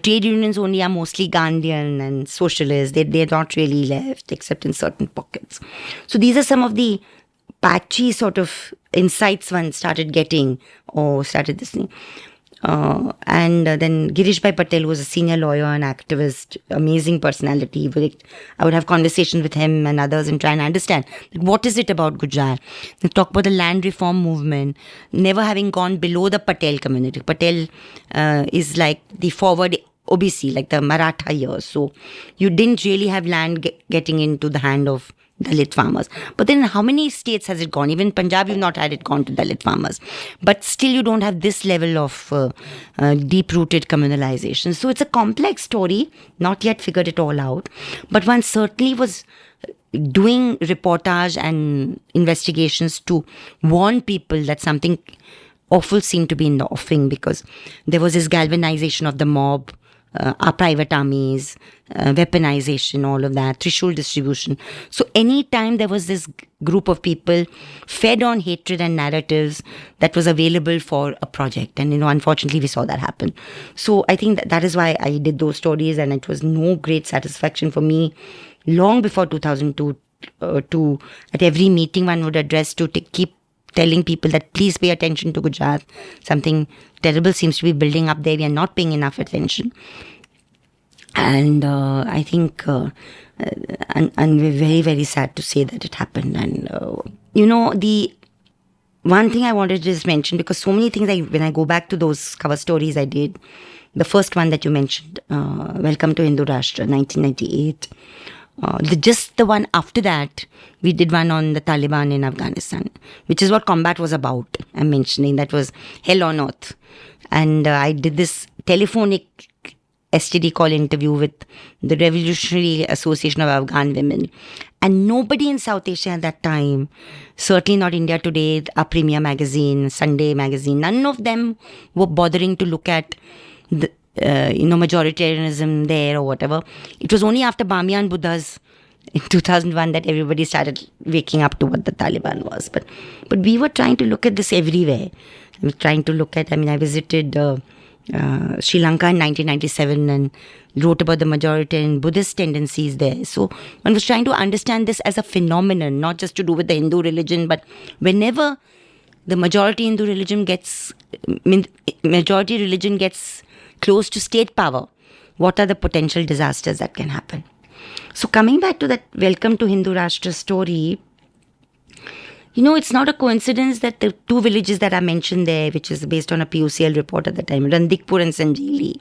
trade unions only are mostly Gandhian and socialist. They're not really left except in certain pockets. So these are some of the patchy sort of insights one started getting or started this thing. And then Girish Bhai Patel was a senior lawyer and activist, amazing personality. I would have conversations with him and others and try and understand what is it about Gujarat. They talk about the land reform movement, never having gone below the Patel community. Patel is like the forward OBC, like the Maratha years. So you didn't really have land getting into the hand of Dalit farmers. But then how many states has it gone? Even Punjab, you've not had it gone to Dalit farmers. But still you don't have this level of deep-rooted communalization. So it's a complex story, not yet figured it all out. But one certainly was doing reportage and investigations to warn people that something awful seemed to be in the offing because there was this galvanization of the mob, our private armies, weaponization, all of that, Trishul distribution. So anytime there was this group of people fed on hatred and narratives that was available for a project. And, unfortunately we saw that happen. So I think that is why I did those stories, and it was no great satisfaction for me long before 2002 at every meeting one would address to keep telling people that please pay attention to Gujarat. Something terrible seems to be building up there. We are not paying enough attention. And I think, and we're very, very sad to say that it happened. And, the one thing I wanted to just mention, because so many things, when I go back to those cover stories I did, the first one that you mentioned, Welcome to Hindu Rashtra, 1998. Just the one after that, we did one on the Taliban in Afghanistan, which is what Combat was about. I'm mentioning that was hell on earth. And I did this telephonic STD call interview with the Revolutionary Association of Afghan Women. And nobody in South Asia at that time, certainly not India Today, our premier magazine, Sunday magazine, none of them were bothering to look at the, majoritarianism there or whatever. It was only after Bamiyan Buddhas in 2001 that everybody started waking up to what the Taliban was. But we were trying to look at this everywhere. I was trying to look at, I visited Sri Lanka in 1997 and wrote about the majoritarian Buddhist tendencies there. So one was trying to understand this as a phenomenon, not just to do with the Hindu religion, but whenever the majority religion gets close to state power, what are the potential disasters that can happen? So coming back to that Welcome to Hindu Rashtra story, it's not a coincidence that the two villages that are mentioned there, which is based on a PUCL report at the time, Randikpur and Sanjeli,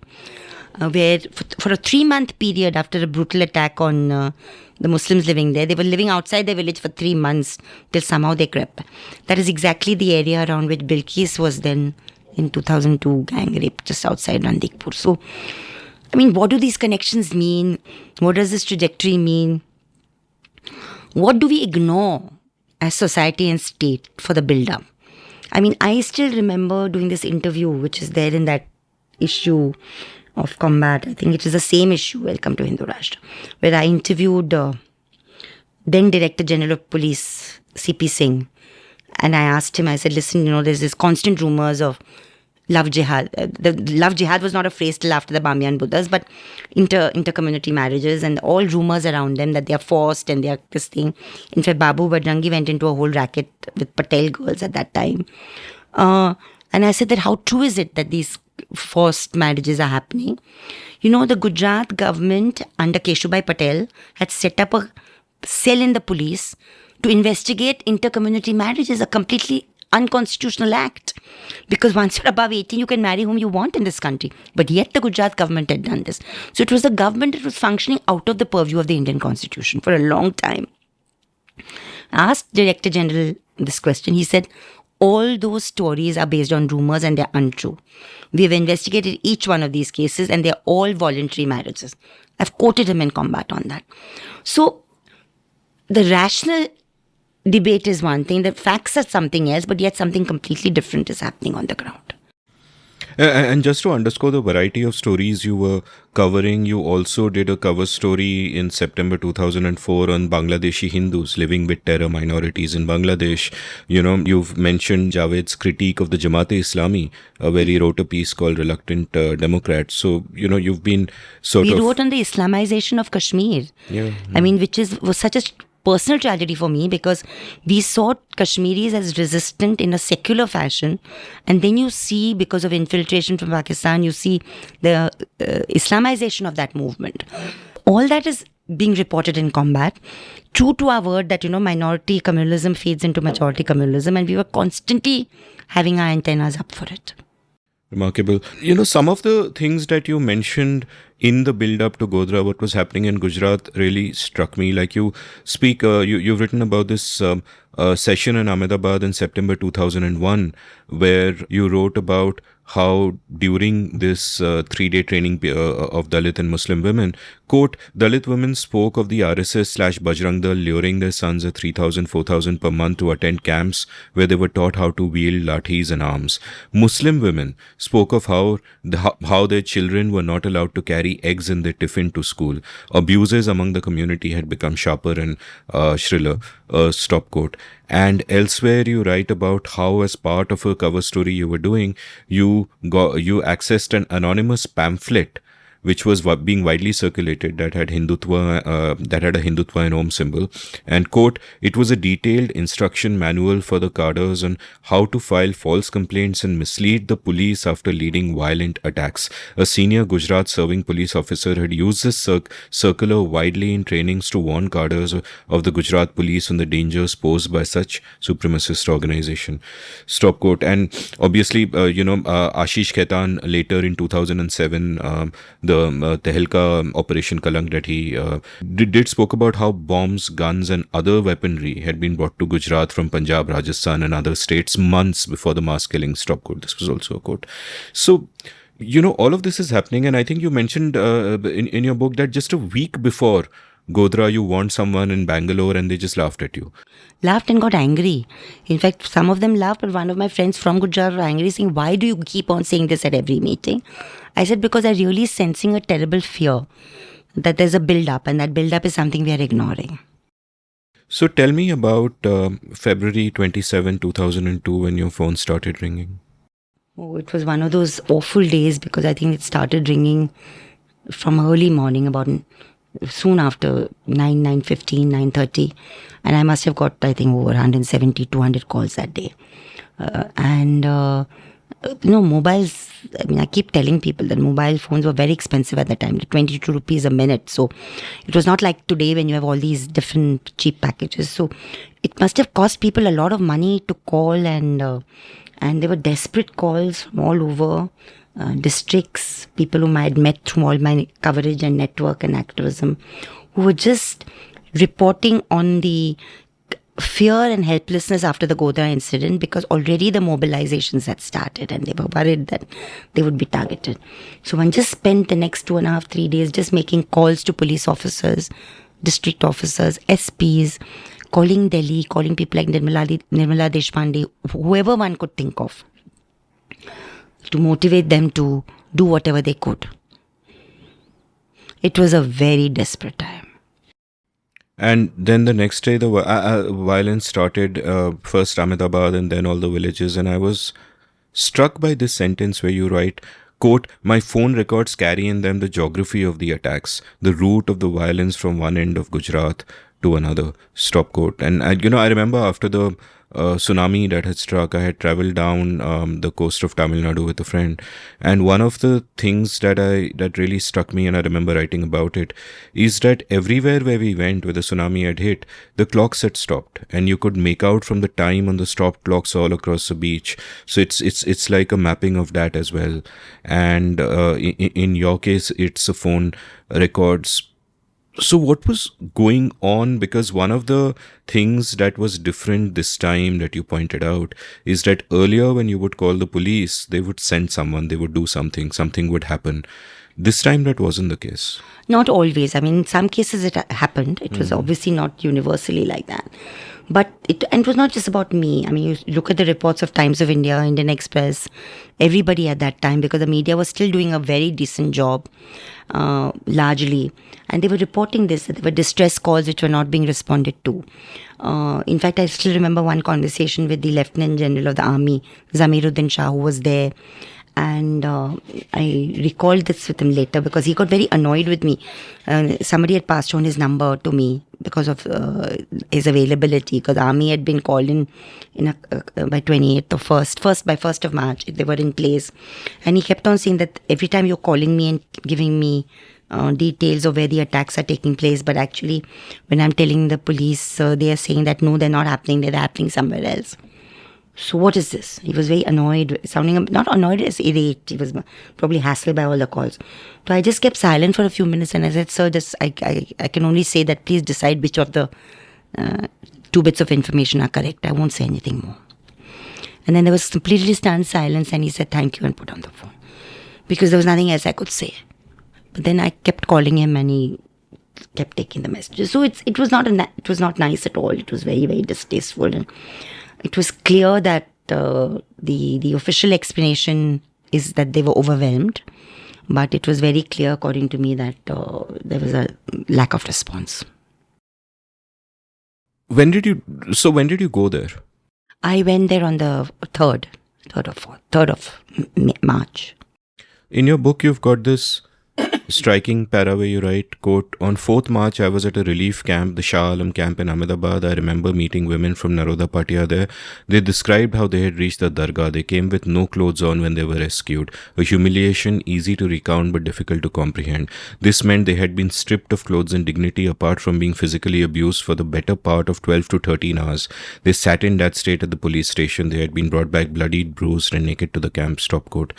where for a 3-month period after a brutal attack on the Muslims living there, they were living outside their village for 3 months till somehow they crept. That is exactly the area around which Bilqis was then in 2002 gang rape, just outside Randikpur. So, what do these connections mean? What does this trajectory mean? What do we ignore as society and state for the build-up? I still remember doing this interview, which is there in that issue of Combat. I think it is the same issue, Welcome to Hindu Rashtra, where I interviewed then Director General of Police, CP Singh. And I asked him, I said, listen, there's this constant rumors of love jihad. The love jihad was not a phrase till after the Bamiyan Buddhas, but inter-community marriages and all rumors around them that they are forced and they are this thing. In fact, Babu Bajrangi went into a whole racket with Patel girls at that time. And I said that how true is it that these forced marriages are happening? The Gujarat government under Keshubai Patel had set up a cell in the police to investigate inter-community marriages, a completely unconstitutional act. Because once you're above 18, you can marry whom you want in this country. But yet the Gujarat government had done this. So it was a government that was functioning out of the purview of the Indian Constitution for a long time. I asked Director General this question. He said, all those stories are based on rumors and they're untrue. We have investigated each one of these cases and they're all voluntary marriages. I've quoted him in Combat on that. So the rational debate is one thing, the facts are something else, but yet something completely different is happening on the ground. And just to underscore the variety of stories you were covering, you also did a cover story in September 2004 on Bangladeshi Hindus living with terror minorities in Bangladesh. You've mentioned Javed's critique of the Jamaat-e-Islami, where he wrote a piece called Reluctant Democrats. So, you've been we wrote on the Islamization of Kashmir. Yeah. Which was such a personal tragedy for me, because we saw Kashmiris as resistant in a secular fashion, and then you see, because of infiltration from Pakistan, you see the Islamization of that movement. All that is being reported in Combat, true to our word that minority communalism feeds into majority communalism, and we were constantly having our antennas up for it. Remarkable. Some of the things that you mentioned in the build-up to Godhra, what was happening in Gujarat, really struck me. Like you speak, you've written about this session in Ahmedabad in September 2001, where you wrote about how during this 3-day training of Dalit and Muslim women, quote, Dalit women spoke of the RSS/Bajrang Dal luring their sons at 3,000, 4,000 per month to attend camps where they were taught how to wield lathis and arms. Muslim women spoke of how their children were not allowed to carry eggs in their tiffin to school. Abuses among the community had become sharper and shriller, stop quote. And elsewhere you write about how, as part of a cover story you were doing, you accessed an anonymous pamphlet which was being widely circulated, that had that had a Hindutva and Om symbol. And quote, it was a detailed instruction manual for the cadres on how to file false complaints and mislead the police after leading violent attacks. A senior Gujarat serving police officer had used this circular widely in trainings to warn cadres of the Gujarat police on the dangers posed by such supremacist organization. Stop quote. And obviously, Ashish Khaitan later in 2007, the Tehelka Operation Kalank that he did spoke about how bombs, guns and other weaponry had been brought to Gujarat from Punjab, Rajasthan and other states months before the mass killing. Stop quote. This was also a quote. So, all of this is happening, and I think you mentioned in your book that just a week before Godhra, you warned someone in Bangalore and they just laughed at you. Laughed and got angry. In fact, some of them laughed, but one of my friends from Gujarat were angry, saying, why do you keep on saying this at every meeting? I said, because I'm really sensing a terrible fear that there's a build-up, and that build-up is something we are ignoring. So tell me about February 27, 2002, when your phone started ringing. Oh, it was one of those awful days, because I think it started ringing from early morning, about soon after 9:15, 9:30. And I must have got, I think, over 170, 200 calls that day. Mobiles, I keep telling people that mobile phones were very expensive at that time, 22 rupees a minute. So it was not like today when you have all these different cheap packages. So it must have cost people a lot of money to call, and there were desperate calls from all over districts, people whom I had met through all my coverage and network and activism, who were just reporting on the fear and helplessness after the Godhra incident, because already the mobilizations had started and they were worried that they would be targeted. So one just spent the next 2.5, 3 days just making calls to police officers, district officers, SPs, calling Delhi, calling people like Nirmala Deshpande, whoever one could think of, to motivate them to do whatever they could. It was a very desperate time. And then the next day, the violence started, first Ahmedabad and then all the villages. And I was struck by this sentence where you write, quote, my phone records carry in them the geography of the attacks, the route of the violence from one end of Gujarat to another, stop quote. And, I remember after the tsunami that had struck, I had traveled down the coast of Tamil Nadu with a friend. And one of the things that really struck me, and I remember writing about it, is that everywhere where we went, where the tsunami had hit, the clocks had stopped. And you could make out from the time on the stopped clocks all across the beach. So it's like a mapping of that as well. And in your case, it's a phone records. So what was going on? Because one of the things that was different this time that you pointed out is that earlier when you would call the police, they would send someone, they would do something would happen. This time that wasn't the case. Not always. In some cases it happened. It was obviously not universally like that. But it was not just about me. You look at the reports of Times of India, Indian Express, everybody at that time, because the media was still doing a very decent job, largely. And they were reporting this, that there were distress calls which were not being responded to. In fact, I still remember one conversation with the Lieutenant General of the Army, Zamiruddin Shah, who was there. And I recalled this with him later because he got very annoyed with me. Somebody had passed on his number to me because of his availability, because the army had been called in by 28th or 1st of March. They were in place. And he kept on saying that every time you're calling me and giving me details of where the attacks are taking place, but actually when I'm telling the police, they are saying that no, they're not happening, they're happening somewhere else. So what is this? He was very annoyed, sounding not annoyed, as irate. He was probably hassled by all the calls. So I just kept silent for a few minutes and I said, sir, I can only say that please decide which of the 2 bits of information are correct. I won't say anything more. And then there was completely stunned silence and he said thank you and put on the phone. Because there was nothing else I could say. But then I kept calling him and he kept taking the messages. So it was not nice at all. It was very, very distasteful. And it was clear that the official explanation is that they were overwhelmed, but it was very clear, according to me, that there was a lack of response. When did you go there? I went there on the 3rd of March. In your book, you've got this Striking para where you write, quote, on 4th March, I was at a relief camp, the Shah Alam camp in Ahmedabad. I remember meeting women from Naroda Patia there. They described how they had reached the dargah. They came with no clothes on when they were rescued. A humiliation easy to recount but difficult to comprehend. This meant they had been stripped of clothes and dignity apart from being physically abused for the better part of 12 to 13 hours. They sat in that state at the police station. They had been brought back bloodied, bruised and naked to the camp, stop quote.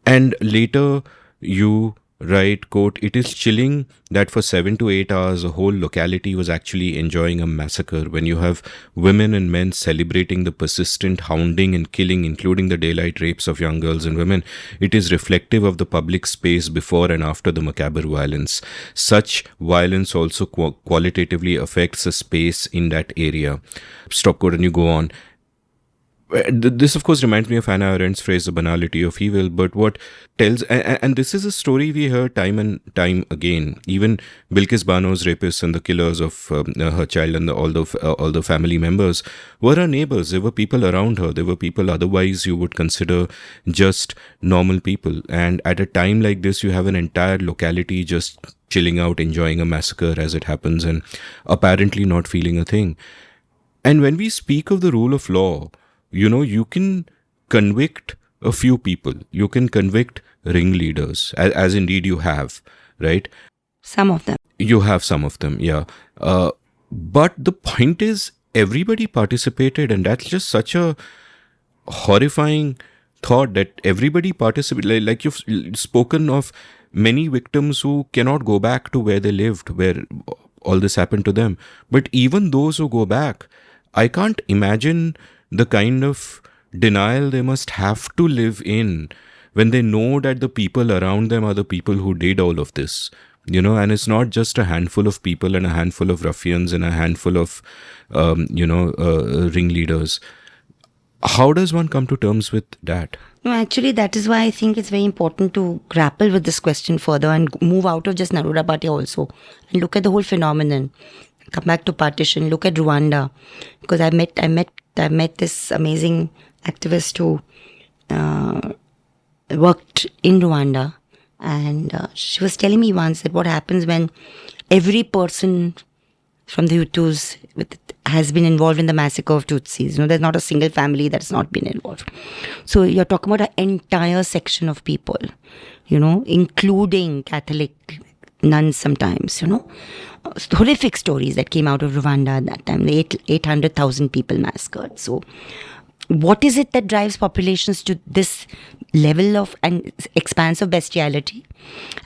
And later you write, quote, it is chilling that for 7 to 8 hours a whole locality was actually enjoying a massacre. When you have women and men celebrating the persistent hounding and killing, including the daylight rapes of young girls and women, it is reflective of the public space before and after the macabre violence. Such violence also qualitatively affects the space in that area. Stop quote, and you go on. This, of course, reminds me of Hannah Arendt's phrase, the banality of evil, but what tells, and this is a story we hear time and time again. Even Bilkis Bano's rapists and the killers of her child and all the family members were her neighbors. There were people around her. There were people otherwise you would consider just normal people. And at a time like this, you have an entire locality just chilling out, enjoying a massacre as it happens, and apparently not feeling a thing. And when we speak of the rule of law, you can convict a few people. You can convict ringleaders, as indeed you have, right? Some of them. You have some of them, yeah. But the point is, everybody participated, and that's just such a horrifying thought that everybody participated. Like you've spoken of many victims who cannot go back to where they lived, where all this happened to them. But even those who go back, I can't imagine the kind of denial they must have to live in when they know that the people around them are the people who did all of this, and it's not just a handful of people and a handful of ruffians and a handful of, ringleaders. How does one come to terms with that? No, actually, that is why I think it's very important to grapple with this question further and move out of just Naroda Patia also and look at the whole phenomenon. Come back to partition, look at Rwanda, because I met this amazing activist who worked in Rwanda, and she was telling me once that what happens when every person from the Hutus has been involved in the massacre of Tutsis. There's not a single family that's not been involved. So you're talking about an entire section of people, including Catholic nuns sometimes, horrific stories that came out of Rwanda at that time, the 800,000 people massacred. So what is it that drives populations to this level of and expanse of bestiality?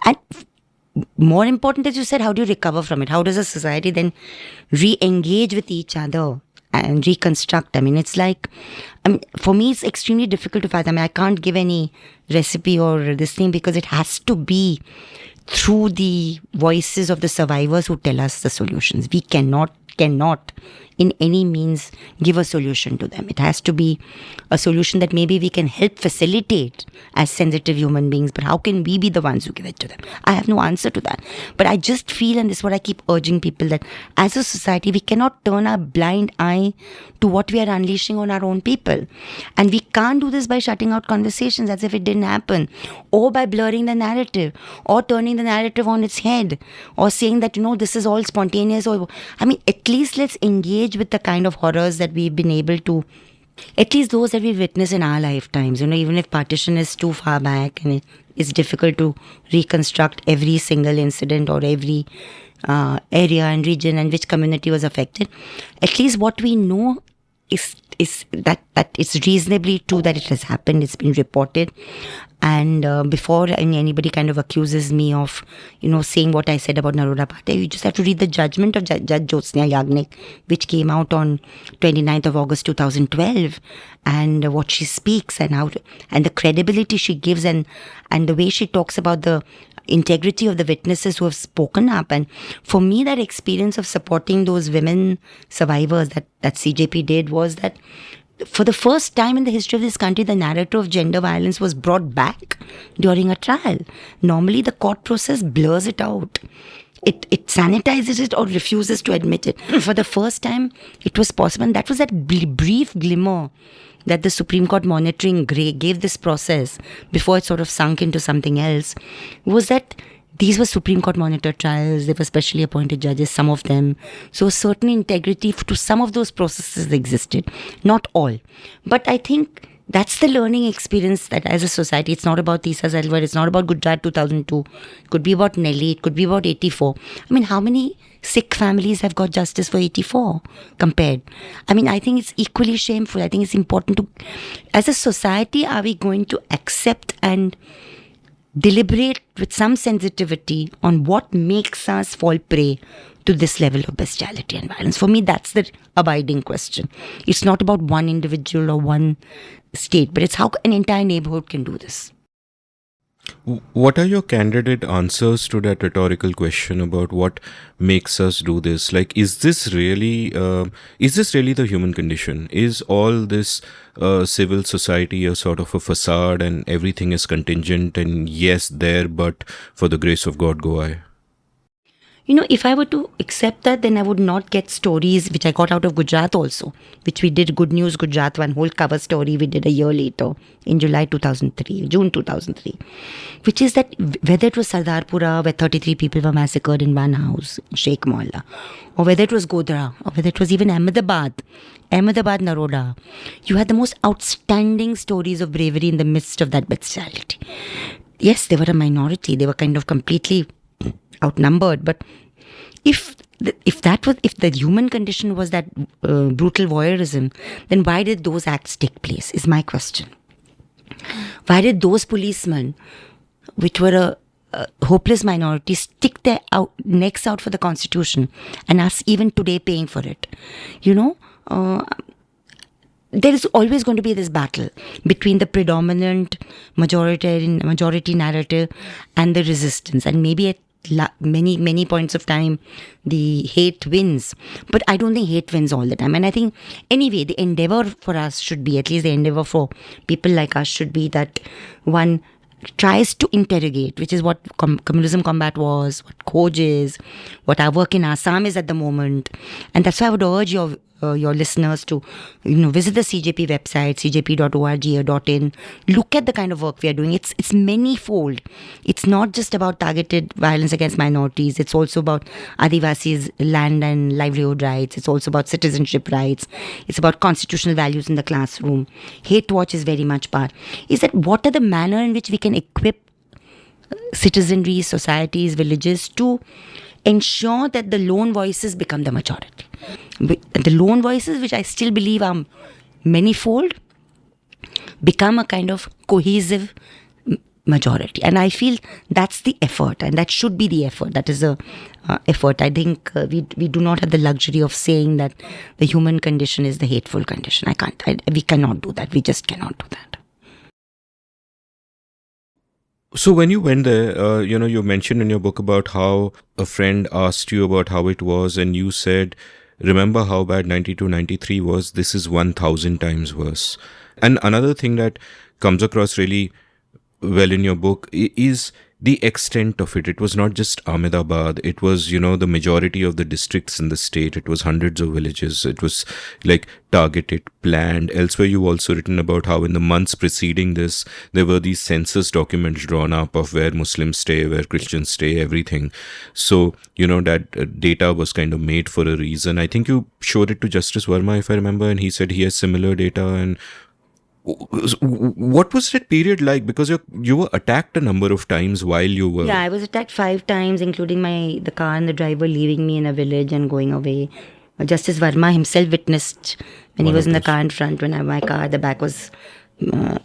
And more important, as you said, how do you recover from it? How does a society then re-engage with each other and reconstruct? It's like, for me, it's extremely difficult to fathom. I can't give any recipe or this thing because it has to be through the voices of the survivors who tell us the solutions. We cannot in any means give a solution to them. It has to be a solution that maybe we can help facilitate as sensitive human beings, but how can we be the ones who give it to them? I have no answer to that. But I just feel, and this is what I keep urging people, that as a society, we cannot turn our blind eye to what we are unleashing on our own people. And we can't do this by shutting out conversations as if it didn't happen, or by blurring the narrative, or turning the narrative on its head, or saying that, this is all spontaneous. Or at least let's engage with the kind of horrors that we've been able to, at least those that we've witnessed in our lifetimes. Even if partition is too far back and it's difficult to reconstruct every single incident or every area and region and which community was affected, at least what we know is that it's reasonably true that it has happened. It's been reported. And before anybody kind of accuses me of, saying what I said about Naroda Patia, you just have to read the judgment of Judge Jyotsna Yagnik, which came out on 29th of August 2012, and what she speaks and the credibility she gives and the way she talks about the integrity of the witnesses who have spoken up. And for me, that experience of supporting those women survivors that CJP did was that for the first time in the history of this country, the narrative of gender violence was brought back during a trial. Normally, the court process blurs it out. it sanitizes it or refuses to admit it. For the first time, it was possible. And that was that brief glimmer that the Supreme Court monitoring gave this process before it sort of sunk into something else, was that these were Supreme Court monitored trials. They were specially appointed judges, some of them. So a certain integrity to some of those processes existed. Not all. But I think that's the learning experience that as a society, it's not about Teesta, Setalvad, it's not about Gujarat 2002. It could be about Nelly, it could be about 84. I mean, how many Sikh families have got justice for 84 compared? I mean, I think it's equally shameful. I think it's important to, as a society, are we going to accept and deliberate with some sensitivity on what makes us fall prey to this level of bestiality and violence? For me, that's the abiding question. It's not about one individual or one state, but it's how an entire neighborhood can do this. What are your candidate answers to that rhetorical question about what makes us do this? Like, is this really the human condition? Is all this civil society a sort of a facade and everything is contingent and yes, there, but for the grace of God go I? You know, if I were to accept that, then I would not get stories which I got out of Gujarat also, which we did Good News Gujarat, one whole cover story we did a year later in June 2003, which is that whether it was Sardarpura, where 33 people were massacred in one house, Sheikh Mohalla, or whether it was Godhra, or whether it was even Ahmedabad, Naroda, you had the most outstanding stories of bravery in the midst of that bestiality. Yes, they were a minority. They were kind of completely outnumbered, but if the human condition was that brutal voyeurism, then why did those acts take place is my question. Why did those policemen, which were a hopeless minority, stick their necks out for the Constitution and us even today paying for it? You know, there is always going to be this battle between the predominant majority narrative and the resistance, and maybe at many points of time the hate wins, but I don't think hate wins all the time. And I think anyway the endeavor for us should be, at least the endeavor for people like us should be, that one tries to interrogate, which is what communism combat was, what Khoj is, what our work in Assam is at the moment. And that's why I would urge your listeners to visit the CJP website, cjp.org or .in. Look at the kind of work we are doing. It's many-fold. It's not just about targeted violence against minorities. It's also about Adivasis' land and livelihood rights. It's also about citizenship rights. It's about constitutional values in the classroom. Hate Watch is very much part. Is that what are the manner in which we can equip citizenry, societies, villages to ensure that the lone voices become the majority. The lone voices, which I still believe are manifold, become a kind of cohesive majority. And I feel that's the effort, and that should be the effort. That is the effort. I think we do not have the luxury of saying that the human condition is the hateful condition. We cannot do that. We just cannot do that. So when you went there, you mentioned in your book about how a friend asked you about how it was, and you said, remember how bad 92-93 was? This is 1,000 times worse. And another thing that comes across really well in your book is the extent of it. It was not just Ahmedabad. It was, the majority of the districts in the state. It was hundreds of villages. It was like targeted, planned. Elsewhere, you've also written about how in the months preceding this, there were these census documents drawn up of where Muslims stay, where Christians stay, everything. So, that data was kind of made for a reason. I think you showed it to Justice Verma, if I remember, and he said he has similar data. And what was that period like? Because you were attacked a number of times while you were... Yeah, I was attacked 5 times, including the car and the driver leaving me in a village and going away. Justice Verma himself witnessed when he was in the car in front, when my car at the back was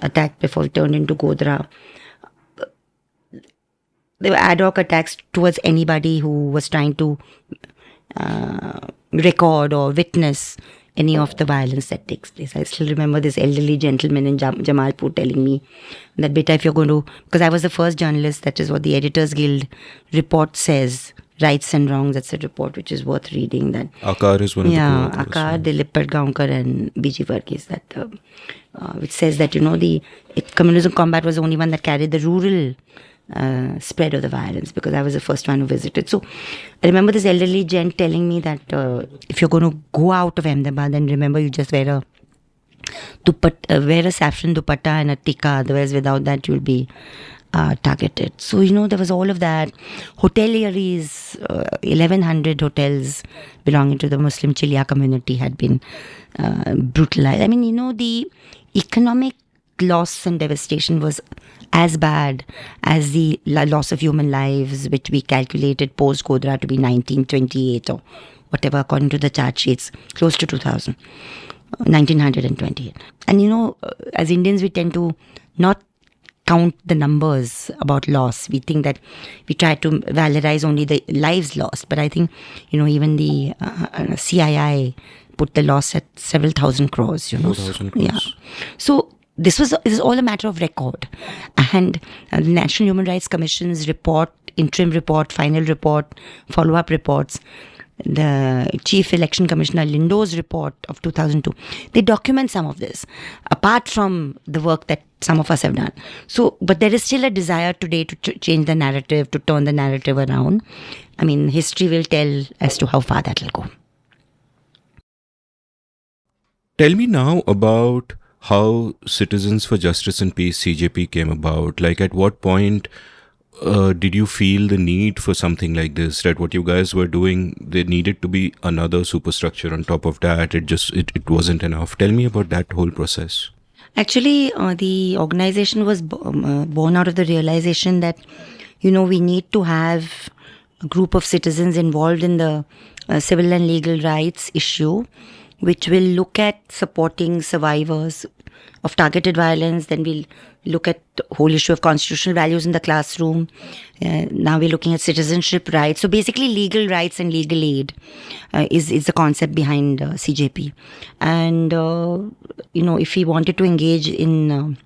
attacked before it turned into Godhra. There were ad hoc attacks towards anybody who was trying to record or witness any of the violence that takes place. I still remember this elderly gentleman in Jamalpur telling me that, beta, if you're going to... Because I was the first journalist, that is what the Editors Guild report says, Rights and Wrongs, that's a report which is worth reading. That Akar is one of the co-authors. Akar, Dilip Padgaonkar and B.G. Varghese, which says that, communism combat was the only one that carried the rural spread of the violence, because I was the first one who visited. So I remember this elderly gent telling me that if you're going to go out of Ahmedabad, then remember you just wear a saffron dupatta and a tikka, otherwise without that you'll be targeted. So, there was all of that. Hoteliers, 1,100 hotels belonging to the Muslim Chilia community had been brutalized. I mean, the economic loss and devastation was as bad as the loss of human lives, which we calculated post-Godra to be 1928 or whatever, according to the chart sheets, close to 2,000. 1928. And as Indians, we tend to not count the numbers about loss. We think that we try to valorize only the lives lost. But I think, even the CII put the loss at several thousand crores. 4,000 crores. Yeah. So this is all a matter of record. And the National Human Rights Commission's report, interim report, final report, follow-up reports, the Chief Election Commissioner Lindo's report of 2002, they document some of this, apart from the work that some of us have done. So, but there is still a desire today to change the narrative, to turn the narrative around. I mean, history will tell as to how far that will go. Tell me now about how Citizens for Justice and Peace, CJP, came about. Like, at what point did you feel the need for something like this? That what you guys were doing, there needed to be another superstructure on top of that. It wasn't enough. Tell me about that whole process. Actually, the organization was born out of the realization that, we need to have a group of citizens involved in the civil and legal rights issue, which will look at supporting survivors of targeted violence. Then we'll look at the whole issue of constitutional values in the classroom. Now we're looking at citizenship rights. So basically legal rights and legal aid is the concept behind CJP. And, if we wanted to engage in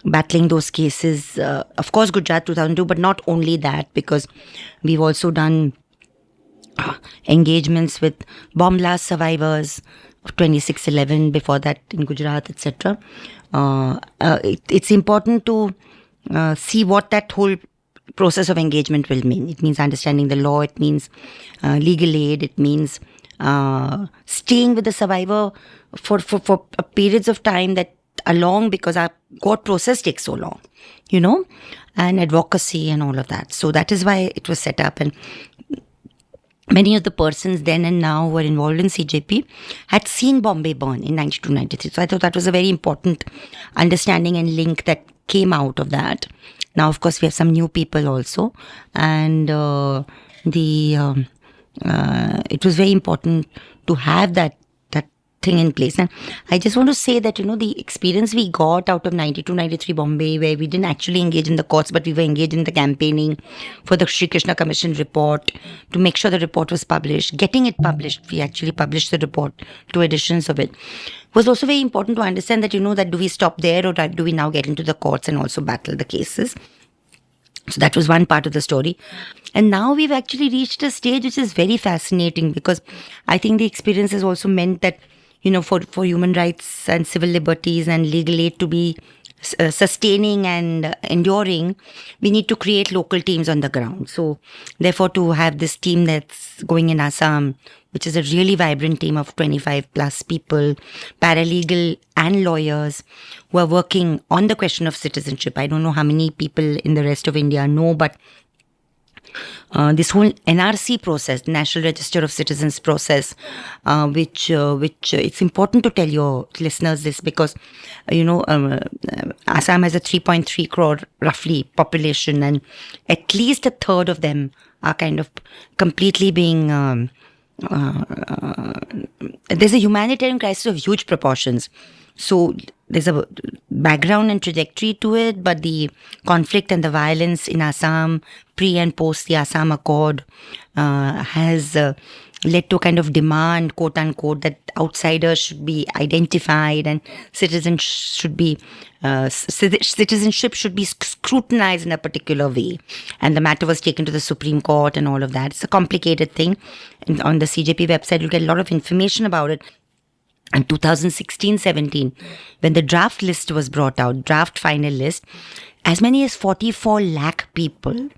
battling those cases, of course, Gujarat 2002, but not only that, because we've also done engagements with bomb blast survivors of 26/11, before that in Gujarat, etc. It's important to see what that whole process of engagement will mean. It means understanding the law. It means legal aid. It means staying with the survivor for periods of time that are long, because our court process takes so long, and advocacy and all of that. So that is why it was set up. And many of the persons then and now who were involved in CJP had seen Bombay burn in 92-93. So I thought that was a very important understanding and link that came out of that. Now, of course, we have some new people also. And it was very important to have that thing in place. And I just want to say that, the experience we got out of 92-93 Bombay, where we didn't actually engage in the courts, but we were engaged in the campaigning for the Sri Krishna Commission report, to make sure the report was published. Getting it published, we actually published the report, 2 editions of it, was also very important to understand that, that do we stop there, or do we now get into the courts and also battle the cases? So that was one part of the story. And now we've actually reached a stage which is very fascinating, because I think the experience has also meant that, for human rights and civil liberties and legal aid to be sustaining and enduring, we need to create local teams on the ground. So therefore, to have this team that's going in Assam, which is a really vibrant team of 25 plus people, paralegal and lawyers, who are working on the question of citizenship. I don't know how many people in the rest of India know, but this whole NRC process, National Register of Citizens process, which it's important to tell your listeners this, because Assam has a 3.3 crore roughly population, and at least a third of them are kind of completely being there's a humanitarian crisis of huge proportions. So there's a background and trajectory to it, but the conflict and the violence in Assam, pre and post the Assam Accord, has led to a kind of demand, quote unquote, that outsiders should be identified and citizenship should be scrutinized in a particular way. And the matter was taken to the Supreme Court and all of that. It's a complicated thing. And on the CJP website, you'll get a lot of information about it. in 2016-17, when the draft list was brought out, draft final list, as many as 44 lakh people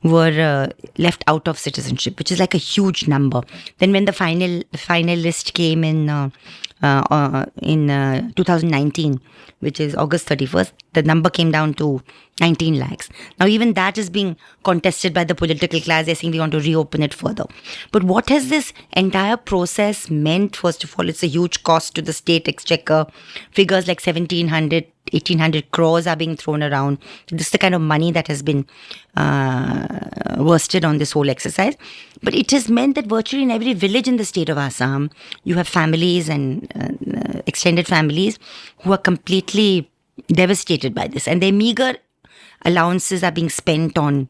were left out of citizenship, which is like a huge number. Then when the final list came in 2019, which is August 31st, the number came down to 19 lakhs. Now, even that is being contested by the political class. They're saying they want to reopen it further. But what has this entire process meant? First of all, it's a huge cost to the state exchequer. Figures like 1,800 crores are being thrown around. This is the kind of money that has been worsted on this whole exercise. But it has meant that virtually in every village in the state of Assam, you have families and extended families who are completely devastated by this. And their meager allowances are being spent on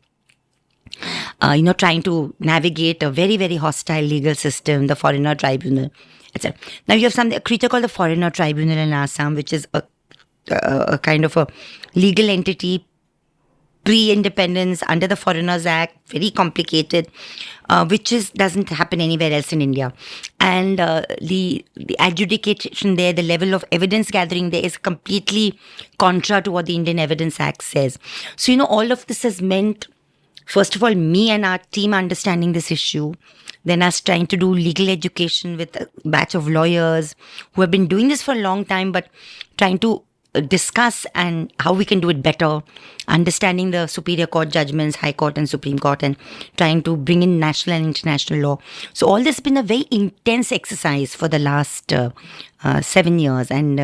trying to navigate a very, very hostile legal system, the foreigner tribunal, etc. Now you have a creature called the foreigner tribunal in Assam, which is a kind of a legal entity pre-independence under the Foreigners Act, very complicated, which doesn't happen anywhere else in India. And the adjudication there, the level of evidence gathering there is completely contra to what the Indian Evidence Act says. So, all of this has meant, first of all, me and our team understanding this issue, then us trying to do legal education with a batch of lawyers who have been doing this for a long time, but trying to discuss and how we can do it better, understanding the Superior Court judgments, High Court and Supreme Court, and trying to bring in national and international law. So all this has been a very intense exercise for the last 7 years, and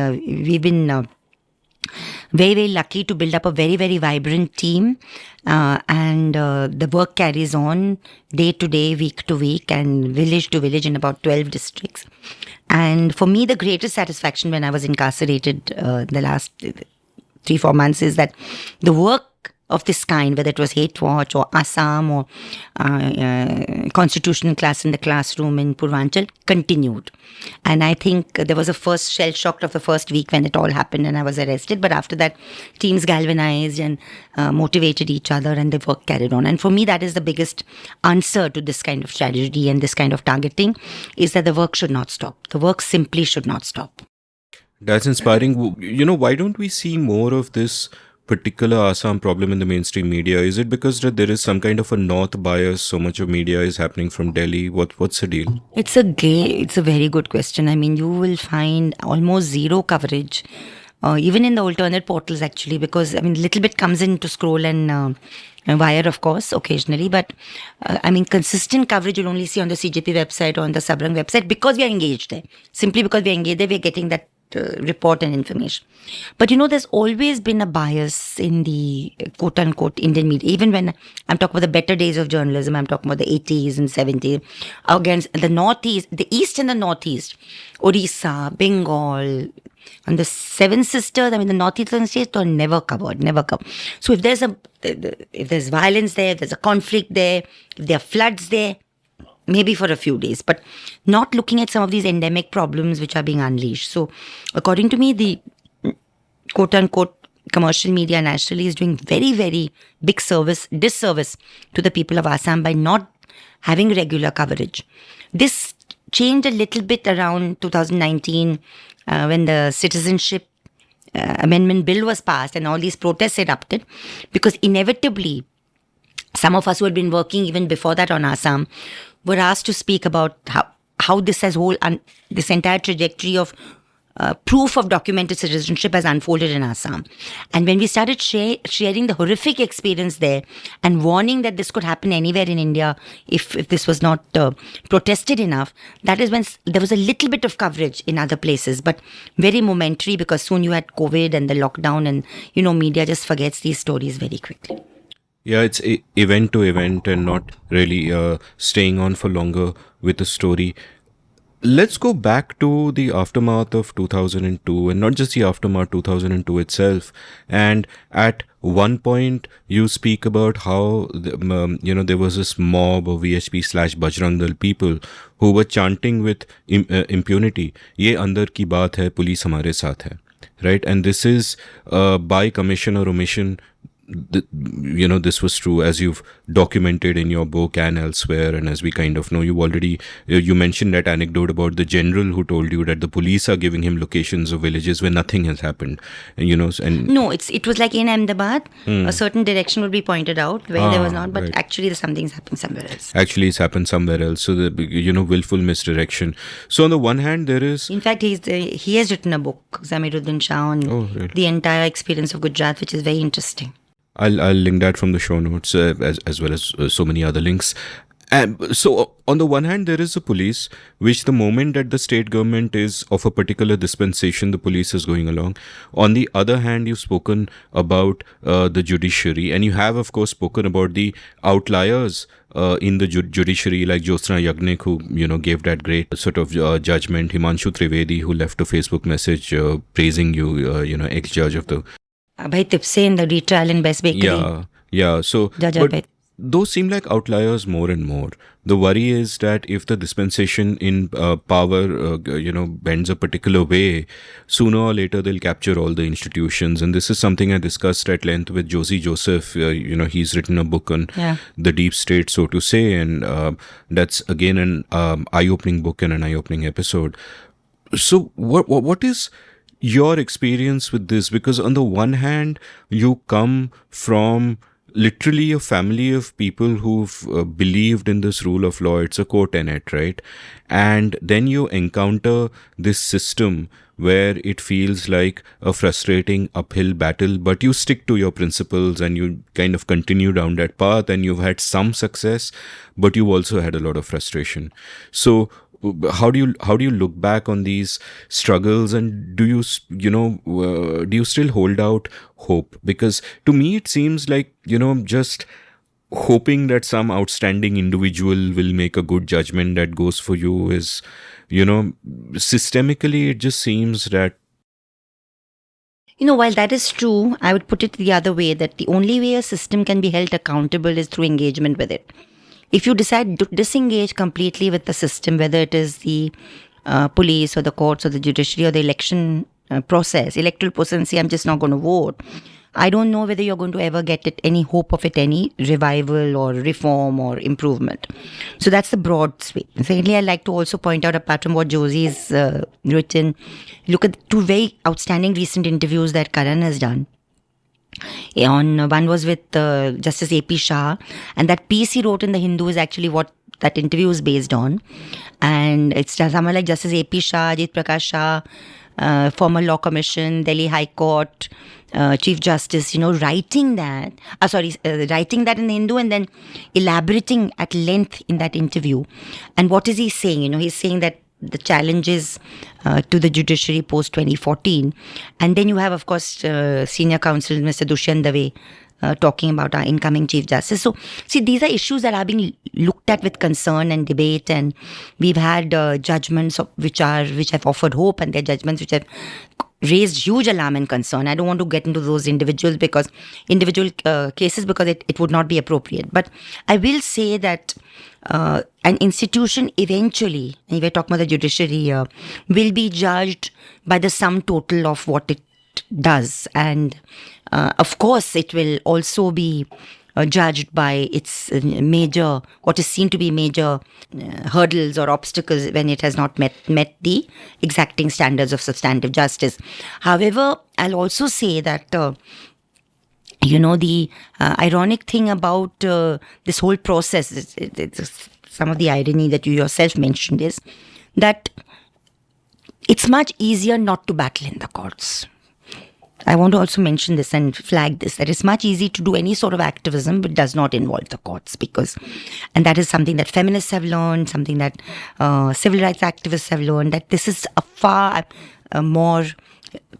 we've been very, very lucky to build up a very, very vibrant team, and the work carries on day to day, week to week, and village to village in about 12 districts. And for me, the greatest satisfaction when I was incarcerated the last 3-4 months is that the work of this kind, whether it was Hate Watch or Assam or constitutional class in the classroom in Purvanchal, continued. And I think there was a first shell shock of the first week when it all happened and I was arrested. But after that, teams galvanized and motivated each other, and the work carried on. And for me, that is the biggest answer to this kind of tragedy and this kind of targeting, is that the work should not stop. The work simply should not stop. That's inspiring. Why don't we see more of this particular Assam problem in the mainstream media? Is it because that there is some kind of a north bias? So much of media is happening from Delhi. What's the deal? It's a very good question. I mean, you will find almost zero coverage, even in the alternate portals actually, because a little bit comes in to scroll and Wire, of course, occasionally, but consistent coverage you'll only see on the CJP website or on the Sabrang website, because we are engaged there. Simply because we are engaged there, we are getting that report and information. But there's always been a bias in the quote-unquote Indian media. Even when I'm talking about the better days of journalism, I'm talking about the 80s and 70s, against the Northeast, the East and the Northeast, Odisha, Bengal, and the Seven Sisters, the Northeastern states are never covered. So if there's violence there, if there's a conflict there, if there are floods there, maybe for a few days, but not looking at some of these endemic problems which are being unleashed. So according to me, the quote-unquote commercial media nationally is doing very, very big disservice to the people of Assam by not having regular coverage. This changed a little bit around 2019 when the Citizenship Amendment Bill was passed and all these protests erupted, because inevitably some of us who had been working even before that on Assam were asked to speak about how this this entire trajectory of proof of documented citizenship has unfolded in Assam. And when we started sharing the horrific experience there and warning that this could happen anywhere in India if this was not protested enough, that is when there was a little bit of coverage in other places, but very momentary, because soon you had COVID and the lockdown, and media just forgets these stories very quickly. Yeah, it's event to event and not really staying on for longer with a story. Let's go back to the aftermath of 2002, and not just the aftermath, 2002 itself. And at one point, you speak about how there was this mob of VHP/Bajrang Dal people who were chanting with impunity. "Ye andar ki baat hai, police hamare saath hai." Right, and this is by commission or omission this was true, as you've documented in your book and elsewhere, and as we kind of know, you mentioned that anecdote about the general who told you that the police are giving him locations of villages where nothing has happened, and No, it was like in Ahmedabad, a certain direction would be pointed out where there was not, but right. actually something's happened somewhere else. Actually, it's happened somewhere else. So the willful misdirection. So on the one hand, there is In fact, he has written a book, Zamiruddin Shah, on really? the entire experience of Gujarat, which is very interesting. I'll link that from the show notes, as well as so many other links. So on the one hand, there is a police, which the moment that the state government is of a particular dispensation, the police is going along. On the other hand, you've spoken about the judiciary, and you have, of course, spoken about the outliers in the judiciary, like Jyotsna Yagnik, who gave that great sort of judgment. Himanshu Trivedi, who left a Facebook message praising you, ex-judge of the Abhay Tipse in the retrial in Best Bakery. Yeah. So, Judge but Abhay. those seem like outliers more and more. The worry is that if the dispensation in power, bends a particular way, sooner or later they'll capture all the institutions. And this is something I discussed at length with Josie Joseph. He's written a book on the deep state, so to say, and that's again an eye-opening book and an eye-opening episode. So, what is your experience with this? Because on the one hand, you come from literally a family of people who've believed in this rule of law. It's a core tenet, right? And then you encounter this system where it feels like a frustrating uphill battle, but you stick to your principles and you kind of continue down that path, and you've had some success, but you've also had a lot of frustration. So how do you look back on these struggles, and do you still hold out hope? Because to me it seems like just hoping that some outstanding individual will make a good judgment that goes for you is systemically it just seems that While that is true, I would put it the other way, that the only way a system can be held accountable is through engagement with it. If you decide to disengage completely with the system, whether it is the police or the courts or the judiciary or the electoral process, and say, I'm just not going to vote, I don't know whether you're going to ever get any hope of it, any revival or reform or improvement. So that's the broad sweep. Secondly, I'd like to also point out, apart from what Josie's written, look at two very outstanding recent interviews that Karan has done. One was with Justice A.P. Shah, and that piece he wrote in The Hindu is actually what that interview is based on. And it's someone like Justice A.P. Shah, Ajit Prakash Shah, former Law Commission, Delhi High Court, Chief Justice, writing that in The Hindu and then elaborating at length in that interview. And what is he saying? He's saying that the challenges to the judiciary post 2014. And then you have, of course, senior counsel Mr. Dushyant Dave talking about our incoming Chief Justice. So, see, these are issues that are being looked at with concern and debate, and we've had judgments which have offered hope, and they're judgments which have raised huge alarm and concern. I don't want to get into those individual cases because it would not be appropriate. But I will say that an institution eventually, and we're talking about the judiciary here, will be judged by the sum total of what it does. And of course, it will also be judged by its what is seen to be major hurdles or obstacles when it has not met the exacting standards of substantive justice. However, I'll also say that the ironic thing about this whole process, it's some of the irony that you yourself mentioned, is that it's much easier not to battle in the courts. I want to also mention this and flag this, that it's much easier to do any sort of activism but does not involve the courts, and that is something that feminists have learned, something that civil rights activists have learned, that this is a far more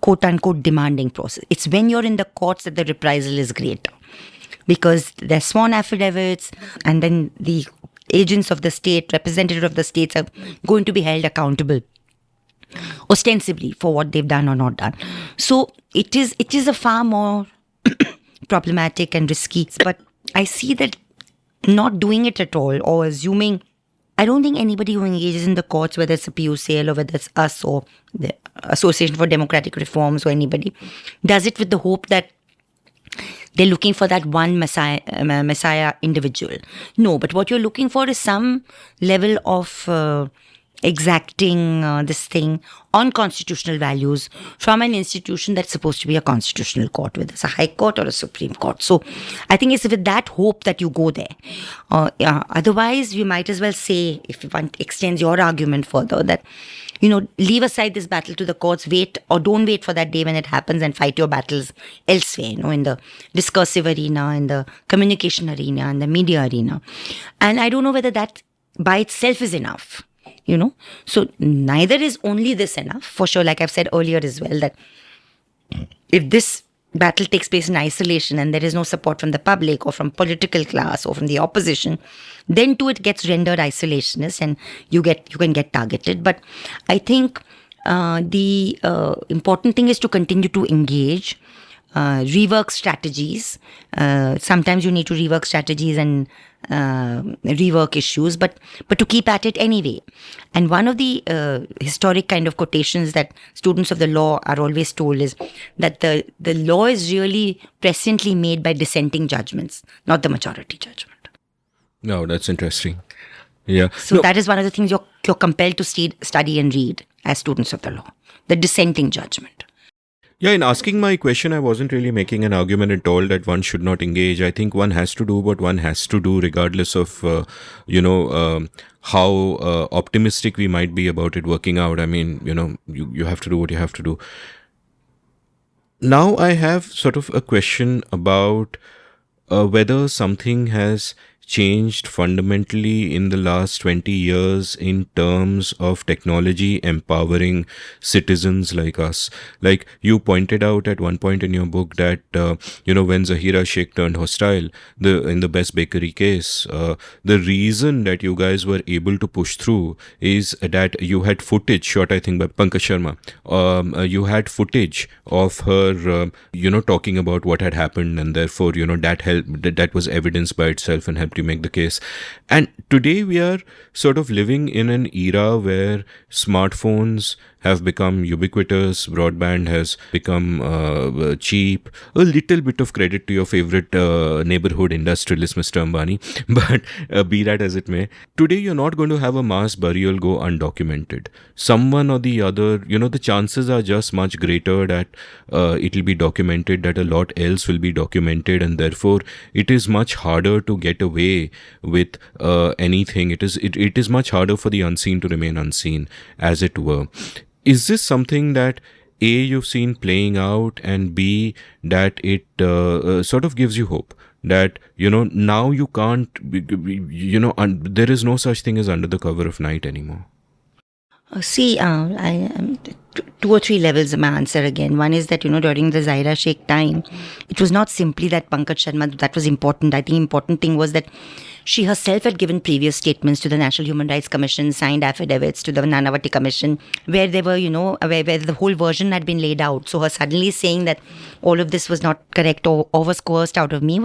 quote-unquote demanding process. It's when you're in the courts that the reprisal is greater, because there's sworn affidavits, and then the agents of the state, representatives of the states, are going to be held accountable ostensibly for what they've done or not done. So it is a far more problematic and risky. But I see that not doing it at all, or assuming, I don't think anybody who engages in the courts, whether it's a PUCL or whether it's us or the Association for Democratic Reforms or anybody, does it with the hope that they're looking for that one messiah individual. No, but what you're looking for is some level of exacting this thing on constitutional values from an institution that's supposed to be a constitutional court, whether it's a high court or a Supreme Court. So I think it's with that hope that you go there. Otherwise, you might as well say, if one extends your argument further, that leave aside this battle to the courts, wait, or don't wait for that day when it happens and fight your battles elsewhere, in the discursive arena, in the communication arena, in the media arena. And I don't know whether that by itself is enough. So neither is only this enough. For sure, like I've said earlier as well, that if this battle takes place in isolation and there is no support from the public or from political class or from the opposition, then too it gets rendered isolationist and you can get targeted. But I think the important thing is to continue to engage, rework strategies. Sometimes you need to rework strategies and rework issues, but to keep at it anyway. And one of the historic kind of quotations that students of the law are always told is that the law is really presently made by dissenting judgments, not the majority judgment. No, that's interesting. Yeah. So that is one of the things you're compelled to study and read as students of the law, the dissenting judgment. Yeah, in asking my question, I wasn't really making an argument at all that one should not engage. I think one has to do what one has to do, regardless of, how optimistic we might be about it working out. I mean, you have to do what you have to do. Now I have sort of a question about whether something has changed fundamentally in the last 20 years in terms of technology empowering citizens like us. Like you pointed out at one point in your book that, when Zahira Sheikh turned hostile, in the Best Bakery case, the reason that you guys were able to push through is that you had footage shot, I think, by Pankaj Sharma. You had footage of her, talking about what had happened, and therefore, that helped, that was evidence by itself and helped you make the case. And today we are sort of living in an era where smartphones have become ubiquitous, broadband has become cheap. A little bit of credit to your favorite neighborhood industrialist, Mr. Ambani, but be that as it may, today you're not going to have a mass burial go undocumented. Someone or the other, the chances are just much greater that it'll be documented, that a lot else will be documented, and therefore it is much harder to get away with anything. It is much harder for the unseen to remain unseen, as it were. Is this something that A, you've seen playing out, and B, that it sort of gives you hope that, now you can't, there is no such thing as under the cover of night anymore? See, I am 2 or 3 levels of my answer again. One is that, during the Zahira Sheikh time, it was not simply that Pankaj Sharma, that was important. I think important thing was that she herself had given previous statements to the National Human Rights Commission, signed affidavits to the Nanavati Commission, where they were, where the whole version had been laid out. So her suddenly saying that all of this was not correct or was coerced out of me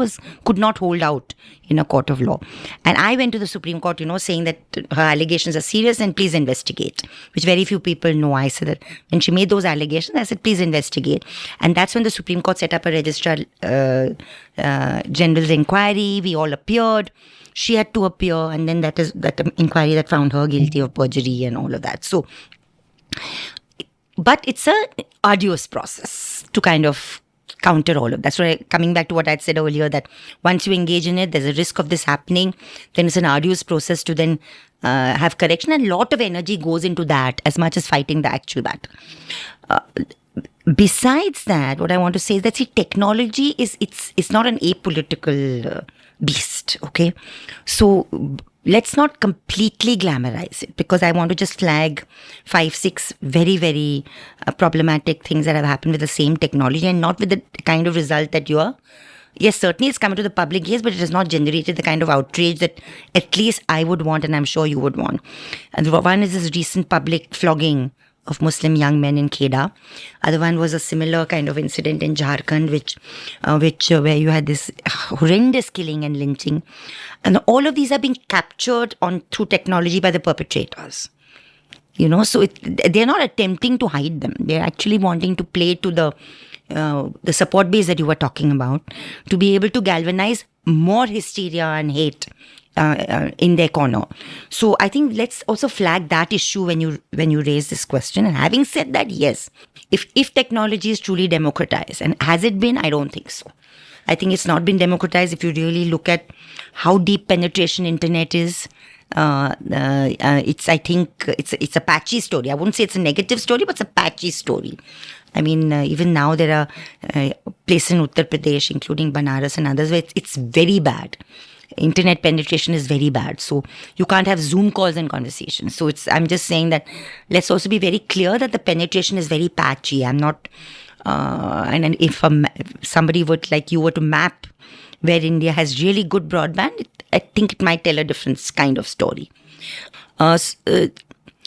could not hold out in a court of law. And I went to the Supreme Court, saying that her allegations are serious and please investigate, which very few people know. I said that when she made those allegations, I said, please investigate. And that's when the Supreme Court set up a Registrar General's inquiry. We all appeared. She had to appear, and then that inquiry that found her guilty of perjury and all of that. So, but it's a arduous process to kind of counter all of that. So coming back to what I'd said earlier, that once you engage in it, there's a risk of this happening. Then it's an arduous process to then have correction, and a lot of energy goes into that as much as fighting the actual battle. Besides that, what I want to say is that technology it's not an apolitical beast, okay? So let's not completely glamorize it, because I want to just flag 5, 6 very, very problematic things that have happened with the same technology, and not with the kind of result that you are. Yes, certainly it's come into the public gaze, but it has not generated the kind of outrage that at least I would want, and I'm sure you would want. And one is this recent public flogging of Muslim young men in Kheda. Other one was a similar kind of incident in Jharkhand, where you had this horrendous killing and lynching, and all of these are being captured through technology by the perpetrators. So they're not attempting to hide them. They're actually wanting to play to the the support base that you were talking about, to be able to galvanize more hysteria and hate in their corner. So I think let's also flag that issue when you raise this question. And having said that, yes, if technology is truly democratized, and has it been? I don't think so. I think it's not been democratized. If you really look at how deep penetration internet is, I think it's a patchy story. I wouldn't say it's a negative story, but it's a patchy story. I mean, even now there are places in Uttar Pradesh, including Banaras and others, where it's very bad. Internet penetration is very bad. So you can't have Zoom calls and conversations. So I'm just saying that let's also be very clear that the penetration is very patchy. I'm not, and if somebody would, like you were to map where India has really good broadband, I think it might tell a different kind of story.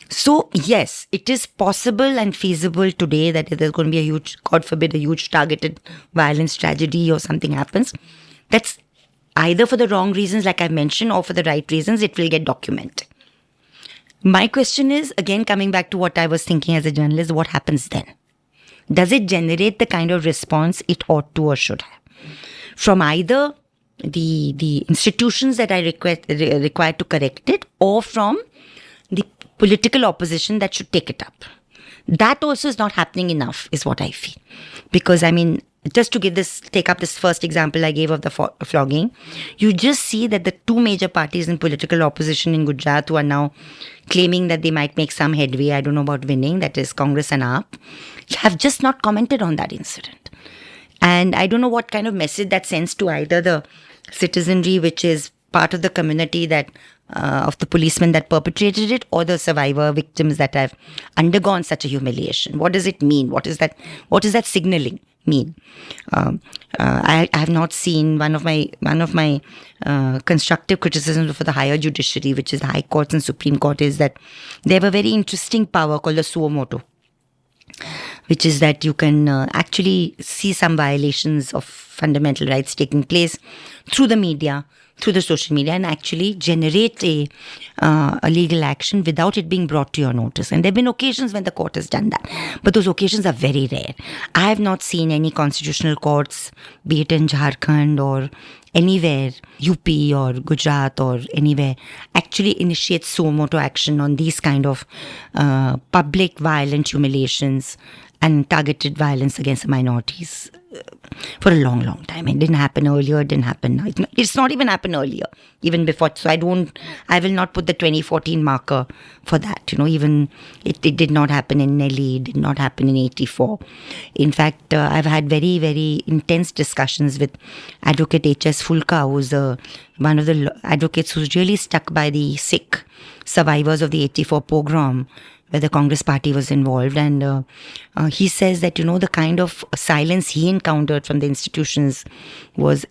So yes, it is possible and feasible today that if there's going to be a huge, God forbid, a huge targeted violence tragedy or something happens, that's either for the wrong reasons, like I mentioned, or for the right reasons, it will get documented. My question is, again, coming back to what I was thinking as a journalist, what happens then? Does it generate the kind of response it ought to or should have? From either the institutions that are required to correct it, or from the political opposition that should take it up. That also is not happening enough, is what I feel. Because, I mean, just to take up this first example I gave of the flogging, you just see that the two major parties in political opposition in Gujarat who are now claiming that they might make some headway, I don't know about winning, that is Congress and AAP, have just not commented on that incident. And I don't know what kind of message that sends to either the citizenry, which is part of the community that of the policemen that perpetrated it, or the survivor victims that have undergone such a humiliation. What does it mean? What is that signaling mean? I have not seen one of my constructive criticisms for the higher judiciary, which is the High Courts and Supreme Court, is that they have a very interesting power called the suo motu, which is that you can actually see some violations of fundamental rights taking place through the media, through the social media, and actually generate a legal action without it being brought to your notice. And there have been occasions when the court has done that, but those occasions are very rare. I have not seen any constitutional courts, be it in Jharkhand or anywhere, UP or Gujarat or anywhere, actually initiate suo motu action on these kind of public violent humiliations and targeted violence against the minorities for a long, long time. It didn't happen earlier. It didn't happen now. It's not even happened earlier, even before. So I will not put the 2014 marker for that. Even it did not happen in Delhi. It did not happen in 84. In fact, I've had very, very intense discussions with Advocate H.S. Fulka, who's one of the advocates who's really stuck by the Sikh survivors of the 84 pogrom, where the Congress party was involved. And he says that, the kind of silence he encountered from the institutions was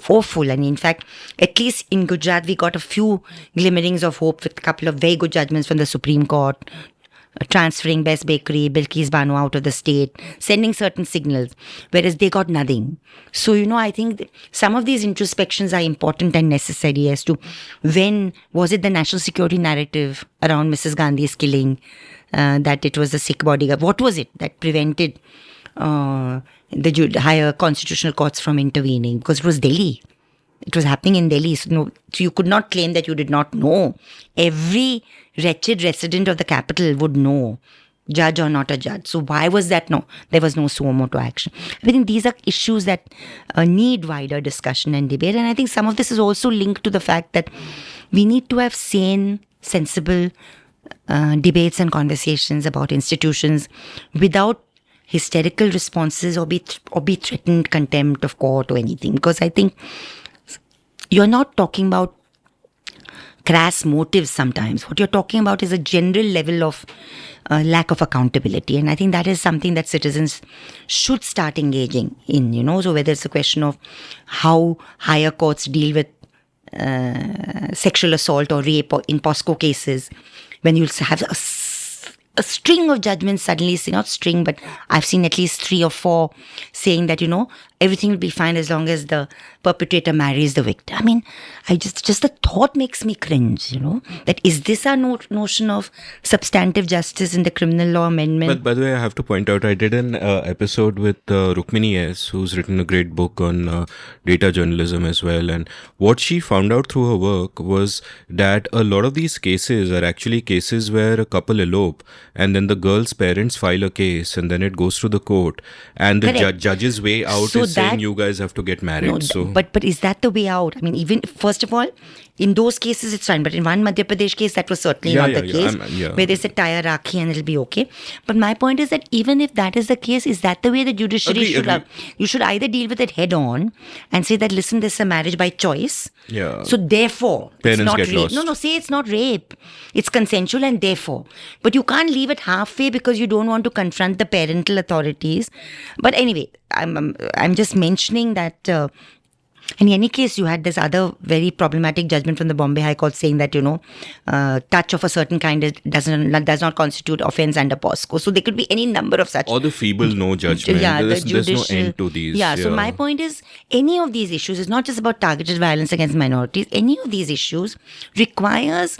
awful. And in fact, at least in Gujarat, we got a few glimmerings of hope with a couple of very good judgments from the Supreme Court, transferring Best Bakery, Bilkis Banu out of the state, sending certain signals, whereas they got nothing. So, I think some of these introspections are important and necessary as to when was it the national security narrative around Mrs. Gandhi's killing, that it was the Sikh bodyguard. What was it that prevented the higher constitutional courts from intervening? Because it was Delhi. It was happening in Delhi. So you could not claim that you did not know. Every wretched resident of the capital would know, judge or not a judge. So why was that? No, there was no suo motu action. I think these are issues that need wider discussion and debate. And I think some of this is also linked to the fact that we need to have sane, sensible debates and conversations about institutions without hysterical responses or be threatened contempt of court or anything. Because I think you're not talking about crass motives sometimes. What you're talking about is a general level of lack of accountability. And I think that is something that citizens should start engaging in, So whether it's a question of how higher courts deal with sexual assault or rape or in POSCO cases, when you'll have a string of judgments suddenly, not string, but I've seen at least 3 or 4 saying that, everything will be fine as long as the perpetrator marries the victim. I mean, just the thought makes me cringe, that is this our notion of substantive justice in the criminal law amendment? But by the way, I have to point out, I did an episode with Rukmini S, who's written a great book on data journalism as well. And what she found out through her work was that a lot of these cases are actually cases where a couple elope and then the girl's parents file a case and then it goes to the court and the judge's way out is saying you guys have to get married. But is that the way out? I mean, even first of all, in those cases it's fine, but in one Madhya Pradesh case that was certainly not the case, where they said tie a rakhi and it'll be okay. But my point is that even if that is the case, is that the way the judiciary should have? You should either deal with it head on and say that, listen, this is a marriage by choice. Yeah. So therefore, parents it's not get rape. lost. No, say it's not rape. It's consensual and therefore. But you can't leave it halfway because you don't want to confront the parental authorities. But anyway, I'm just mentioning that. In any case, you had this other very problematic judgment from the Bombay High Court saying that, touch of a certain kind does not constitute offence under POSCO. So there could be any number of such. Or the feeble no judgment. Yeah, there's no end to these. Yeah, so my point is, any of these issues is not just about targeted violence against minorities. Any of these issues requires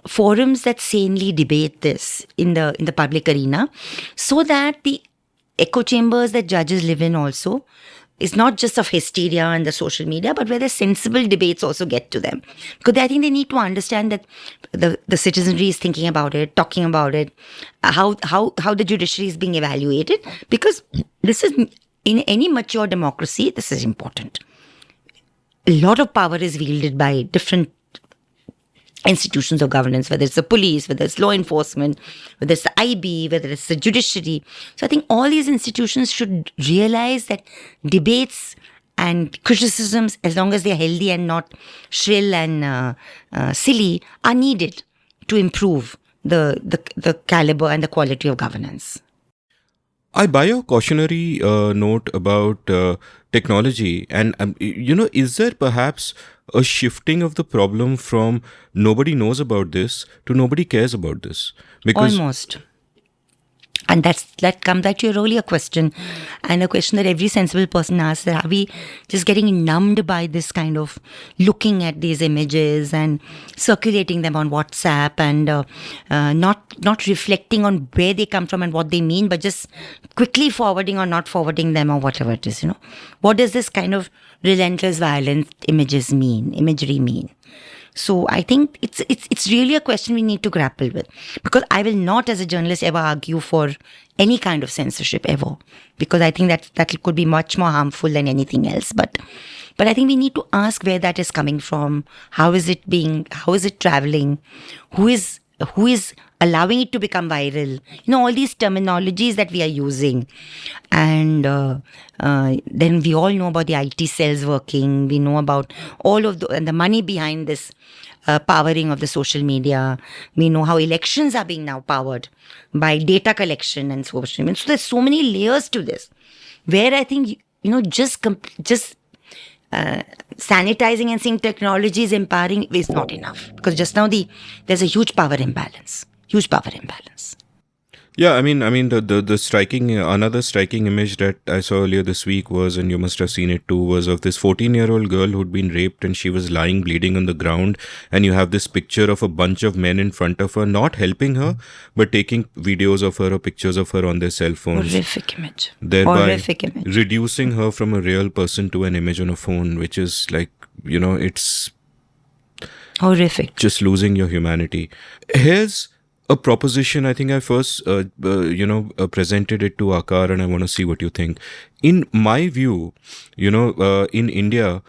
forums that sanely debate this in the public arena, so that the echo chambers that judges live in also is not just of hysteria and the social media, but where the sensible debates also get to them. Because I think they need to understand that the citizenry is thinking about it, talking about it, how the judiciary is being evaluated. Because this is, in any mature democracy, this is important. A lot of power is wielded by different institutions of governance, whether it's the police, whether it's law enforcement, whether it's the IB, whether it's the judiciary. So I think all these institutions should realize that debates and criticisms, as long as they're healthy and not shrill and silly, are needed to improve the caliber and the quality of governance. I buy your cautionary note about technology, and is there perhaps a shifting of the problem from nobody knows about this to nobody cares about this? Because almost. And that comes back to your earlier question, and a question that every sensible person asks, that are we just getting numbed by this kind of looking at these images and circulating them on WhatsApp and not reflecting on where they come from and what they mean, but just quickly forwarding or not forwarding them or whatever it is, What does this kind of relentless violent imagery mean? So I think it's really a question we need to grapple with, because I will not, as a journalist, ever argue for any kind of censorship ever, because I think that could be much more harmful than anything else. But I think we need to ask where that is coming from. How is it traveling? Who is allowing it to become viral? All these terminologies that we are using. And then we all know about the IT cells working. We know about all of and the money behind this powering of the social media. We know how elections are being now powered by data collection and social media. So there's so many layers to this, where I think, just sanitizing and saying technology is empowering is not enough, because just now there's a huge power imbalance. Yeah, I mean, the striking, another striking image that I saw earlier this week was, and you must have seen it too, was of this 14-year-old girl who'd been raped and she was lying bleeding on the ground, and you have this picture of a bunch of men in front of her, not helping her, but taking videos of her or pictures of her on their cell phones. Horrific image. Thereby reducing her from a real person to an image on a phone, which is like, it's horrific. Just losing your humanity. Here's a proposition. I think I first, presented it to Akar, and I want to see what you think. In my view, in India,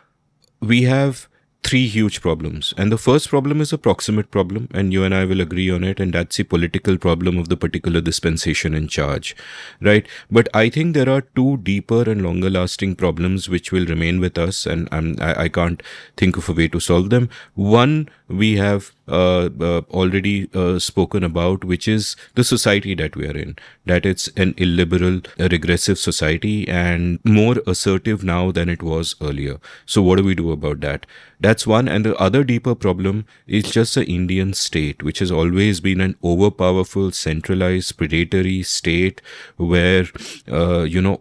we have three huge problems. And the first problem is a proximate problem, and you and I will agree on it, and that's the political problem of the particular dispensation in charge, right? But I think there are two deeper and longer lasting problems which will remain with us, and I can't think of a way to solve them. One, we have already spoken about, which is the society that we are in, that it's an illiberal, regressive society and more assertive now than it was earlier. So what do we do about that? That's one. And the other deeper problem is just the Indian state, which has always been an overpowerful, centralized, predatory state where,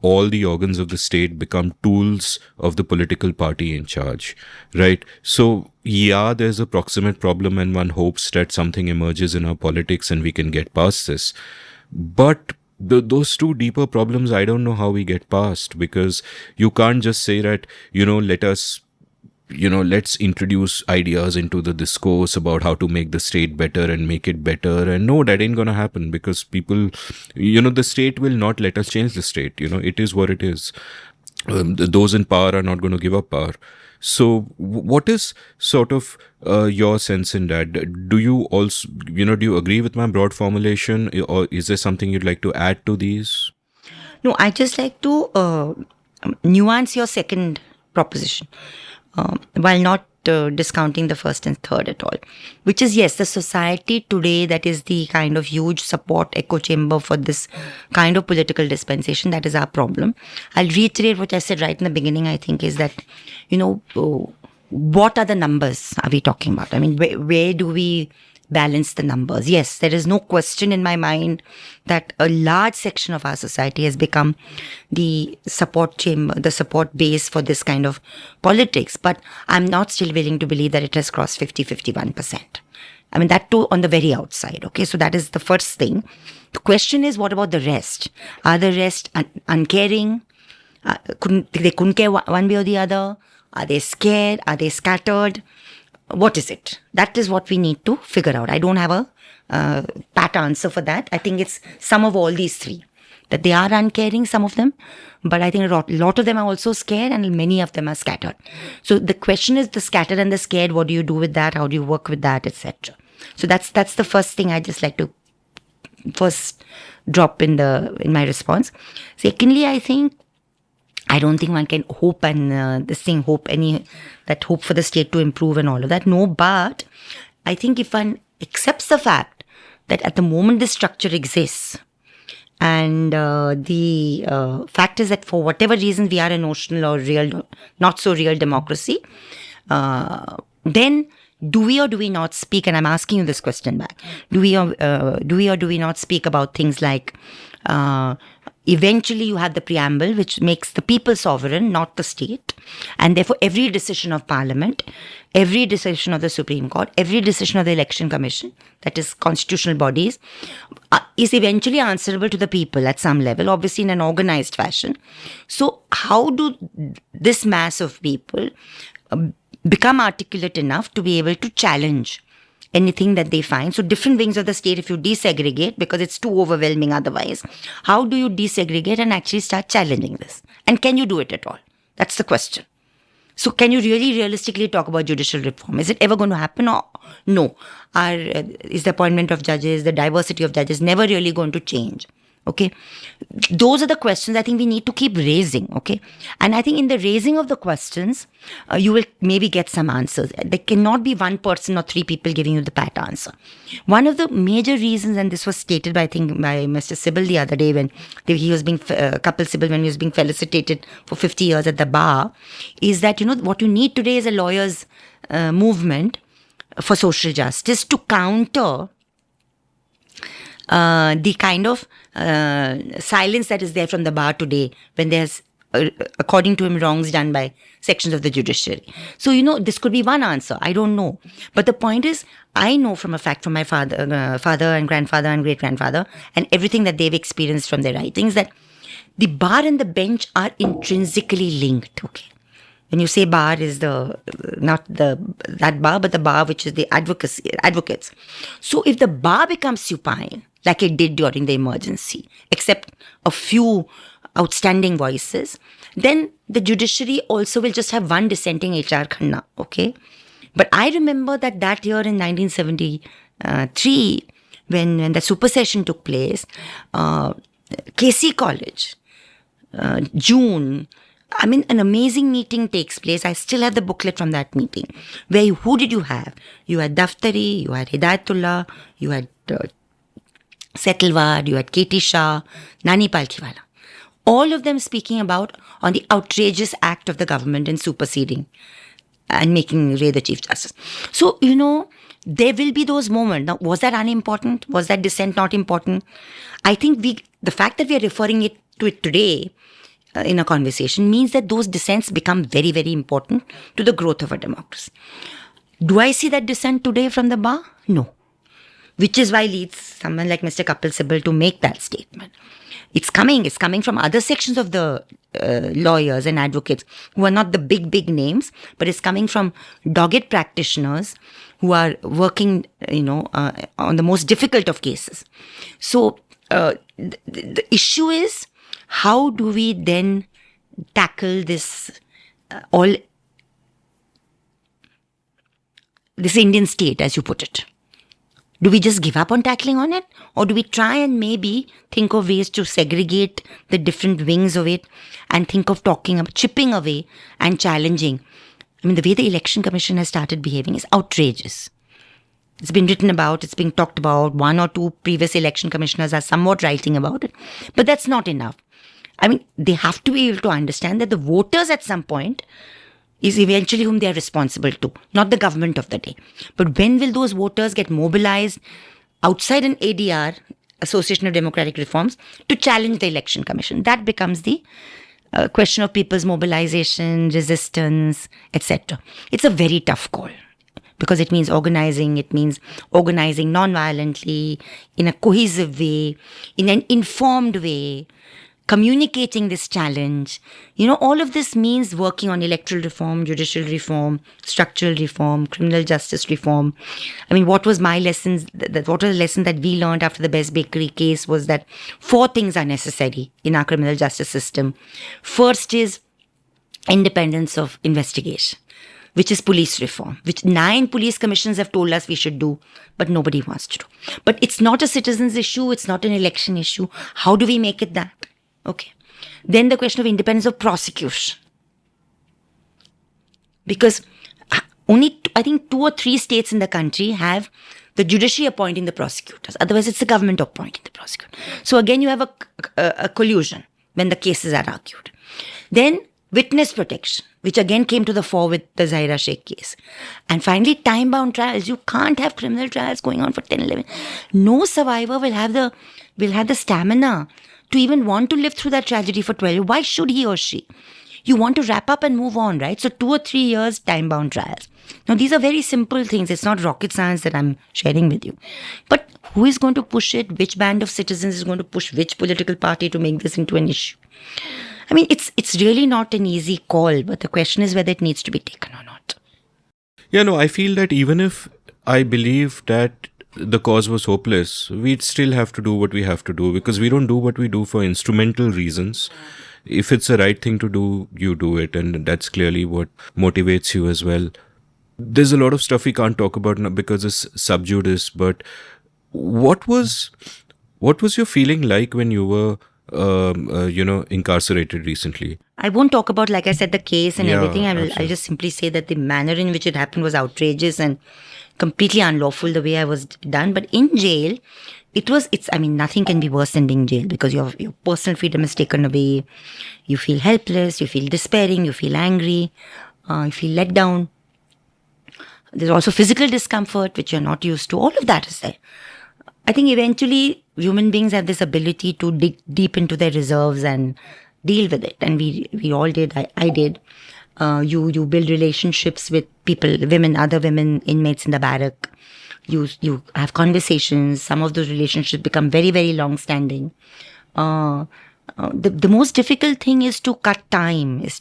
all the organs of the state become tools of the political party in charge, right? So, yeah, there's a proximate problem and one hopes that something emerges in our politics and we can get past this. But those two deeper problems, I don't know how we get past, because you can't just say that, let's introduce ideas into the discourse about how to make the state better and make it better. And no, that ain't gonna happen, because people, the state will not let us change the state. It is what it is. Those in power are not going to give up power. So what is sort of your sense in that? Do you also, do you agree with my broad formulation, or is there something you'd like to add to these? No, I just like to nuance your second proposition, while not discounting the first and third at all, which is, yes, the society today that is the kind of huge support echo chamber for this kind of political dispensation. That is our problem. I'll reiterate what I said right in the beginning, I think, is that, what are the numbers are we talking about? I mean, where do we balance the numbers? Yes, there is no question in my mind that a large section of our society has become the support chamber, the support base for this kind of politics. But I'm not still willing to believe that it has crossed 51%. I mean, that too on the very outside. Okay, so that is the first thing. The question is, what about the rest? Are the rest uncaring? They couldn't care one way or the other? Are they scared? Are they scattered? What is it? That is what we need to figure out. I don't have a pat answer for that. I think it's some of all these three. That they are uncaring, some of them, but I think a lot of them are also scared, and many of them are scattered. So the question is, the scattered and the scared, what do you do with that? How do you work with that, etc.? So that's the first thing I just like to first drop in my response. Secondly, I don't think one can hope and hope for the state to improve and all of that. No, but I think if one accepts the fact that at the moment this structure exists, and the fact is that for whatever reason we are a notional or real, not so real democracy, then do we or do we not speak? And I'm asking you this question back: do we or do we not speak about things like? Eventually, you have the preamble, which makes the people sovereign, not the state. And therefore, every decision of Parliament, every decision of the Supreme Court, every decision of the Election Commission, that is constitutional bodies, is eventually answerable to the people at some level, obviously in an organized fashion. So how do this mass of people become articulate enough to be able to challenge anything that they find? So different wings of the state, if you desegregate, because it's too overwhelming otherwise, how do you desegregate and actually start challenging this? And can you do it at all? That's the question. So can you really realistically talk about judicial reform? Is it ever going to happen, or no? Is the appointment of judges, the diversity of judges never really going to change? Okay, those are the questions I think we need to keep raising. Okay, and I think in the raising of the questions, you will maybe get some answers. There cannot be one person or three people giving you the pat answer. One of the major reasons, and this was stated by Mr. Sibal the other day when he was being Kapil Sibal when he was being felicitated for 50 years at the bar, is that what you need today is a lawyers' movement for social justice to counter the kind of silence that is there from the bar today when there's, according to him, wrongs done by sections of the judiciary. So, this could be one answer. I don't know. But the point is, I know from a fact from my father and grandfather and great-grandfather and everything that they've experienced from their writings, that the bar and the bench are intrinsically linked. Okay. When you say bar is not that bar, but the bar which is the advocates. So if the bar becomes supine, like it did during the emergency, except a few outstanding voices, then the judiciary also will just have one dissenting HR Khanna, okay? But I remember that year in 1973, when the supersession took place, KC College, June, I mean, an amazing meeting takes place. I still have the booklet from that meeting. Who did you have? You had Daftari, you had Hidayatullah, you had Setalvad, you had Katie Shah, Nani Palkhiwala. All of them speaking about on the outrageous act of the government in superseding and making Ray the Chief Justice. So, there will be those moments. Now, was that unimportant? Was that dissent not important? I think the fact that we are referring to it today in a conversation means that those dissents become very, very important to the growth of a democracy. Do I see that dissent today from the bar? No. Which is why leads someone like Mr. Kapil Sibal to make that statement. It's coming from other sections of the lawyers and advocates who are not the big names, but it's coming from dogged practitioners who are working, on the most difficult of cases. So the issue is, how do we then tackle this this Indian state, as you put it? Do we just give up on tackling on it? Or do we try and maybe think of ways to segregate the different wings of it and think of chipping away and challenging? I mean, the way the Election Commission has started behaving is outrageous. It's been written about, it's being talked about. One or two previous election commissioners are somewhat writing about it. But that's not enough. I mean, they have to be able to understand that the voters at some point is eventually whom they are responsible to, not the government of the day. But when will those voters get mobilized outside an ADR, Association of Democratic Reforms, to challenge the Election Commission? That becomes the question of people's mobilization, resistance, etc. It's a very tough call because it means organizing non-violently, in a cohesive way, in an informed way, communicating this challenge. All of this means working on electoral reform, judicial reform, structural reform, criminal justice reform. I mean, what was my lessons? What was the lesson that we learned after the Best Bakery case was that 4 things are necessary in our criminal justice system. First is independence of investigation, which is police reform, which 9 police commissions have told us we should do, but nobody wants to do. But it's not a citizens issue. It's not an election issue. How do we make it that? Okay. Then the question of independence of prosecution. Because only, I think, 2 or 3 states in the country have the judiciary appointing the prosecutors. Otherwise, it's the government appointing the prosecutor. So again, you have a collusion when the cases are argued. Then witness protection, which again came to the fore with the Zahira Sheikh case. And finally, time-bound trials. You can't have criminal trials going on for 10, 11. No survivor will have the stamina to even want to live through that tragedy for 12 years. Why should he or she? You want to wrap up and move on, right? So 2 or 3 years, time-bound trials. Now, these are very simple things. It's not rocket science that I'm sharing with you. But who is going to push it? Which band of citizens is going to push which political party to make this into an issue? I mean, it's really not an easy call, but the question is whether it needs to be taken or not. Yeah, no, I feel that even if I believe that the cause was hopeless, we'd still have to do what we have to do, because we don't do what we do for instrumental reasons. If it's the right thing to do, you do it, and that's clearly what motivates you as well. There's a lot of stuff we can't talk about now because it's sub judice, but what was your feeling like when you were incarcerated recently? I won't talk about, like I said, the case and everything. I'll just simply say that the manner in which it happened was outrageous and completely unlawful, the way I was done. But in jail, nothing can be worse than being jailed, because your personal freedom is taken away. You feel helpless, you feel despairing, you feel angry, you feel let down. There's also physical discomfort, which you're not used to. All of that is there. I think eventually human beings have this ability to dig deep into their reserves and deal with it. And we all did. I did. You build relationships with people, other women, inmates in the barrack. You have conversations. Some of those relationships become very, very long-standing. The most difficult thing is to cut time, is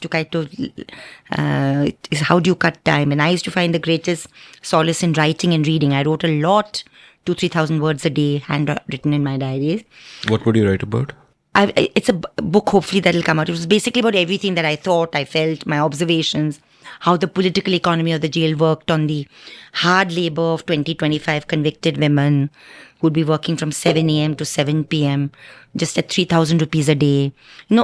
how do you cut time? And I used to find the greatest solace in writing and reading. I wrote a lot, 2,000-3,000 words a day, handwritten in my diaries. What would you write about? It's a book, hopefully, that'll come out. It was basically about everything that I thought, I felt, my observations. how the political economy of the jail worked on the hard labor of 20-25 convicted women who'd be working from 7 a.m. to 7 p.m. just at 3,000 rupees a day.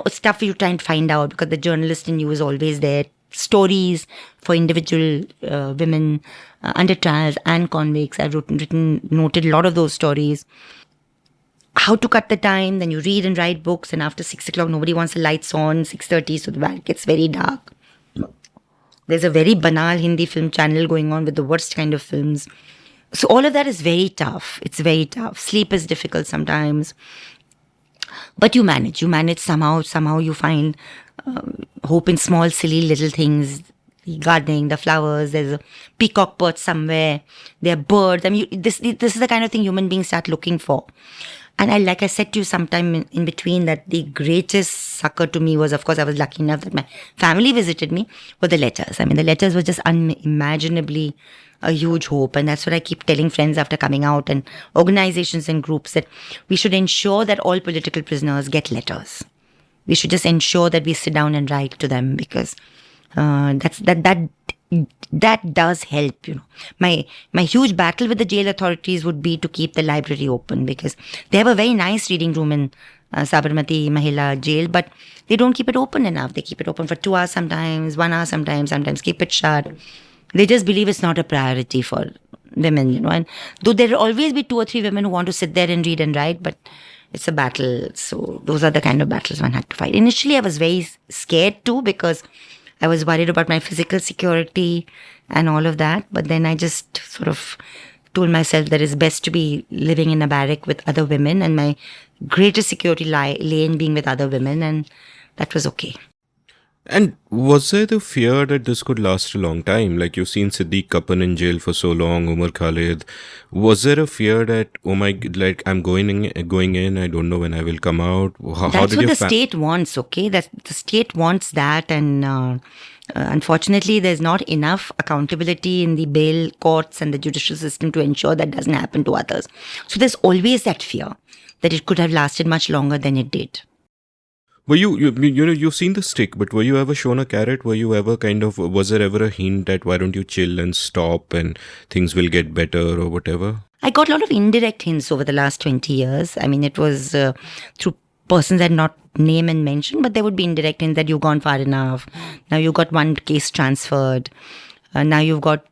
Stuff you try and find out because the journalist in you is always there. Stories for individual women under trials and convicts. I've noted a lot of those stories. How to cut the time, then you read and write books, and after 6 o'clock, nobody wants the lights on, 6:30, so the back gets very dark. There's a very banal Hindi film channel going on with the worst kind of films. So all of that is very tough. It's very tough. Sleep is difficult sometimes. But you manage somehow you find hope in small, silly little things. The gardening, the flowers, there's a peacock perch somewhere, there are birds. I mean, this is the kind of thing human beings start looking for. And like I said to you sometime in between, that the greatest succor to me was, of course, I was lucky enough that my family visited me, were the letters. I mean, the letters were just unimaginably a huge hope. And that's what I keep telling friends after coming out and organizations and groups, that we should ensure that all political prisoners get letters. We should just ensure that we sit down and write to them, because that does help. My huge battle with the jail authorities would be to keep the library open, because they have a very nice reading room in Sabarmati Mahila jail, but they don't keep it open enough. They keep it open for 2 hours sometimes, 1 hour sometimes keep it shut. They just believe it's not a priority for women, and though there will always be 2 or 3 women who want to sit there and read and write, but it's a battle. So those are the kind of battles one had to fight. Initially, I was very scared too, because I was worried about my physical security and all of that. But then I just sort of told myself that it's best to be living in a barrack with other women, and my greatest security lay in being with other women, and that was okay. And was there the fear that this could last a long time? Like, you've seen Siddiq Kapan in jail for so long, Umar Khalid. Was there a fear that, oh my, like, I'm going in, I don't know when I will come out? That's what the state wants, okay? The state wants that, and unfortunately, there's not enough accountability in the bail courts and the judicial system to ensure that doesn't happen to others. So there's always that fear that it could have lasted much longer than it did. Were you've seen the stick, but were you ever shown a carrot? Were you ever was there ever a hint that why don't you chill and stop and things will get better or whatever? I got a lot of indirect hints over the last 20 years. I mean, it was through persons that not name and mention, but there would be indirect hints that you've gone far enough. Now you've got one case transferred. Now you've got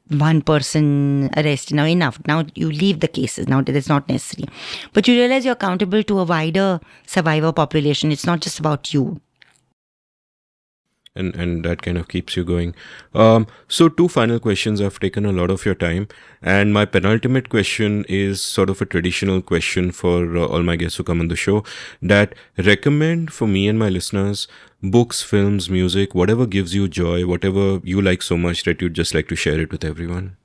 one person arrested. Now enough. Now you leave the cases. Now that it's not necessary. But you realize you're accountable to a wider survivor population. It's not just about you. And that kind of keeps you going. So 2 final questions. I've taken a lot of your time. And my penultimate question is sort of a traditional question for all my guests who come on the show, that recommend for me and my listeners books, films, music, whatever gives you joy, whatever you like so much that you'd just like to share it with everyone.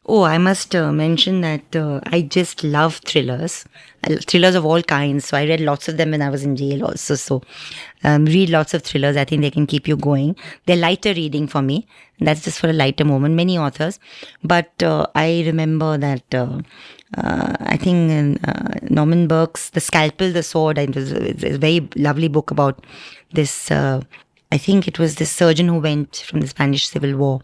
Oh, I must mention that I just love thrillers. Thrillers of all kinds. So I read lots of them when I was in jail also. So read lots of thrillers. I think they can keep you going. They're lighter reading for me. That's just for a lighter moment. Many authors. But I remember that I think Norman Burke's The Scalpel, the Sword. It's a very lovely book about this. I think it was this surgeon who went from the Spanish Civil War.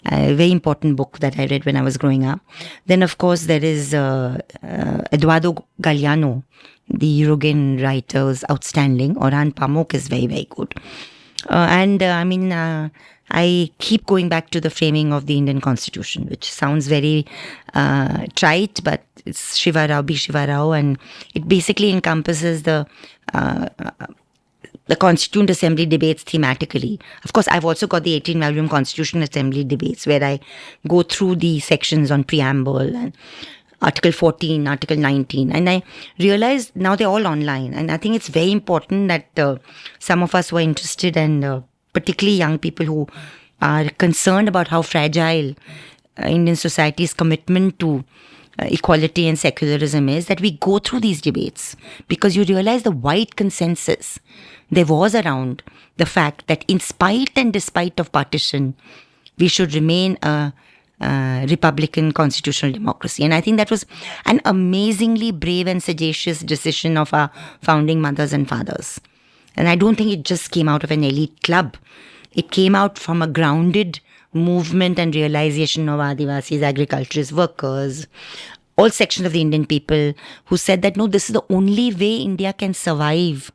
A very important book that I read when I was growing up. Then, of course, there is Eduardo Galeano, the Uruguayan writer, who's outstanding. Orhan Pamuk is very, very good. I keep going back to the framing of the Indian Constitution, which sounds very trite, but it's Shiva Rao, B. Shiva Rao, and it basically encompasses the Constituent Assembly debates thematically. Of course, I've also got the 18-volume Constitution Assembly debates where I go through the sections on preamble and Article 14, Article 19. And I realized now they're all online. And I think it's very important that some of us who are interested, and particularly young people who are concerned about how fragile Indian society's commitment to equality and secularism is, that we go through these debates, because you realize the wide consensus there was around the fact that in spite and despite of partition, we should remain a Republican constitutional democracy. And I think that was an amazingly brave and sagacious decision of our founding mothers and fathers. And I don't think it just came out of an elite club. It came out from a grounded movement and realization of Adivasis, agriculturists, workers, all sections of the Indian people who said that no, this is the only way India can survive.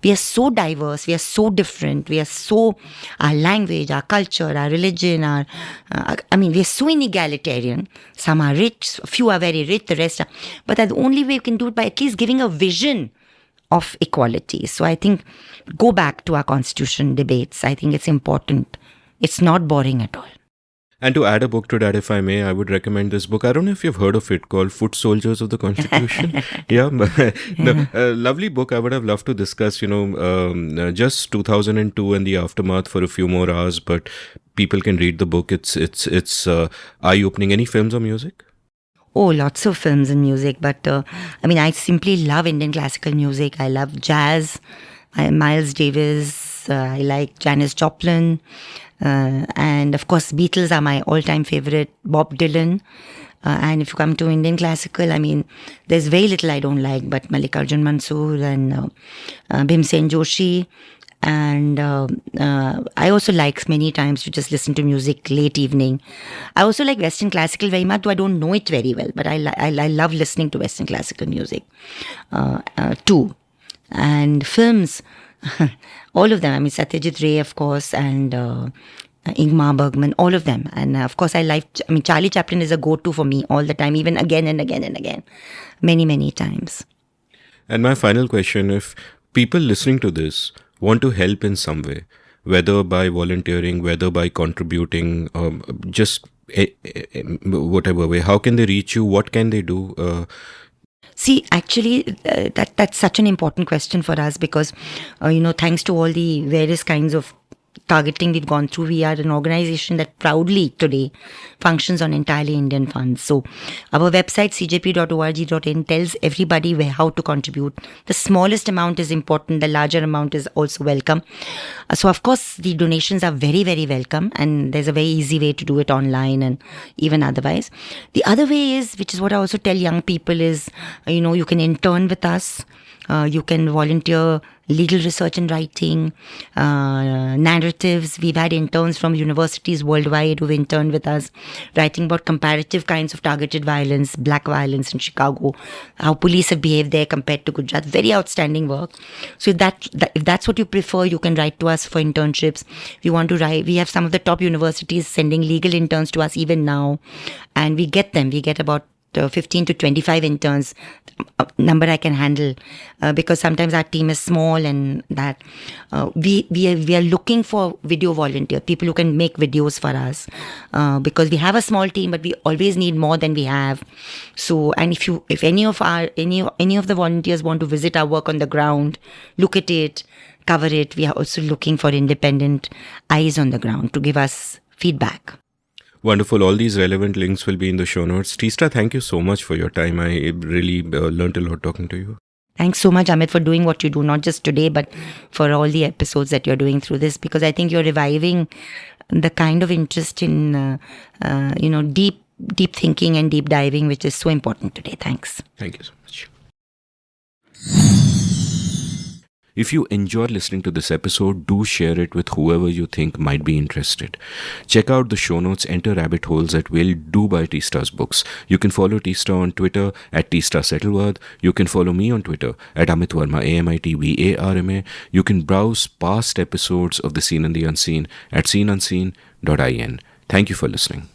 We are so diverse, we are so different, we are so, our language, our culture, our religion, we are so inegalitarian. Some are rich, few are very rich, the rest are, but the only way we can do it by at least giving a vision of equality. So I think go back to our constitution debates. I think it's important. It's not boring at all. And to add a book to that, if I may, I would recommend this book. I don't know if you've heard of it, called Foot Soldiers of the Constitution. Yeah, lovely book. I would have loved to discuss, just 2002 and the aftermath for a few more hours, but people can read the book. It's eye-opening. Any films or music? Oh, lots of films and music, but I simply love Indian classical music. I love jazz, Miles Davis, I like Janis Joplin, and of course Beatles are my all-time favorite, Bob Dylan. And if you come to Indian classical, there's very little I don't like, but Mallikarjun Mansoor and Bhimsen Joshi. And I also like many times to just listen to music late evening. I also like Western classical very much, though I don't know it very well. But I love listening to Western classical music too. And films, all of them. Satyajit Ray, of course, and Ingmar Bergman, all of them. And of course, Charlie Chaplin is a go-to for me all the time, even again and again and again, many, many times. And my final question, if people listening to this want to help in some way, whether by volunteering, whether by contributing, just whatever way, how can they reach you? What can they do? See, actually, that's such an important question for us because, thanks to all the various kinds of targeting we've gone through, we are an organization that proudly today functions on entirely Indian funds. So our website cjp.org.in tells everybody how to contribute. The smallest amount is important, the larger amount is also welcome. So of course the donations are very, very welcome, and there's a very easy way to do it online and even otherwise. The other way is, which is what I also tell young people, is you can intern with us. You can volunteer legal research and writing, narratives. We've had interns from universities worldwide who've interned with us, writing about comparative kinds of targeted violence, black violence in Chicago, how police have behaved there compared to Gujarat. Very outstanding work. So if that's what you prefer, you can write to us for internships. If you want to write, we have some of the top universities sending legal interns to us even now, and we get them. We get about 15 to 25 interns, number I can handle, because sometimes our team is small, and that we are looking for video volunteers, people who can make videos for us, because we have a small team, but we always need more than we have. So, and if any of the volunteers want to visit our work on the ground, look at it, cover it, we are also looking for independent eyes on the ground to give us feedback. Wonderful. All these relevant links will be in the show notes. Teesta, thank you so much for your time. I really learned a lot talking to you. Thanks so much, Amit, for doing what you do, not just today, but for all the episodes that you're doing through this, because I think you're reviving the kind of interest in, deep thinking and deep diving, which is so important today. Thanks. Thank you so much. If you enjoyed listening to this episode, do share it with whoever you think might be interested. Check out the show notes, enter rabbit holes at will, do buy Teesta's books. You can follow Teesta on Twitter at Teesta Setalvad. You can follow me on Twitter at Amit Varma, AmitVarma. You can browse past episodes of The Seen and the Unseen at seenunseen.in. Thank you for listening.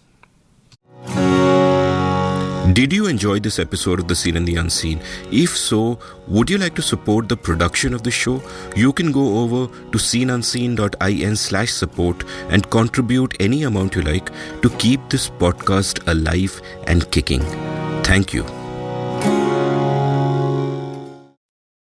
Did you enjoy this episode of The Seen and the Unseen? If so, would you like to support the production of the show? You can go over to seenunseen.in/support and contribute any amount you like to keep this podcast alive and kicking. Thank you.